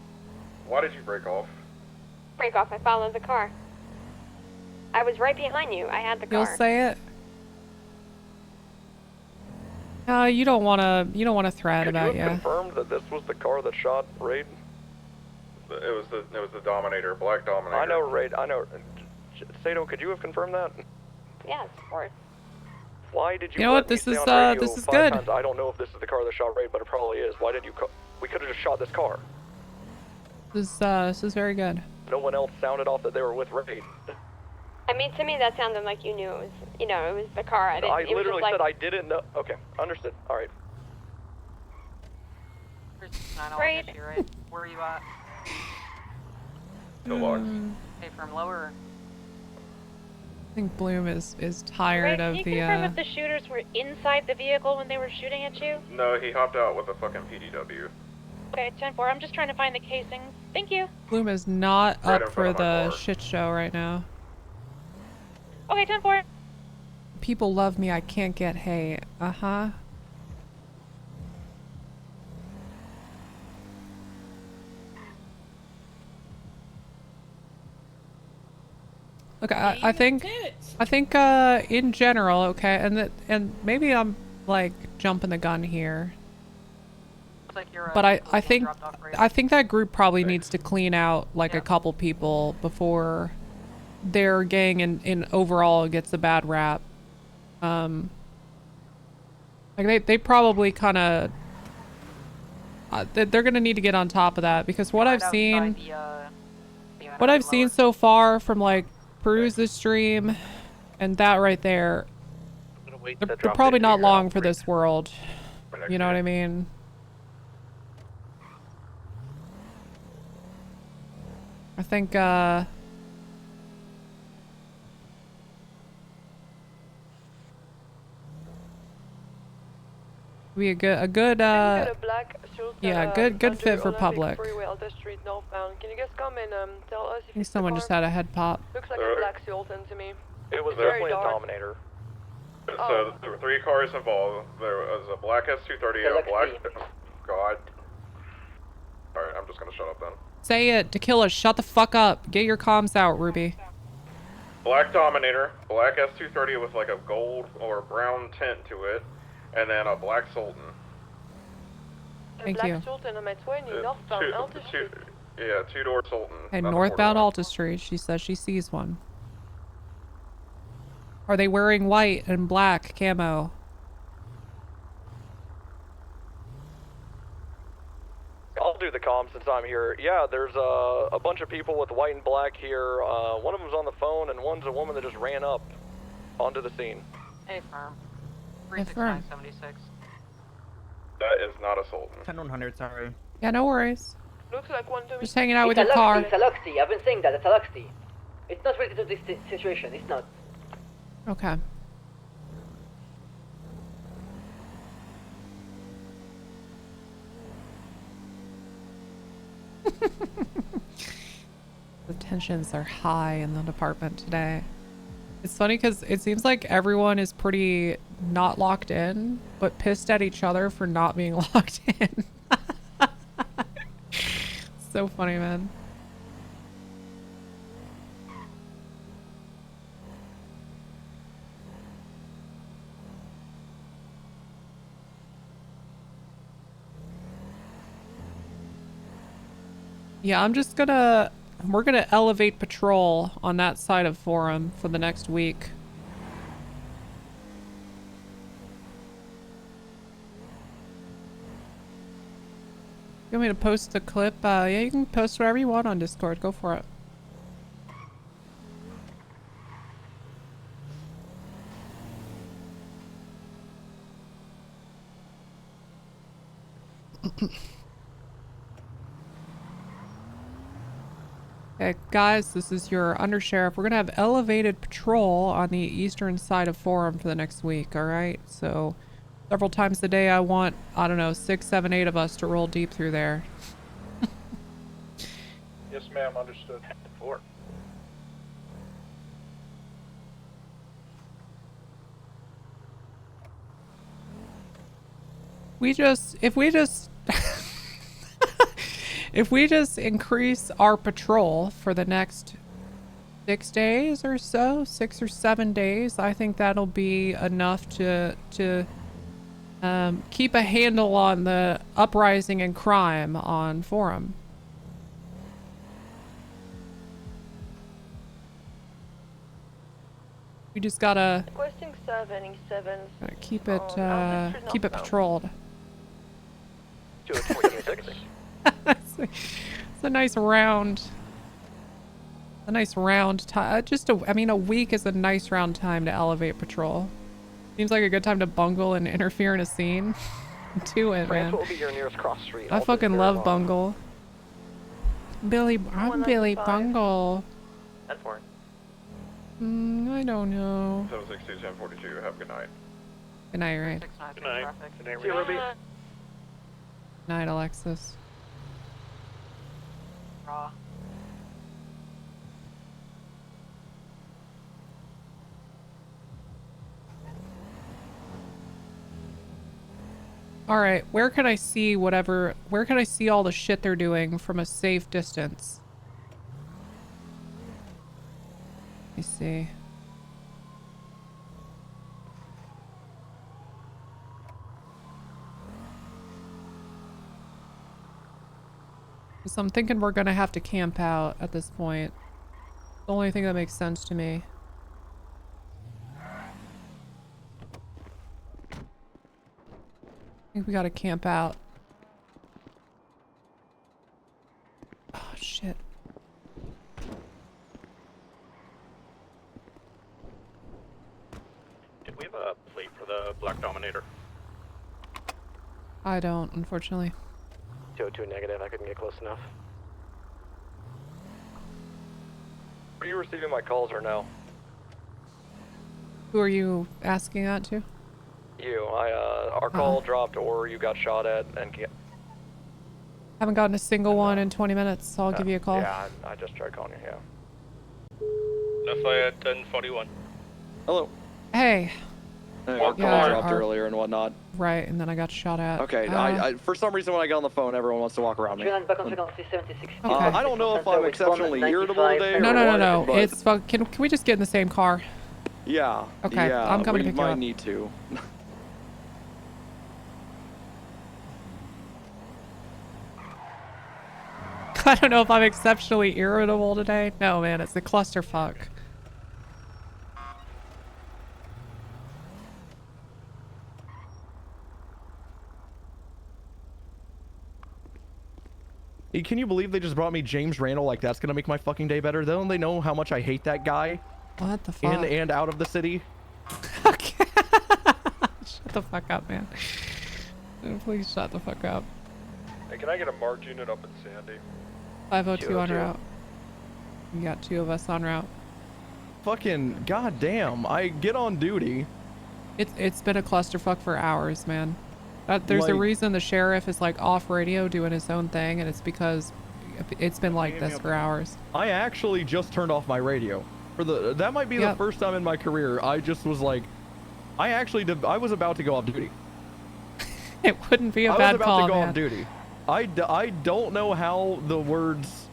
Why did you break off? Break off, I followed the car. I was right behind you. I had the car. You'll say it. You don't wanna thread Could about you have confirmed that this was the car that shot Raid? It was the Dominator, Black Dominator. I know Raid. I know. Sato, could you have confirmed that? Yes, of course. Why did you? You know what? let me This stay is on radio this is 5 good. times? I don't know if this is the car that shot Raid, but it probably is. Why did you? We could have just shot this car. This is very good. No one else sounded off that they were with Raid. I mean, to me, that sounded like you knew it was, it was the car. I didn't. I it was literally just said like, I didn't know. Okay, understood. All right. Right. Where are you at? Hey, from lower. I think Bloom is tired Can of you the confirm if the shooters were inside the vehicle when they were shooting at you? No, he hopped out with a fucking PDW. Okay, 10-4. I'm just trying to find the casings. Thank you. Bloom is not Right up in front for of my the car. shit show right now. Okay, 10-4. People love me. I can't get hate. Uh-huh. Okay, I think in general, okay, and maybe I'm like jumping the gun here, but I think that group probably needs to clean out like a couple people before their gang in overall gets a bad rap. Like they probably kind of they're gonna need to get on top of that, because what I've seen so far from like peruse the stream and that right there, they're probably not long for this world. You know what I mean? I think be a good yeah, good fit for public. Can you guys come and tell us I think someone just had a head pop. looks like a black Sultan to me? It was Very definitely a dark. Dominator. So there were 3 cars involved. There was a black S230, a black. God. Alright, I'm just gonna shut up then. Say it, Tequila, shut the fuck up. Get your comms out, Ruby. Black Dominator, black S230 with like a gold or brown tint to it, and then a black Sultan. Thank black you. Sultan on my 20, northbound Alta Street. Yeah, 2-door Sultan. And not a northbound 4-door. Alta Street, she says she sees one. Are they wearing white and black camo? I'll do the comm since I'm here. Yeah, there's a bunch of people with white and black here. One of them's on the phone, and one's a woman that just ran up onto the scene. Hey, firm. Hey, firm. 36976. That is not a Sultan. 10-100, sorry. Yeah, no worries. Looks like one to me. Just hanging out with It's your a car. Luxy, it's a Luxy. I've been saying that, it's a Luxy. It's not related to this situation, it's not. Okay. The tensions are high in the department today. It's funny because it seems like everyone is pretty not locked in, but pissed at each other for not being locked in. So funny, man. Yeah, we're gonna elevate patrol on that side of Forum for the next week. You want me to post the clip? Yeah, you can post whatever you want on Discord. Go for it. Okay, guys, this is your Undersheriff. We're gonna have elevated patrol on the eastern side of Forum for the next week, alright? So, several times a day I want, I don't know, 6, 7, 8 of us to roll deep through there. Yes, ma'am, understood. 4. If we just increase our patrol for the next 6 days or so, 6 or 7 days, I think that'll be enough to keep a handle on the uprising and crime on Forum. We just gotta Requesting 77. keep it patrolled. It's a nice round. A nice round time. A week is a nice round time to elevate patrol. Seems like a good time to bungle and interfere in a scene. Do it, man. Will be your nearest cross street. I fucking love bungle. I'm Billy Bungle. That's for it. I don't know. 762, 1042. Have a good night. Good night, Raid. Good night. Good night, Ruby. Night, Alexis. Raw. All right, where can I see all the shit they're doing from a safe distance? Let me see. So I'm thinking we're gonna have to camp out at this point. The only thing that makes sense to me. I think we gotta camp out. Oh, shit. Did we have a plate for the Black Dominator? I don't, unfortunately. 202 negative, I couldn't get close enough. Are you receiving my calls or no? Who are you asking that to? You. Our call dropped or you got shot at and Haven't gotten a single one in 20 minutes, so I'll give you a call. Yeah, I just tried calling you, yeah. Lafayette 1041. Hello. Hey. Our call dropped earlier and whatnot. Right, and then I got shot at. Okay, I for some reason when I get on the phone, everyone wants to walk around me. I don't know if I'm exceptionally irritable today. No. It's can we just get in the same car? Yeah. Okay, yeah, I'm coming to pick you up. We might need to. I don't know if I'm exceptionally irritable today. No, man, it's a clusterfuck. Hey, can you believe they just brought me James Randall? Like, that's gonna make my fucking day better. Don't they know how much I hate that guy? What the fuck? In and out of the city? Okay. Shut the fuck up, man. Please shut the fuck up. Hey, can I get a marked unit up in Sandy? 502 en route. We got 2 of us en route. Fucking goddamn! I get on duty. It's been a clusterfuck for hours, man. There's a reason the sheriff is like off radio doing his own thing, and it's because it's been like this for hours. I actually just turned off my radio. That might be the first time in my career I just was like, I was about to go off duty. It wouldn't be a bad call, I was about to go man. off duty. I don't know how the words,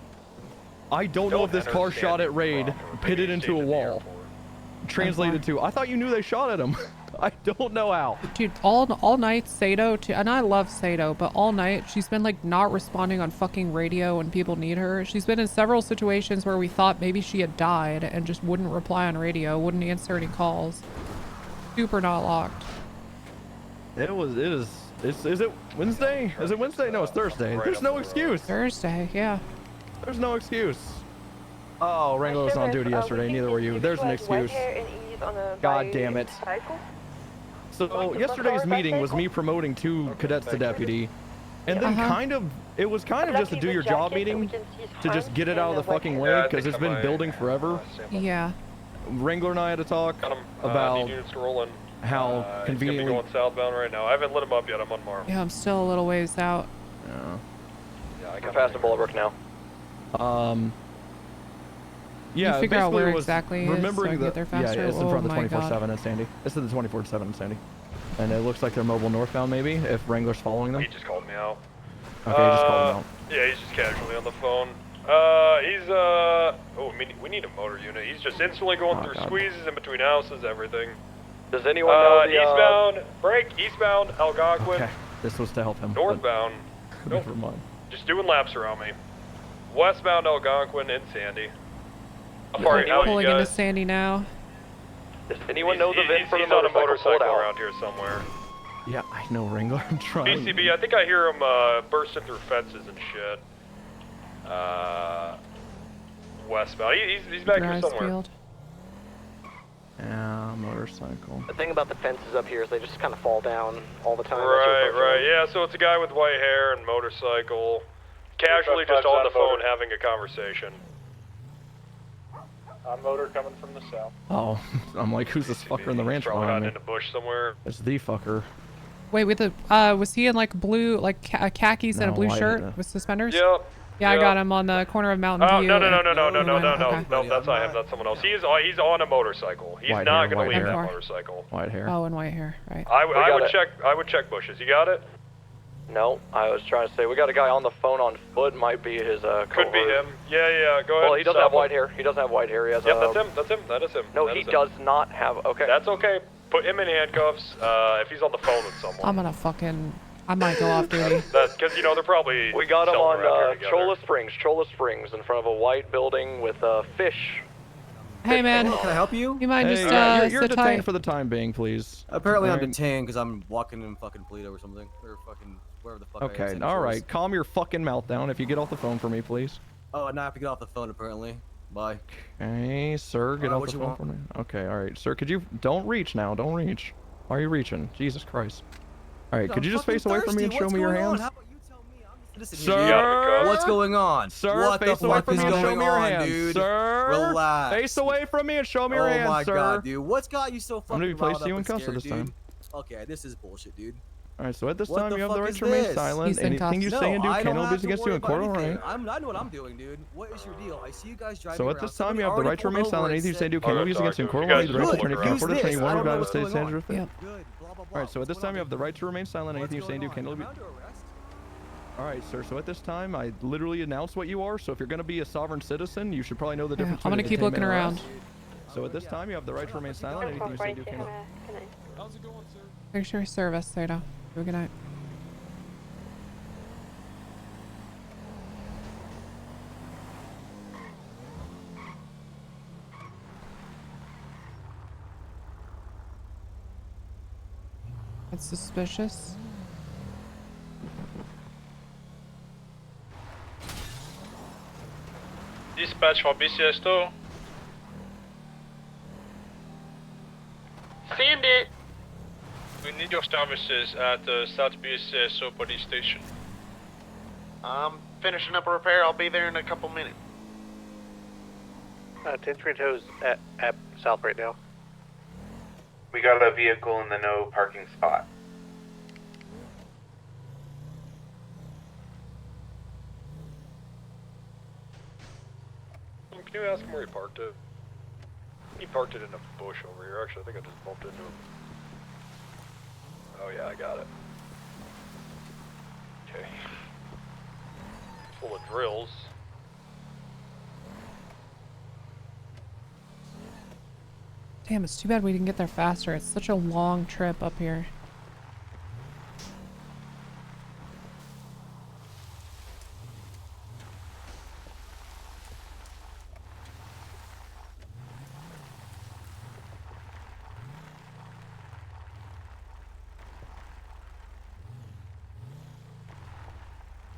I don't know if this car shot at Raid, pitted into a wall, translated to, I thought you knew they shot at him. I don't know how. Dude, all night Sato, and I love Sato, but all night she's been like not responding on fucking radio when people need her. She's been in several situations where we thought maybe she had died and just wouldn't reply on radio, wouldn't answer any calls. Super not locked. Is it Wednesday? Is it Wednesday? No, it's Thursday. There's no excuse. Thursday, yeah. There's no excuse. Oh, Wrangler was on duty yesterday. Neither were you. There's an excuse. God damn it. So yesterday's meeting was me promoting 2 cadets to deputy, and then it was kind of just a do your job meeting to just get it out of the fucking way because it's been building forever. Yeah. Wrangler and I had to talk about how conveniently going southbound right now. I haven't lit him up yet. I'm on Mark. Yeah, I'm still a little ways out. Yeah, I got past the Bollebrook now. Yeah, you figure out where was exactly remembering so I can get there faster. Yeah, it's in front of the 24/7 in Sandy. This is the 24/7 in Sandy, and it looks like they're mobile northbound maybe if Wrangler's following them. He just called me out. Okay, he just called him out. Yeah, he's just casually on the phone. We need a motor unit. He's just instantly going through squeezes in between houses, everything. Does anyone know the eastbound? Break eastbound Algonquin. Okay, this was to help him. Northbound. Never mind. Just doing laps around me. Westbound Algonquin and Sandy. Pulling into Sandy now. Does anyone know the VIN for the he's on a motorcycle motorcycle around here somewhere. Yeah, I know Wrangler. I'm trying. BCB, I think I hear him bursting through fences and shit. Westbound. He's back here somewhere. Yeah, motorcycle. The thing about the fences up here is they just kind of fall down all the time. Right. Yeah, so it's a guy with white hair and motorcycle. Casually just on the phone having a conversation. On motor coming from the south. Oh, I'm like, who's this fucker in the ranch Probably behind hiding me? in the bush somewhere. It's the fucker. Wait, with the was he in like blue, like khakis and a blue shirt with suspenders? Yep. Yeah, I got him on the corner of Mountain View. No, that's not him. That's someone else. He's on a motorcycle. He's not going to leave that motorcycle. White hair. Oh, and white hair, right. I would check bushes. You got it? No, I was trying to say we got a guy on the phone on foot. Might be his Could be him. Yeah. Go ahead. Well, he doesn't have white hair. He doesn't have white hair. He has. Yep, that's him. That is him. No, he does not have. Okay. That's okay. Put him in handcuffs. If he's on the phone with someone. I'm gonna fucking. I might go off duty. That's because they're probably. We got him on Cholla Springs, in front of a white building with fish. Hey man, can I help you? You mind just you're sit detained tight? for the time being, please. Apparently I'm detained because I'm walking in fucking Polito or something, or fucking wherever the fuck. Okay, all right. Calm your fucking mouth down. If you get off the phone for me, please. Oh, now I have to get off the phone apparently. Bye. Okay, sir, get off the phone for me. Okay, all right, sir. Could you don't reach now? Don't reach. Why are you reaching? Jesus Christ. All right, could you just face away from me and show me your hands? Sir, what's going on? Sir, what face the away fuck from is me and show going me your on, hands. dude? Sir, Relax. Face away from me and show me your hands, Oh my sir. god, dude. What's got you so fucking I'm gonna be placed riled you up in and custody scared, this time. dude? Okay, this is bullshit, dude. All right, so at this What time the you have the fuck right is to remain this? silent. Anything you say and do I don't can have be to against worry you in court, about all anything. right? I know what I'm doing, dude. What is your deal? I see you guys driving So around. at this time Somebody you have the already right to pulled remain over silent. and Anything you say and do said- can be against you in court, all right? The right to attorney for the United States Senator Fifth. Good. All right, so at this time you have the right to remain silent. Anything you say and do can be. All right, sir. So at this time, I literally announced what you are. So if you're going to be a sovereign citizen, you should probably know the difference. I'm gonna keep looking around. So at this time, you have the right to remain silent. Anything you say and do can. How's it going, sir? Thanks for your service, Sato. Have a good night. That's suspicious. Dispatch for BCSO. Sandy! We need your services at South BCSO police station. I'm finishing up a repair. I'll be there in a couple minutes. 10th Street Toes at South right now. We got a vehicle in the no parking spot. Can you ask him where he parked it? He parked it in a bush over here. Actually, I think I just bumped into him. Oh yeah, I got it. Okay. Full of drills. Damn, it's too bad we didn't get there faster. It's such a long trip up here.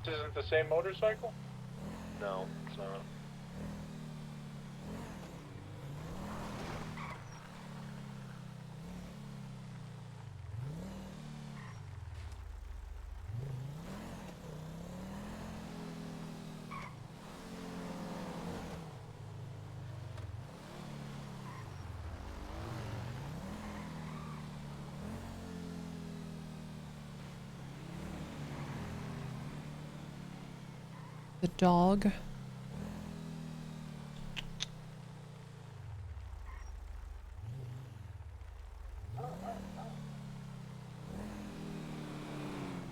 This isn't the same motorcycle? No, it's not. The dog.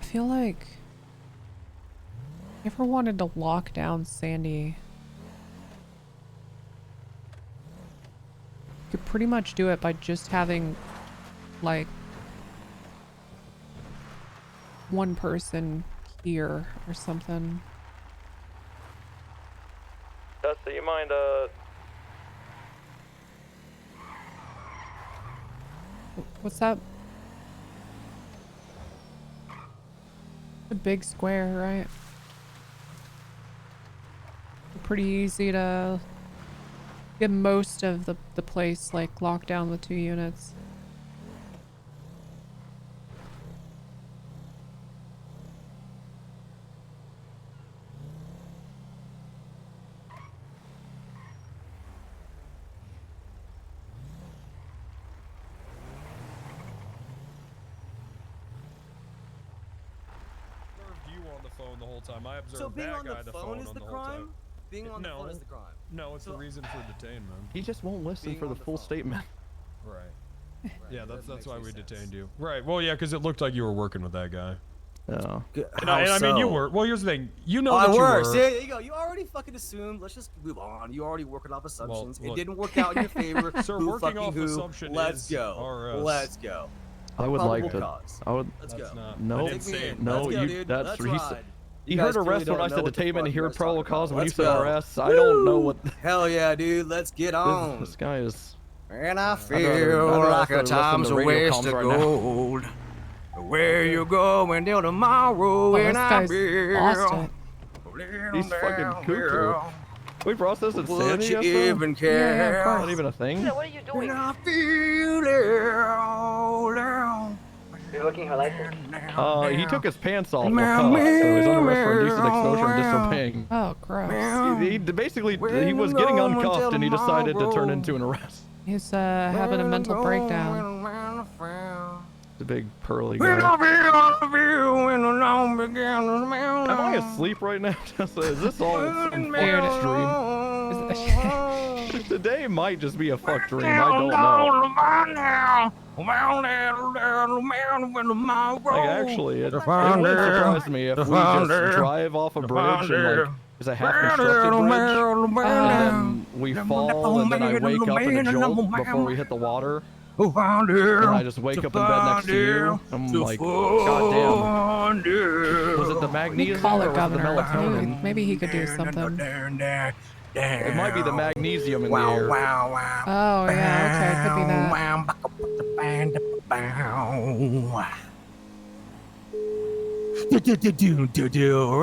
I feel like if I ever wanted to lock down Sandy, you could pretty much do it by just having like one person here or something. Tessa, you mind, What's that? The big square, right? Pretty easy to get most of the place like locked down with 2 units. The whole time. I observed So being that on guy the phone is on the the whole crime? time. Being on the phone is the crime. No, it's the reason for detainment. He just won't listen for the full statement. Right. Yeah, that's why we detained you. Right. Well, yeah, because it looked like you were working with that guy. Yeah. And I mean, you were. Well, here's the thing. You know I that you were. were. See, there you go. You already fucking assumed. Let's just move on. You already working off assumptions. Well, it didn't work out in your favor. Sir, Who working fucking off who? assumption Let's is go. RS. Let's go. I would Probable like to. cause. I would. Let's That's go. not. No, I didn't say it. no, Let's go, you. dude. That's Let's ride. You You heard guys arrest clearly when I don't said know what the detainment, fuck and you you heard guys probable talking about. cause when you Let's said go. arrest. I don't know what. Hell yeah, dude. Let's get on. This guy is. And I I'd feel rather like a listen to time's a radio waste comms of right now. gold. Where you going till tomorrow? Oh, this and I guy's feel lost it. He's fucking cuckoo. We processed insanity Would you yesterday? even care? Yeah, of course. Not even a thing. So what are you doing? And I feel it. You're looking at her license. He took his pants off while caught, so he's under arrest for indecent exposure and disobeying. Oh, gross. He basically, he was getting uncuffed and he decided to turn into an arrest. He's having a mental breakdown. The big pearly guy. Am I asleep right now, Tessa? Is this all some fucked dream? Today might just be a fucked dream. I don't know. Like, actually, it wouldn't surprise me if we just drive off a bridge and like it's a half-constructed bridge, and then we fall, and then I wake up in a jolt before we hit the water. And I just wake up in bed next to you. I'm like, God damn. Was it the magnesium Call or it, was it the Governor. melatonin? Maybe he could do something. It might be the magnesium in the air. Oh, yeah, okay, could be that.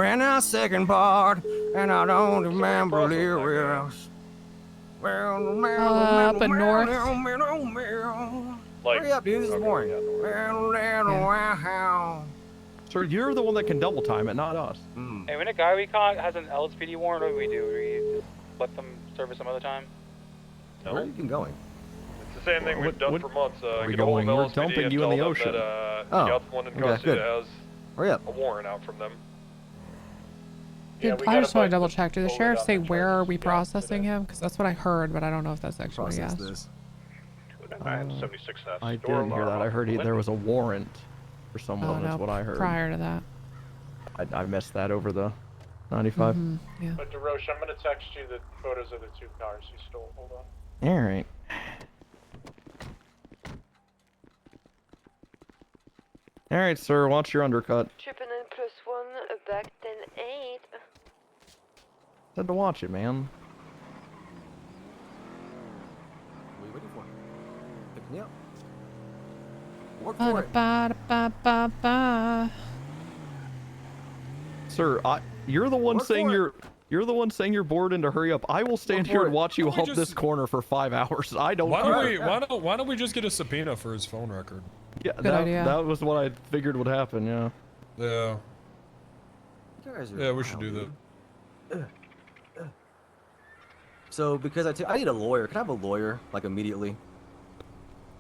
And a second part, and I don't remember lyrics. Up in north. Hurry up, dude. This is boring. Sir, you're the one that can double time it, not us. Hey, when a guy we caught has an LSPD warrant, what do we do? Do we just let them service some other time? No. Where are you even going? It's the same thing we've done for months. Where we Get a hold of going? We're LSPD dumping and you in tell the them ocean. That, Oh, you got the one in okay, custody good. that has Hurry up. a warrant out from them. I just want to double check. Did the sheriff say where are we processing him? Because that's what I heard, but I don't know if that's actually what he asked. I didn't hear that. I heard there was a warrant for someone. That's what I heard. Prior to that. I missed that over the 95. Yeah. But DeRoche, I'm gonna text you the photos of the 2 cars he stole. Hold on. All right. All right, sir. Watch your undercut. 999+1 back 10-8. Said to watch it, man. What are you waiting for? Pick me up. Work Ba for it. ba ba ba ba. Sir, you're the one saying you're the one saying you're bored and to hurry up. I will stand here and watch you hump this corner for 5 hours. I don't care. Why don't we just get a subpoena for his phone record? Yeah, that was what I figured would happen, yeah. Yeah. Yeah, we wild, should do that. So, because I need a lawyer. Can I have a lawyer, like, immediately?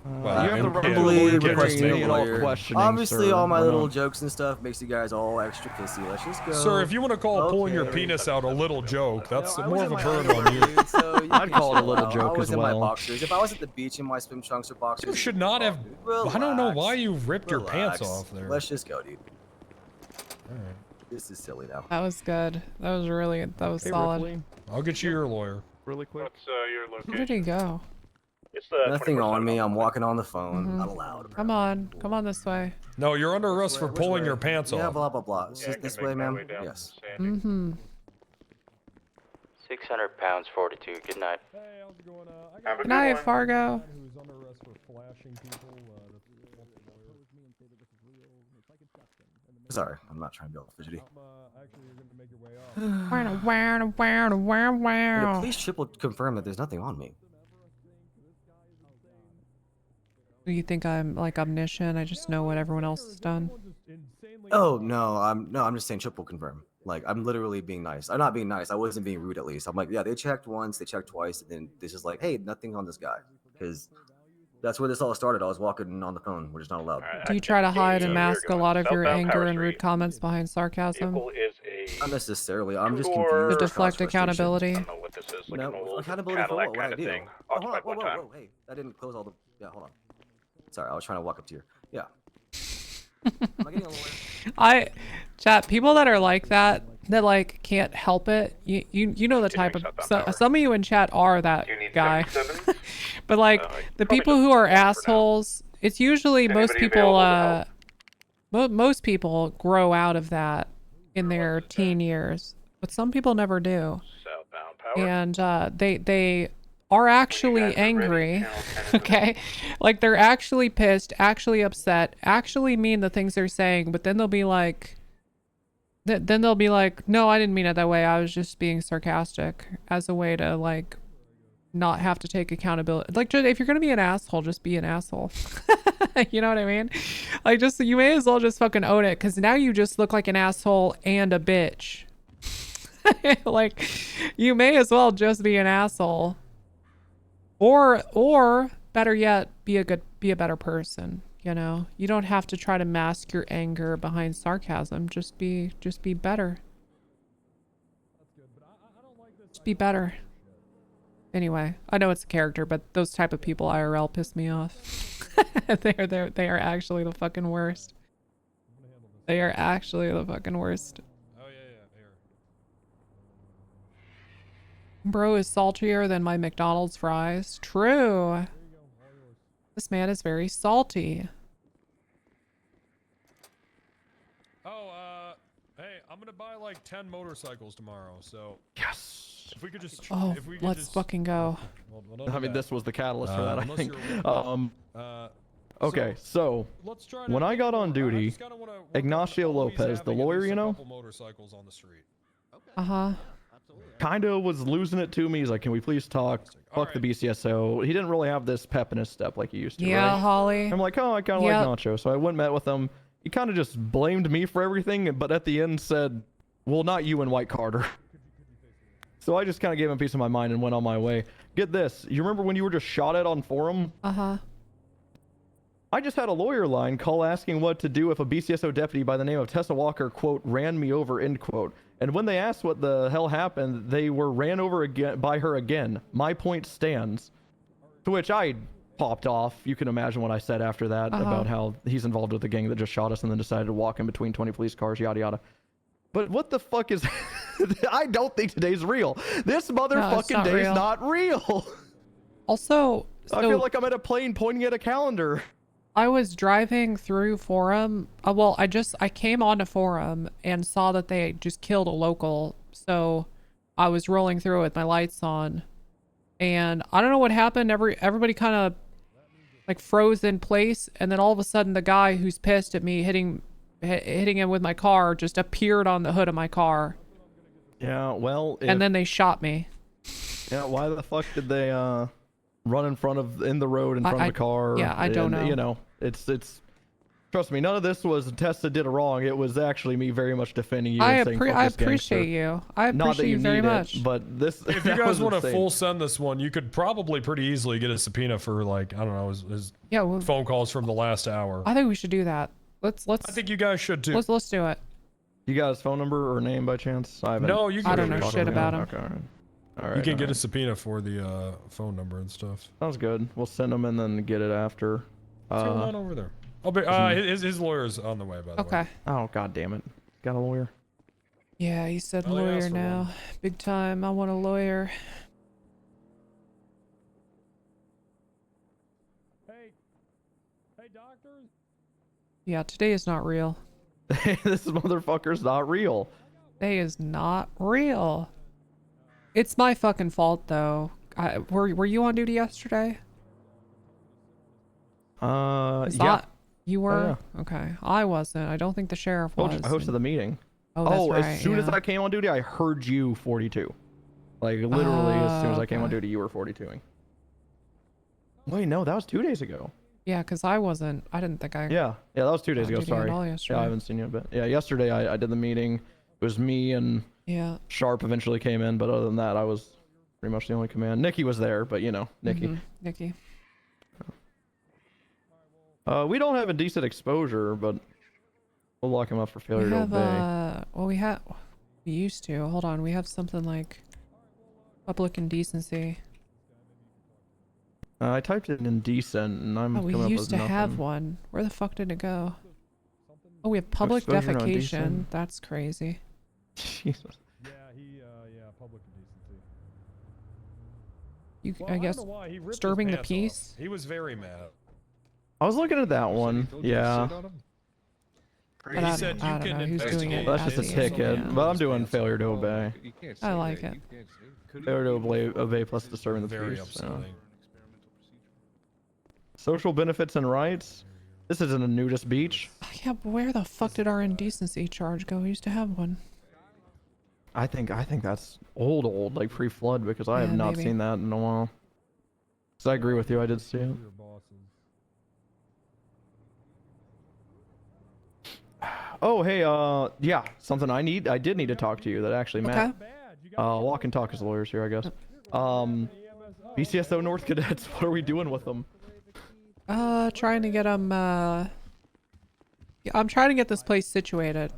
You have the right to requesting and all questioning, Obviously, sir. all my Why little not? jokes and stuff makes you guys all extra pissy. Let's just go. Sir, if you want to call pulling your penis out a little joke, that's I more was of a in burn my on you. underwear, so you I'd can call it a chill little out. joke I was as in my well. boxers. If I was at the beach in my swim trunks or boxers, You should not have. I don't know why you ripped your pants Relax. off there. Let's just go, dude. Alright. This is silly now. That was good. That was solid. Ripley, I'll get you your lawyer. really quick. What's your location? Where did he go? It's the Nothing on me. I'm walking on the phone. Not allowed. Come on this way. No, you're under arrest for Which pulling way? your pants Yeah, off. blah blah blah. It's Yeah, just I this can way, make my ma'am. way down Yes. to Sandy. 600 pounds, 42. Good night. Hey, how's it going? Have a Good good night, one. Fargo. Who's under arrest for flashing people? Sorry, I'm not trying to be all fidgety. Actually, you're gonna make your way off. Wow. Please triple confirm that there's nothing on me. You think I'm like omniscient? I just know what everyone else has done. Oh no, I'm just saying triple confirm. Like I'm literally being nice. I'm not being nice. I wasn't being rude at least. I'm like, yeah, they checked once, they checked twice, and then this is like, hey, nothing on this guy, because that's where this all started. I was walking on the phone, which is not allowed. Do you try to hide and So mask a you're lot going of your southbound anger Power and rude Street. comments behind sarcasm? Vehicle is a Not necessarily. I'm just Or- confused. To cause deflect frustration. accountability? I don't know what this is. Like an No, old accountability for Cadillac what? What kind I of do? thing. Oh, hold on, Occupied one time. whoa, hey, that didn't close all the. Yeah, hold on. Sorry, I was trying to walk up to you. Yeah. Am I getting a lawyer? Chat, people that are like that like can't help it. You know the type of some of you in chat are that You need guy. 77? But like the people who are assholes, it's usually most Anybody people available to most people grow out of that in their teen years, but some people never do. Southbound Power. And they are actually angry. Okay, like they're actually pissed, actually upset, actually mean the things they're saying, but then they'll be like no, I didn't mean it that way, I was just being sarcastic, as a way to like not have to take accountability. Like, if you're gonna be an asshole, just be an asshole. You know what I mean? Like, just you may as well just fucking own it, because now you just look like an asshole and a bitch. Like, you may as well just be an asshole, or better yet, be a better person. You know, you don't have to try to mask your anger behind sarcasm. Just be better. Just be better. Anyway, I know it's a character, but those type of people IRL piss me off. They are actually the fucking worst. They are actually the fucking worst. Oh yeah, here. Bro is saltier than my McDonald's fries. True. This man is very salty. Oh, hey, I'm gonna buy like 10 motorcycles tomorrow, so. Yes. If we could just. Oh, if we could let's just, fucking go. Well, don't I do mean, that. this was the catalyst for that, I Unless think. you're- Okay, so let's try to when I got on duty, just kinda wanna work Ignacio on always Lopez, the having at lawyer, least you a know, couple motorcycles on the street. Uh-huh. kind of was losing it to me. He's like, "Can we please talk? Fuck the BCSO." He didn't really have this pep in his step like he used to. Yeah, right? Holly. I'm like, "Oh, I kind of Yep. like Nacho," so I went and met with him. He kind of just blamed me for everything, but at the end said, "Well, not you and White Carter." So I just kind of gave him a piece of my mind and went on my way. Get this. You remember when you were just shot at on forum? Uh-huh. I just had a lawyer line call asking what to do if a BCSO deputy by the name of Tessa Walker, quote, ran me over, end quote. And when they asked what the hell happened, they were ran over again by her again. My point stands. To which I popped off. You can imagine what I said after that about how he's involved with the gang that just shot us and then decided to walk in between 20 police cars, yada yada. But what the fuck is... I don't think today's real. This motherfucking day's not real. Also, I feel like I'm at a plane pointing at a calendar. I was driving through Forum. Well, I came onto Forum and saw that they just killed a local. So I was rolling through with my lights on. And I don't know what happened. Everybody kind of like froze in place. And then all of a sudden the guy who's pissed at me hitting him with my car just appeared on the hood of my car. Yeah, well... And then they shot me. Yeah, why the fuck did they run in the road in front of the car? Yeah, I don't know. You know, it's trust me, none of this was Tessa did it wrong. It was actually me very much defending you. I and saying, "Fuck this appreciate gangster." you. I Not that appreciate you very much. But this If you guys want to full send this one, you could probably pretty easily get a subpoena for like, I don't know, his phone calls from the last hour. I think we should do that. Let's I think you guys should too. Let's do it. You got his phone number or name by chance? I don't know shit about him. Okay, all right. You can get a subpoena for the phone number and stuff. Sounds good. We'll send them and then get it after. What's going on over there? Oh, but his lawyer's on the way, by the way. Okay. Oh, god damn it. Got a lawyer? Yeah, he said Oh, they lawyer asked for now. one. Big time. I want a lawyer. Hey, doctors. Yeah, today is not real. This motherfucker's not real. Today is not real. It's my fucking fault though. Were you on duty yesterday? Yeah. You were? Oh, yeah. Okay. I wasn't. I don't think the sheriff was. I hosted the meeting. Oh, that's right. As soon as I came on duty, I heard you 42. Like, literally, as soon as I came on duty, you were 42ing. Wait, no, that was 2 days ago. Yeah, because I wasn't. I didn't think I... Yeah, that was 2 days ago, duty at sorry. all Yeah, yesterday. I haven't seen you in a bit. Yeah, yesterday I did the meeting. It was me and Sharp eventually came in, but other than that, I was pretty much the only command. Nikki was there, but you know, Nikki. Nikki. We don't have a decent exposure, but we'll lock him up for failure to obey. Well, we used to. Hold on, we have something like public indecency. I typed it in indecent, and I'm we coming up used with to nothing. have one. Where the fuck did it go? Oh, we have public Exposure on defecation. indecent. That's crazy. Jesus. Yeah, public indecency. You, Well, I guess, don't know why he ripped his disturbing the pants peace. off. He was very mad. I was looking at that one. Yeah. But I don't know who's doing it. Well, that's just a ticket, but I'm doing failure to obey. I like it. Failure to obey plus disturbing the Very peace. upsetting. Social benefits and rights. This isn't a nudist beach. Yeah, but where the fuck did our indecency charge go? We used to have one. I think that's old, like pre-flood, because I have not maybe. seen that in a while. So I agree with you. I did see it. Oh, hey, yeah, something I did need to talk to you that actually Matt. Walk and talk as lawyers here, I guess. BCSO North Cadets, what are we doing with them? Trying to get them, I'm trying to get this place situated.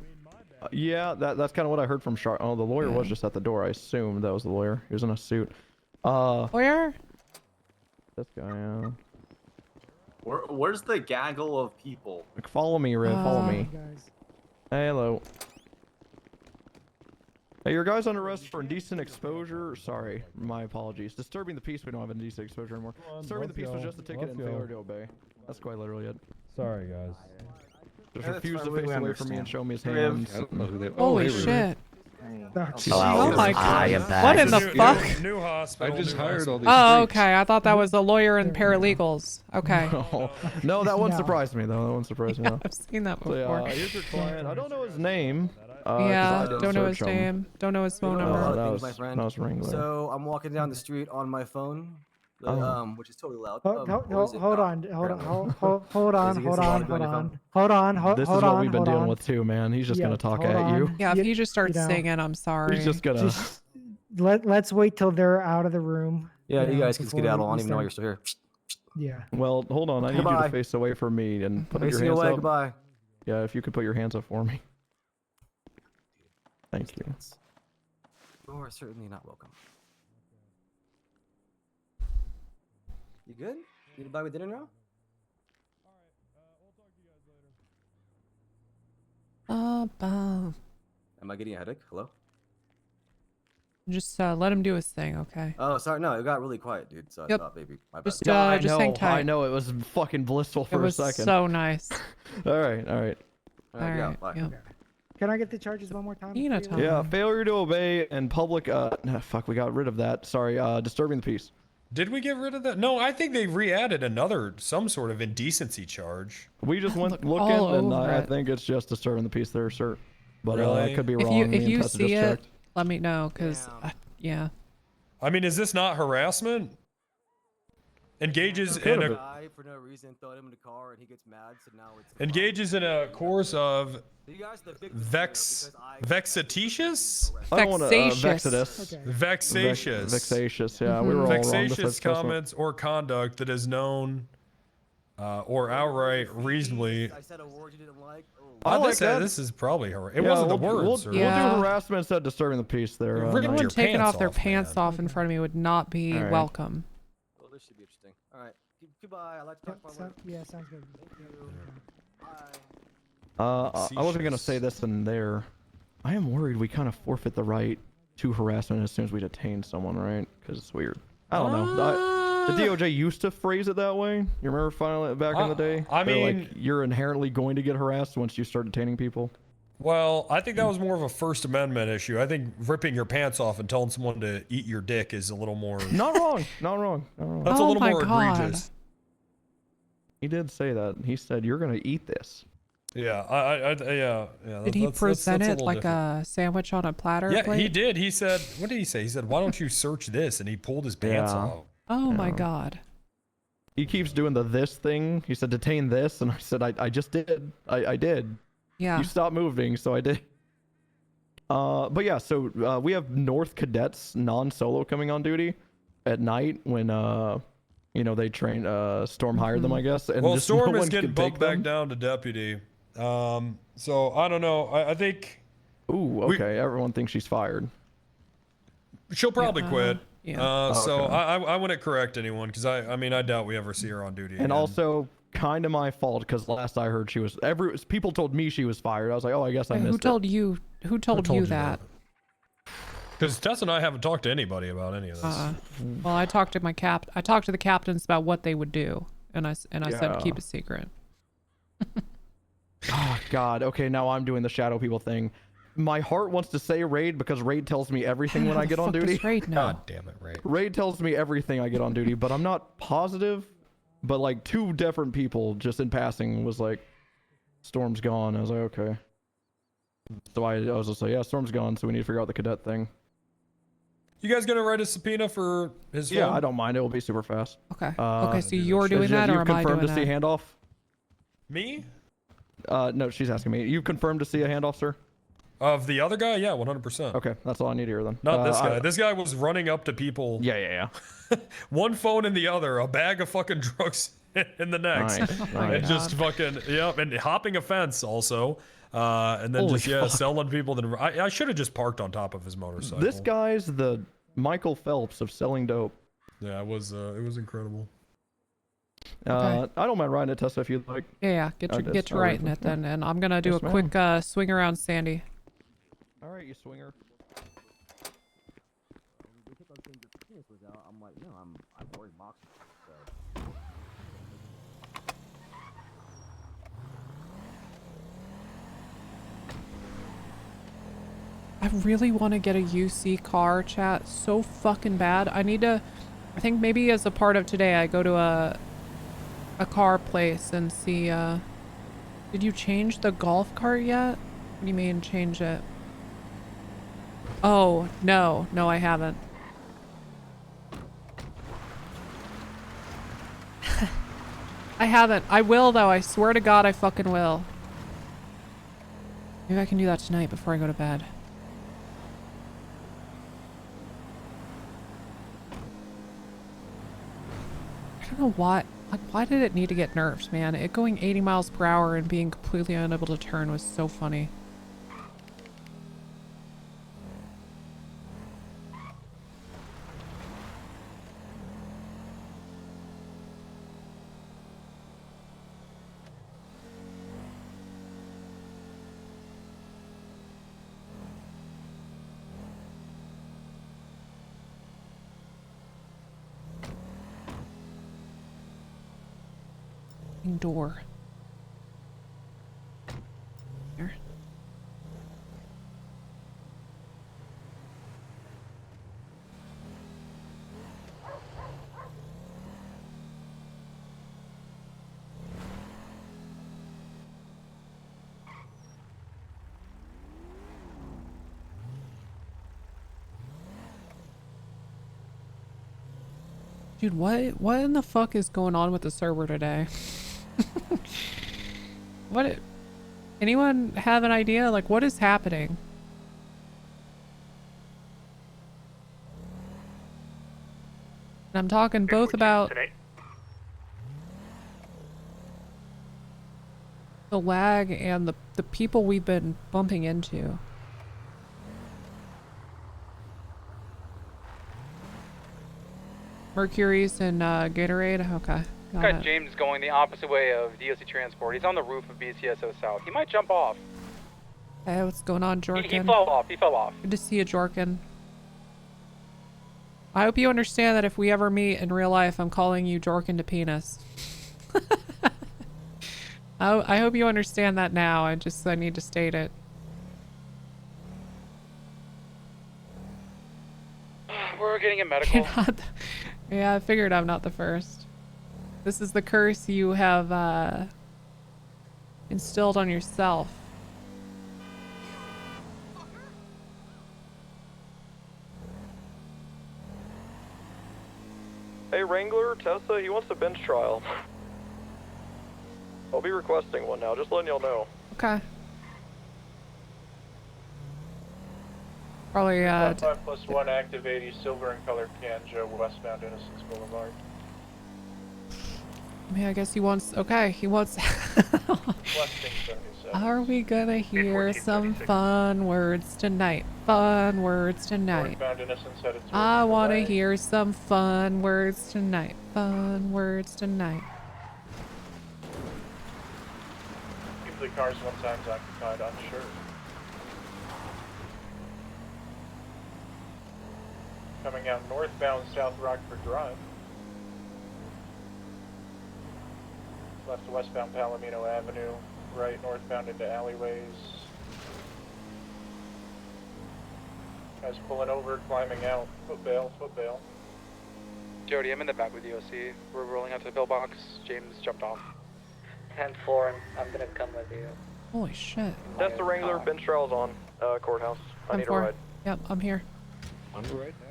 Yeah, that's kind of what I heard from Sharp. Oh, the lawyer was just at the door. I assumed that was the lawyer. He was in a suit. Lawyer? This guy, yeah. Where's the gaggle of people? Like, follow me, Red. Follow me. Hey, hello. Hey, your guy's under arrest for indecent exposure. Sorry, my apologies. Disturbing the peace. We don't have indecent exposure anymore. Disturbing the peace was just a ticket and failure to obey. That's quite literally it. Sorry, guys. Just Yeah, refused that's to fine, we face away from me and show me his hands. Holy shit. Oh my god. What in the fuck? New hospital. I just hired all these Oh, freaks. okay. I thought that was a lawyer and paralegals. Okay. No, that one surprised me though. That one surprised me. Though. I've seen that So, before. here's your client. I don't know his name. 'cause Yeah, I didn't don't know his search him. name. Don't know his phone You know, number. a lot that of was- things, my friend. that was Wrangler. So I'm walking down the street on my phone, which is totally loud. Hold on. This is what we've been dealing with too, man. He's just gonna talk at you. Yeah, if he just starts singing, I'm sorry. He's just gonna. Let's wait till they're out of the room. Yeah, you guys can before skedaddle. I we don't even know why you're start. still Yeah. Well, hold on. I need you Goodbye. to face away from me and put your Facing hands away, up. goodbye. Yeah, if you could put your hands up for me. Thank you. You are certainly not welcome. You good? You to buy me dinner now? Am I getting a headache? Hello? Just let him do his thing, okay? Oh, sorry. No, it got really quiet, dude. So I thought maybe my bad. Just hang tight. I know. It was fucking blissful for a second. It was so nice. All right. Yeah, bye. Yeah. Can I get the charges one more time? Yeah, failure to obey and public. No, fuck, we got rid of that. Sorry, disturbing the peace. Did we get rid of that? No, I think they re-added some sort of indecency charge. We just went looking, and I think it's just disturbing the peace there, sir. But I could be wrong. If you see it, let me know, because yeah. I mean, is this not harassment? Engages in a for no reason, throw him in the car, and he gets mad. So now it's engages in a course of vexatious. I don't want to vexatious. Vexatious. Yeah, we were all vexatious comments or conduct that is known or outright reasonably. I said a word you didn't like. I like that. This is probably harassment. It wasn't the words. We'll do harassment instead of disturbing the peace there. Everyone taking off their pants off in front of me would not be welcome. Well, this should be interesting. All right. Goodbye. I like to talk about Yeah, sounds good. I wasn't gonna say this in there. I am worried we kind of forfeit the right to harassment as soon as we detain someone, right? Because it's weird. I don't know. The DOJ used to phrase it that way. You remember filing it back in the day? I mean, like, you're inherently going to get harassed once you start detaining people. Well, I think that was more of a First Amendment issue. I think ripping your pants off and telling someone to eat your dick is a little more. Not wrong. Not wrong. That's a little more egregious. He did say that. He said, "You're gonna eat this." Yeah, yeah. Did he present it like a sandwich on a platter? Yeah, he did. He said, "What did he say?" He said, "Why don't you search this?" And he pulled his pants off. Oh my God. He keeps doing this thing. He said, "Detain this," and I said, "I just did. I did." Yeah. You stopped moving, so I did. But yeah, so we have North Cadets non-solo coming on duty at night when you know, they train Storm hired them, I guess. And well, just Storm no is one getting could bumped take back them. down to deputy. So I don't know. I think. Ooh, okay. Everyone thinks she's fired. She'll probably quit. Yeah. So I wouldn't correct anyone because I mean I doubt we ever see her on duty. And again. also kind of my fault because last I heard she was people told me she was fired. I was like, oh, I guess I missed it. Who told you that? Because Tessa and I haven't talked to anybody about any of this. Well, I talked to I talked to the captains about what they would do, and I said keep it secret. Oh God. Okay, now I'm doing the shadow people thing. My heart wants to say Raid because Raid tells me everything when I get on duty. God damn it, Raid. Raid tells me everything I get on duty, but I'm not positive. But like 2 different people just in passing was like, Storm's gone. I was like, okay. So I was just like, yeah, Storm's gone, so we need to figure out the cadet thing. You guys gonna write a subpoena for his phone? Yeah, I don't mind. It will be super fast. Okay. Okay, so you're doing that, or am I doing that? Confirmed to see handoff? Me? No, she's asking me. You confirmed to see a handoff, sir? Of the other guy? Yeah, 100%. Okay, that's all I need to hear then. Not this guy. This guy was running up to people. Yeah. One phone in the other, a bag of fucking drugs in the next. Nice. And just fucking, and hopping a fence also. And then Holy just, fuck. selling people that I should have just parked on top of his motorcycle. This guy's the Michael Phelps of selling dope. Yeah, it was incredible. I don't mind riding it, Tessa, if you'd like. Yeah, get to writing it then, and I'm gonna do a quick swing around Sandy. All right, you swinger. I'm like, no, I'm worried boxing. So. I really want to get a UC car, chat, so fucking bad. I think maybe as a part of today, I go to a car place and see, did you change the golf cart yet? What do you mean change it? Oh, no, I haven't. I haven't. I will though, I swear to God I fucking will. Maybe I can do that tonight before I go to bed. I don't know why. Like, why did it need to get nerfed, man? It going 80 miles per hour and being completely unable to turn was so funny. fucking door. Here. Dude, what in the fuck is going on with the server today? Anyone have an idea? Like, what is happening? And I'm talking both about the lag and the people we've been bumping into. Mercury's and Gatorade. Okay. Got James going the opposite way of DOC transport. He's on the roof of BCSO South. He might jump off. Hey, what's going on, Jorkin? He fell off. He fell off. Good to see you, Jorkin. I hope you understand that if we ever meet in real life, I'm calling you Jorkin to penis. I hope you understand that now. I need to state it. We're getting a medical. Yeah, I figured I'm not the first. This is the curse you have instilled on yourself. Hey Wrangler, Tessa, he wants a bench trial. I'll be requesting one now, just letting y'all know. Okay. Probably 5+1 active 80 silver and colored Canjo westbound Innocence Boulevard. I mean, I guess he wants. Okay, he wants. Are we gonna hear some fun words tonight? Fun words tonight. I want to hear some fun words tonight. Fun words tonight. Keep the cars 1 times occupied, unsure. Coming out northbound South Rockford Drive. Left to westbound Palomino Avenue, right northbound into alleyways. Guys pulling over, climbing out, foot bail, foot bail. Jody, I'm in the back with DOC. We're rolling out to the pillbox. James jumped off. 10-4, I'm gonna come with you. Holy shit. That's the Wrangler, bench trial's on, courthouse. I need a ride. Yep, I'm here. I'm right now.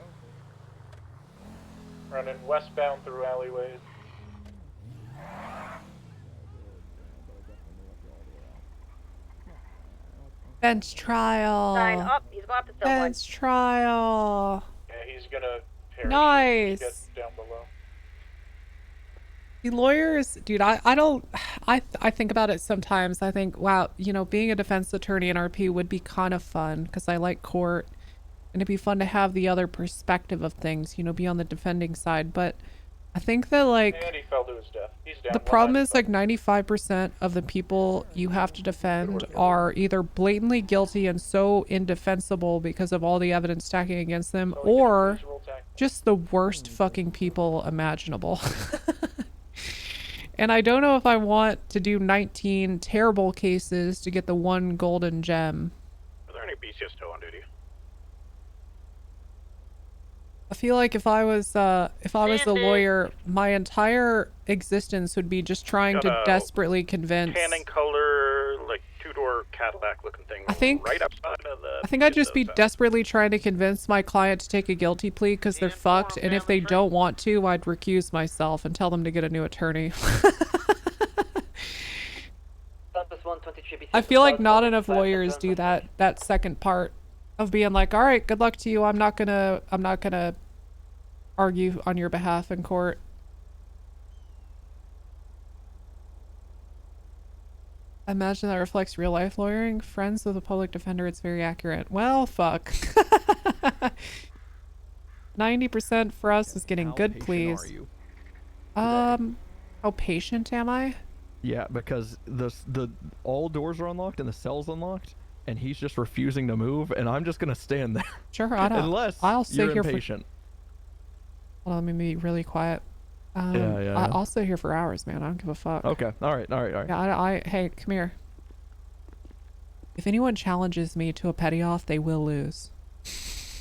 Running westbound through alleyways. Bench trial. Sign up. He's going up to still Bench trial. Yeah, he's gonna perish. Nice. Get down below. The lawyers, dude, I think about it sometimes. I think, wow, you know, being a defense attorney in RP would be kind of fun because I like court and it'd be fun to have the other perspective of things, you know, be on the defending side. But I think that, like, And he fell to his death. He's down. the problem is, like, 95% of the people you have to defend are either blatantly guilty and so indefensible because of all the evidence stacking against them, or just the worst fucking people imaginable. And I don't know if I want to do 19 terrible cases to get the one golden gem. Are there any BCSO on duty? I feel like if I was the lawyer, my entire existence would be just trying to desperately convince. Tanning color, like two-door Cadillac looking thing. I think right outside of the. I think I'd just be desperately trying to convince my client to take a guilty plea because they're fucked, and if they don't want to, I'd recuse myself and tell them to get a new attorney. I feel like not enough lawyers do that second part of being like, all right, good luck to you. I'm not gonna argue on your behalf in court. I imagine that reflects real life lawyering. Friends with a public defender, it's very accurate. Well, fuck. 90% for us is getting good pleas. How patient am I? Yeah, because the all doors are unlocked and the cell's unlocked, and he's just refusing to move, and I'm just gonna stand there. Sure, I don't. Unless I'll sit you're here impatient. Hold on, let me be really quiet. Yeah. I'll sit here for hours, man. I don't give a fuck. Okay. All right. Yeah, hey, come here. If anyone challenges me to a petty off, they will lose.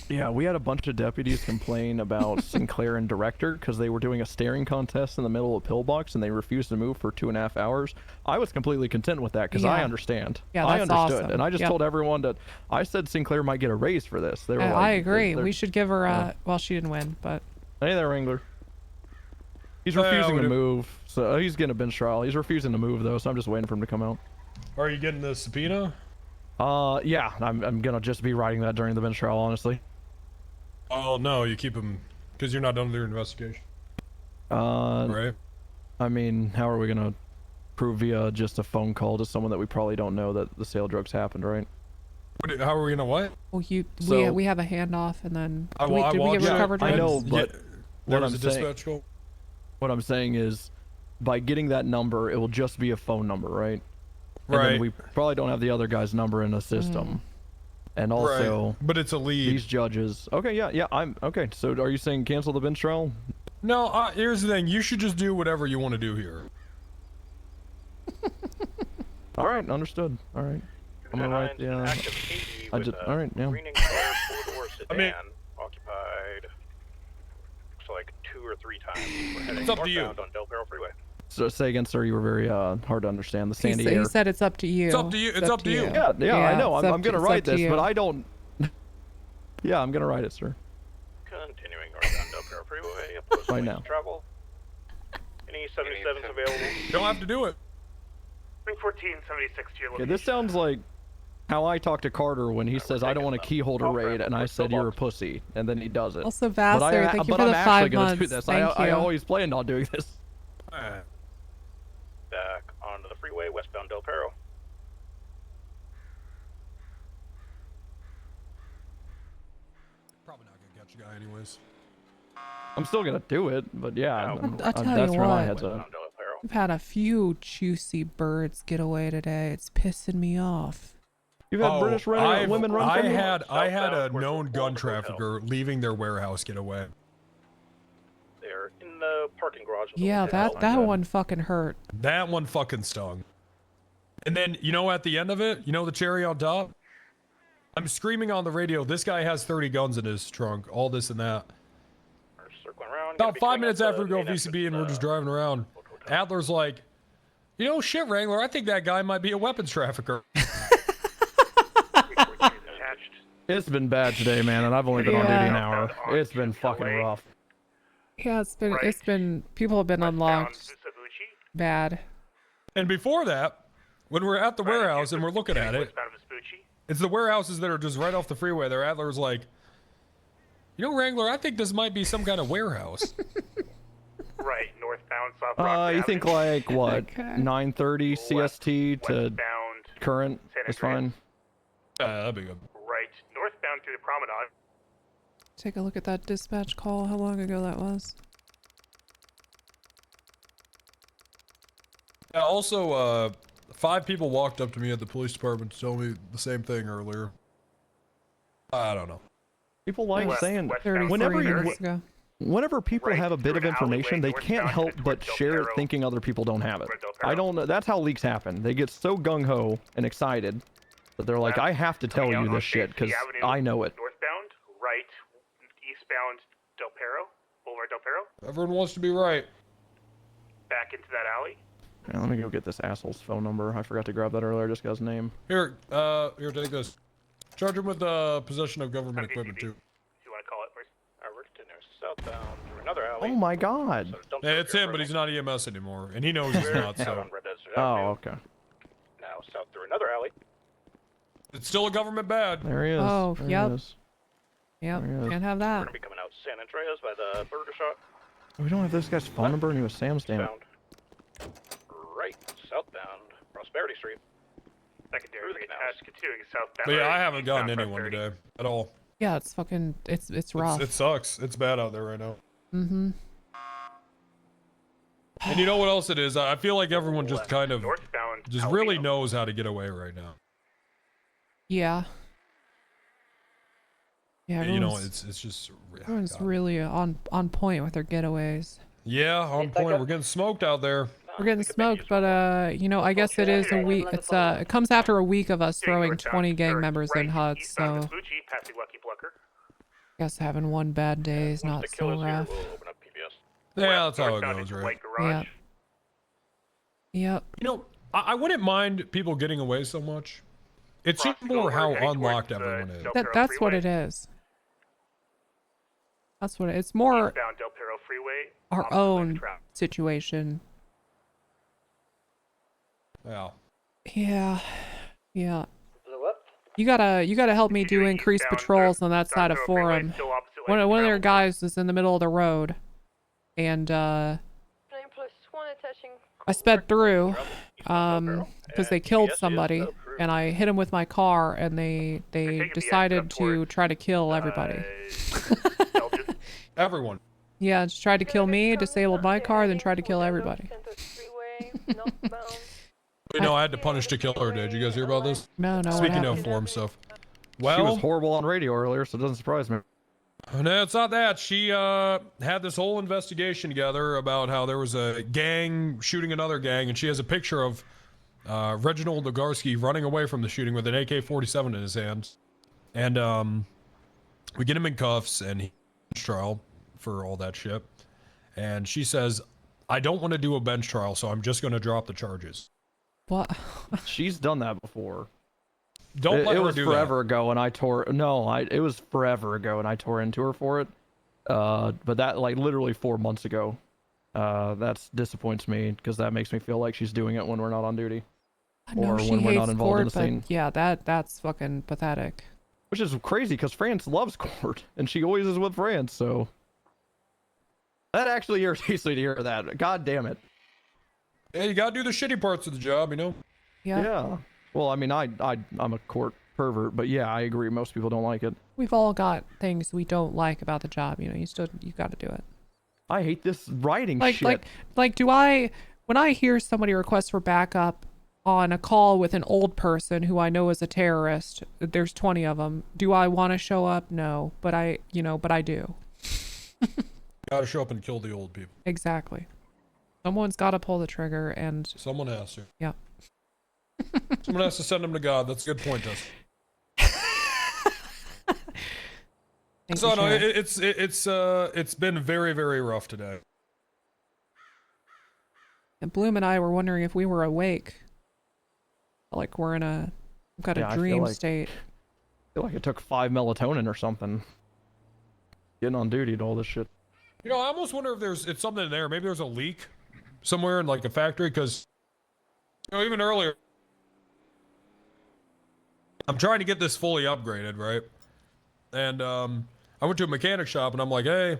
Yeah, we had a bunch of deputies complain about Sinclair and Director because they were doing a staring contest in the middle of a pillbox and they refused to move for 2.5 hours. I was completely content with that because I understand. Yeah, I that's understood, awesome. and I just told everyone that I said Sinclair might get a raise for this. They were like, I agree. We should give her a. Well, she didn't win, but. Hey there, Wrangler. He's refusing to move, so he's getting a bench trial. He's refusing to move though, so I'm just waiting for him to come out. Are you getting the subpoena? Yeah, I'm gonna just be writing that during the bench trial, honestly. Oh no, you keep him because you're not done with your investigation. Right. I mean, how are we gonna prove via just a phone call to someone that we probably don't know that the sale of drugs happened, right? How are we gonna what? Well, we have a handoff, and then did we get recovered? I know, but there was a dispatch call. What I'm saying is, by getting that number, it will just be a phone number, right? Right. And then we probably don't have the other guy's number in the system. And also, but it's a lead. These judges. Okay, yeah, I'm okay. So, are you saying cancel the bench trial? No. Here's the thing. You should just do whatever you want to do here. All right, understood. All right. I'm gonna write the. All right, yeah. I mean, occupied. Looks like 2 or 3 times. We're heading it's up to you. On Del Perro Freeway. So say again, sir. You were very hard to understand. The sandy air. He said it's up to you. It's up to you. It's up to you. Yeah, I know. I'm gonna write this, but I don't. Yeah, I'm gonna write it, sir. Continuing northbound Del Perro Freeway. Right now. Travel. Any 77s available? You don't have to do it. 1476 to your Okay, location. this sounds like how I talk to Carter when he says I don't want a key holder raid, and I said you're a pussy, and then he does it. Also, Vassar, thank you for the 5 months. But I'm actually gonna do this. Thank I you. always planned on doing this. Back onto the freeway, westbound Del Perro. Probably not gonna catch a guy anyways. I'm still gonna do it, but yeah, I'll tell that's you where my what. head's at. We've had a few juicy birds get away today. It's pissing me off. You've had British women run from you? I had a known gun trafficker leaving their warehouse get away. They're in the parking garage. Yeah, that one fucking hurt. That one fucking stung. And then, you know, at the end of it, you know the cherry on top? I'm screaming on the radio, this guy has 30 guns in his trunk, all this and that. We're circling around. About 5 minutes after we go VCB and we're just driving around, Adler's like, you know, shit, Wrangler, I think that guy might be a weapons trafficker. It's been bad today, man, and I've only been on duty an hour. It's been fucking rough. Yeah, it's been people have been unlocked. Bad. And before that, when we're at the warehouse and we're looking at it, it's the warehouses that are just right off the freeway. Their Adler's like, you know, Wrangler, I think this might be some kind of warehouse. Right, northbound South Rock. You think like what? 9:30 CST to current is fine. That'd be good. Right, northbound through the promenade. Take a look at that dispatch call. How long ago that was? Yeah, also, 5 people walked up to me at the police department to tell me the same thing earlier. I don't know. People like saying whenever people have a bit of information, they can't help but share it thinking other people don't have it. I don't know. That's how leaks happen. They get so gung-ho and excited that they're like, I have to tell you this shit because I know it. Northbound, right, eastbound Del Perro, Boulevard Del Perro. Everyone wants to be right. Back into that alley. Yeah, let me go get this asshole's phone number. I forgot to grab that earlier. I just got his name. Here, take this. Charge him with possession of government equipment too. If you want to call it, we're continuing southbound through another alley. Oh my god. Yeah, it's him, but he's not EMS anymore, and he knows he's not. So. Oh, okay. Now south through another alley. It's still a government bad. There he is. Oh, there yep. He is. Yep, can't have that. We're gonna be coming out San Andreas by the burger shop. We don't have this guy's phone number, and he was Sam's, damn it. Right, southbound Prosperity Street. Secondary attached, continuing southbound. But yeah, I haven't gotten anyone today at all. Yeah, it's fucking, it's rough. It sucks. It's bad out there right now. Mm-hmm. And you know what else it is? I feel like everyone just kind of just really knows how to get away right now. Yeah. Yeah, you know, it's just. Everyone's really on point with their getaways. Yeah, on point. We're getting smoked out there. We're getting smoked, but you know, I guess it is a week. It's it comes after a week of us throwing 20 gang members in HUDs, so I guess having one bad day is not so rough. Yeah, that's how it goes, right? Yeah. Yep. You know, I wouldn't mind people getting away so much. It's just more how unlocked everyone is. That's what it is. That's what it's more our own situation. Yeah. Yeah. Yeah. You gotta help me do increased patrols on that side of Forum. One of their guys is in the middle of the road, and I sped through because they killed somebody, and I hit him with my car, and they decided to try to kill everybody. Everyone. Yeah, just tried to kill me, disabled my car, then tried to kill everybody. You know, I had to punish the killer. Did you guys hear about this? No. Speaking of Forum stuff. Well, she was horrible on radio earlier, so it doesn't surprise me. No, it's not that. She had this whole investigation together about how there was a gang shooting another gang, and she has a picture of Reginald Ogarski running away from the shooting with an AK-47 in his hands. And we get him in cuffs, and he's bench trial for all that shit. And she says, I don't want to do a bench trial, so I'm just going to drop the charges. What? She's done that before. Don't let her do that. It was forever ago, and I tore. No, it was forever ago, and I tore into her for it. But that, like, literally 4 months ago. That disappoints me because that makes me feel like she's doing it when we're not on duty, or when we're not involved in the scene. Yeah, that's fucking pathetic. Which is crazy because France loves court, and she always is with France. So that actually irritates me to hear that. God damn it. Yeah, you gotta do the shitty parts of the job, you know? Yeah. Well, I mean, I'm a court pervert, but yeah, I agree. Most people don't like it. We've all got things we don't like about the job, you know. You got to do it. I hate this writing shit. Like, when I hear somebody request for backup on a call with an old person who I know is a terrorist, there's 20 of them. Do I want to show up? No, but I do. Gotta show up and kill the old people. Exactly. Someone's got to pull the trigger, and someone has to. Yeah. Someone has to send them to God. That's a good point, Tess. So no, it's been very, very rough today. And Bloom and I were wondering if we were awake. Like we're in a dream state. I feel like it took 5 melatonin or something. Getting on duty to all this shit. You know, I almost wonder if it's something in there. Maybe there's a leak somewhere in like a factory, because you know, even earlier I'm trying to get this fully upgraded, right? And I went to a mechanic shop and I'm like, hey,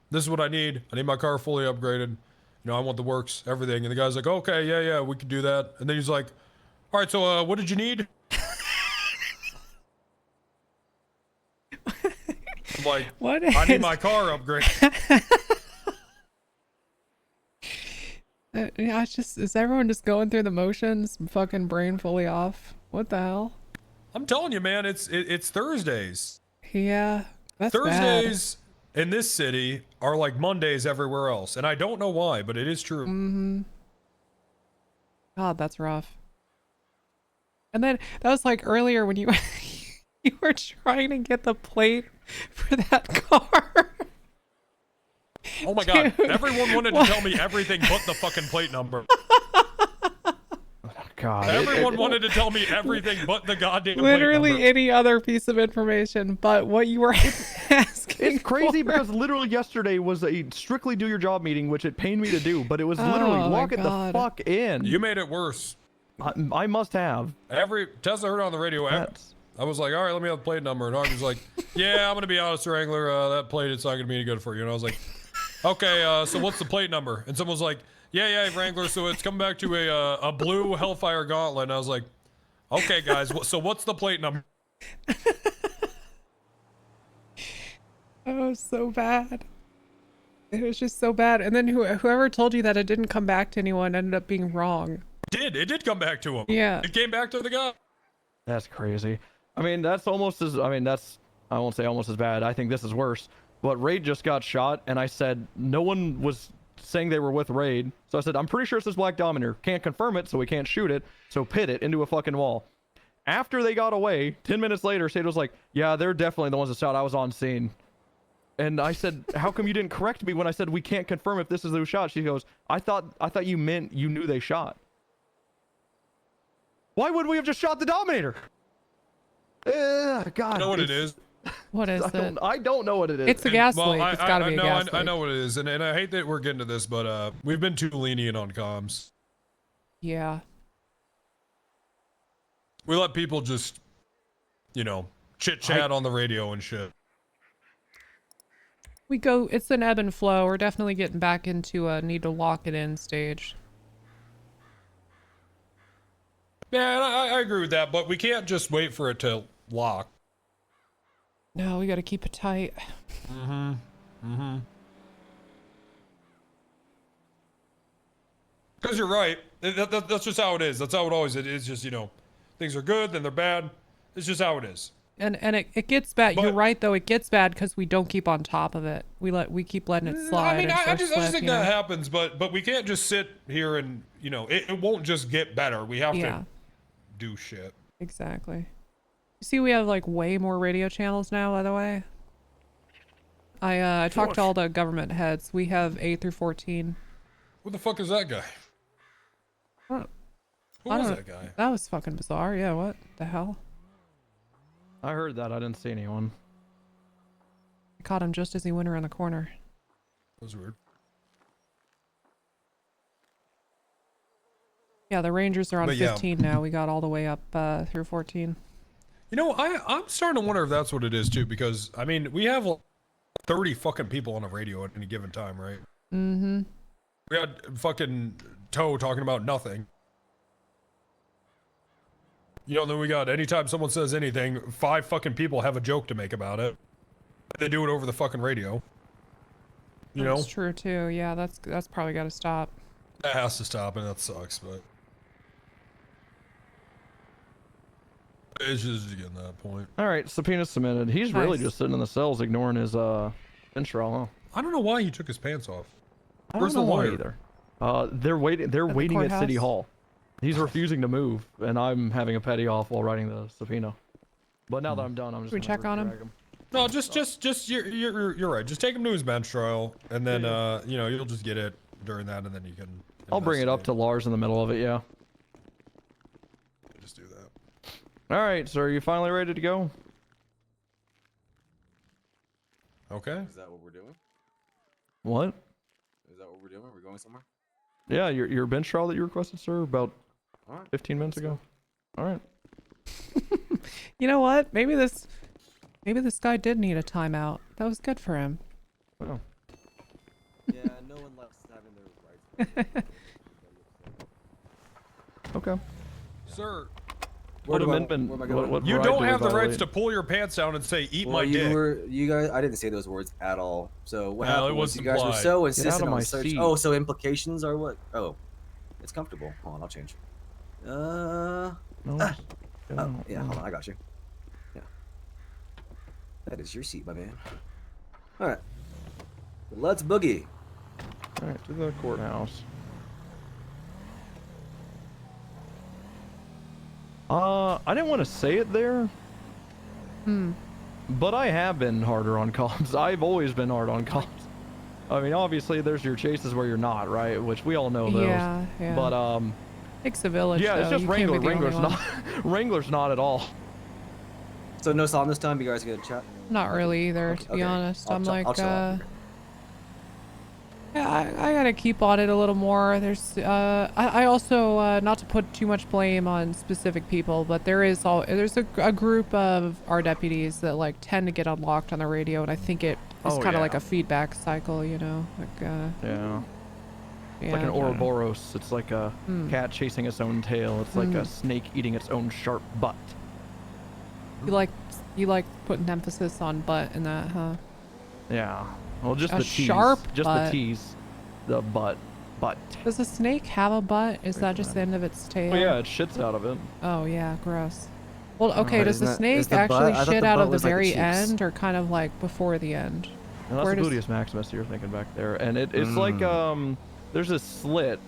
this is what I need my car fully upgraded, you know, I want the works, everything. And the guy's like, okay, yeah, we can do that. And then he's like, all right, so what did you need? I'm like, I need my car upgraded. Yeah, is everyone just going through the motions, fucking brain fully off? What the hell? I'm telling you, man, it's Thursdays. Yeah, that's Thursdays bad. In this city are like Mondays everywhere else, and I don't know why, but it is true. Mm-hmm. God, that's rough. And then that was like earlier when you were trying to get the plate for that car. Oh my God! Dude, everyone wanted to tell me everything but the fucking plate number. God. Everyone wanted to tell me everything but the goddamn literally plate number. Any other piece of information but what you were asking. It's crazy for. Because literally yesterday was a strictly do your job meeting, which it pained me to do, but it was literally lock it the fuck in. You made it worse. I must have. Tessa heard on the radio. I was like, all right, let me have the plate number. And Ark was like, yeah, I'm gonna be honest, Wrangler. That plate, it's not gonna be any good for you. And I was like, okay, so what's the plate number? And someone was like, yeah, Wrangler, so it's coming back to a blue Hellfire Gauntlet. And I was like, okay, guys, so what's the plate number? Oh, so bad. It was just so bad. And then whoever told you that it didn't come back to anyone ended up being wrong. It did come back to him. Yeah. It came back to the guy. That's crazy. I mean, that's almost as, I won't say almost as bad. I think this is worse. But Ray just got shot, and I said, no one was saying they were with Raid. So I said, I'm pretty sure it's this Black Dominator. Can't confirm it, so we can't shoot it. So pit it into a fucking wall. After they got away, 10 minutes later, Sado was like, yeah, they're definitely the ones that shot. I was on scene. And I said, how come you didn't correct me when I said we can't confirm if this is who shot? She goes, I thought you meant you knew they shot. Why wouldn't we have just shot the Dominator? God. You know what it is? What is it? I don't know what it is. It's a gas leak. It's gotta be a gas leak. I know what it is, and I hate that we're getting to this, but we've been too lenient on comms. Yeah. We let people just, you know, chit chat on the radio and shit. It's an ebb and flow. We're definitely getting back into a need to lock it in stage. Yeah, and I agree with that, but we can't just wait for it to lock. No, we gotta keep it tight. Because you're right. That's just how it is. That's how it always is. It's just, you know, things are good, then they're bad. It's just how it is. And it gets bad. You're right though. It gets bad because we don't keep on top of it. We keep letting it slide. I mean, I just think that happens, but we can't just sit here and, you know, it won't just get better. We have to do shit. Exactly. You see, we have like way more radio channels now. By the way, I talked to all the government heads. We have 8 through 14. Who the fuck is that guy? Who was that guy? That was fucking bizarre. Yeah, what the hell? I heard that. I didn't see anyone. I caught him just as he went around the corner. That was weird. Yeah, the Rangers are on 15 now. We got all the way up through 14. You know, I'm starting to wonder if that's what it is too, because I mean, we have 30 fucking people on the radio at any given time, right? Mm-hmm. We had fucking Toe talking about nothing. You know, then we got anytime someone says anything, 5 fucking people have a joke to make about it. They do it over the fucking radio. You know? That's true too. Yeah, that's probably got to stop. That has to stop, and that sucks, but it's just getting to that point. All right, subpoena submitted. He's really just sitting in the cells ignoring his bench trial, huh? I don't know why he took his pants off. I Where's don't the know why lawyer? either. They're waiting at City Hall. He's refusing to move, and I'm having a petty off while writing the subpoena. But now that I'm done, I'm just Can we check on him? No, just you're right. Just take him to his bench trial, and then you know, you'll just get it during that, and then you can. I'll bring it up to Lars in the middle of it. Yeah. Just do that. All right, so are you finally ready to go? Okay. Is that what we're doing? What? Is that what we're doing? We're going somewhere? Yeah, your bench trial that you requested, sir, about 15 minutes ago. All right. You know what? Maybe this guy did need a timeout. That was good for him. Oh. Yeah, no one likes having their rights. Okay. Sir. What amendment? You don't have the rights to pull your pants down and say, "Eat my dick." You guys, I didn't say those words at all. So what happened was you guys were implied. so insistent on my the search. seat. Oh, so implications are what? Oh, it's comfortable. Hold on, I'll change. Yeah, hold on, I got you. Yeah, that is your seat, my man. All right, let's boogie. All right, to the courthouse. I didn't want to say it there. But I have been harder on comms. I've always been hard on comms. I mean, obviously, there's your chases where you're not, right? Which we all know those. Yeah. But takes a village. yeah, it's though. just You can't be Wrangler. the only Wrangler's one. not. Wrangler's not at all. So no song this time. You guys gonna chat? Not really either, to be honest. I'm like, yeah, I gotta keep on it a little more. There's, I also, not to put too much blame on specific people, but there's a group of our deputies that like tend to get unlocked on the radio, and I think it is kind of like a feedback cycle, you know, like, yeah. It's yeah, like an I don't know. Ouroboros. It's like a cat chasing its own tail. It's like a snake eating its own sharp butt. You like putting emphasis on butt in that, huh? Yeah. Well, just A the tease. sharp Just butt. the tease. The butt. Does a snake have a butt? Is that just the end of its tail? Oh yeah, it shits out of it. Oh yeah, gross. Well, okay, does the Isn't that- snake is the butt- actually I thought shit the out butt of the was like the very cheeks. end or kind of like before the end? And that's the Gluteus Maximus you're thinking back there. And it's like, there's a slit.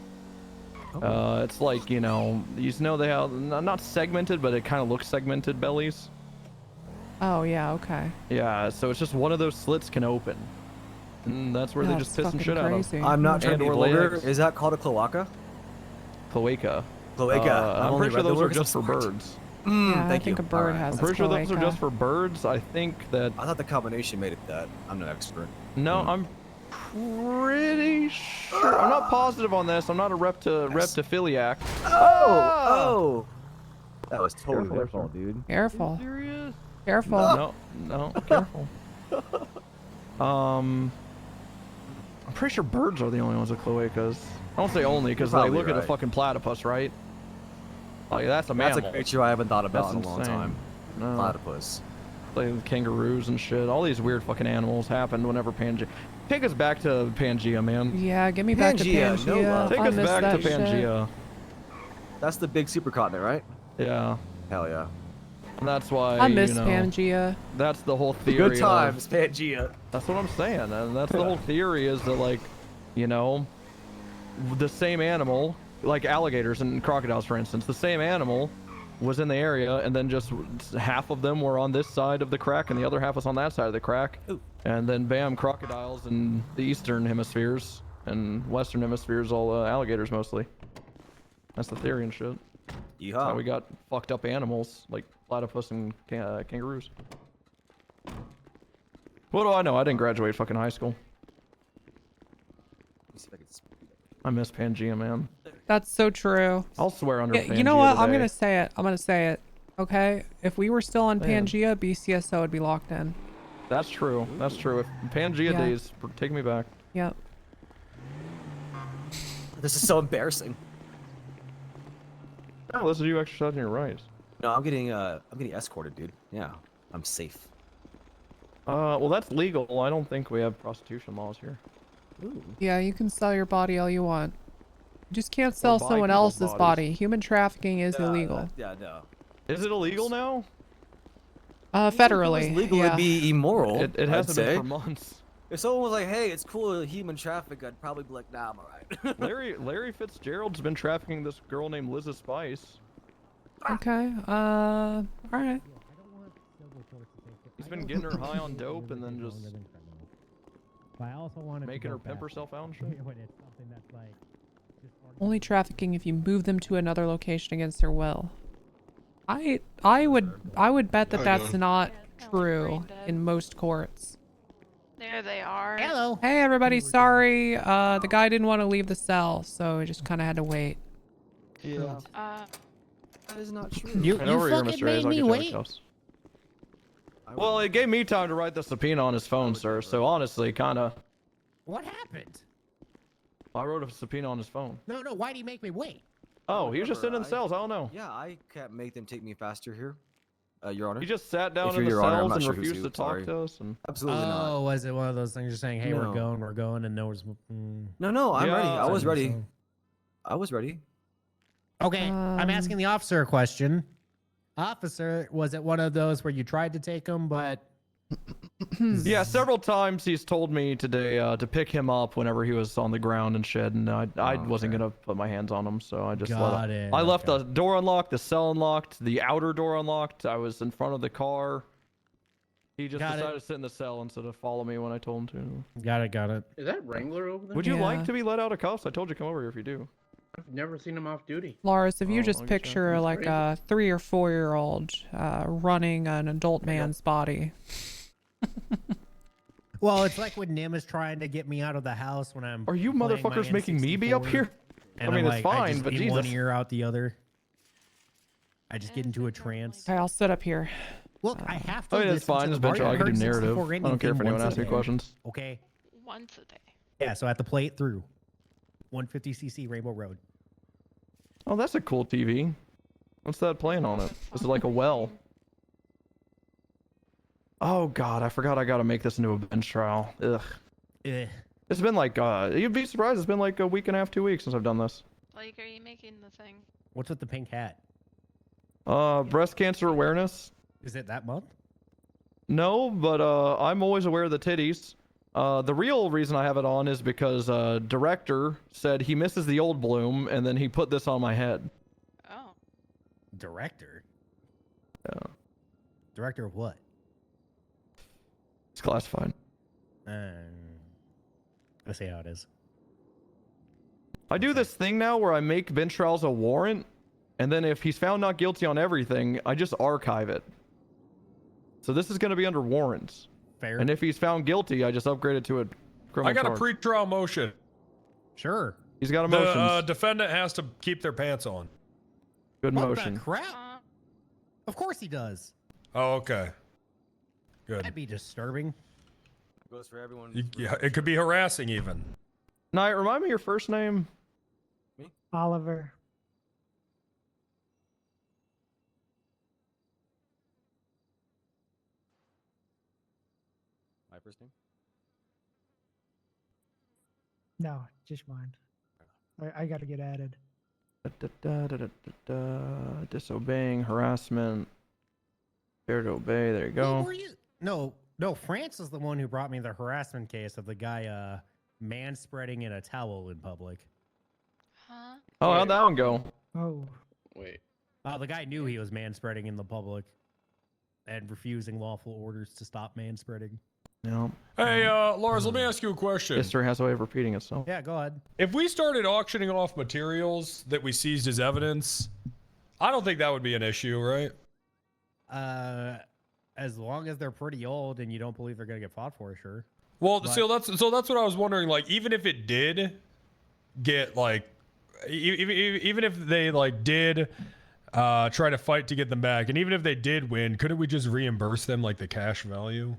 It's like, you know they have, not segmented, but it kind of looks segmented bellies. Oh, yeah, okay. Yeah, so it's just one of those slits can open. And that's where they just piss and shit out of. I'm not trying to be vulgar. Is that called a cloaca? Cloaca. Cloaca. I'm pretty sure those are just for birds. Yeah, I think a bird has I'm pretty sure those are just for birds. I think that... I thought the combination made it that. I'm no expert. No, I'm pretty sure. I'm not positive on this. I'm not a reptophiliac. Oh! That was totally their fault, dude. Careful. Serious? Careful. No, careful. I'm pretty sure birds are the only ones with cloacas. I won't say only, because like, look at a fucking platypus, right? Like, that's a mammal. That's a creature I haven't thought about in a long time. No. Platypus. Like kangaroos and shit. All these weird fucking animals happened whenever Pangea. Take us back to Pangea, man. Yeah, get me back to Pangea. No, take us back to Pangea. That's the big supercontinent, right? Yeah. Hell yeah. And that's why, I miss Pangea. That's the whole theory. Good times, Pangea. That's what I'm saying. And that's the whole theory is that, like, the same animal, like alligators and crocodiles, for instance, the same animal was in the area, and then just half of them were on this side of the crack, and the other half was on that side of the crack. Ooh. And then, bam, crocodiles in the eastern hemispheres, and western hemispheres, all alligators mostly. That's the theory and shit. Yeehaw. That's how we got fucked up animals like platypus and kangaroos. What do I know? I didn't graduate fucking high school. I miss Pangea, man. That's so true. I'll swear under Pangea You know what? today. I'm gonna say it. I'm gonna say it. Okay? If we were still on Pangea, BCSO would be locked in. That's true. That's true. If Pangea days, take me back. Yep. This is so embarrassing. No, listen to you exercising your rights. No, I'm getting escorted, dude. Yeah, I'm safe. Well, that's legal. I don't think we have prostitution laws here. Ooh. Yeah, you can sell your body all you want. You just can't sell buy someone people's else's bodies. body. Human trafficking is illegal. Yeah, no. Is it illegal now? Federally. If it was legal, yeah. it'd be immoral. It hasn't been for months. If someone was like, "Hey, it's cool to human traffic," I'd probably be like, "Nah, I'm alright." Larry Fitzgerald's been trafficking this girl named Liza Spice. Okay. All right. He's been getting her high on dope and then just But I also want to making her pimp herself out and shit. When it's something that's like Only trafficking if you move them to another location against their will. I would bet that that's not true in most courts. There they are. Hello. Hey everybody, sorry. The guy didn't want to leave the cell, so we just kind of had to wait. Yeah. That is not true. You fucking made me wait. Well, it gave me time to write the subpoena on his phone, sir. So honestly, kind of. What happened? I wrote a subpoena on his phone. No, why do you make me wait? Oh, he was just sitting in the cells. I don't know. Yeah, I can't make them take me faster here, Your Honor. He just sat down If in the you're Your Honor, I'm cells not and sure who's refused who, to talk sorry. to us. And Absolutely not. Oh, was it one of those things you're saying, hey, No. we're going, and no one's... No, I'm ready. Yeah, I was ready. so. I was ready. Okay, I'm asking the officer a question. Officer, was it one of those where you tried to take him, but... Yeah, several times he's told me today to pick him up whenever he was on the ground and shit, and I wasn't gonna put my hands on him, so I just Got it, I left the door unlocked, the cell unlocked, the outer door unlocked. I was in front of the car. He just decided to sit in the cell instead of follow me when I told him to. Got it. Is that Wrangler over there? Would you like to be let out of cuffs? I told you come over here if you do. I've never seen him off duty. Lars, if you Oh, just I'll get picture That's like crazy. a 3 or 4 year old running an adult man's body. Well, it's like when Nim is trying to get me out of the house when I'm. Are you playing my motherfuckers making me be up N64, here? And I mean, I'm it's like, I fine, just but in Jesus. one ear out the other. I just get into a trance. Okay, I'll sit up here. Look, I have to. I mean, it's listen fine. to It's the been I Mario can do Kart narrative. 64 I don't care if thing anyone once asks me a day. questions. Okay. Once a day. Yeah, so I have to play it through. 150cc Rainbow Road. Oh, that's a cool TV. What's that playing on it? Is it like a well? Oh God, I forgot I gotta make this into a bench trial. Ugh. It's been like, you'd be surprised, it's been like a week and a half, 2 weeks since I've done this. Like, are you making the thing? What's with the pink hat? Breast cancer awareness. Is it that month? No, but I'm always aware of the titties. The real reason I have it on is because director said he misses the old Bloom, and then he put this on my head. Oh. Director? Yeah. Director of what? It's classified. Let's see how it is. I do this thing now where I make bench trials a warrant, and then if he's found not guilty on everything, I just archive it. So this is going to be under warrants. Fair. And if he's found guilty, I just upgrade it to a criminal I got charge. a pre-trial motion. Sure. He's got emotions. The defendant has to keep their pants on. Good What motion. the crap? Of course he does. Oh, okay. Good. That'd be disturbing. Goes for everyone. Yeah, it could be harassing even. Knight, remind me your first name. Oliver. My first name? No, just mine. I got to get added. Disobeying, harassment. Fair to obey. There you go. Were you? No, France is the one who brought me the harassment case of the guy man-spreading in a towel in public. Huh? Oh, how'd that one go? Oh. Wait. The guy knew he was man-spreading in the public and refusing lawful orders to stop man-spreading. No. Hey, Lars, let me ask you a question. History has a way of repeating itself. Yeah, go ahead. If we started auctioning off materials that we seized as evidence, I don't think that would be an issue, right? As long as they're pretty old and you don't believe they're gonna get fought for, sure. Well, But- so that's what I was wondering. Like, even if it did get like, even if they like did try to fight to get them back, and even if they did win, couldn't we just reimburse them like the cash value?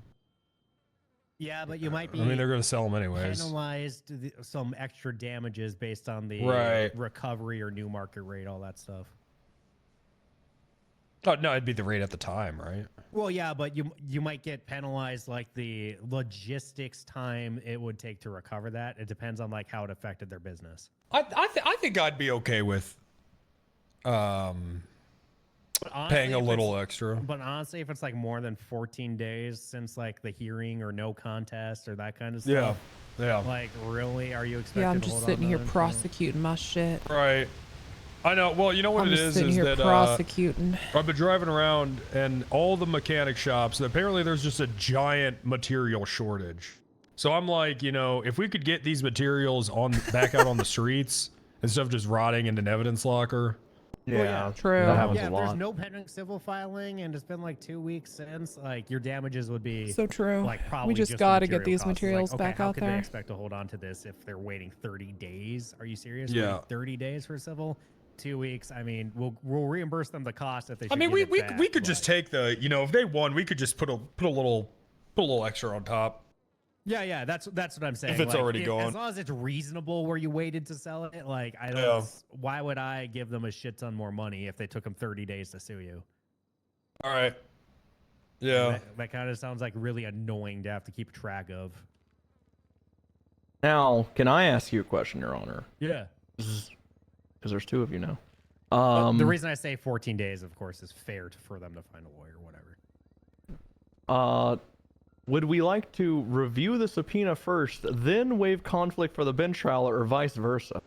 Yeah, but you might be. I mean, they're going to sell them anyways. Penalized some extra damages based on the recovery or new market rate, all that stuff. Oh no, it'd be the rate at the time, right? Well, yeah, but you might get penalized like the logistics time it would take to recover that. It depends on like how it affected their business. I think I'd be okay with paying a little extra. But honestly, if it's like more than 14 days since like the hearing or no contest or that kind of stuff. Yeah. Like, really? Are you expecting Yeah, I'm to just hold sitting on here to that? prosecuting my shit. Right. I know. Well, you know what I'm it just is sitting here that prosecuting. I've been driving around and all the mechanic shops, apparently there's just a giant material shortage. So I'm like, you know, if we could get these materials back out on the streets instead of just rotting in an evidence locker. Yeah, true. That happens Yeah, a if lot. there's no pending civil filing and it's been like 2 weeks since, like your damages would be So true. Like probably We just the got to get material these costs. Like, materials okay, back how out could they there. expect to hold on to this if they're waiting 30 days? Are you serious? Yeah. Waiting 30 days for civil? 2 weeks. I mean, we'll reimburse them the cost if they. I mean, should we get it we back, could just take the, you know, if they won, we could just put a little extra on top. Yeah, that's what I'm saying. If it's Like, already gone. as long as it's reasonable where you waited to sell it, like I don't. Yeah. Why would I give them a shit ton more money if they took them 30 days to sue you? All right. Yeah. That kind of sounds like really annoying to have to keep track of. Now, can I ask you a question, Your Honor? Yeah. Because there's two of you now. The reason I say 14 days, of course, is fair for them to find a lawyer, whatever. Would we like to review the subpoena first, then waive conflict for the bench trial, or vice versa?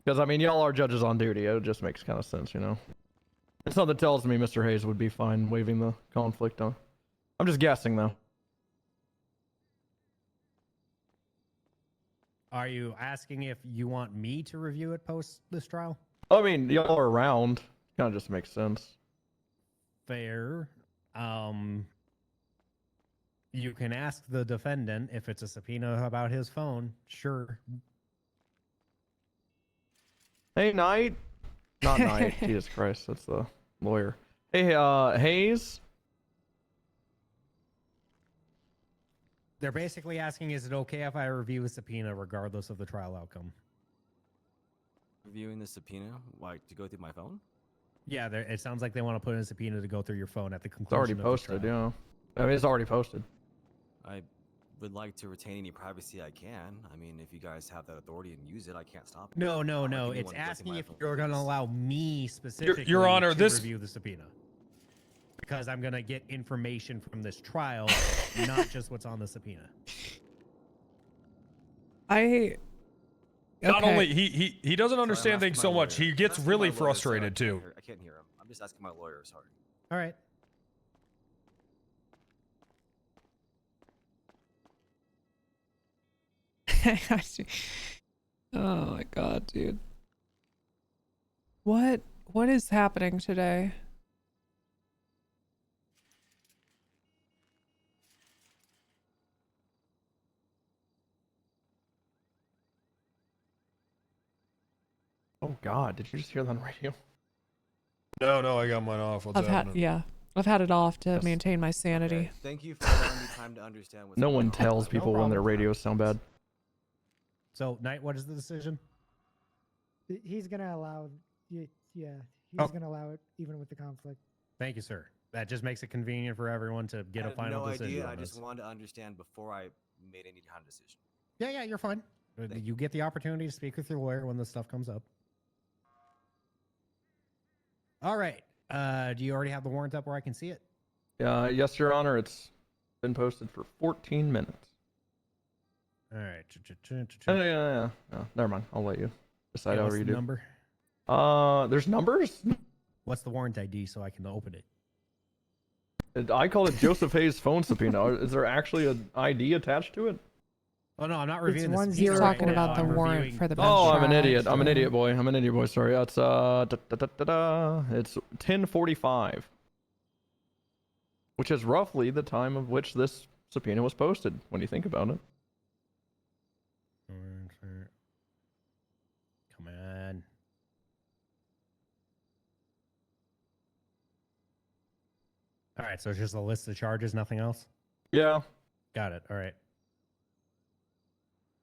Because, I mean, y'all are judges on duty. It just makes kind of sense, you know? And something tells me Mr. Hayes would be fine waiving the conflict on. I'm just guessing, though. Are you asking if you want me to review it post this trial? I mean, y'all are around. Kind of just makes sense. Fair. You can ask the defendant if it's a subpoena about his phone. Sure. Hey, Knight. Not Knight. Jesus Christ, that's the lawyer. Hey, Hayes. They're basically asking, is it okay if I review a subpoena regardless of the trial outcome? Reviewing the subpoena? Why, to go through my phone? Yeah, it sounds like they want to put in a subpoena to go through your phone at the It's conclusion already of the posted, trial. yeah. I mean, it's already posted. I would like to retain any privacy I can. I mean, if you guys have that authority and use it, I can't stop it. No. Not like It's anyone to go through asking my if phone you're for going to this. allow me specifically Your Honor, to this- review the subpoena. because I'm gonna get information from this trial, not just what's on the subpoena. Not Okay. only he doesn't understand things so much, he gets really frustrated too. I can't hear him. I'm just asking my lawyer. Sorry. All right. Oh my god, dude. What is happening today? Oh God, did you just hear that on the radio? No, I got mine off. What's happening? I've had it off to maintain my sanity. Okay, thank you for allowing me time to understand what's No going one on. tells people when their radios sound bad. So, Knight, what is the decision? He's gonna allow. Yeah, he's Oh. gonna allow it even with the conflict. Thank you, sir. That just makes it convenient for everyone to get I a had final no decision. idea. on I this. just wanted to understand before I made any kind of decision. Yeah, you're fine. You get the opportunity to speak with your lawyer when this stuff comes up. All right. Do you already have the warrant up where I can see it? Yes, Your Honor. It's been posted for 14 minutes. All right. Yeah. No, never mind. I'll let you decide what's however you the do. number? There's numbers? What's the warrant ID so I can open it? I call it Joseph Hayes phone subpoena. Is there actually an ID attached to it? Oh no, I'm not It's reviewing this. 10. He's talking about the warrant for the bench Oh, I'm an trial. idiot. I'm an idiot, boy. Sorry. That's it's 10:45, which is roughly the time of which this subpoena was posted. When you think about it. Come on. All right, so it's just a list of charges, nothing else? Yeah. Got it. All right.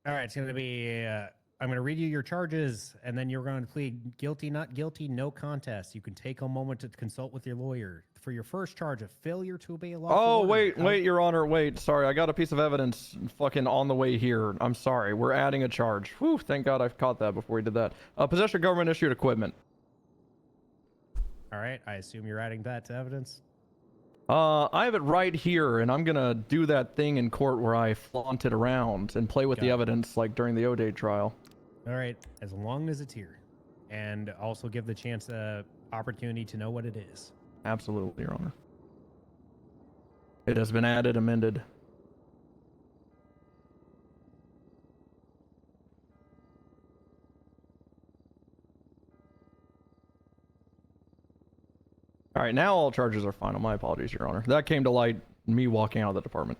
All right, it's going to be, I'm going to read you your charges, and then you're going to plead guilty, not guilty, no contest. You can take a moment to consult with your lawyer. For your first charge of failure to obey a lawful Oh, order. wait, Your Honor, wait. Sorry, I got a piece of evidence fucking on the way here. I'm sorry. We're adding a charge. Whew, thank God I caught that before we did that. Possession of government-issued equipment. All right, I assume you're adding that to evidence? I have it right here, and I'm gonna do that thing in court where I flaunt it around and play with the evidence like during the O-Day trial. All right, as long as it's here. And also give the chance opportunity to know what it is. Absolutely, Your Honor. It has been added, amended. All right, now all charges are final. My apologies, Your Honor. That came to light me walking out of the department.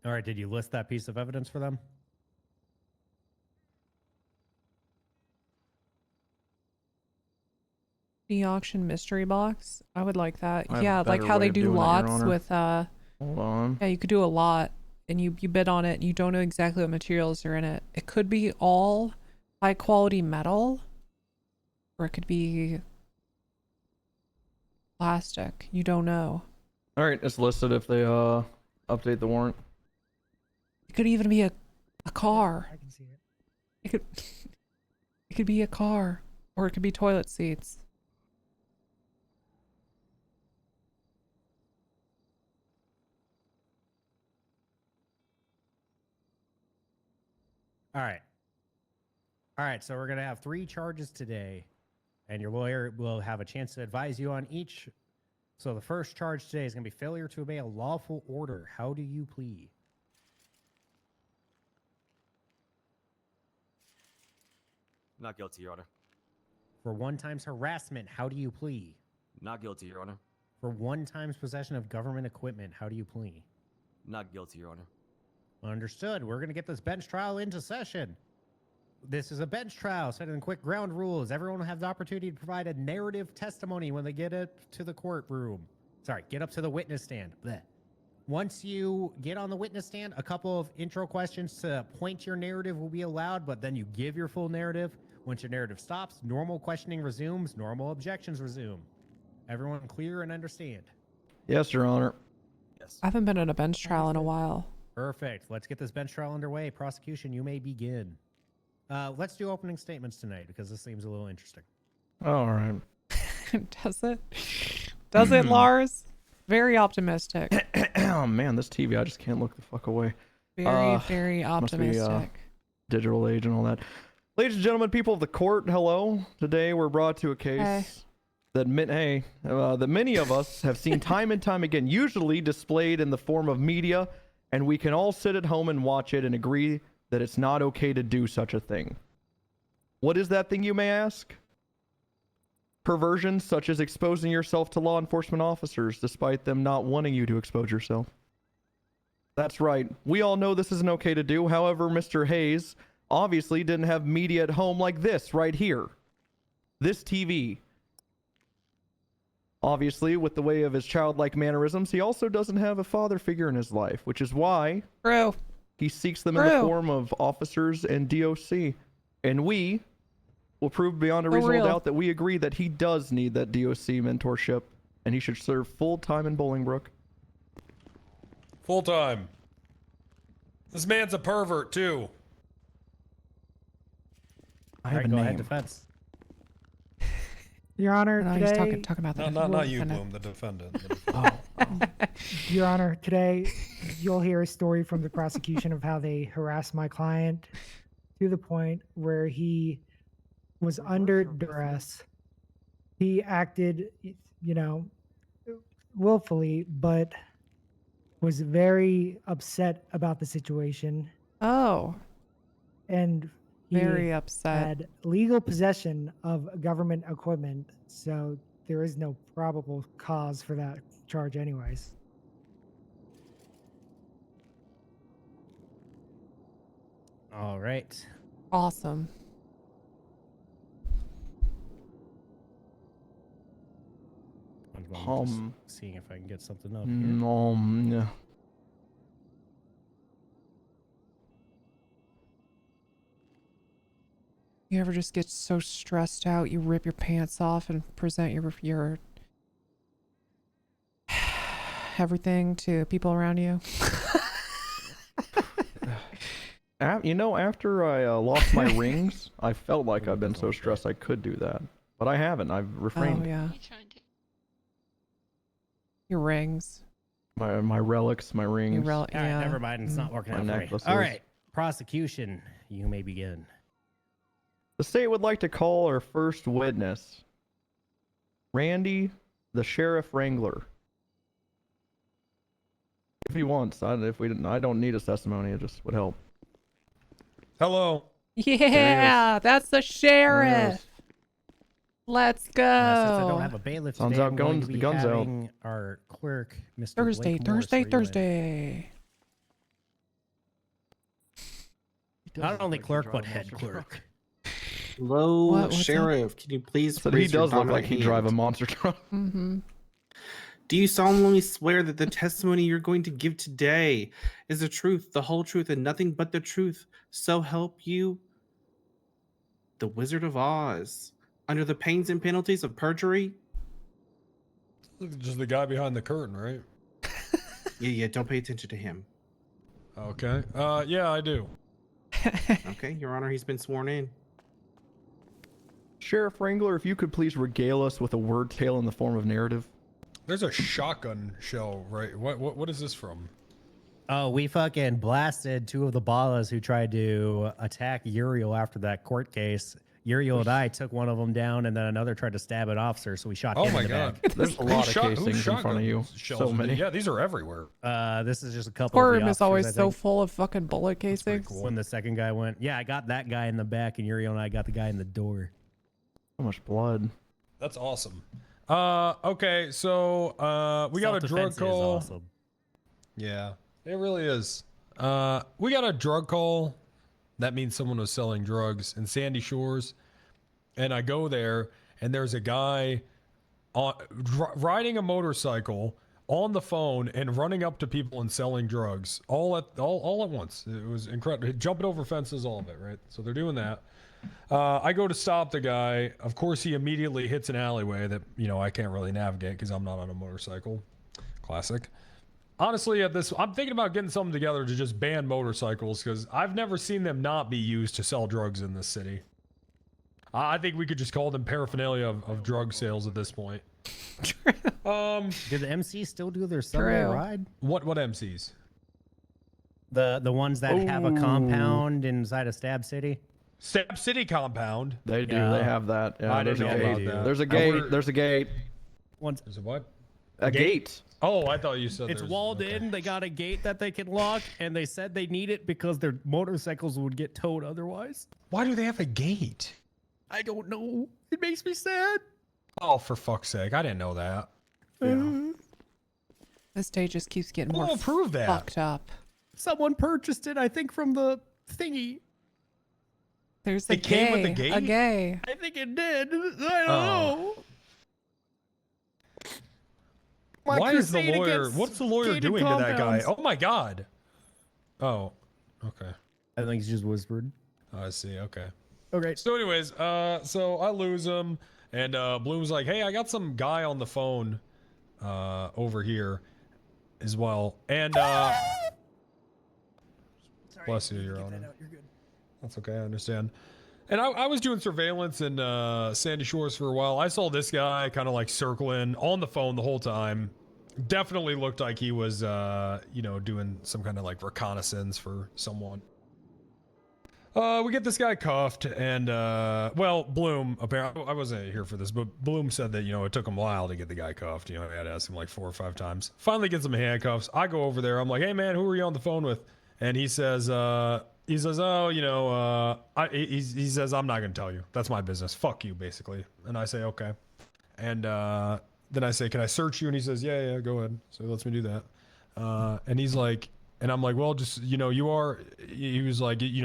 All right, did you list that piece of evidence for them? The auction mystery box. I would like that. I have a Yeah, like better how way they of do doing it, Your lots Honor. with Hold on. yeah, you could do a lot and you bid on it and you don't know exactly what materials are in it. It could be all high quality metal or it could be plastic. You don't know. All right, it's listed if they update the warrant. It could even be a car. I can see it. It could be a car or it could be toilet seats. All right. All right, so we're going to have 3 charges today, and your lawyer will have a chance to advise you on each. So the first charge today is going to be failure to obey a lawful order. How do you plead? Not guilty, Your Honor. For 1 times harassment, how do you plead? Not guilty, Your Honor. For 1 times possession of government equipment, how do you plead? Not guilty, Your Honor. Understood. We're going to get this bench trial into session. This is a bench trial, setting quick ground rules. Everyone will have the opportunity to provide a narrative testimony when they get up to the courtroom. Sorry, get up to the witness stand. Blech. Once you get on the witness stand, a couple of intro questions to point your narrative will be allowed, but then you give your full narrative. Once your narrative stops, normal questioning resumes, normal objections resume. Everyone clear and understand? Yes, Your Honor. Yes. I haven't been in a bench trial in a while. Perfect. Let's get this bench trial underway. Prosecution, you may begin. Let's do opening statements tonight because this seems a little interesting. All right. Does it? Does it, Lars? Very optimistic. Oh man, this TV, I just can't look the fuck away. Very Must be, optimistic. digital age and all that. Ladies and gentlemen, people of the court, hello. Today we're brought to a case that many of us have seen time and time again, usually displayed in the form of media, and we can all sit at home and watch it and agree that it's not okay to do such a thing. What is that thing, you may ask? Perversions such as exposing yourself to law enforcement officers despite them not wanting you to expose yourself. That's right. We all know this isn't okay to do. However, Mr. Hayes obviously didn't have media at home like this right here. This TV. Obviously, with the way of his childlike mannerisms, he also doesn't have a father figure in his life, which is why he seeks them in the form of officers and DOC. And we will prove beyond a reasonable doubt that we agree that he does need that DOC mentorship, and he should serve full time in Bolingbrook. Full time. This man's a pervert too. I have a go name. ahead, defense. Your Honor, No, today... he's talking about the Not you, Bloom, the defendant. Your Honor, today you'll hear a story from the prosecution of how they harassed my client to the point where he was under duress. He acted, willfully, but was very upset about the situation. Oh. And he Very upset. had legal possession of government equipment, so there is no probable cause for that charge anyways. All right. Awesome. Just seeing if I can get something up here. Yeah. You ever just get so stressed out you rip your pants off and present your everything to people around you? After I lost my rings, I felt like I've been so stressed I could do that. But I haven't. I've refrained. Oh, yeah. Your rings. My relics, my rings. All right, never mind. It's not working out for me. necklaces. All right, prosecution, you may begin. The state would like to call our first witness, Randy, the Sheriff Wrangler. If he wants, I don't need his testimony. It just would help. Hello. Yeah, that's the sheriff. Let's go. Since I don't have a bailiff Sun's today, out, I'm going to guns- be guns out. having our clerk, Mr. Thursday, Blake Morris, Thursday. Not only clerk, but head clerk. Hello, What's Sheriff. Can you please But he raise your does look dominant like he'd hand? drive a monster truck. Mm-hmm. Do you solemnly swear that the testimony you're going to give today is the truth, the whole truth, and nothing but the truth? So help you, the Wizard of Oz, under the pains and penalties of perjury? Just the guy behind the curtain, right? Yeah, don't pay attention to him. Okay. Yeah, I do. Okay, Your Honor, he's been sworn in. Sheriff Wrangler, if you could please regale us with a word tale in the form of narrative. There's a shotgun shell, right? What is this from? Oh, we fucking blasted two of the ballas who tried to attack Uriel after that court case. Uriel and I took one of them down, and then another tried to stab an officer, so we shot him in the back. There's a lot of casings in front of you. So many. Yeah, these are everywhere. This is just a couple. Courtroom of the is always officers, I so think. full of fucking bullet casings. When the second guy went, yeah, I got that guy in the back, and Uriel and I got the guy in the door. So much blood. That's awesome. Okay, so we got a drug Self-defense is call. awesome. Yeah, it really is. We got a drug call. That means someone was selling drugs in Sandy Shores. And I go there, and there's a guy riding a motorcycle on the phone and running up to people and selling drugs all at once. It was incredible. Jumping over fences, all of it, right? So they're doing that. I go to stop the guy. Of course, he immediately hits an alleyway that, I can't really navigate because I'm not on a motorcycle. Classic. Honestly, I'm thinking about getting something together to just ban motorcycles because I've never seen them not be used to sell drugs in this city. I think we could just call them paraphernalia of drug sales at this point. Do the MCs still do their Sunday ride? What MCs? The ones that have a compound inside of Stab City. Stab City compound. They do. Yeah. They have that. Yeah, I didn't know about that. There's a gate. There's a gate. There's a what? A gate. Oh, I thought you said It's there's- walled in. They got a gate that they can lock, and they said they need it because their motorcycles would get towed otherwise. Why do they have a gate? I don't know. It makes me sad. Oh, for fuck's sake! I didn't know that. This day just keeps getting more prove that. fucked up. Someone purchased it, I think, from the thingy. There's a It came with a gay. gate? A gay. I think it did. I don't know. My Why is the crusade lawyer? against What's the lawyer gated doing to that guy? compounds. Oh my god. Oh, okay. I think he's just whispered. I see. Okay. Okay. So, anyways, so I lose him, and Bloom's like, "Hey, I got some guy on the phone, over here, as well." And bless you, Your Honor. That's okay. I understand. And I was doing surveillance in Sandy Shores for a while. I saw this guy kind of like circling on the phone the whole time. Definitely looked like he was, doing some kind of like reconnaissance for someone. We get this guy cuffed, and well, Bloom, apparently, I wasn't here for this, but Bloom said that, it took him a while to get the guy cuffed. I had to ask him like 4 or 5 times. Finally gets him handcuffs. I go over there. I'm like, "Hey man, who are you on the phone with?" And he says, "Oh, he says, "I'm not gonna tell you. That's my business. Fuck you," basically. And I say, "Okay." And then I say, "Can I search you?" And he says, yeah, go ahead. So he lets me do that. And he's like, and I'm like, "Well, just, he was like, you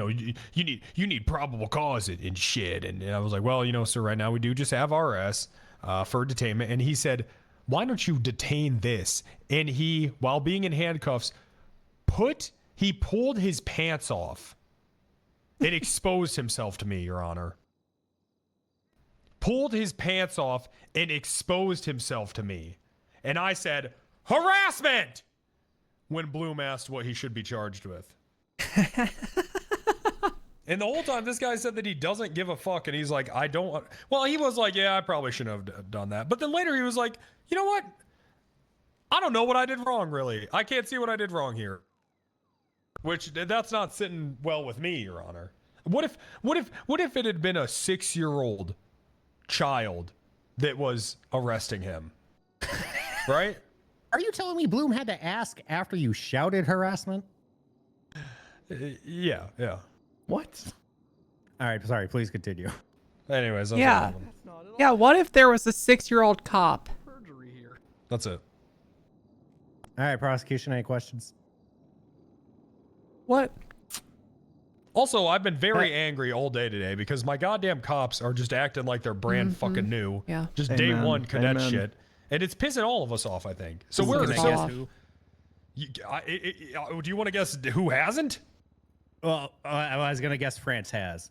need probable cause and shit." And I was like, "Well, sir, right now we do just have RS for detainment." And he said, "Why don't you detain this?" And he, while being in handcuffs, he pulled his pants off and exposed himself to me, Your Honor. Pulled his pants off and exposed himself to me. And I said, "Harassment!" when Bloom asked what he should be charged with. And the whole time, this guy said that he doesn't give a fuck, and he's like, well, he was like, "Yeah, I probably shouldn't have done that." But then later he was like, "You know what? I don't know what I did wrong, really. I can't see what I did wrong here." Which, that's not sitting well with me, Your Honor. What if it had been a 6-year-old child that was arresting him? Right? Are you telling me Bloom had to ask after you shouted harassment? Yeah. What? All right, sorry, please continue. Anyways, that's Yeah. Yeah, what if there was a 6-year-old cop? That's it. All right, prosecution, any questions? What? Also, I've been very angry all day today because my goddamn cops are just acting like they're brand fucking new. Yeah. Just Amen. day one cadet Amen. shit. And it's pissing all of us off, I think. So Can I guess who? Do you want to guess who hasn't? Well, I was gonna guess France has.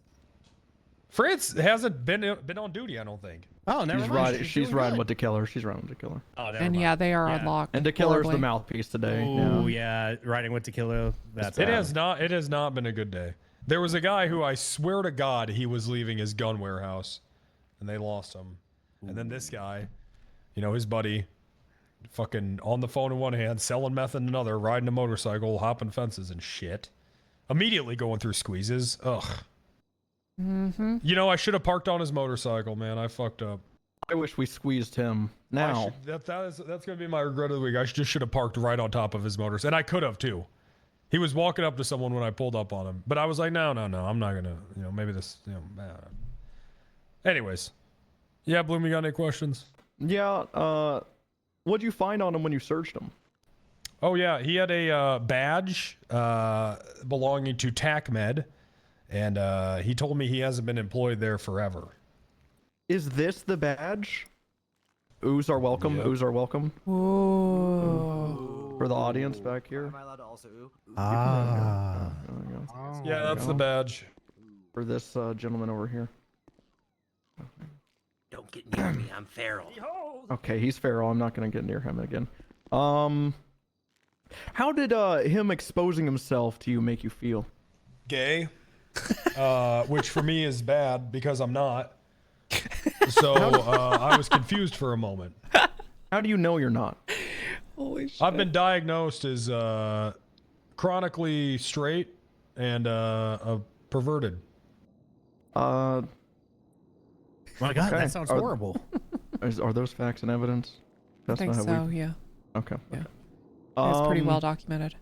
France hasn't been on duty, I don't think. Oh, never She's mind. riding. She's riding with the killer. She's riding with the killer. Oh, never And mind. yeah, they are Yeah. unlocked. And the killer's the horribly. mouthpiece today. Oh yeah, riding with Tequila. That's It has not been a good day. There was a guy who I swear to God he was leaving his gun warehouse, and they lost him. And then this guy, his buddy, fucking on the phone in one hand, selling meth in another, riding a motorcycle, hopping fences and shit. Immediately going through squeezes. Ugh. Mm-hmm. I should have parked on his motorcycle, man. I fucked up. I wish we squeezed him. Now. That's gonna be my regret of the week. I just should have parked right on top of his motorcycle, and I could have too. He was walking up to someone when I pulled up on him, but I was like, no, I'm not gonna. Maybe this. Anyways, yeah, Bloom, you got any questions? Yeah. What'd you find on him when you searched him? Oh yeah, he had a badge belonging to TACMed, and he told me he hasn't been employed there forever. Is this the badge? Ooze are welcome. Yep. Ooze are welcome. Ooh. For the audience back here. Am I allowed to also ooh? Ah. Yeah, that's the badge. For this gentleman over here. Don't get near me, I'm feral. Okay, he's feral. I'm not gonna get near him again. How did him exposing himself to you make you feel? Gay, which for me is bad because I'm not. So I was confused for a moment. How do you know you're not? Holy shit. I've been diagnosed as chronically straight and perverted. My God, that sounds horrible. Are those facts and evidence? I think how so, yeah. Okay. Yeah. It's pretty well documented.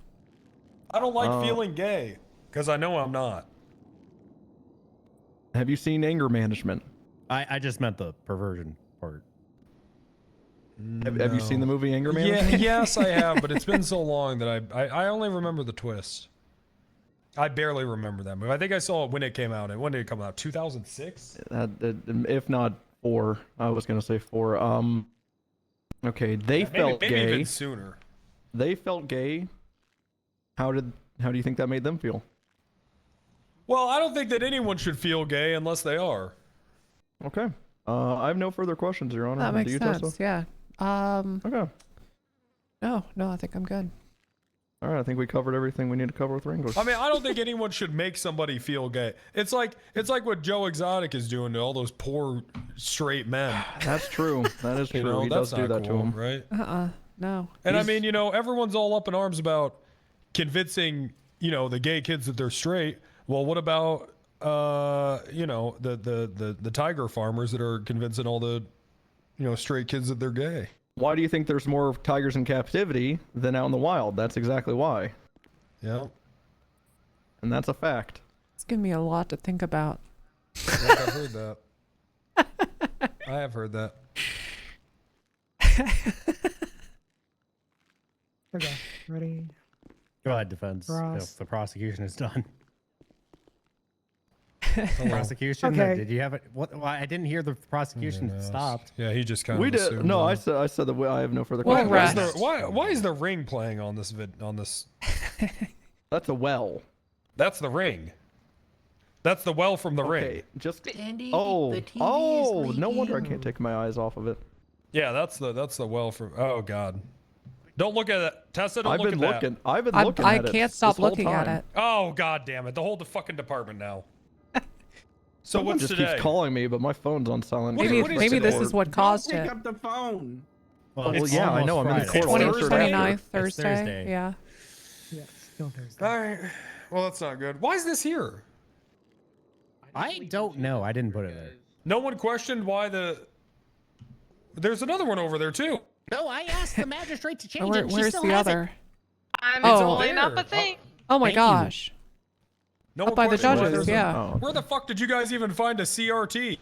I don't like feeling gay because I know I'm not. Have you seen anger management? I just meant the perversion part. Have you seen the movie Anger Management? Yeah, yes, I have, but it's been so long that I only remember the twist. I barely remember that movie. I think I saw it when it came out. And when did it come out? 2006? If not 4, I was gonna say 4. Okay, they felt maybe gay. even sooner. They felt gay. How do you think that made them feel? Well, I don't think that anyone should feel gay unless they are. Okay. I have no further questions, Your Honor. That makes Do you, sense, Tessa? yeah. Okay. No, I think I'm good. All right, I think we covered everything we need to cover with Wranglers. I mean, I don't think anyone should make somebody feel gay. It's like what Joe Exotic is doing to all those poor straight men. That's true. That is true. You know, he that's does do not that cool, to him. right? No. And I mean, you know, everyone's all up in arms about convincing, you know, the gay kids that they're straight. Well, what about you know, the tiger farmers that are convincing all the, you know, straight kids that they're gay? Why do you think there's more tigers in captivity than out in the wild? That's exactly why. Yeah. And that's a fact. It's giving me a lot to think about. Yeah, I've heard that. I have heard that. Okay, ready? Go ahead, defense. Ross. If the prosecution is done. Hello. Prosecution? Okay. Did you have it? What? Why I didn't hear the prosecution stopped. Yeah, he just kind We of did. assumed No, that. I said that I have no further Well, questions. Why is the ring playing on this on this? That's a well. That's the ring. That's the well from the ring. Just Andy, oh, the TV oh, is no wonder I leaking. can't take my eyes off of it. Yeah, that's the well from. Oh God. Don't look at it, Tessa. Don't I've look been at looking. that. I've been looking I at it. can't stop this whole looking at time. it. Oh God damn it! The whole fucking department now. So Someone what's just today? keeps calling me, but my phone's on silent. Maybe what is maybe this today? is what caused Pick it. up the phone. Well, Well, it's yeah, I know. I'm in the almost court. Friday. I'll It's answer it Thursday? after. 29th, It's Thursday. Thursday. Yeah. Yeah, still Thursday. All right. Well, that's not good. Why is this here? I don't know. I didn't put it there. No one questioned why the. There's another one over there too. No, I asked the magistrate to change it. She Where's still the has other? I'm Oh. pulling up a There. thing. Oh my Thank you. gosh. No Up one by the questioned why judges, there's a- yeah. Oh, Where the fuck did you guys even find a CRT?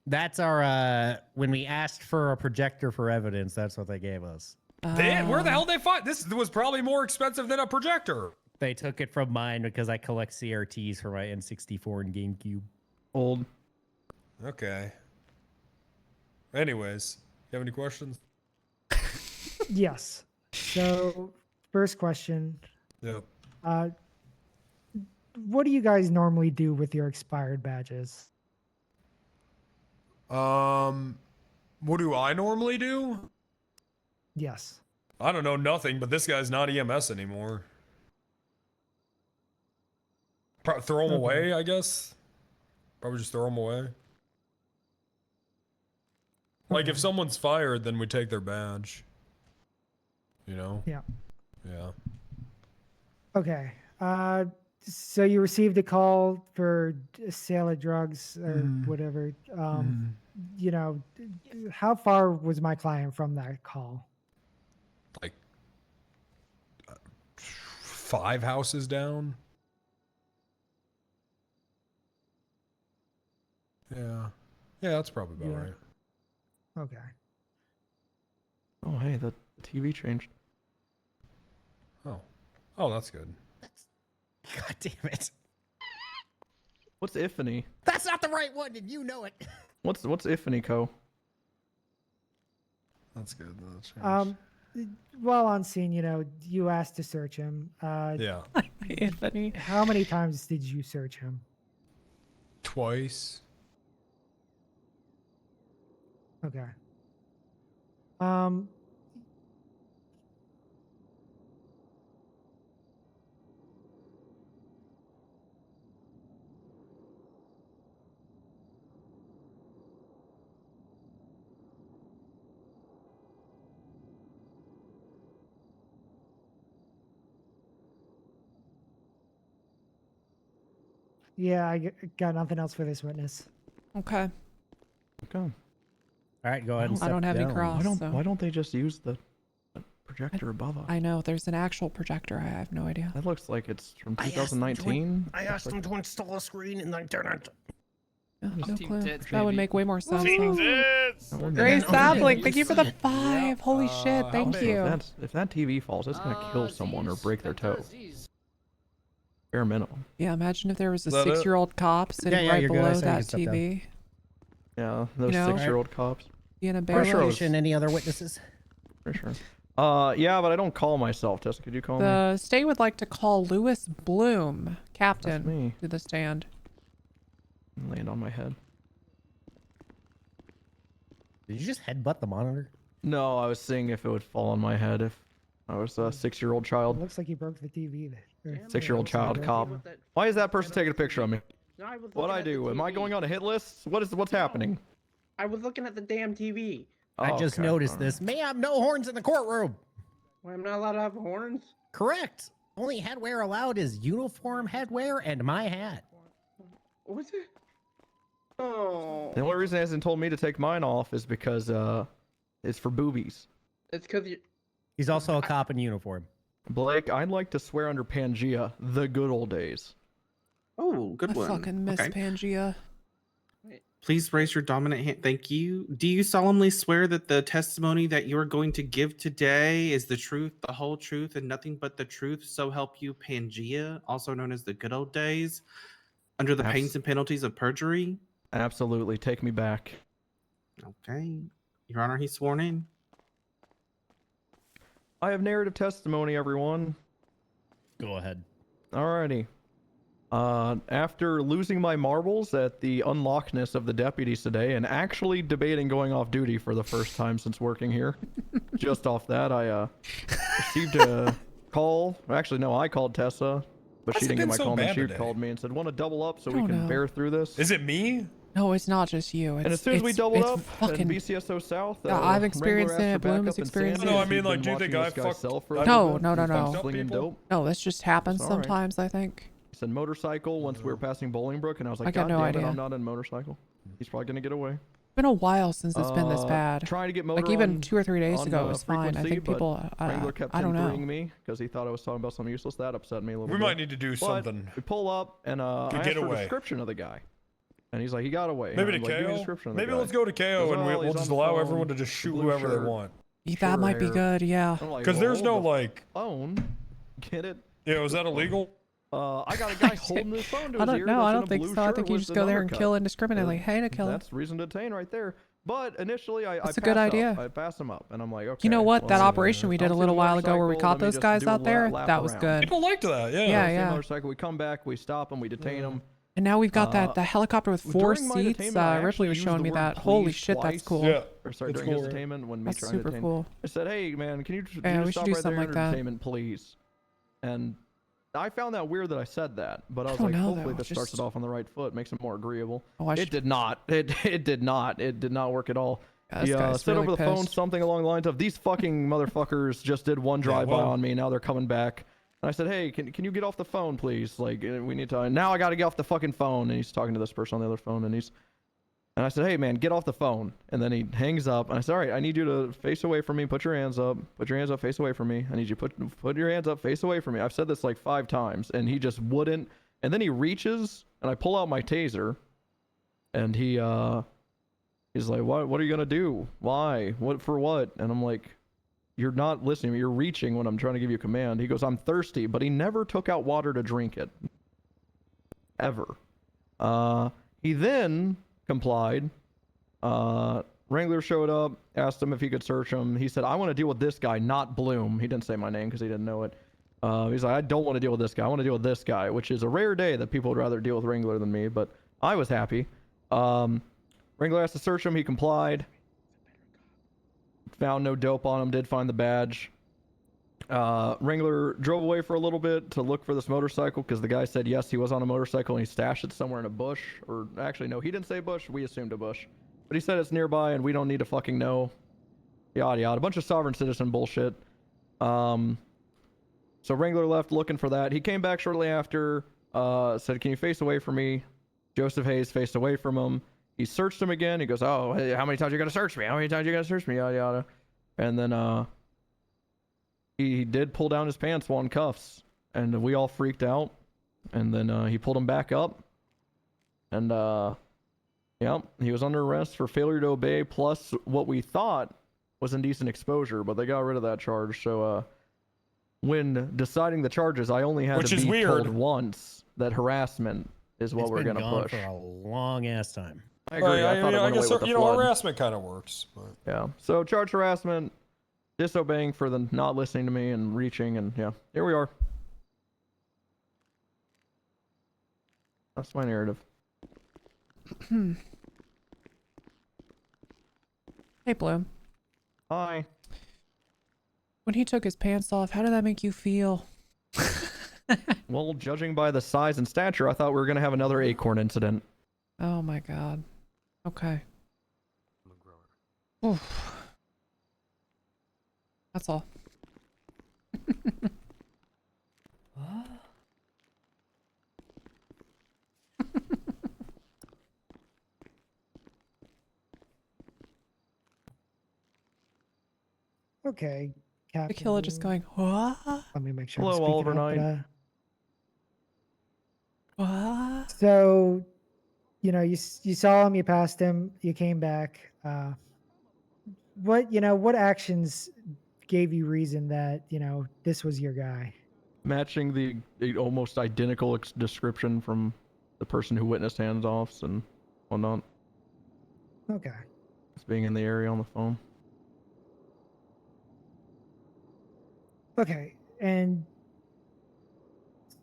That's our when we asked for a projector for evidence, that's what they gave us. Where the hell did they find this? Was probably more expensive than a projector. They took it from mine because I collect CRTs for my N64 and GameCube. Old. Okay. Anyways, you have any questions? Yes. So, first question. Yep. What do you guys normally do with your expired badges? What do I normally do? Yes. I don't know, nothing, but this guy's not EMS anymore. Throw them away, I guess. Probably just throw them away. Like, if someone's fired, then we take their badge. You know? Yeah. Yeah. Okay. So you received a call for a sale of drugs or whatever. You know, how far was my client from that call? Like, 5 houses down? Yeah. Yeah, that's probably about right. Okay. Oh, hey, the TV changed. Oh. Oh, that's good. God damn it. What's Ifany? That's not the right one, and you know it. What's Ifany Co? That's good. That's While on scene, you know, you asked to search him. Yeah. Anthony. How many times did you search him? Twice. Okay. Yeah, I got nothing else for this witness. Okay. Okay. All right, go ahead and I don't step have any down. cross. Why don't they just use the projector above us? I know there's an actual projector. I have no idea. That looks like it's from 2019. I asked them to install a screen in the internet. No clue. That would make way more sense. Grace Grace Sapling, thank you for the 5. Holy shit, thank you. If that TV falls, it's gonna kill someone or break their toe. Bare minimum. Yeah, imagine if there was a Is that it? 6-year-old cop sitting right you're good. I below said you that could step down. TV. Yeah, those You know? 6-year-old cops. Being a For bear. sure. Resolution, any other witnesses? For sure. Yeah, but I don't call myself. Tessa, could you call me? The state would like to call Lewis Bloom, captain, me. to the stand. Land on my head. Did you just headbutt the monitor? No, I was seeing if it would fall on my head if I was a 6-year-old child. Looks like he broke the TV. There. 6-year-old child cop. Why is that person taking a picture of me? What'd I do? Am I going on a hit list? What's happening? I was looking at the damn TV. I just Okay, noticed alright. this. Ma'am, no horns in the courtroom. Why, I'm not allowed to have horns? Correct. Only headwear allowed is uniform headwear and my hat. What's it? Oh. The only reason he hasn't told me to take mine off is because it's for boobies. It's because you. He's also a cop in uniform. Blake, I'd like to swear under Pangea, the good old days. Oh, good I one. fucking miss Okay. Pangea. Please raise your dominant hand. Thank you. Do you solemnly swear that the testimony that you are going to give today is the truth, the whole truth, and nothing but the truth, so help you, Pangea, also known as the good old days, under the pains and penalties of perjury? Absolutely. Take me back. Okay. Your Honor, he's sworn in. I have narrative testimony, everyone. Go ahead. Alrighty. After losing my marbles at the unlockness of the deputies today and actually debating going off duty for the first time since working here, just off that, I received a call. Actually, no, I called Tessa, but she didn't get my call. She called me and said, "Want to double up so we can bear through this?" Is it me? No, it's not just you. And as soon as we doubled up in BCSO South, I've experienced it. Wrangler Bloom asked has for backup experienced and it. Sam No, I mean, has like, been do you think watching I this guy fucked sell for up? No, everything. no, no, He's been no. slinging dope. No, this just happens It's all right. sometimes, I think. He said motorcycle once we were passing Bolingbrook, and I was like, I got God no damn idea. it, I'm not in motorcycle. He's probably gonna get away. It's been a while since it's been this bad. Trying to get motor like even on- 2 or 3 days on, ago, it was fine. I frequency, think but people, Wrangler kept I don't know. hindering me because he thought I was talking about something useless. That upset me a little We bit. might need to do But something. We pull up and I Good asked for a getaway. description of the guy, and he's like, he got away. Maybe And to I'm like, "Give me a KO? description of the Maybe guy." let's go to KO He goes, and "Oh, we'll he's just on the allow phone, everyone to just shoot blue whoever they shirt." want. That might be hair. good, yeah. I'm like, Because there's "Well, no, like... phone. Get it? Yeah, was that illegal? I got a guy holding his phone to I his don't ear. know. That's I in don't a think blue so. I shirt think you with just an go there and undercut. kill indiscriminately. Hey, to kill. That's reason to detain right there. But initially, I That's a passed good up. idea. I passed him up, and I'm like, okay. You know what? That well, operation we did a I'll little see the while ago where we motorcycle, caught let me those just guys do a out there, lap that was around. good. People liked that, yeah. Yeah, Same yeah. motorcycle. We come back, we stop him, we detain him. And now we've got that the helicopter with 4 During my seats. detainment, I Ripley actually was used showing the me word that. Holy please shit, that's twice. cool. Yeah. Or sorry, It's during cool, his right? detainment when me That's trying to super detain. cool. I said, hey man, can you just, Yeah, we should stop do right something there like in that. entertainment, please? And I found that weird that I said that, but I was don't like, know, hopefully though. this starts Just- it off on the right foot, makes it more agreeable. Oh, I It should- did not. It did not. It did not work at all. Yeah, this He guy's said really over the phone pissed. something along the lines of, these fucking motherfuckers just did one drive-by well- on me, now they're coming back. And I said, hey, can you get off the phone, please? Like, we need to... Now I got to get off the fucking phone. And he's talking to this person on the other phone, and I said, hey, man, get off the phone. And then he hangs up, and I said, all right, I need you to face away from me, put your hands up, face away from me. I need you to put your hands up, face away from me. I've said this like 5 times, and he just wouldn't. And then he reaches, and I pull out my taser, and he's like, what are you going to do? Why? What for what? And I'm like, you're not listening. You're reaching when I'm trying to give you a command. He goes, I'm thirsty, but he never took out water to drink it. Ever. He then complied. Wrangler showed up, asked him if he could search him. He said, I want to deal with this guy, not Bloom. He didn't say my name because he didn't know it. He's like, I don't want to deal with this guy. I want to deal with this guy, which is a rare day that people would rather deal with Wrangler than me, but I was happy. Wrangler asked to search him. He complied. Found no dope on him. Did find the badge. Wrangler drove away for a little bit to look for this motorcycle because the guy said yes, he was on a motorcycle and he stashed it somewhere in a bush. Or actually, no, he didn't say bush. We assumed a bush. But he said it's nearby and we don't need to fucking know. Yada yada. A bunch of sovereign citizen bullshit. So Wrangler left looking for that. He came back shortly after, said, "Can you face away from me?" Joseph Hayes faced away from him. He searched him again. He goes, "Oh, hey, how many times you gotta search me? How many times you gotta search me?" Yada yada. And then he did pull down his pants while in cuffs, and we all freaked out. And then he pulled him back up, and yeah, he was under arrest for failure to obey, plus what we thought was indecent exposure, but they got rid of that charge. So when deciding the charges, I only had to be told once that harassment is what we're gonna push. For a long ass time. I agree. I thought it went away with the flood. Harassment kind of works. But... Yeah. So charge harassment, disobeying for the not listening to me and reaching, and yeah, here we are. That's my narrative. Hey, Bloom. Hi. When he took his pants off, how did that make you feel? Well, judging by the size and stature, I thought we were gonna have another acorn incident. Oh my god. Okay. Oof. That's all. Okay, Captain. The killer just going, what? Let me make sure. Hello, I'm speaking Oliver up, Knight. What? So, you know, you saw him, you passed him, you came back. What actions gave you reason that this was your guy? Matching the almost identical description from the person who witnessed hands-offs and whatnot. Okay. Just being in the area on the phone. Okay, and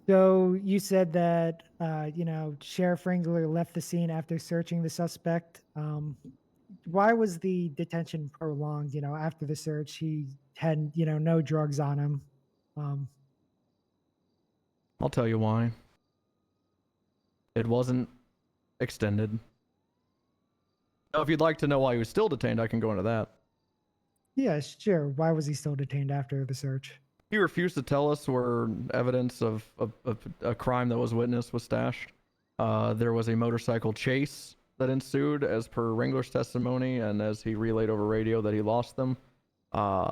so you said that Sheriff Ringler left the scene after searching the suspect. Why was the detention prolonged? After the search, he had no drugs on him. I'll tell you why. It wasn't extended. Now, if you'd like to know why he was still detained, I can go into that. Yeah, sure. Why was he still detained after the search? He refused to tell us where evidence of a crime that was witnessed was stashed. There was a motorcycle chase that ensued as per Ringler's testimony, and as he relayed over radio that he lost them.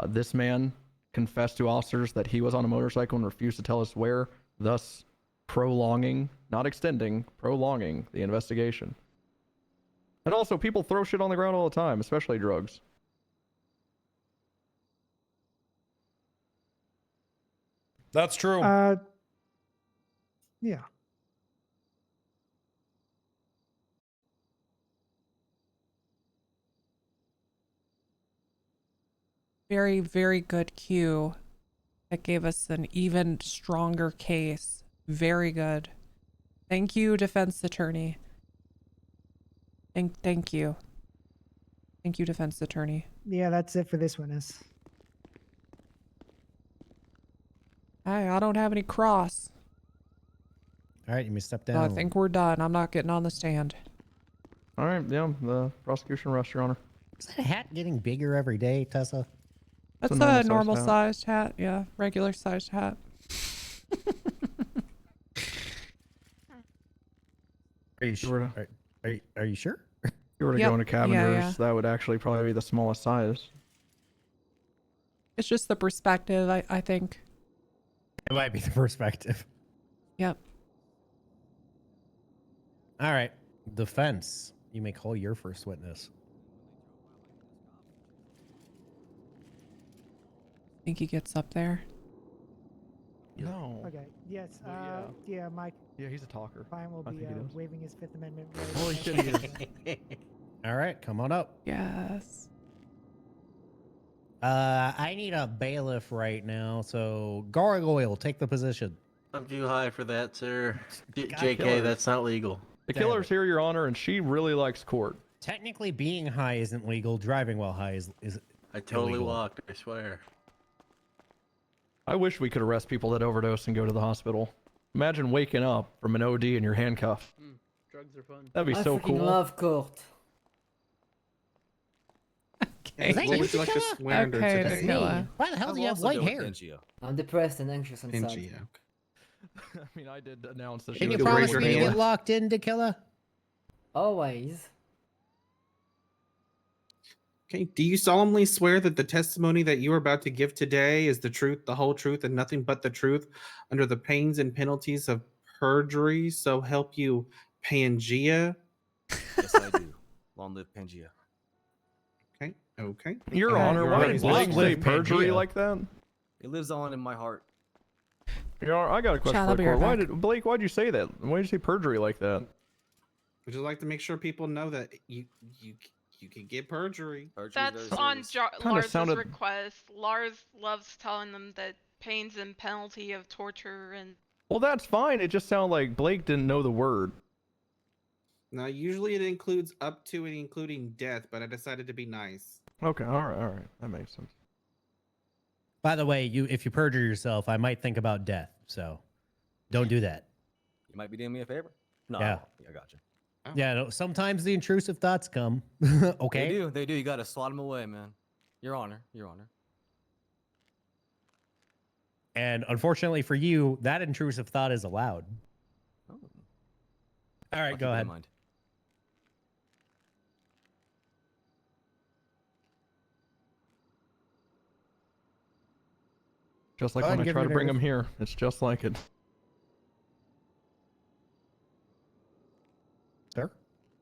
This man confessed to officers that he was on a motorcycle and refused to tell us where, thus prolonging, not extending, prolonging the investigation. And also, people throw shit on the ground all the time, especially drugs. That's true. Yeah. Very, very good cue. That gave us an even stronger case. Very good. Thank you, defense attorney. Thank you. Thank you, defense attorney. Yeah, that's it for this witness. Hey, I don't have any cross. All right, you may step So down. I think we're done. I'm not getting on the stand. All right, yeah, the prosecution rests, Your Honor. Is that hat getting bigger every day, Tessa? That's a normal sized hat. Yeah, regular sized hat. Are you sure? Are you sure? If you were to Yep. go into Cavender's, Yeah. that would actually probably be the smallest size. It's just the perspective, I think. It might be the perspective. Yep. All right, defense. You may call your first witness. Think he gets up there? No. Okay. Yes. Well, Yeah, Mike. Yeah, he's a talker. Fine will I be think he does. waiving his Fifth Amendment. Holy shit, he is. All right, come on up. Yes. I need a bailiff right now, so Gargoyle, take the position. I'm too high for that, sir. Killer. JK, that's not legal. The killer's here, Your Honor, and she really likes court. Technically, being high isn't legal. Driving while high is I totally illegal. walked, I swear. I wish we could arrest people that overdose and go to the hospital. Imagine waking up from an OD and you're handcuffed. Drugs are fun. That'd be so cool. I love court. Okay. What would you like to swear under Okay, today? the killer. Why the hell do you have white hair? I'm depressed and anxious inside. Angie, I mean, I did announce that she Can was you gonna promise raise me her to hand. get locked in, Dakilla? Always. Okay, do you solemnly swear that the testimony that you are about to give today is the truth, the whole truth, and nothing but the truth under the pains and penalties of perjury? So help you, Pangea? Yes, I do. Long live Pangea. Okay, okay. Your Honor, why did Blake say perjury like that? It lives on in my heart. Your Honor, I got a question Chad, for I'll the be right court. Why back. did Blake? Why'd you say that? Why'd you say perjury like that? I just like to make sure people know that you can get perjury. That's on Kinda Lars's sounded- request. Lars loves telling them that pains and penalty of torture and Well, that's fine. It just sounded like Blake didn't know the word. Now, usually it includes up to and including death, but I decided to be nice. Okay, all right, that makes sense. By the way, if you perjure yourself, I might think about death. So don't do that. You might be doing me a favor. No, Yeah. I got you. Yeah, no, sometimes the intrusive thoughts come. Okay. They do. You gotta swat them away, man. Your Honor. And unfortunately for you, that intrusive thought is allowed. Oh. All right, I'll go keep it in ahead. mind. Just like Go ahead when and I give try your to bring narrative. him here. It's just like it. Sir?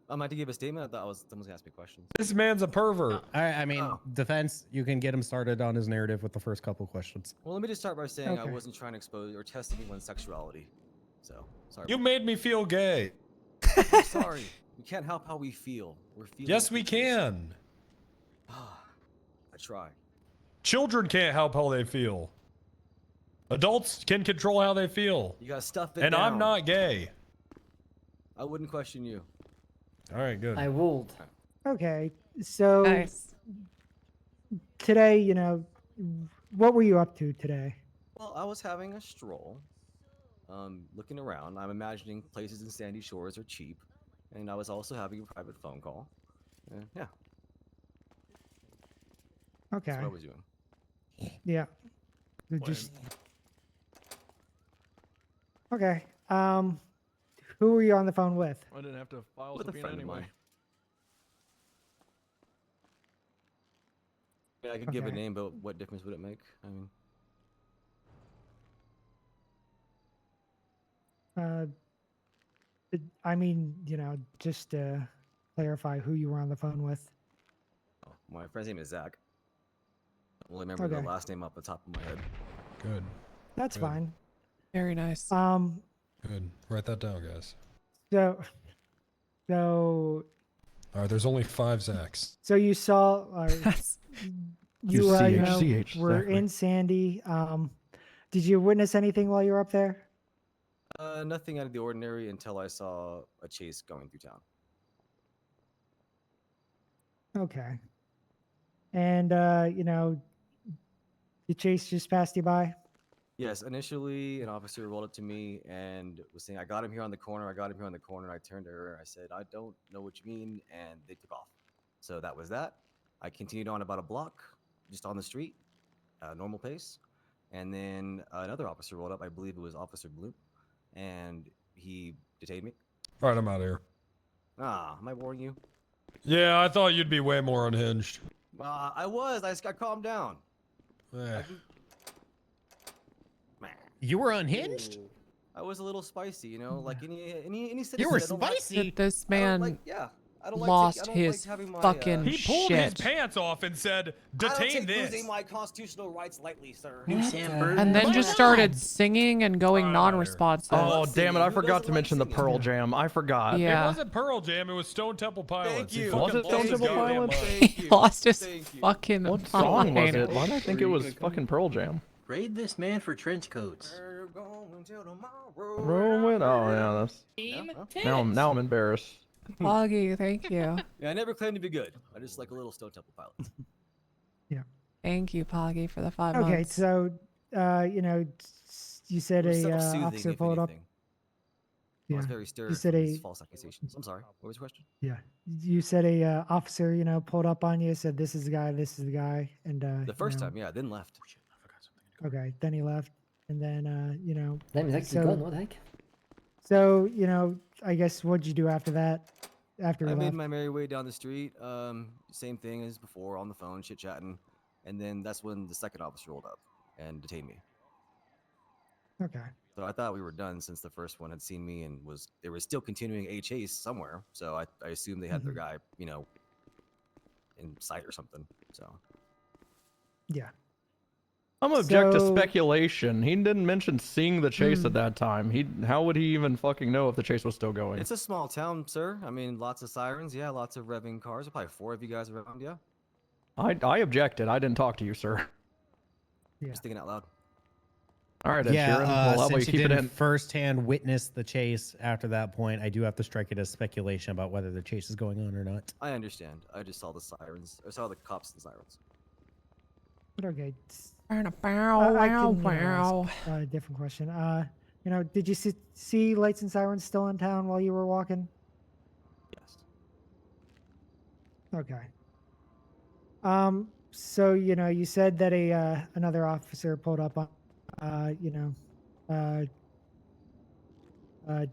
I might to give a statement. I thought someone was gonna ask me questions. This man's a pervert. I mean, defense, you can get him started on his narrative with the first couple questions. Well, let me just start by saying I Okay. wasn't trying to expose or test anyone's sexuality. So sorry. You made me feel gay. I'm sorry. We can't help how we feel. We're feeling. Yes, we can. I try. Children can't help how they feel. Adults can control how they feel. You gotta stuff it And I'm down. not gay. I wouldn't question you. All right, good. I ruled. Okay, so Nice. today, what were you up to today? Well, I was having a stroll, looking around. I'm imagining places in Sandy Shores are cheap, and I was also having a private phone call. Yeah, Okay. that's what I was doing. Yeah. Just okay. Who were you on the phone with? I didn't have to file With a subpoena friend of anyway. mine. Yeah, I could give a Okay. name, but what difference would it make? I mean, Just to clarify who you were on the phone with. my friend's name is Zach. I only remember Okay. the last name off the top of my head. Good. That's Good. fine. Very nice. Good. Write that down, guys. So All right, there's only 5 Zachs. So you saw, you CH, were exactly. in Sandy. Did you witness anything while you were up there? Nothing out of the ordinary until I saw a chase going through town. Okay. And the chase just passed you by? Yes, initially an officer rolled up to me and was saying, I got him here on the corner, I got him here on the corner. I turned to her, I said, I don't know what you mean, and they took off. So that was that. I continued on about a block, just on the street, normal pace. And then another officer rolled up, I believe it was Officer Bloom, and he detained me. All right, I'm out of here. Am I boring you? Yeah, I thought you'd be way more unhinged. I was, I just got calmed down. Eh. You were unhinged? I was a little spicy, you know, like any citizen. You were I don't like- spicy? This I don't man like- yeah, I don't like lost I don't like his having my, fucking He pulled his shit. pants off and said, I don't detain take this. losing my constitutional rights lightly, sir. And then just started singing and going non-responsive. Oh, damn it. I forgot to mention the Pearl Jam. I forgot. Yeah. It wasn't Pearl Jam, it was Stone Temple Pilots. Thank He you. fucking Was it lost Stone his Temple goddamn Pilots? mind. He lost his fucking What song was mind. it? Why did I think it was fucking Pearl Jam? Raid this man for trench coats. Rowan? Oh, yeah, that's... Now I'm embarrassed. Foggy, thank you. Yeah, I never claimed to be good. I just like a little Stone Temple Pilots. Thank you, Poggy, for the 5 Okay, months. so you said It was a self-soothing, officer if pulled up. anything. I was Yeah. very stirred You said from these a false accusations. I'm sorry. What was your question? yeah. You said a officer, pulled up on you, said this is the guy, and The first time, yeah, then left. Okay, then he left. And then, you know, Name is actually gone. What the heck? So, you know, I guess what'd you do after that? After we I made left? my merry way down the street. Same thing as before, on the phone, chit chatting, and then that's when the second officer rolled up and detained me. Okay. So I thought we were done since the first one had seen me and they were still continuing a chase somewhere. So I assumed they had their guy, you know, in sight or something. So Yeah. I'm gonna object to So- speculation. He didn't mention seeing the chase at that time. How would he even fucking know if the chase was still going? it's a small town, sir. I mean, lots of sirens. Yeah, lots of revving cars. Probably 4 of you guys around. Yeah. I objected. I didn't talk to you, sir. Just thinking out loud. All right, Ed Yeah, Sheeran. Well, how about since you you keep it didn't in? firsthand witness the chase after that point, I do have to strike it as speculation about whether the chase is going on or not. I understand. I just saw the sirens. I saw the cops and sirens. Okay. Bow, I wow, can, wow. ask a different question. You know, did you see lights and sirens still in town while you were walking? Yes. Okay. So, you know, you said that another officer pulled up on, you know,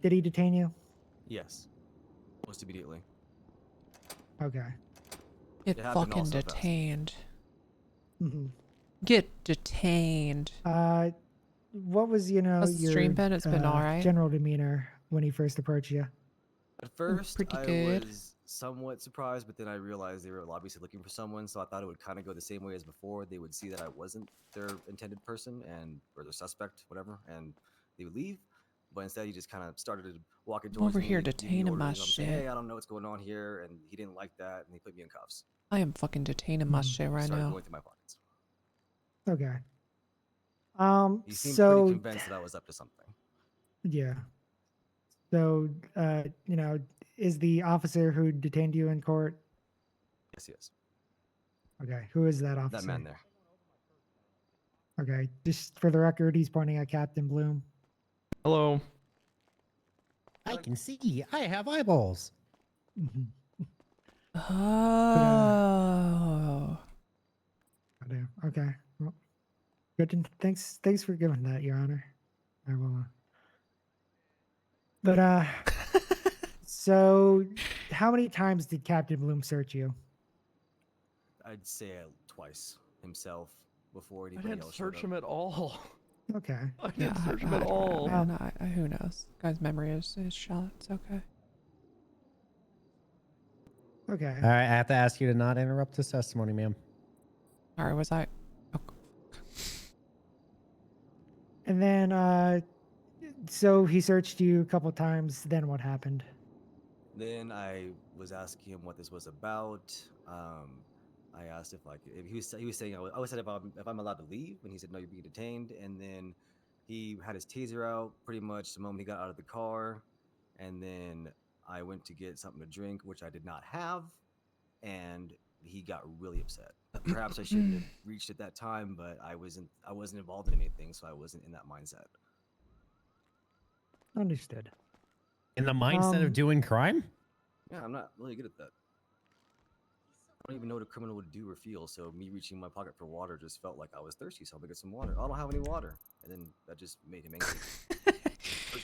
did he detain you? Yes. Almost immediately. Okay. Get It happened fucking all so fast. detained. Mm-hmm. Get detained. What was, you know, How's the your stream been? It's been all right. general demeanor when he first approached you? At first, pretty I good. was somewhat surprised, but then I realized they were obviously looking for someone, so I thought it would kind of go the same way as before. They would see that I wasn't their intended person or their suspect, whatever, and they would leave. But instead, he just kind of started walking towards Over me. here giving me detaining my orders. I'm saying, shit. hey, I don't know what's going on here, and he didn't like that, and he put me in cuffs. I am fucking detaining my shit right Started now. going through my pockets. Okay. He seemed So pretty convinced that I was up to something. yeah. So, you know, is the officer who detained you in court? Yes, he is. Okay. Who is that officer? That man there. Okay. Just for the record, he's pointing at Captain Bloom. Hello. I can see. I have eyeballs. Oh. Okay. Well, good. Thanks for giving that, Your Honor. I will. But so how many times did Captain Bloom search you? I'd say twice himself before I anybody didn't else showed search up. him at all. Okay. I didn't search him at all. Man, who knows? Guy's memory is shot. It's okay. Okay. All right, I have to ask you to not interrupt this testimony, ma'am. Sorry, was I? And then, so he searched you a couple times. Then what happened? Then I was asking him what this was about. I asked if he was saying I said if I'm allowed to leave, and he said no, you're being detained. And then he had his taser out pretty much the moment he got out of the car, and then I went to get something to drink, which I did not have, and he got really upset. Perhaps I shouldn't have reached at that time, but I wasn't involved in anything, so I wasn't in that mindset. Understood. In the mindset of doing crime? Yeah, I'm not really good at that. I don't even know what a criminal would do or feel, so me reaching in my pocket for water just felt like I was thirsty, so I'm gonna get some water. I don't have any water, and then that just made him angry.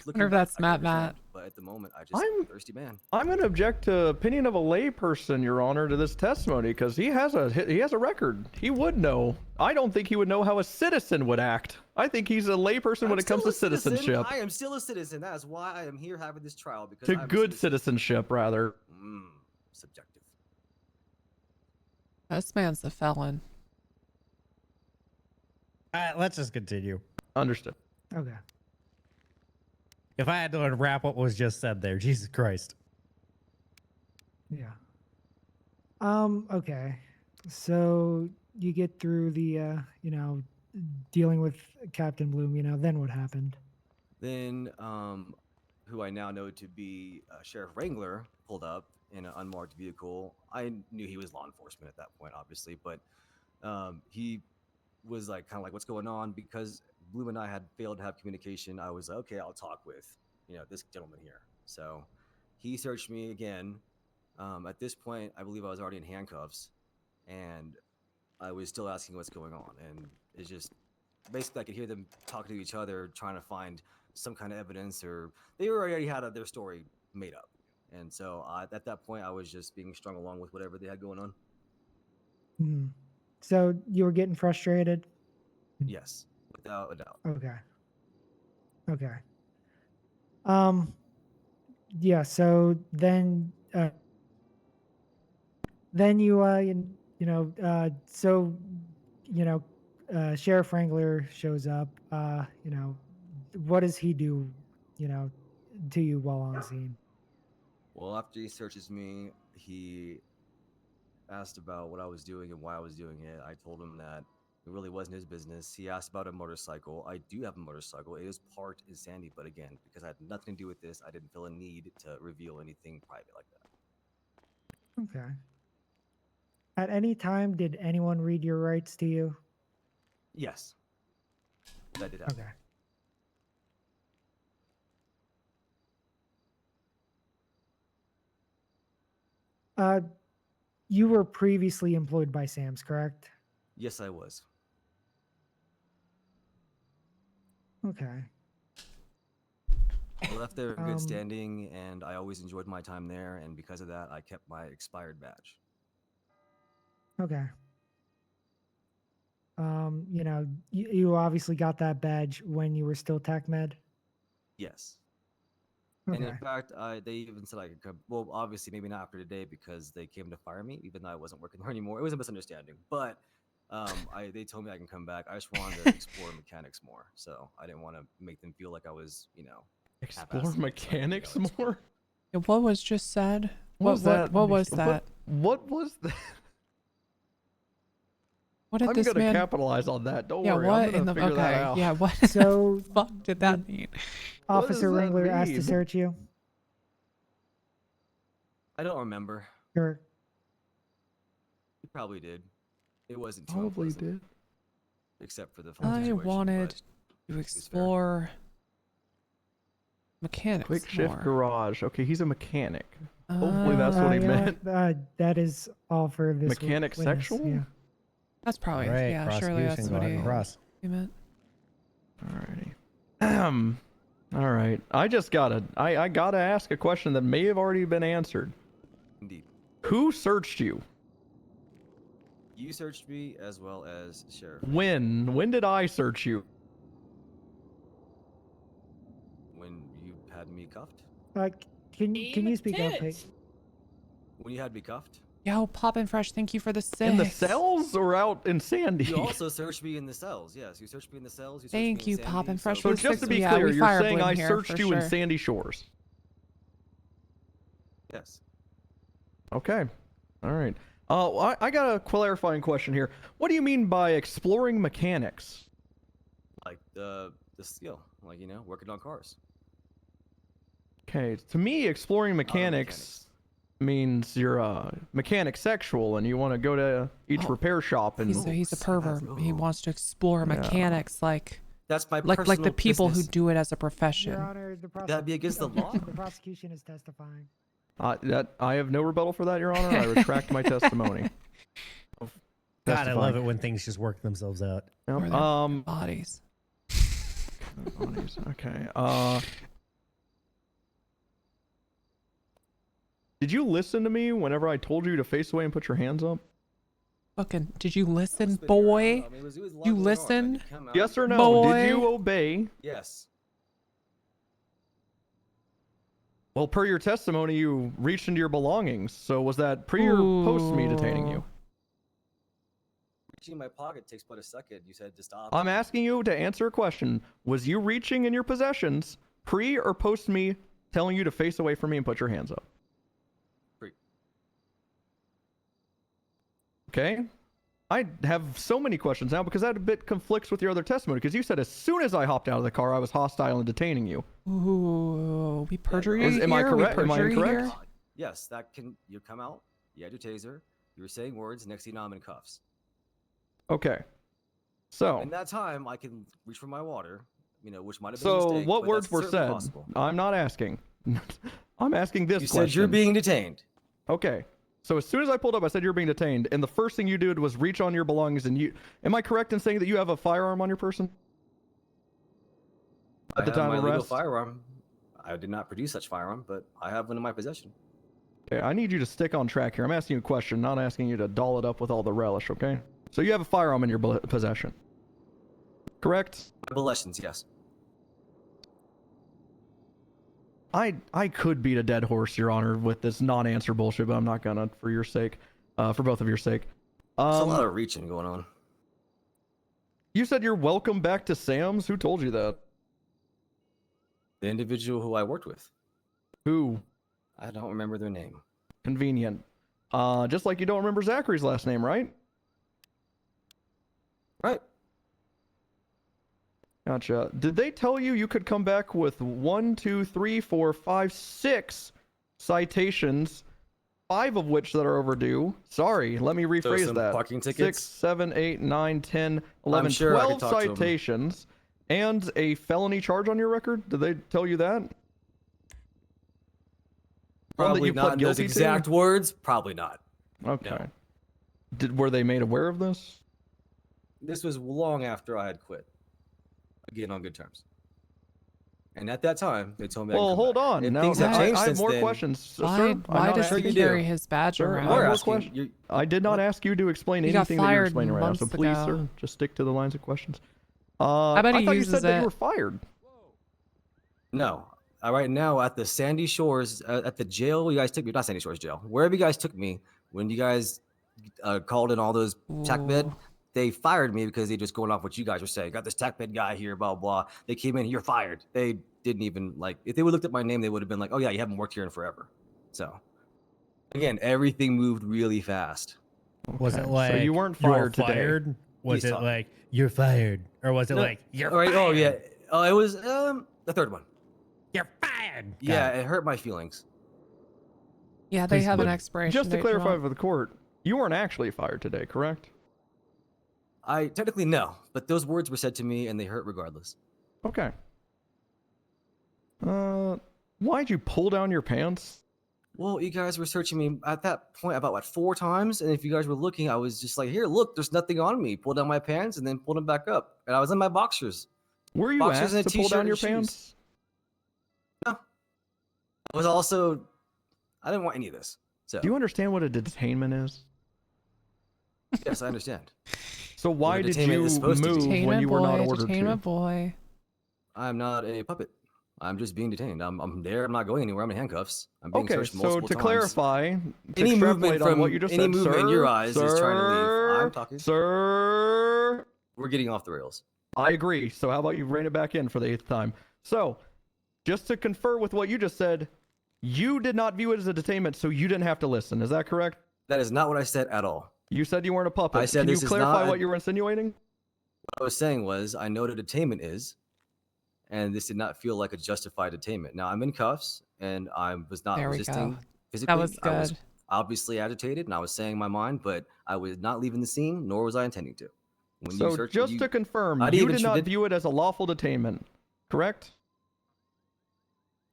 Wonder if that's Matt. But at the moment, I'm a thirsty man. I'm going to object to opinion of a layperson, Your Honor, to this testimony because he has a record. He would know. I don't think he would know how a citizen would act. I think he's a layperson when it comes to citizenship. I am still a citizen. That is why I am here having this trial because To I'm good citizenship, rather. Subjective. This man's the felon. Let's just continue. Understood. Okay. If I had to unwrap what was just said there, Jesus Christ. Yeah. Okay. So you get through the, you know, dealing with Captain Bloom, you know, then what happened? Then, who I now know to be Sheriff Wrangler pulled up in an unmarked vehicle. I knew he was law enforcement at that point, obviously, but he was like, kind of like, what's going on? Because Bloom and I had failed to have communication. I was like, okay, I'll talk with, you know, this gentleman here. So he searched me again. At this point, I believe I was already in handcuffs, and I was still asking what's going on. And it's just, basically I could hear them talking to each other, trying to find some kind of evidence, or they already had their story made up. And so at that point, I was just being strung along with whatever they had going on. Hmm. So you were getting frustrated? Yes, without a doubt. Okay. Okay. Yeah, so then Sheriff Wrangler shows up. What does he do, to you while on scene? Well, after he searches me, he asked about what I was doing and why I was doing it. I told him that it really wasn't his business. He asked about a motorcycle. I do have a motorcycle. It is parked in Sandy, but again, because I had nothing to do with this, I didn't feel a need to reveal anything private like that. Okay. At any time, did anyone read your rights to you? Yes, that did happen. Okay. You were previously employed by Sam's, correct? Yes, I was. Okay. I left there in good standing, and I always enjoyed my time there, and because of that, I kept my expired badge. Okay. You obviously got that badge when you were still TechMed? Yes. Okay. And in fact, they even said I could come. Well, obviously, maybe not after today because they came to fire me, even though I wasn't working there anymore. It was a misunderstanding, but they told me I can come back. I just wanted to explore mechanics more, so I didn't want to make them feel like I was, Explore mechanics more. Yeah, what was just said? What was that? What was that? What was that? What did I'm this gonna man capitalize on that. Don't worry. What I'm gonna in the figure that out. Yeah, what So fuck did that mean? Officer Wrangler asked to search you? I don't remember. Sure. He probably did. It wasn't too Probably unpleasant, did. except for the phone I situation, wanted but to explore mechanics Quick shift more. garage. Okay, he's a mechanic. Hopefully that's what he meant. That is all for this Mechanic witness, sexual? Yeah. That's probably Right, yeah. Surely that's what he meant. Alrighty. All right. I gotta ask a question that may have already been answered. Indeed. Who searched you? You searched me as well as Sheriff. When? When did I search you? When you had me cuffed? Can you speak up, hey? When you had me cuffed? Yo, Poppin' Fresh, thank you for the 6. In the cells or out in Sandy? You also searched me in the cells. Yes, you searched me in the cells. You searched Thank me you, in Sandy, Poppin' Fresh. So for the just 6. to be Yeah, clear, we you're fire saying blame I here searched for you in sure. Sandy Shores? Yes. Okay. All right. I got a clarifying question here. What do you mean by exploring mechanics? Like the skill, like working on cars. Okay, to me, exploring mechanics means you're a mechanic sexual and you want to go to each repair shop and. He's a pervert. He wants to explore mechanics like. That's my like the people business. who do it as a profession. Your Honor, That'd be against the law. The prosecution is testifying. That I have no rebuttal for that, Your Honor. I retract my testimony. God, I love it when things just work themselves out. Yep. Or their bodies. Bodies. Okay. Did you listen to me whenever I told you to face away and put your hands up? Fucking, did you listen, boy? You listen? Yes or no? Boy? Did you obey? Yes. Well, per your testimony, you reached into your belongings. So was that pre or post me detaining you? Reaching in my pocket takes but a second. You said to stop. I'm asking you to answer a question. Was you reaching in your possessions pre or post me telling you to face away from me and put your hands up? Pre. Okay. I have so many questions now because that a bit conflicts with your other testimony because you said as soon as I hopped out of the car, I was hostile and detaining you. Ooh, we perjury here? Am I correct? Am I incorrect? Here? Yes, you come out, you had your taser, you were saying words, next thing you know, I'm in cuffs. Okay. So. In that time, I can reach for my water, which might have been a So mistake, what but words that's were certainly said? possible. I'm not asking. I'm asking this You question. said you're being detained. Okay. So as soon as I pulled up, I said you're being detained, and the first thing you did was reach on your belongings, and you... Am I correct in saying that you have a firearm on your person? I at the have time my of legal arrest? firearm. I did not produce such firearm, but I have one in my possession. Okay, I need you to stick on track here. I'm asking you a question, not asking you to doll it up with all the relish, okay? So you have a firearm in your possession, correct? Possessions, yes. I could beat a dead horse, Your Honor, with this non-answer bullshit, but I'm not gonna, for your sake, for both of your sake. There's a lot of reaching going on. You said you're welcome back to Sam's? Who told you that? The individual who I worked with. Who? I don't remember their name. Convenient. Just like you don't remember Zachary's last name, right? Right. Gotcha. Did they tell you you could come back with 1, 2, 3, 4, 5, 6 citations, 5 of which that are overdue? Sorry, let me rephrase some that. parking tickets? 6, 7, 8, 9, 10, 11, sure I could 12 talk to 'em. citations, and a felony charge on your record? Did they tell you that? One that Probably you not pled in those guilty exact to? words. Probably not. Okay. Were they made aware of this? This was long after I had quit. Again, on good terms. And at that time, they told me I could Well, come hold back. on. If Now, things have I changed have since more then, questions. Why, Sir, why does sure he you do. carry his badge Sir, around? I have more asking- questions. you're- I did not ask you to explain He got anything that you're fired explaining right now, months so please, ago. sir, just stick to the lines of questions. I bet I he thought you uses said that it. you were fired. No. Right now at the Sandy Shores, at the jail you guys took me, not Sandy Shores jail, wherever you guys took me, when you guys called in all those tack bed, they fired me because they just going off what you guys were saying. Got this tack bed guy here, blah, blah. They came in, you're fired. They didn't even, like, if they would have looked at my name, they would have been like, oh yeah, you haven't worked here in forever. So, again, everything moved really fast. Was it Okay, like so you weren't "You're fired today? fired? Was He's it talking. like you're fired, or was it No, like you're all right, fired? oh yeah. Oh, it was the third one. You're fired. Got Yeah, it. it hurt my feelings. Yeah, they have an But expiration just to date, clarify Jamal. for the court, you weren't actually fired today, correct? I technically no, but those words were said to me and they hurt regardless. Okay. Why'd you pull down your pants? Well, you guys were searching me at that point about what 4 times, and if you guys were looking, I was just like, "Here, look, there's nothing on me." Pulled down my pants and then pulled them back up, and I was in my boxers. Were you Boxers asked and a to pull t-shirt down and your shoes. pants? No, I was also, I didn't want any of this. So Do you understand what a detainment is? yes, I understand. So why did detainment you is supposed to move be. when you were not boy, ordered detainment to? boy. I'm not a puppet. I'm just being detained. I'm there. I'm not going anywhere. I'm in handcuffs. I'm being Okay, searched so multiple to times. clarify, to Any movement extrapolate on from what you just any said, movement in sir, your eyes is trying to leave. sir, I'm talking. Sir, We're getting off the rails. I agree. So how about you rein it back in for the 8th time? So, just to confer with what you just said, you did not view it as a detainment, so you didn't have to listen. Is that correct? That is not what I said at all. You said you weren't a puppet. I said Can you this is clarify not a- what you were insinuating? What I was saying was, I know what a detainment is, and this did not feel like a justified detainment. Now I'm in cuffs, and I was not There we resisting go. physically. That was I was good. obviously agitated, and I was saying my mind, but I was not leaving the scene, nor was I intending to. When So you search, just to confirm, I didn't you even did not view it as a lawful detainment, correct?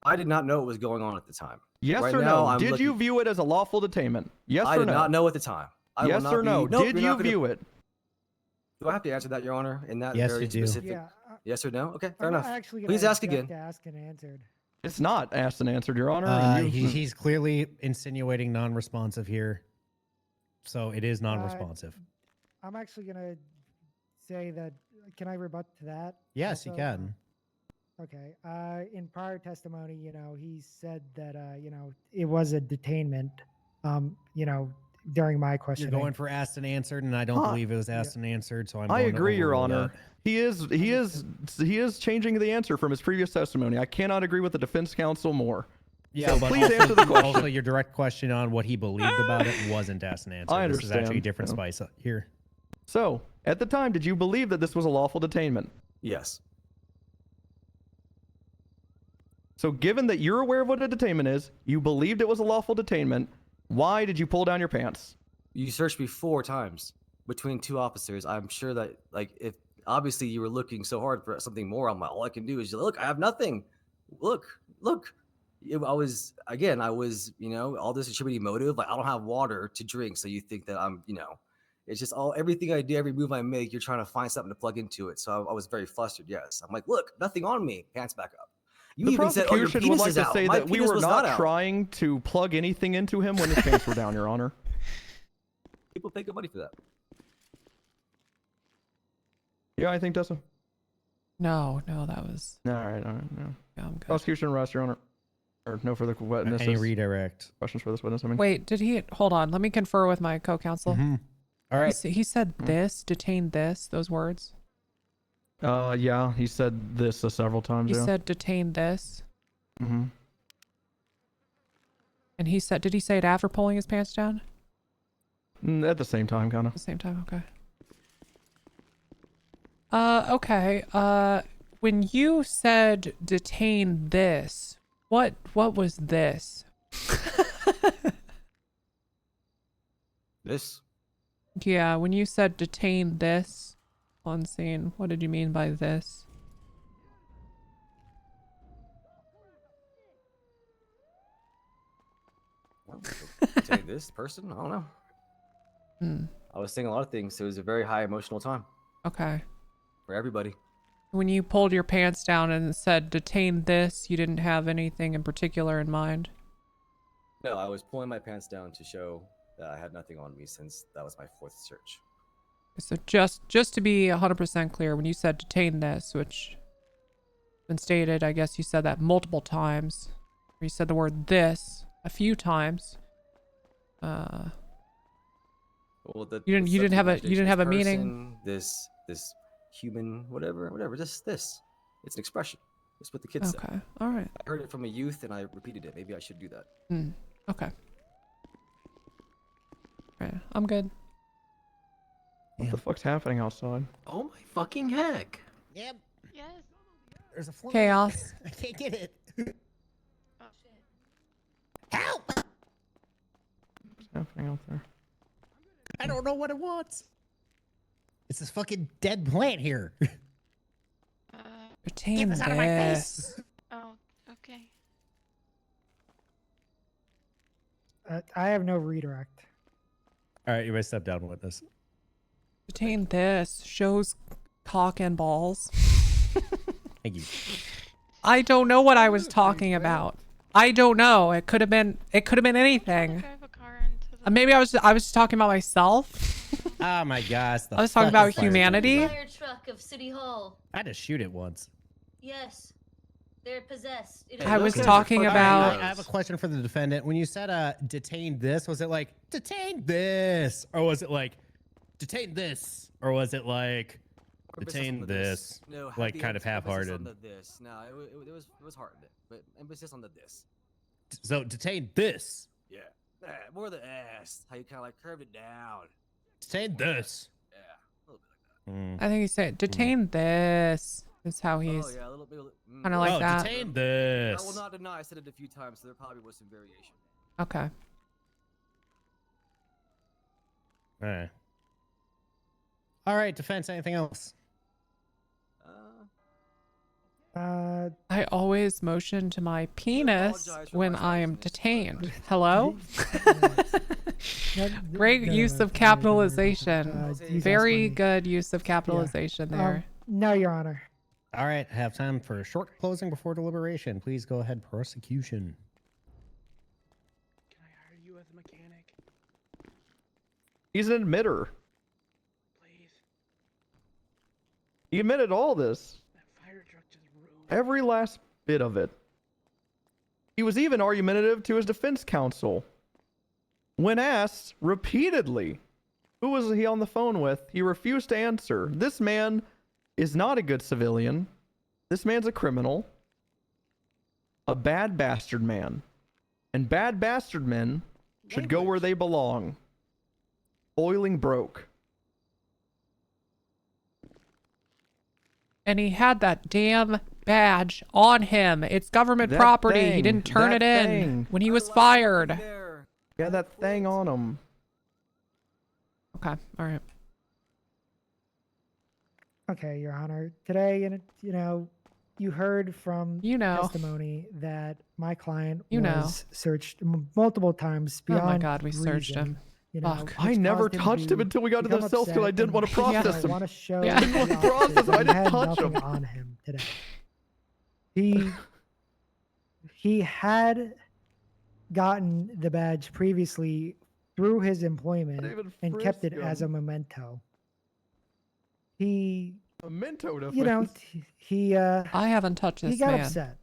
I did not know what was going on at the time. Yes Right or now, no? I'm Did you looking- view it as a lawful detainment? Yes I or did no? not know at the time. I will Yes not or no? be- Nope, Did you're you not gonna- view it? Do I have to answer that, Your Honor? In that Yes, very you do. specific. Yeah, yes or no? Okay, fair I'm enough. not actually gonna Please ask object again. to asked and answered. It's not asked and answered, Your Honor. He's clearly insinuating non-responsive here, so it is non-responsive. I'm actually gonna say that. Can I rebut to that? Yes, you also? can. Okay. In prior testimony, he said that it was a detainment. During my You're questioning. going for asked and answered, and I don't believe it was asked and answered. So I agree, Your overrule Honor. that. He is changing the answer from his previous testimony. I cannot agree with the defense counsel more. Yeah, So but please also, answer the question. Also, your direct question on what he believed about it wasn't asked and answered. I This is actually a understand, different yeah. spice here. So, at the time, did you believe that this was a lawful detainment? Yes. So, given that you're aware of what a detainment is, you believed it was a lawful detainment, why did you pull down your pants? You searched me 4 times between 2 officers. I'm sure that, like, if obviously you were looking so hard for something more, I'm like, all I can do is just, look, I have nothing. Look. I was, all this attributing motive. Like, I don't have water to drink, so you think that I'm, It's just everything I do, every move I make, you're trying to find something to plug into it. So I was very flustered. Yes, I'm like, look, nothing on me. Pants back up. You The even said, "Oh, your prosecution penis would like is to out." say My that we penis were was not out. trying to plug anything into him when his pants were down, Your Honor. People pay good money for that. Yeah, I think Tessa. No, that was. All right, no. Yeah, I'm good. Prosecution arrest, Your Honor. Or no further witnesses. Any redirect. Questions for this witness, I mean. Wait, did he? Hold on. Let me confer with my co-counsel. All right. He said this, detained this, those words. Yeah, he said this several times. He Yeah. said detained this. Mm-hmm. And he said, did he say it after pulling his pants down? At the same time, kind of. At the same time, okay. Okay. When you said detain this, what was this? This? Yeah, when you said detain this on scene, what did you mean by this? Say this person? I don't know. I was saying a lot of things. So it was a very high emotional time Okay. for everybody. When you pulled your pants down and said detain this, you didn't have anything in particular in mind? No, I was pulling my pants down to show that I had nothing on me since that was my fourth search. So just to be 100% clear, when you said detain this, which has been stated, I guess you said that multiple times. Or you said the word this a few times. Well, you didn't have a meaning. This human, whatever. Just this. It's an expression. It's what the kids say. Okay. All right. I heard it from a youth and I repeated it. Maybe I should do that. Okay. Right. I'm good. What the fuck's happening outside? Oh my fucking heck. Yep. Yes. There's a fly. Chaos. I can't get it. Oh shit. Help! What's happening out there? I don't know what it wants. It's this fucking dead plant here. Retain Get this out of my face. this. Oh, okay. I have no redirect. All right, you may step down, witness. Retain this. Shows cock and balls. Thank you. I don't know what I was talking about. I don't know. It could have been anything. Maybe I was just talking about myself. Oh my gosh. I was talking about humanity. Fire truck of City Hall. I had to shoot it once. Yes. They're possessed. I was talking about. I have a question for the defendant. When you said detain this, was it like detain this? Or was it like detain this? Or was it like detain this? No, like kind of half-hearted. On the this. No, it was hard, but emphasis on the this. So detain this. Yeah. More the ass. How you kind of like curved it down. Detain this. Yeah, a little bit like that. I think he said detain this. Is how he's a little bit. kind of like that. Detain this. I will not deny I said it a few times, so there probably was some variation. Okay. All right, defense. Anything else? I always motion to my penis when I am detained. Hello? Great use of capitalization. Very good use of capitalization there. No, Your Honor. All right, I have time for a short closing before deliberation. Please go ahead, prosecution. Can I hire you as a mechanic? He's an admitter. Please. He admitted all this. That fire truck just ruined. Every last bit of it. He was even argumentative to his defense counsel. When asked repeatedly, who was he on the phone with, he refused to answer. This man is not a good civilian. This man's a criminal. A bad bastard man. And bad bastard men should go where they belong. Boiling broke. And he had that damn badge on him. It's government That property. He thing, didn't turn that it in thing. when he was fired. Yeah, that thing on him. Okay, all right. Okay, Your Honor. Today, you heard from testimony that my client was searched multiple times Oh my beyond God, we searched reason. him. You know, Fuck. I which never caused touched him to until we got to the become cells because I upset didn't want to and, process him. want to show Yeah. I didn't want the to process officers him. I that he didn't had touch nothing him. on him today. He had gotten the badge previously through his employment even and kept it frisk as a him. memento. He, Memento to you know, face. he I haven't touched he this got man. upset,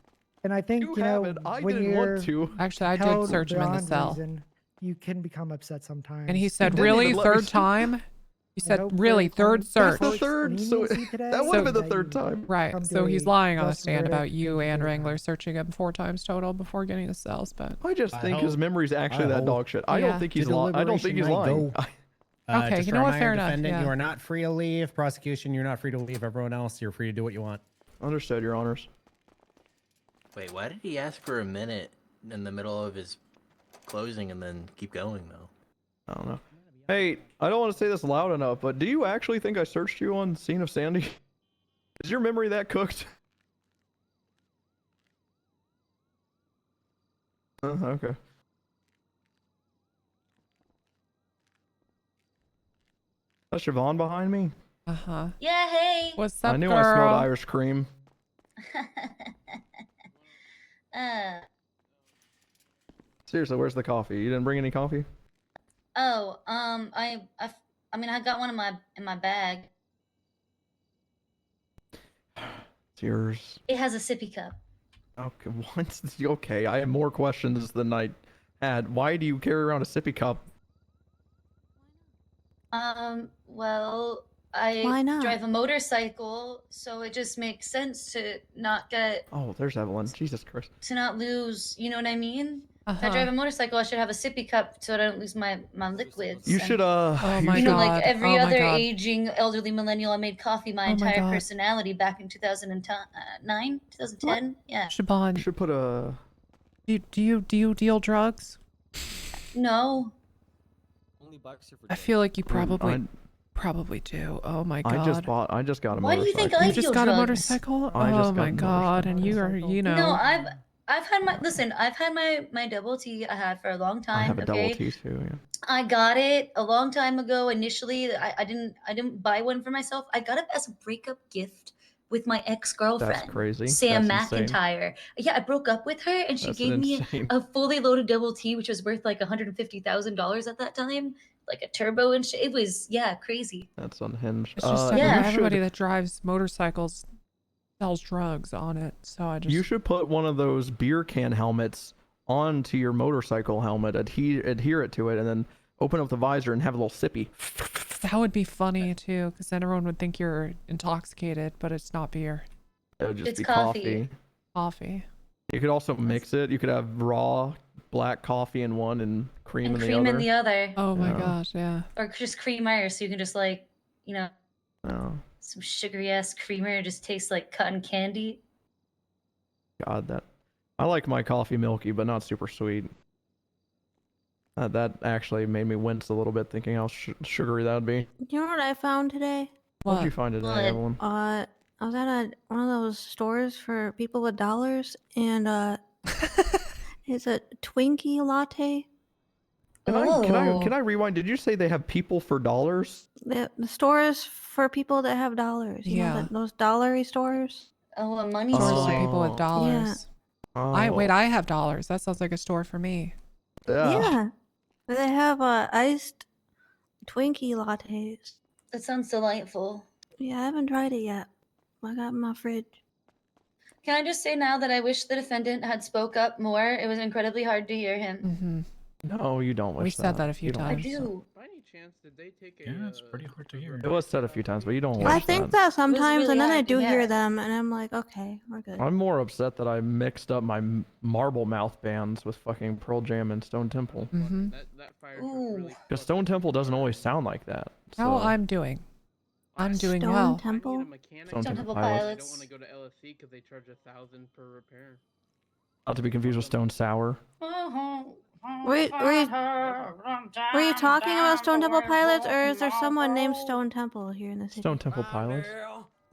and I think You you know haven't. I when didn't you're want to. Actually, I did held search him in the beyond cell. reason, you can become upset sometimes. And he said, didn't really? even let me Third see- time? He said, hope really? that Third search? That's the third. So that would have been the third time. Right. come So to he's a lying on the just stand about verdict you and and third Wrangler time. searching him 4 times total before getting the cells, but I just I think his hope- memory's actually I that hope- dog shit. I Yeah. don't think he's To lying. I don't think he's deliberation lying. might go. Okay, Just you a know what, reminder, fair enough, defendant, yeah. you are not free to leave. Prosecution, you're not free to leave. Everyone else, you're free to do what you want. Understood, Your Honors. Wait, why did he ask for a minute in the middle of his closing and then keep going though? I don't know. Hey, I don't want to say this loud enough, but do you actually think I searched you on scene of Sandy? Is your memory that cooked? Okay. That's Siobhan behind me. uh-huh. Yeah, hey. What's up, I knew girl? I smelled Irish cream. Seriously, where's the coffee? You didn't bring any coffee? I mean, I got one in my bag. It's yours. It has a sippy cup. Okay, what? Okay, I have more questions than I had. Why do you carry around a sippy cup? Well, Why I not? drive a motorcycle, so it just makes sense to not get Oh, there's Evelyn. Jesus Christ. to not lose. You know what I mean? If I Uh-huh. drive a motorcycle, I should have a sippy cup so I don't lose my liquids. You and, should Oh my you know, god. like every oh my other god. aging elderly millennial, I made coffee my Oh my entire God. personality back in 2009, 2010. Yeah. Siobhan, You should put a... do you deal drugs? No. I feel like you I probably do. Oh my god. I just got a Why do motorcycle. you think I You just deal got a drugs? motorcycle? I Oh just got my a god. And you are, you know. No, I've had my double T I had for a long time. I have a okay? double T too, yeah. I got it a long time ago. Initially, I didn't buy one for myself. I got it as a breakup gift with my ex-girlfriend. That's crazy. Sam That's insane. McIntyre. Yeah, I broke up with her and she That's gave me insane. a fully loaded double T, which was worth like $150,000 at that time. Like a turbo and shit. It was, yeah, crazy. That's unhinged. It's just Yeah. everybody that drives motorcycles sells drugs on it. So I just You should put one of those beer can helmets onto your motorcycle helmet, adhere it to it, and then open up the visor and have a little sippy. that would be funny too, because then everyone would think you're intoxicated, but it's not beer. It would just It's be coffee. Coffee. You could also mix it. You could have raw black coffee in one and cream And in cream the other. in the other. Oh my Yeah. gosh, yeah. Or just creamer, so you can just like, you know, Oh, some sugary ass creamer. It just tastes like cotton candy. God, that. I like my coffee milky, but not super sweet. That actually made me wince a little bit thinking how sugary that would be. You know what I found today? What'd you find today, Evelyn? I was at one of those stores for people with dollars, and it's a Twinkie latte. Can I rewind? Did you say they have people for dollars? The store is for people that have dollars. You know, Yeah. those dollary stores. Oh, a money Stores store. for people with dollars. Oh. Wait, I have dollars. That sounds like a store for me. Yeah. They have iced Twinkie lattes. That sounds delightful. Yeah, I haven't tried it yet. I got it in my fridge. Can I just say now that I wish the defendant had spoke up more? It was incredibly hard to hear him. Mm-hmm. No, you don't wish We said that a few You don't times. I wish that. do. By any chance, did they take Yeah, it's pretty hard to hear. It was said a few times, but you don't wish I think that sometimes, really and then I hard to do hear hear. them, and I'm like, okay, we're good. I'm more upset that I mixed up my marble mouth bands with fucking Pearl Jam and Stone Temple. Mm-hmm. That fire Ooh. Because Stone Temple doesn't always sound like that. How so- I'm doing? I'm doing Stone well. Temple? Stone Temple I Pilots. don't want to go to LSC because they charge $1,000 per repair. Not to be confused with Stone Sour. Were you talking about Stone Temple Pilots, or is there someone named Stone Temple here in the city? Stone Temple Pilots.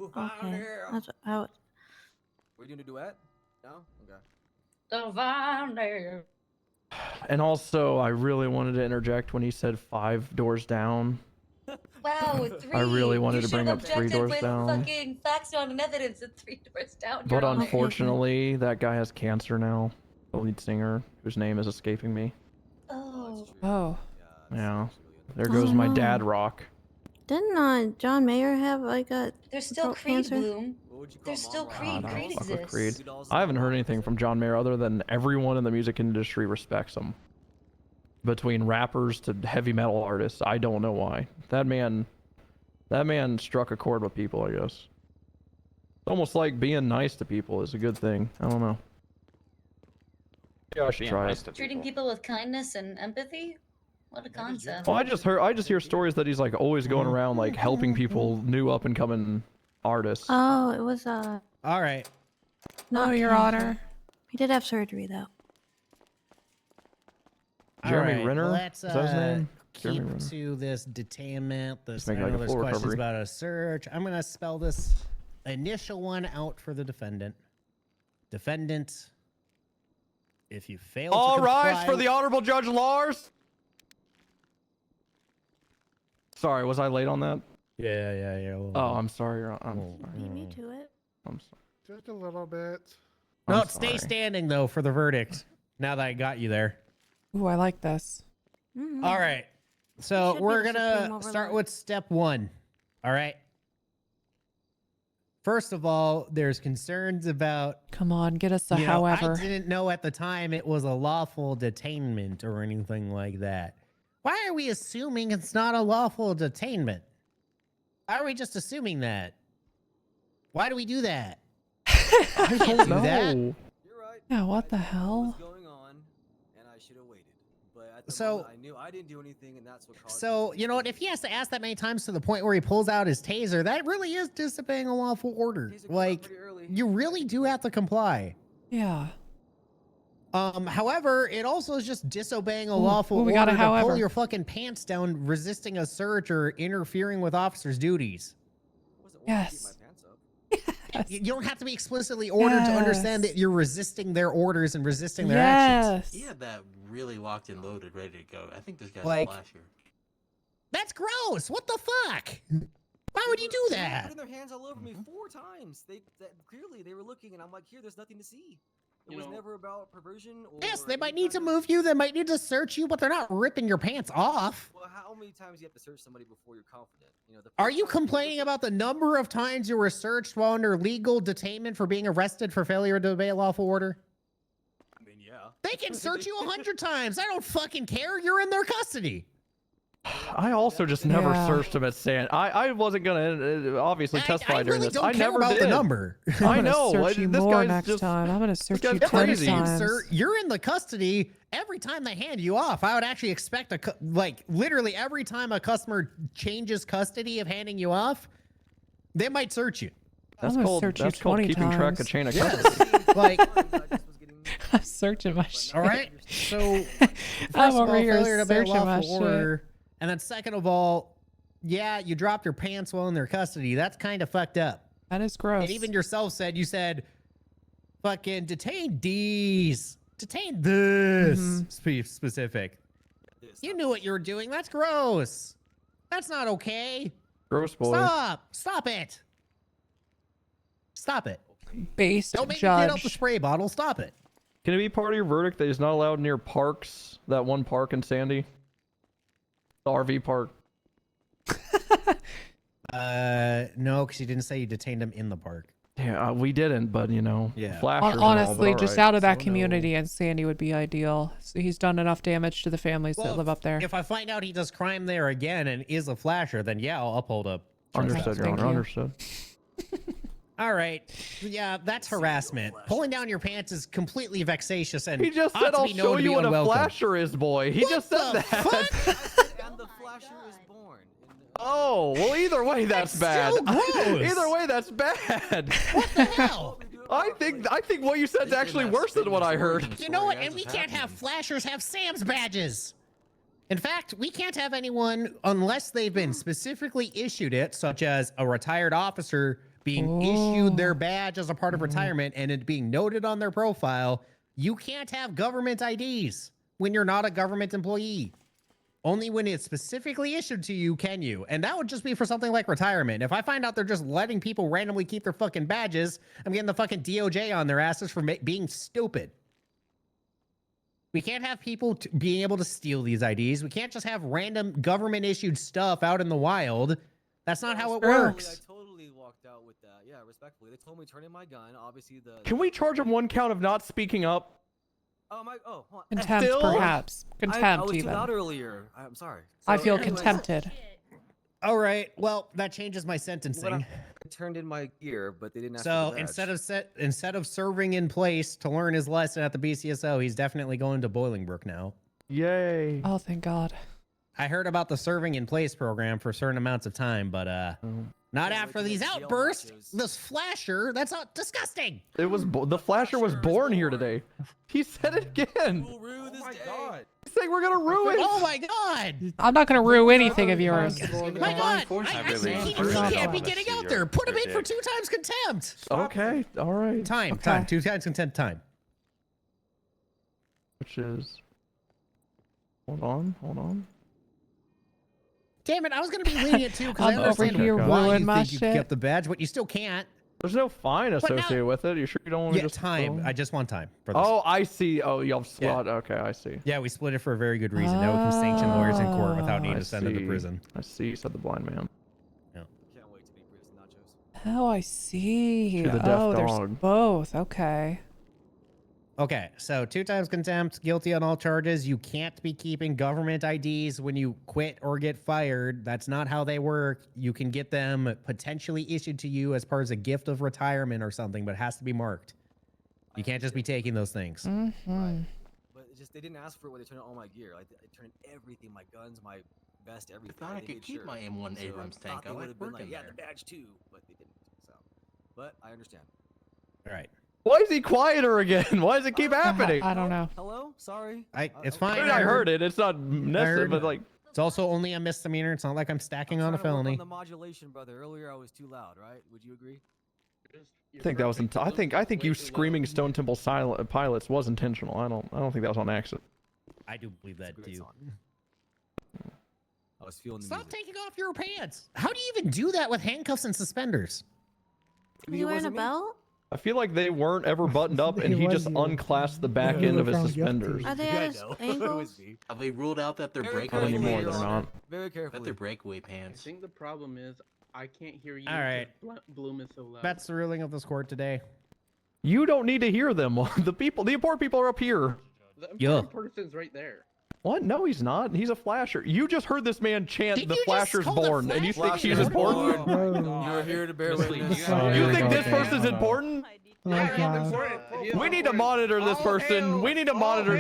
Okay, that's how. We're doing a duet? No? Okay. Divine. And also, I really wanted to interject when he said 5 doors down. Wow, 3. I really wanted you to should bring have up 3 objected doors with down. fucking facts on evidence at 3 doors down. But Your Honor. unfortunately, that guy has cancer now. The lead singer, whose name is escaping me. Oh. Oh. Yeah. There goes my dad rock. Didn't John Mayer have like a There's still throat Creed cancer? Bloom. There's still Creed. God, I Creed don't fuck with exists. Creed. I haven't heard anything from John Mayer other than everyone in the music industry respects him. Between rappers to heavy metal artists, I don't know why. That man struck a chord with people, I guess. It's almost like being nice to people is a good thing. I don't know. Yeah, I should try it. Treating people with kindness and empathy? What a concept. Well, I just hear stories that he's like always going around like helping people, new up and coming artists. Oh, it was All right. not Your cancer. Honor. He did have surgery though. Jeremy All right, Renner? Let's Is that his name? keep Jeremy Renner. to this detainment. This, I make like know a there's full questions recovery. about a search. I'm gonna spell this initial one out for the defendant. Defendant, if you fail to All comply, rise for the Honorable Judge Lars. Sorry, was I late on that? Yeah. Oh, I'm sorry. I'm sorry. Beat me to it. I'm sorry. Just a little bit. No, I'm stay sorry. standing though for the verdict. Now that I got you there. Ooh, I like this. All right. So should be we're the gonna Supreme start Overlord. with step 1. All right. First of all, there's concerns about. Come on, get us a You know, however. I didn't know at the time it was a lawful detainment or anything like that. Why are we assuming it's not a lawful detainment? Why are we just assuming that? Why do we do that? I can't do that. You're right. Yeah, what the I know hell? what was going on, and I should have waited. But at the So- moment, I knew I didn't do anything, and that's what caused. So, you know what? If he has to ask that many times to the point where he pulls out his taser, that really is disobeying a lawful order. Like, you really do have to comply. Yeah. However, it also is just disobeying a Ooh, lawful ooh, we order got a to however. pull your fucking pants down, resisting a search or interfering with officers' duties. Yes. You don't have to be explicitly ordered to understand Yes. that you're resisting their orders and resisting their actions. He had that really locked and loaded, ready to go. I think this guy's Like- a flasher. That's gross. What the fuck? Why would you do They were that? putting their hands all over me 4 times. Clearly they were looking, and I'm like, here, there's nothing to see. It was never about perversion. Or Yes, they might any need to kind of- move you. They might need to search you, but they're not ripping your pants off. Well, how many times do you have to search somebody before you're confident? You know, the Are first you time complaining about the number of times you were searched while under legal detainment for being arrested for failure to obey a lawful order? I mean, yeah. They can search you 100 times. I don't fucking care. You're in their custody. I also just never Yeah. searched him at San. I wasn't gonna obviously testify I during really this. don't I care never about did. the number. I'm I gonna know. search you this more guy's next just time. I'm gonna search guy's you crazy. 20 Crazy, times. sir. You're in the custody every time they hand you off. I would actually expect like literally every time a customer changes custody of handing you off, they might search you. That's I'm gonna called search you that's called 20 keeping track of times. chain of Yes. custody. Like, I'm searching my shit. all right. So, first I'm of all, over here failure to obey a searching my lawful shit. order, and then second of all, yeah, you dropped your pants while in their custody. That's kind of fucked up. That is gross. And even yourself said, you said, fucking detain these, detain this specific. You knew what you were doing. That's gross. That's not okay. Gross boy. Stop it. Stop it. Based Don't make me get up the judge. spray bottle. Stop it. Can it be part of your verdict that he's not allowed near parks? That one park in Sandy, the RV park. No, because you didn't say you detained him in the park. Yeah, we didn't, but you know, Yeah. flashers and all, but Honestly, all just right. out of that So community, and Sandy would be ideal. So he's done enough damage to the families that live up there. If I find out he does crime there again and is a flasher, then yeah, I'll uphold up. Understood, Your Thank Honor. you. Understood. All right. Yeah, that's harassment. Pulling down your pants is completely vexatious and He just ought said, to "I'll be show known to you be what a unwelcome. flasher is, boy." He just said the that. And the flasher is born. Oh, well, either way, that's bad. so gross. Either way, that's bad. What the hell? I think what you said is actually worse than what I heard. You know what? And we can't have flashers have Sam's badges. In fact, we can't have anyone unless they've been specifically issued it, such as a retired officer being issued their badge as a part of retirement and it being noted on their profile. You can't have government IDs. when you're not a government employee. Only when it's specifically issued to you can you. And that would just be for something like retirement. If I find out they're just letting people randomly keep their fucking badges, I'm getting the fucking DOJ on their asses for being stupid. We can't have people being able to steal these IDs. We can't just have random government issued stuff out in the wild. That's not how it works. I totally walked out with that. Yeah, respectfully. They told me to turn in my gun. Obviously, Can we charge him 1 count of not speaking up? Hold on. Contempt, perhaps. Contempt, I was even. too loud earlier. I'm sorry. I feel anyways, contempted. All right. Well, that changes my sentencing. I turned in my gear, but they didn't ask So for the badge. instead of serving in place to learn his lesson at the BCSO, he's definitely going to Bolingbrook now. Yay. Oh, thank God. I heard about the serving in place program for certain amounts of time, but not after these outbursts. This flasher, that's not disgusting. It was the flasher was born here today. He said it again. Oh my God. He's saying we're gonna ruin. Oh my God. I'm not going to rue anything of yours. My God. He can't be getting out there. Put him in for 2 times contempt. Okay. All right. Time. 2 times contempt time. Which is. Hold on. Damn it, I was going to be lenient too, because I I'm over understand here why ruining you my think you shit. get the badge, but you still can't. There's no fine associated with it. You sure you don't want to just time. I just want time for this. Oh, I see. Oh, y'all split. Yeah. Okay, I see. Yeah, we split it for a very good reason. Now we can sanction lawyers in court without needing I to send them to see. prison. I see, said the blind man. Can't wait to be prison nachos. Oh, I see. To the deaf Oh, there's dog. both. Okay. Okay, so 2 times contempt, guilty on all charges. You can't be keeping government IDs when you quit or get fired. That's not how they work. You can get them potentially issued to you as part of a gift of retirement or something, but it has to be marked. You can't just be taking those things. Mm-hmm. But it just they didn't ask for it when they turned in all my gear. Like I turned in everything, my guns, my vest, everything. I thought I They could made keep sure. my M1 So Abrams I tank. thought I they like would have been working like, yeah, there. the badge too, but they didn't. So, but I understand. All right. Why is he quieter again? Why does it keep happening? I don't know. Hello, sorry. It's fine. I heard it. It's not necessary, heard- but like. It's also only a misdemeanor. It's not like I'm stacking on a Trying to work felony. On the modulation, brother. Earlier I was too loud, right? Would you agree? I think that was. I think you screaming Stone Temple silent pilots was intentional. I don't think that was on accident. I do believe that too. I was feeling the Stop music. taking off your pants. How do you even do that with handcuffs and suspenders? Are you wearing a belt? I feel like they weren't ever buttoned up, and It he was just you. unclasped the back You end were of his found guilty. suspenders. Are they at his ankles? Have they ruled out that they're Very breakaway carefully, Anymore, pants? they're not. Very That carefully. they're breakaway I pants. think the problem is I can't hear you. All right. Bloom is so loud. That's the ruling of this court today. You don't need to hear them. The important people are up here. The Yeah. important person's right there. What? No, he's not. He's a flasher. You just heard this man chant, Did "The you just flasher's call the born," and you think Flasher he's important? Oh, You're here to bear witness. You think this person's important? Oh, God. We need to monitor this person. We need to monitor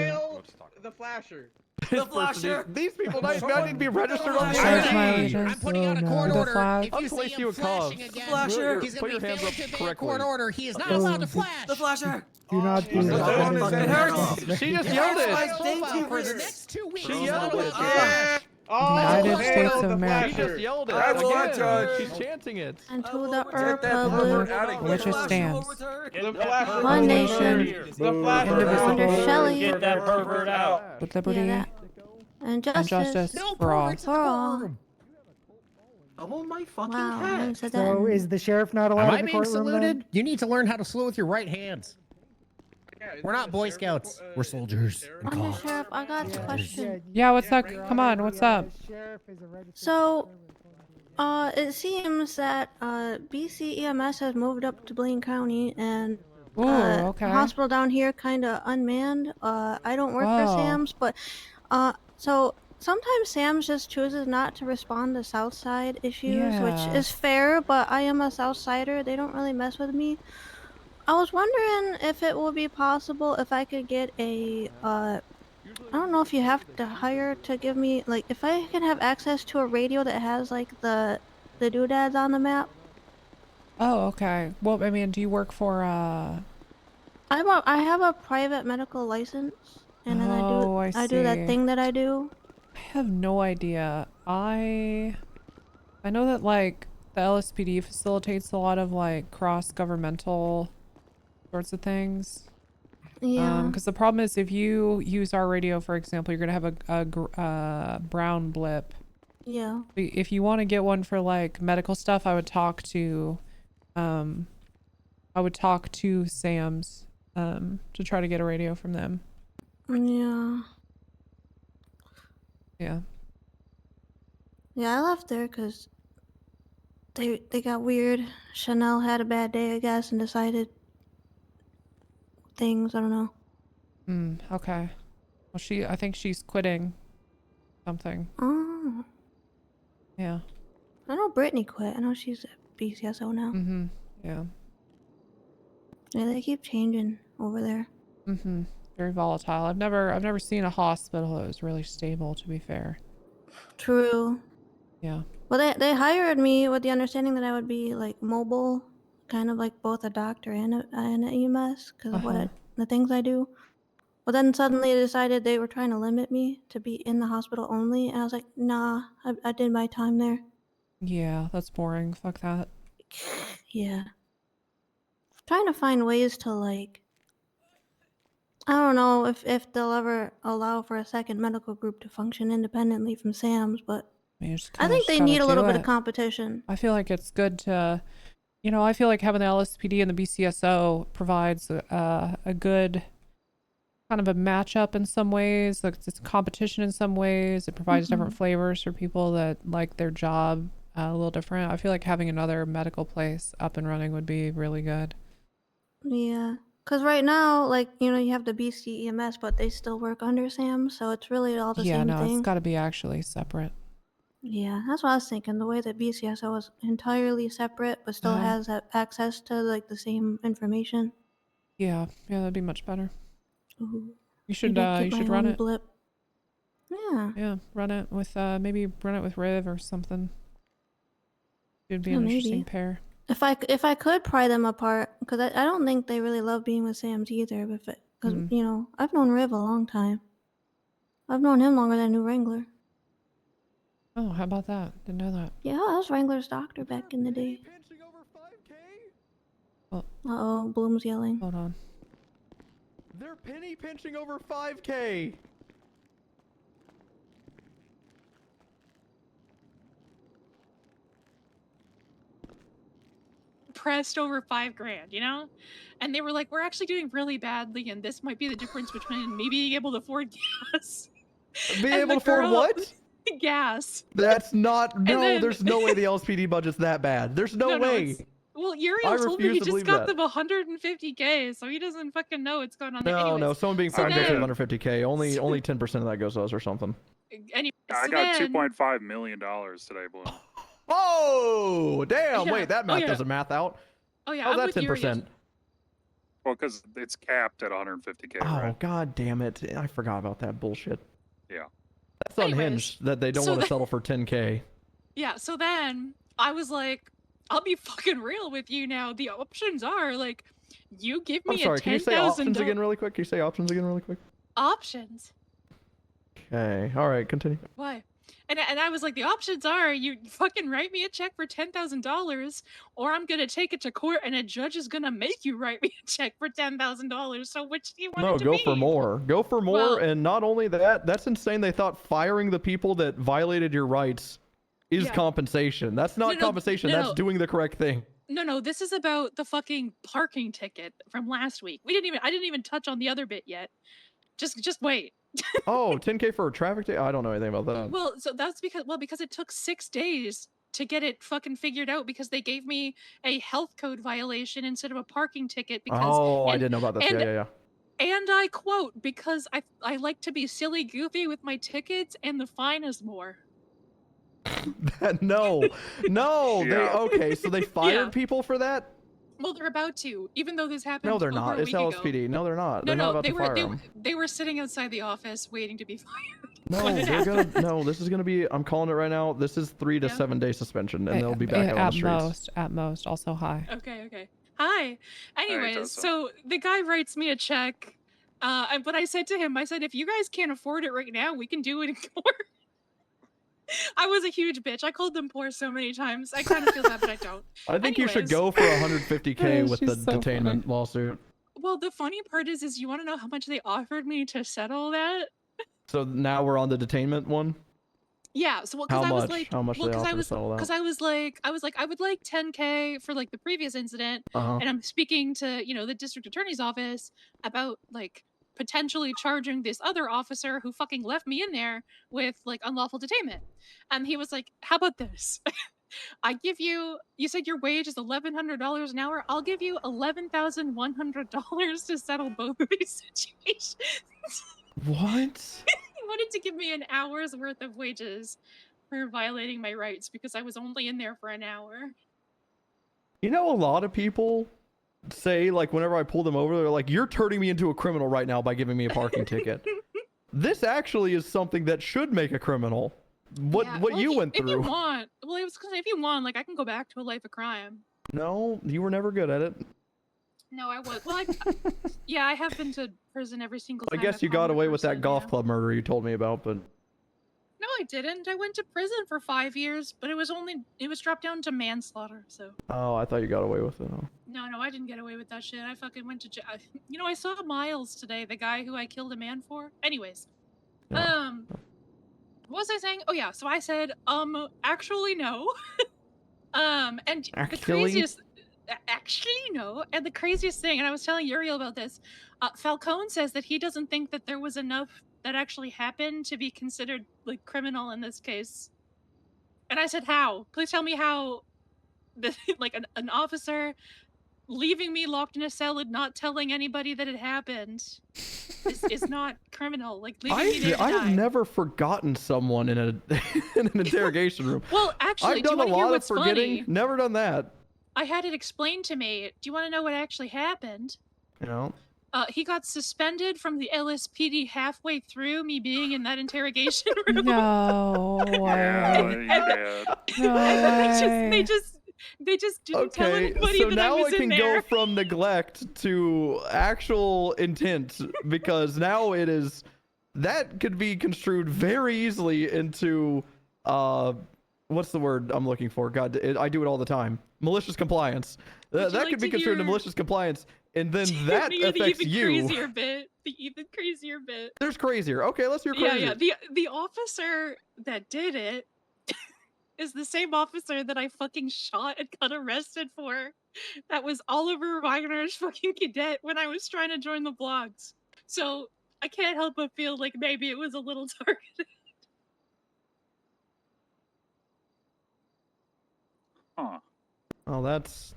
the flasher. this person. These people need to be registered on the Where's my ID. allegiance? I'm putting out a Oh, court no. The order. flag. If I'll you see place him you a flashing cuff. again, Flasher. he's Put going your to be hands failing up to obey a correctly. court order. He is not Oh, allowed to flash. The flasher. Do not do that. It hurts. She just yelled it. For the next 2 weeks. She he's yelled not allowed it. to flash. United States of She America. just yelled it. I will Again. judge. She's chanting it. And to the Get that pervert out of here. Which it stands. The flasher. One nation. The flasher. Indivisible. Shelley. Get that pervert out. With liberty Yeah, that. And and justice. justice No for all. perverts in the For all. courtroom. Oh my fucking Wow, I haven't cat. said that. So is the sheriff not allowed Am in I the being courtroom saluted? then? You need to learn how to salute with your right hands. We're not Boy Scouts. We're soldiers. And call. Undersheriff, I got a question. Yeah, what's up? Come on, what's up? So, it seems that BCEMS has moved up to Blaine County, and Ooh, okay. hospital down here kind of unmanned. I don't work for Whoa. SAMS, but so sometimes SAMS just chooses not to respond to Southside issues, Yeah. which is fair. But I am a Southsider; they don't really mess with me. I was wondering if it would be possible if I could get a I don't know if you have to hire to give me, like, if I can have access to a radio that has like the doodads on the map. Oh, okay. Well, I mean, do you work for I have a private medical license, and then Oh, I do that see. thing that I do. I have no idea. I know that like the LSPD facilitates a lot of like cross-governmental sorts of things. Yeah. Because the problem is if you use our radio, for example, you're gonna have a brown blip. Yeah. If you want to get one for like medical stuff, I would talk to Sam's to try to get a radio from them. Yeah. Yeah. Yeah, I left there because they got weird. Chanel had a bad day, I guess, and decided things. I don't know. Okay. Well, I think she's quitting something. Oh. Yeah. I know Brittany quit. I know she's at BCSO now. Yeah. Yeah, they keep changing over there. Very volatile. I've never seen a hospital that was really stable, to be fair. True. Yeah. Well, they hired me with the understanding that I would be like mobile, kind of like both a doctor and an EMS because of the things I do. But then suddenly they decided they were trying to limit me to be in the hospital only, and I was like, nah, I did my time there. Yeah, that's boring. Fuck that. Yeah. Trying to find ways to like, I don't know if they'll ever allow for a second medical group to function independently from Sam's, but I think they need a little bit of competition. I feel like it's good to, I feel like having the LSPD and the BCSO provides a good kind of a matchup in some ways. Like it's competition in some ways. It provides different flavors for people that like their job a little different. I feel like having another medical place up and running would be really good. Yeah. Because right now, like, you have the BC EMS, but they still work under Sam, so it's really all the same thing. It's got to be actually separate. Yeah, that's what I was thinking. The way that BCSO is entirely separate, but still has access to, like, the same information. Yeah, that'd be much better. Ooh. You should run it. Blip. Yeah. Yeah, run it with, maybe run it with Riv or something. It'd be an interesting pair. If I could pry them apart, because I don't think they really love being with Sam's either. Because I've known Riv a long time. I've known him longer than I knew Wrangler. Oh, how about that? Didn't know that. Yeah, I was Wrangler's doctor back in the day. Uh-oh, Bloom's yelling. Hold on. They're penny pinching over 5K. Pressed over $5,000, and they were like, we're actually doing really badly, and this might be the difference between me being able to afford gas. Being able to afford what? Gas. That's not, then- there's no way the LSPD budget's that bad. There's no way. Well, Uriel I told me he refuse to just believe got that. them $150K, so he doesn't fucking know what's going on there. No, Anyways, someone being so found then- guilty of under 50K. Only 10% of that goes to us or something. Anyways, I so got then- $2.5 million today, Bloom. Oh, damn. Yeah. Wait, that math yeah. doesn't math out. Oh yeah, How's I'm that with Uriel. 10%? Well, because it's capped at 150K, Oh, right? god damn it. I forgot about that bullshit. Yeah. That's unhinged that they don't so want to then- settle for 10K. Yeah, so then I was like, I'll be fucking real with you now. The options are like, you give me I'm sorry, a can you say $10,000 options again really quick? Can you say options again really quick? options. Okay, alright, continue. Why? And I was like, the options are you fucking write me a check for $10,000, or I'm gonna take it to court and a judge is gonna make you write me a check for $10,000. So which do you want No, it to go be? for more. Go for more, Well- and not only that, that's insane. They thought firing the people that violated your rights is Yeah. compensation. That's not No, compensation, that's no. doing the correct thing. No, this is about the fucking parking ticket from last week. I didn't even touch on the other bit yet. Just wait. Oh, 10K for a traffic ticket? I don't know anything about that. Well, so that's because it took 6 days to get it fucking figured out because they gave me a health code violation instead of a parking ticket because Oh, I and- didn't know about this. and- Yeah. And I quote, because I like to be silly goofy with my tickets and the fine is more. No. Okay, so they fired Yeah. people for that? Well, they're about to, even though this happened. No, they're over not. a It's week ago. LSPD. No, they're not. They're No, not about they to were fire they, them. they were sitting outside the office waiting to be fired. No, when it they're happened. gonna. No, this is gonna be. I'm calling it right now. This is 3 to 7 day suspension, and they'll be back out on the streets. At most, also high. Okay. Hi. Anyways, Tessa. so the guy writes me a check, but I said to him, if you guys can't afford it right now, we can do it in court. I was a huge bitch. I called them poor so many times. I kind of feel bad, but I don't. I think you should Anyways. go for 150K with the She's so detainment lawsuit. Well, the funny part is you want to know how much they offered me to settle that? So now we're on the detainment one. Yeah, so How because I was much? like, How much well, they because offer to settle that? I was like, I would like 10K for like the previous incident, Uh-huh. and I'm speaking to the district attorney's office about like potentially charging this other officer who fucking left me in there with like unlawful detainment, and he was like, how about this? I give you. You said your wage is $1,100 an hour. I'll give you $11,100 to settle both of these situations. What? He wanted to give me an hour's worth of wages for violating my rights because I was only in there for an hour. You know, a lot of people say, like, whenever I pull them over, they're like, you're turning me into a criminal right now by giving me a parking ticket. This actually is something that should make a criminal. What you went through. If you want, well, it was because if you want, like, I can go back to a life of crime. No, you were never good at it. No, I was. Well, yeah, I have been to prison every single I time. guess you got away with that golf club murder you told me about, but No, I didn't. I went to prison for 5 years, but it was dropped down to manslaughter. So. oh, I thought you got away with it. Oh. No, I didn't get away with that shit. I fucking went to jail. I saw Miles today, the guy who I killed a man for. Anyways, what was I saying? Oh yeah, so I said, actually no. And the craziest, actually no, and the craziest thing, and I was telling Uriel about this. Falcone says that he doesn't think that there was enough that actually happened to be considered like criminal in this case. And I said, how? Please tell me how. Like an officer leaving me locked in a cell and not telling anybody that it happened is not criminal. Like leaving me there to die. I've never forgotten someone in an interrogation room. Well, actually, I've done do you a lot of what's forgetting. funny? Never done that. I had it explained to me. Do you want to know what actually happened? You know. He got suspended from the LSPD halfway through me being in that interrogation room. No way. They just didn't tell Okay, anybody so that I now was I in can there. go from neglect to actual intent because now it is that could be construed very easily into what's the word I'm looking for? God, I do it all the time. Malicious compliance. That could be construed into malicious compliance, and then that affects the you. The even crazier bit. There's crazier. Okay, let's hear crazier. Yeah. The officer that did it is the same officer that I fucking shot and got arrested for. That was Oliver Wagner's fucking cadet when I was trying to join the blogs. So I can't help but feel like maybe it was a little targeted. Huh. Oh, that's.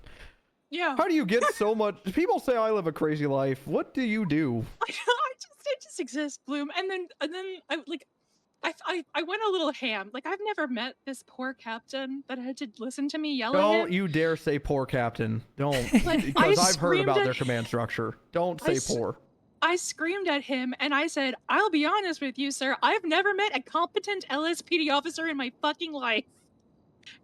Yeah. How do you get so much? People say I live a crazy life. What do you do? I just exist, Bloom. And then I went a little ham. Like, I've never met this poor captain that had to listen to me yell at him. Don't you dare say poor captain. Don't. Like, because I I've heard about screamed their at- command structure. Don't say poor. I screamed at him and I said, I'll be honest with you, sir. I've never met a competent LSPD officer in my fucking life.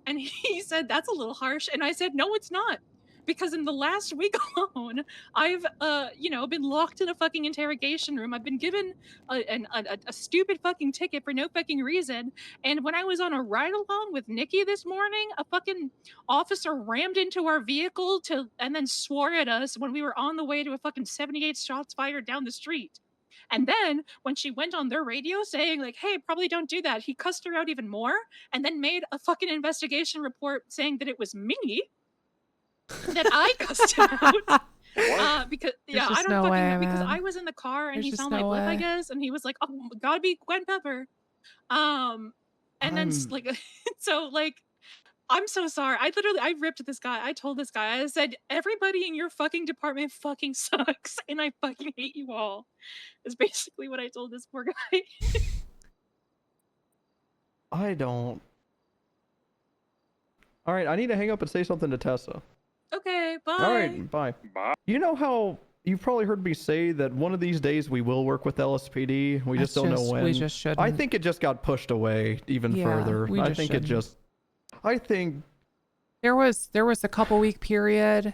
And he said, that's a little harsh. And I said, no, it's not. Because in the last week alone, I've, been locked in a fucking interrogation room. I've been given a stupid fucking ticket for no fucking reason. And when I was on a ride along with Nikki this morning, a fucking officer rammed into our vehicle and then swore at us when we were on the way to a fucking 78 shots fired down the street. And then when she went on their radio saying like, hey, probably don't do that, he cussed her out even more and then made a fucking investigation report saying that it was me that I cussed him out. Because There's I just don't no fucking way, know, because man. I was in the car and There's he just saw my no lip, I way. guess, and he was like, oh, gotta be Gwen Pepper. And then like so like I'm so sorry. I ripped this guy. I told this guy, I said, everybody in your fucking department fucking sucks and I fucking hate you all. Is basically what I told this poor guy. I don't. All right, I need to hang up and say something to Tessa. Okay, bye. All right, bye. Bye. You know how you've probably heard me say that one of these days we will work with LSPD. We just don't know when. We just shouldn't. I think it just got pushed away even further. we I just think shouldn't. I think there was a couple week period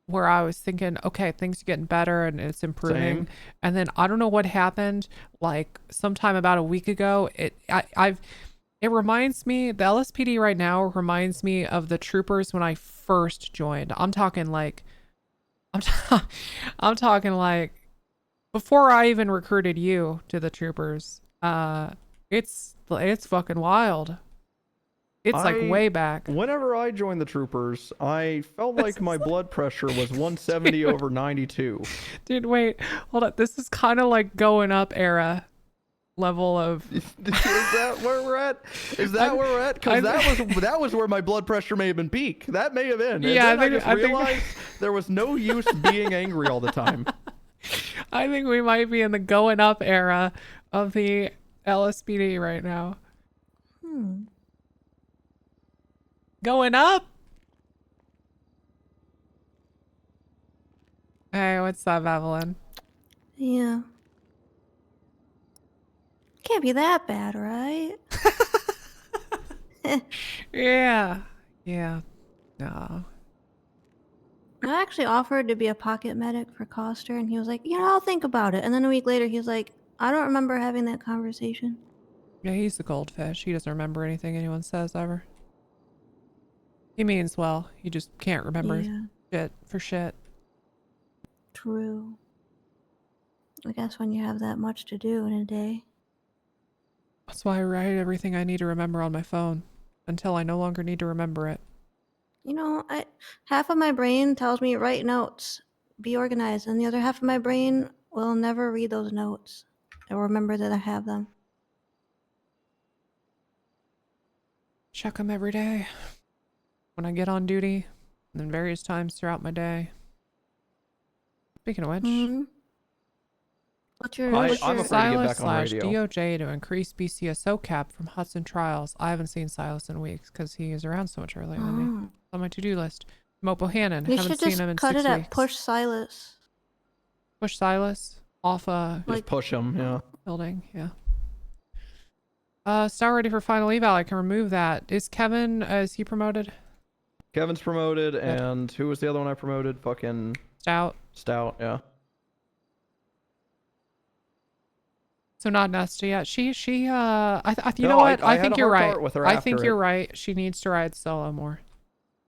where I was thinking, okay, things are getting better and it's improving. Same. And then I don't know what happened. Like sometime about a week ago, it reminds me, the LSPD right now reminds me of the troopers when I first joined. I'm talking like I'm talking like before I even recruited you to the troopers. It's fucking wild. It's like way back. Whenever I joined the troopers, I felt like my blood pressure was 170 over 92. Dude, wait, hold up. This is kind of like going up era level of. Is that where we're at? Is that where we're at? Because that was where my blood pressure may have been peak. That may have been. And Yeah, then I realized there was no use being angry all the time. I think we might be in the going up era of the LSPD right now. Going up. Hey, what's up, Evelyn? Yeah. Can't be that bad, right? Yeah. No. I actually offered to be a pocket medic for Coster, and he was like, yeah, I'll think about it. And then a week later, he was like, I don't remember having that conversation. Yeah, he's the goldfish. He doesn't remember anything anyone says ever. He means well. He just can't remember shit. True. I guess when you have that much to do in a day. That's why I write everything I need to remember on my phone until I no longer need to remember it. You know, half of my brain tells me write notes, be organized, and the other half of my brain will never read those notes or remember that I have them. Check them every day. When I get on duty, and then various times throughout my day. Speaking of which, What's your I'm afraid to get Silas back on / radio. DOJ to increase BCSO cap from Hudson trials. I haven't seen Silas in weeks because he is around so much earlier than me. On my to-do list. Mopo Hannon. You Haven't should seen just him in cut 6 it weeks. at Push Silas. Push Silas off Just push him, yeah. building, yeah. Star ready for final eval. I can remove that. Is Kevin? Is he promoted? Kevin's promoted, and who was the other one I promoted? Fucking Stout. Stout, yeah. So not Nesta yet. She you No, know what? I I had think a you're heart-to-heart right. with her I think after you're it. right. She needs to ride solo more.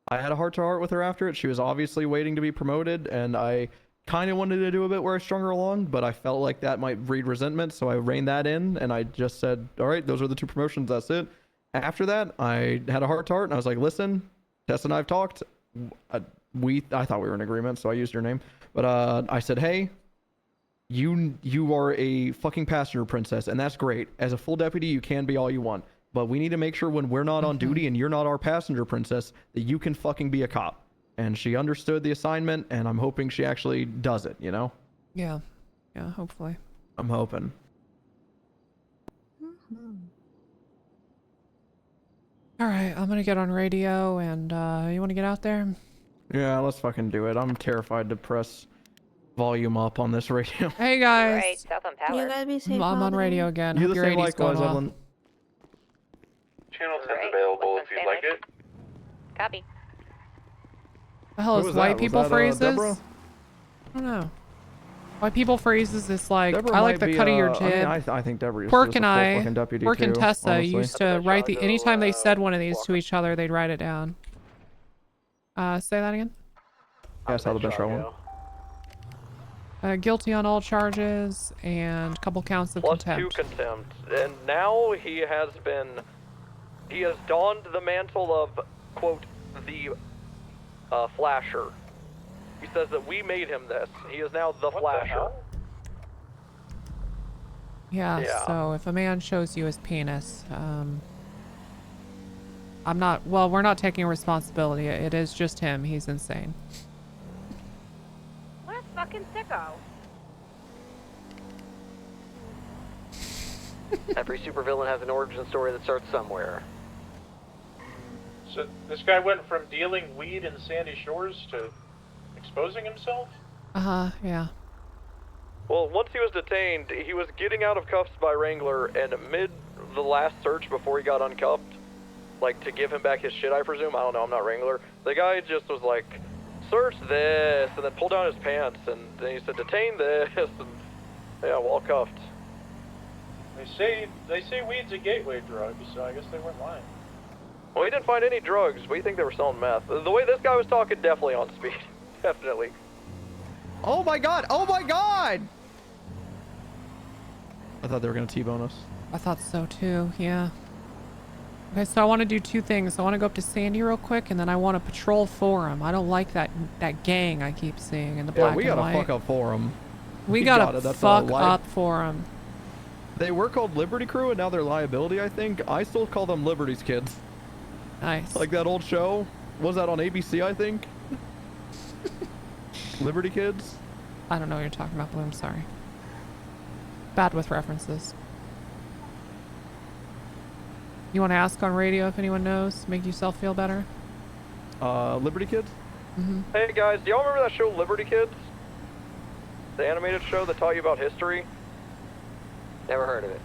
I had a heart-to-heart with her after it. She was obviously waiting to be promoted, and I kind of wanted to do a bit where I strung her along, but I felt like that might breed resentment, so I reined that in, and I just said, all right, those are the 2 promotions, that's it. After that, I had a heart-to-heart, and I was like, listen, Tessa and I have talked. I thought we were in agreement, so I used her name. But I said, hey, you are a fucking passenger princess, and that's great. As a full deputy, you can be all you want. But we need to make sure when we're not on duty and you're not our passenger princess, that you can fucking be a cop. And she understood the assignment, and I'm hoping she actually does it, you know? Yeah. Yeah, hopefully. I'm hoping. All right, I'm going to get on radio, and you want to get out there? Yeah, let's fucking do it. I'm terrified to press volume up on this radio. Hey, guys. Right, South on Power. You gotta be safe. I'm on radio again. You Hope the your same 80's going likewise, well. Evelyn. Channel 10's available if you'd like it. Copy. The hell Who is was white that? Was people that, phrases? Deborah? I don't know. White people phrases is like, Deborah I like might the be, cut of your I mean, jib. I think Deborah is Quirk just and a full I, fucking deputy Quirk and too, Tessa honestly. used to write the, anytime they said one of these to each other, they'd write it down. Say that again? Yeah, I saw the bench roll. Guilty on all charges and a couple counts of Plus contempt. 2 contempt. And now he has donned the mantle of, quote, the flasher. He says that we made him this. He is now the flasher. Yeah, so if a man shows you his penis, I'm not, well, we're not taking responsibility. It is just him. He's insane. What a fucking sicko. Every supervillain has an origin story that starts somewhere. So this guy went from dealing weed in Sandy Shores to exposing himself? Yeah. Well, once he was detained, he was getting out of cuffs by Wrangler, and mid the last search before he got uncuffed, like to give him back his shit, I presume. I don't know, I'm not Wrangler. The guy just was like, search this, and then pulled down his pants, and then he said, detain this, and yeah, well, cuffed. They say weed's a gateway drug, so I guess they weren't lying. Well, he didn't find any drugs. We think they were selling meth. The way this guy was talking, definitely on speed. Definitely. Oh my god! Oh my god! I thought they were gonna T-bone us. I thought so too, yeah. Okay, so I want to do two things. I want to go up to Sandy real quick, and then I want to patrol Forum. I don't like that gang I keep seeing in the black and white. Yeah, we gotta fuck up Forum. We gotta fuck up Forum. They were called Liberty Crew, and now they're Liability, I think. I still call them Liberty's Kids. Nice. Like that old show. Was that on ABC, I think? Liberty Kids? I don't know what you're talking about, Bloom. Sorry. Bad with references. You want to ask on radio if anyone knows? Make yourself feel better? Liberty Kids? Mm-hmm. Hey guys, do y'all remember that show Liberty Kids? The animated show that taught you about history? Never heard of it.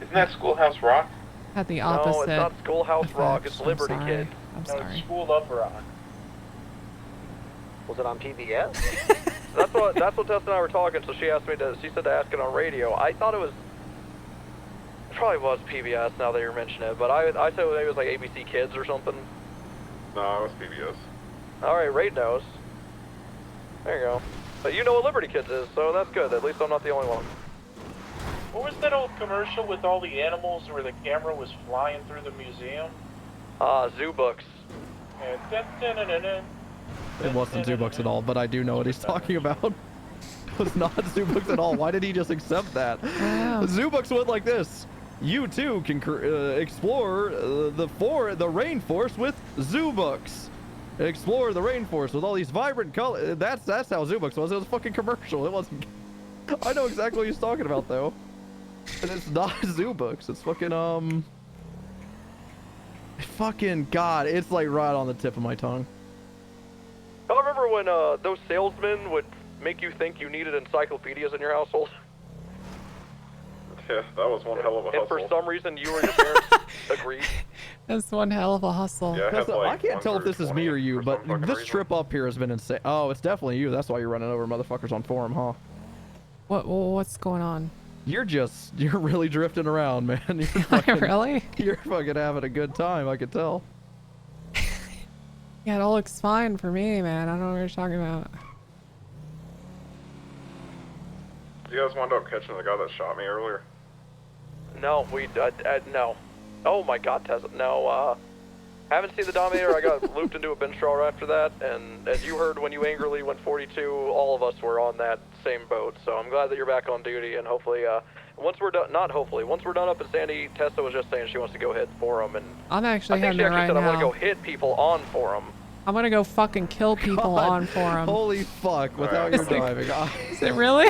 Isn't that Schoolhouse Rock? Had the opposite. No, it's not Schoolhouse Rock, it's Liberty sorry. Kids. I'm No, sorry. it's School of Rock. Was it on PBS? That's what Tessa and I were talking, so she said to ask it on radio. I thought it probably was PBS now that you're mentioning it, but I said maybe it was like ABC Kids or something. No, it was PBS. Alright, Raid knows. There you go. But you know what Liberty Kids is, so that's good. At least I'm not the only one. What was that old commercial with all the animals where the camera was flying through the museum? Zoo Books. And dun, dun, dun, dun, dun. It wasn't Zoo Books at all, but I do know what he's talking about. It was not Zoo Books at all. Why did he just accept that? Wow. Zoo Books went like this. You too can explore the rainforest with Zoo Books. Explore the rainforest with all these vibrant colors. That's how Zoo Books was. It was a fucking commercial. It wasn't. I know exactly what he's talking about though. And it's not Zoo Books. It's fucking fucking God. It's like right on the tip of my tongue. I remember when those salesmen would make you think you needed encyclopedias in your household. Yeah, that was one hell of a hustle. And for some reason, you or your parents agreed. That's one hell of a hustle. Yeah, I can't tell if this is me or you, but this trip up here has been insane. Oh, it's definitely you. That's why you're running over motherfuckers on Forum, huh? What's going on? You're really drifting around, man. You're fucking, Really? You're fucking having a good time, I could tell. Yeah, it all looks fine for me, man. I don't know what you're talking about. You guys wound up catching the guy that shot me earlier? No, no. Oh my God, Tessa. No, haven't seen the Dominator. I got looped into a bench trial right after that, and as you heard when you angrily went 42, all of us were on that same boat. So I'm glad that you're back on duty, and hopefully, once we're done, once we're done up in Sandy, Tessa was just saying she wants to go hit Forum, and I'm actually I think heading she actually right said now. I'm gonna go hit people on Forum. I'm gonna go fucking kill people on Forum. Holy fuck! Without your driving. Is it really?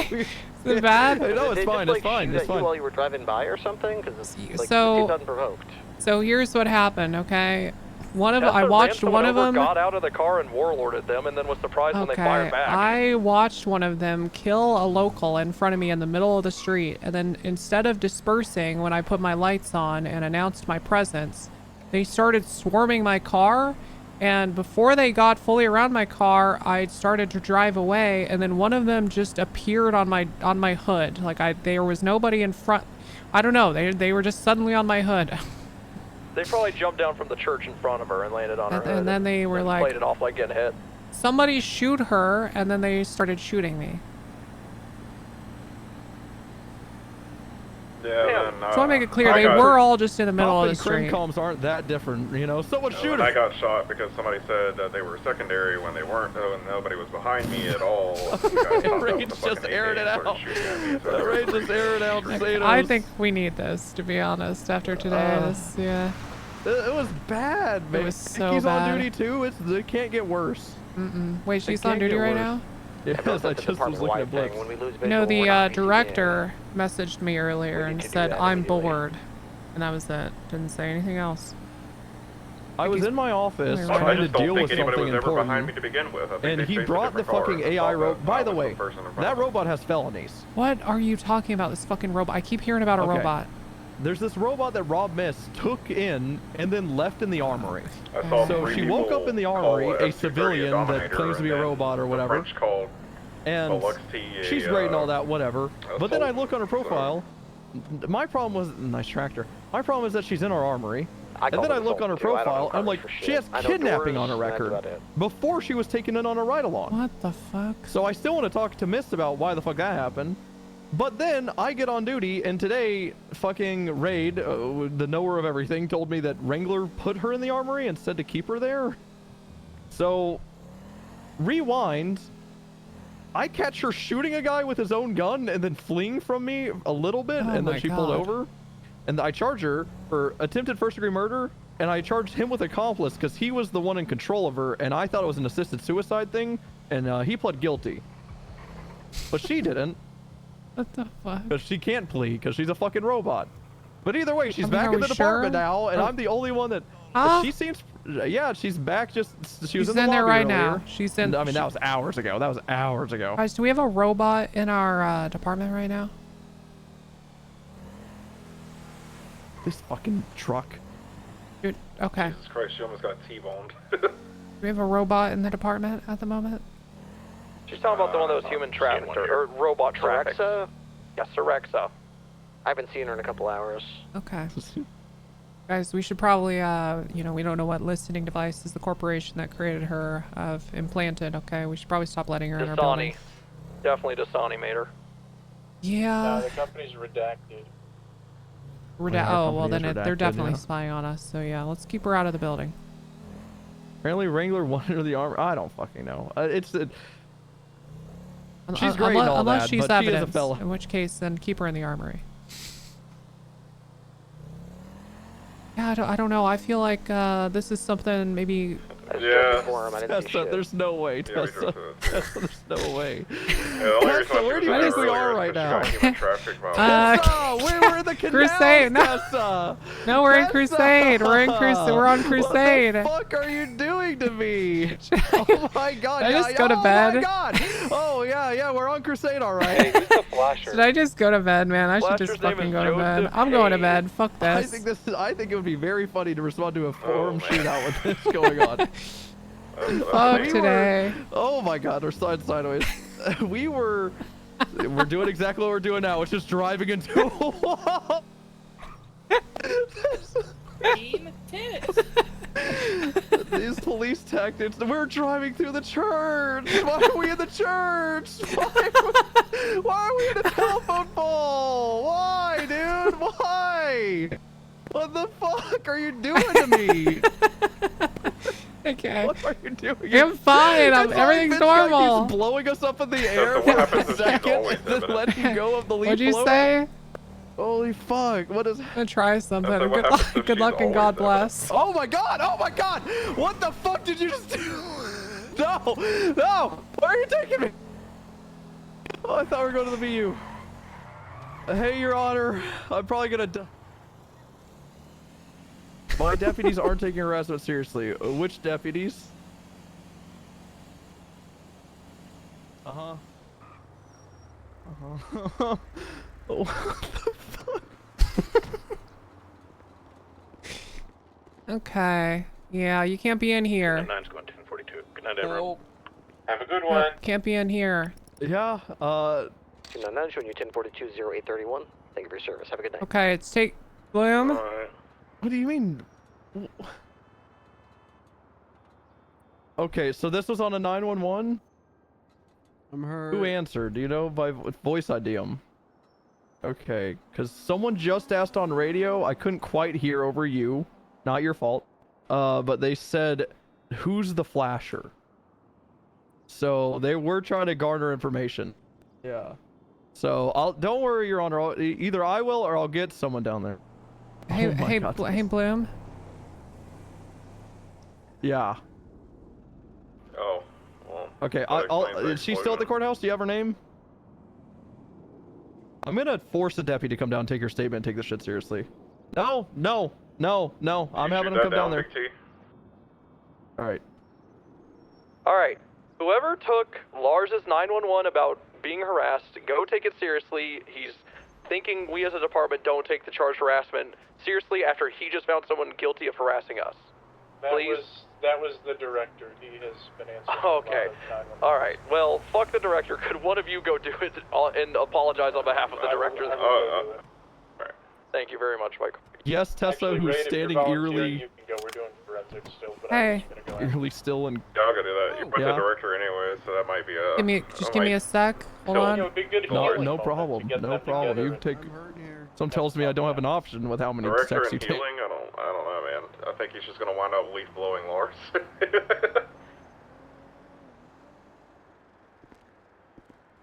Is it bad? No, it's fine. It's fine. It's fine. While you were driving by or something? Because it's like So- it's unprovoked. So here's what happened, okay? I Tessa watched ran one of someone them. over, got out of the car and warlorded them, and then was surprised when they fired back. I watched one of them kill a local in front of me in the middle of the street, and then instead of dispersing when I put my lights on and announced my presence, they started swarming my car, and before they got fully around my car, I started to drive away, and then one of them just appeared on my hood. Like there was nobody in front. I don't know. They were just suddenly on my hood. They probably jumped down from the church in front of her and landed on her head. And then they were like, played it off like getting hit. somebody shoot her, and then they started shooting me. Yeah, So I want to make it clear, they were all just in the middle of the street. Crim comms aren't that different, you know? Someone shoot I her! got shot because somebody said that they were secondary when they weren't, and nobody was behind me at all. Rage just aired it out. Rage just aired out. I think we need this, to be honest, after today. Yeah. It was bad, man. It was so He's bad. on duty too. It can't get worse. Wait, she's on duty right now? Yes, I just was looking at blips. No, the director messaged me earlier and said, I'm bored. And that was it. Didn't say anything else. I was in my office I trying to just don't deal think with anybody something was ever behind important. me to begin with. I think And they he chased a brought the different car fucking and AI thought robot. that By I the was way, person in front that of me. robot has felonies. What are you talking about, this fucking robot? I keep hearing about a Okay. robot. There's this robot that Rob Mist took in and then left in the armory. I saw So three she woke people up in the call armory, a FC30 civilian that Dominator, claims to be and a then robot or the whatever. French called And Alexei, she's great and all that, whatever. But then I assault, look on her profile. My problem was nice tractor. My problem is that she's in our armory. And then I look on her profile, and I'm like, she has kidnapping on her record before she was taken in on a ride-along. What the fuck? So I still want to talk to Miss about why the fuck that happened. But then I get on duty, and today, fucking Raid, the knower of everything, told me that Wrangler put her in the armory and said to keep her there. So, rewind. I catch her shooting a guy with his own gun and then fleeing from me a little bit, and then she pulled over. And I charge her for attempted first-degree murder, and I charged him with accomplice because he was the one in control of her, and I thought it was an assisted suicide thing, and he pled guilty. But she didn't. What the fuck? Because she can't plead, because she's a fucking robot. But either way, she's back in the department now, and I'm the only one that... She seems... Yeah, she's back just... She was in the lobby there right earlier. now. She's in... I mean, that was hours ago. That was hours ago. Guys, do we have a robot in our department right now? This fucking truck. Dude, okay. Jesus Christ, she almost got T-boned. Do we have a robot in the department at the moment? She's talking about the one that was human trafficked or robot trafficked. Rexa? Yes, Sir Rexa. I haven't seen her in a couple hours. Okay. Guys, we should probably, you know, we don't know what listening devices the corporation that created her have implanted, okay? We should probably stop letting her in our building. Definitely Dasani made her. Yeah. The company's redacted. Oh, well then they're definitely spying on us, so yeah, let's keep her out of the building. Apparently Wrangler wanted her the armor. I don't fucking know. She's great and all unless that, she's but evidence, she is a fella. in which case then keep her in the armory. Yeah, I don't know. I feel like this is something maybe... Yeah. Tessa, there's no way, Tessa. Tessa, there's no way. Tessa, where do you think we are right now? Tessa, we're in the canals, Crusade. No. Tessa. No, we're in Crusade. We're on Crusade. What the fuck are you doing to me? Oh my god. Did I just go to bed? Oh my god. Oh yeah, we're on Crusade, all right. Should I just go to bed, man? I should just fucking go to bed. I'm going to bed. Fuck this. I think it would be very funny to respond to a forum shootout with this going on. Fuck today. Oh my god, we're sliding sideways. We're doing exactly what we're doing now, which is driving into a wall. These police tactics. We're driving through the church. Why are we in the church? Why are we in a telephone pole? Why, dude? Why? What the fuck are you doing to me? Okay. What are you doing? I'm fine. Everything's normal. He's blowing us up in the air for a second and then letting go of the leaf. What'd you say? Holy fuck! What is? I'm gonna try something. Like, good luck and God bless. Oh my god! Oh my god! What the fuck did you just do? No! No! Where are you taking me? Oh, I thought we were going to the VU. Hey, Your Honor. I'm probably gonna die. My deputies aren't taking harassment seriously. Which deputies? Uh-huh. Uh-huh. What the fuck? Okay. Yeah, you can't be in here. 9's going 1042. Good night, everyone. Have a good one. Can't be in here. Yeah, 9 showing you 1042-0831. Thank you for your service. Have a good night. Okay, it's take... Bloom? What do you mean? Okay, so this was on a 911? I'm hurt. Who answered? Do you know by voice ID them? Okay, because someone just asked on radio. I couldn't quite hear over you. Not your fault. But they said, who's the flasher? So they were trying to garner information. Yeah. So don't worry, Your Honor. Either I will or I'll get someone down there. Hey, hey, Bloom. Yeah. Oh. Well, okay. Is she still at the courthouse? Do you have her name? I'm gonna force the deputy to come down and take her statement and take this shit seriously. No. I'm having him come down there. Alright. Alright. Whoever took Lars's 911 about being harassed, go take it seriously. He's thinking we as a department don't take the charged harassment seriously after he just found someone guilty of harassing us. Please. That was the director. He has been answering. Okay. Alright. Well, fuck the director. Could one of you go do it and apologize on behalf of the director? Thank you very much, Michael. Yes, Tessa, Actually, who's Raid, if you're standing volunteering, eerily, You can go. We're doing forensics still, but Hey. I'm just gonna go. eerily still and. Yeah, I'll go do that. You put Yeah. the director anyway, so that might be a. Give me a sec. Hold on. It would be good No, healing no moment problem. to get No them problem. together You and- take. Some tells me I don't have an option with how many Director texts you and take. healing? I don't know, man. I think he's just gonna wind up leaf blowing Lars.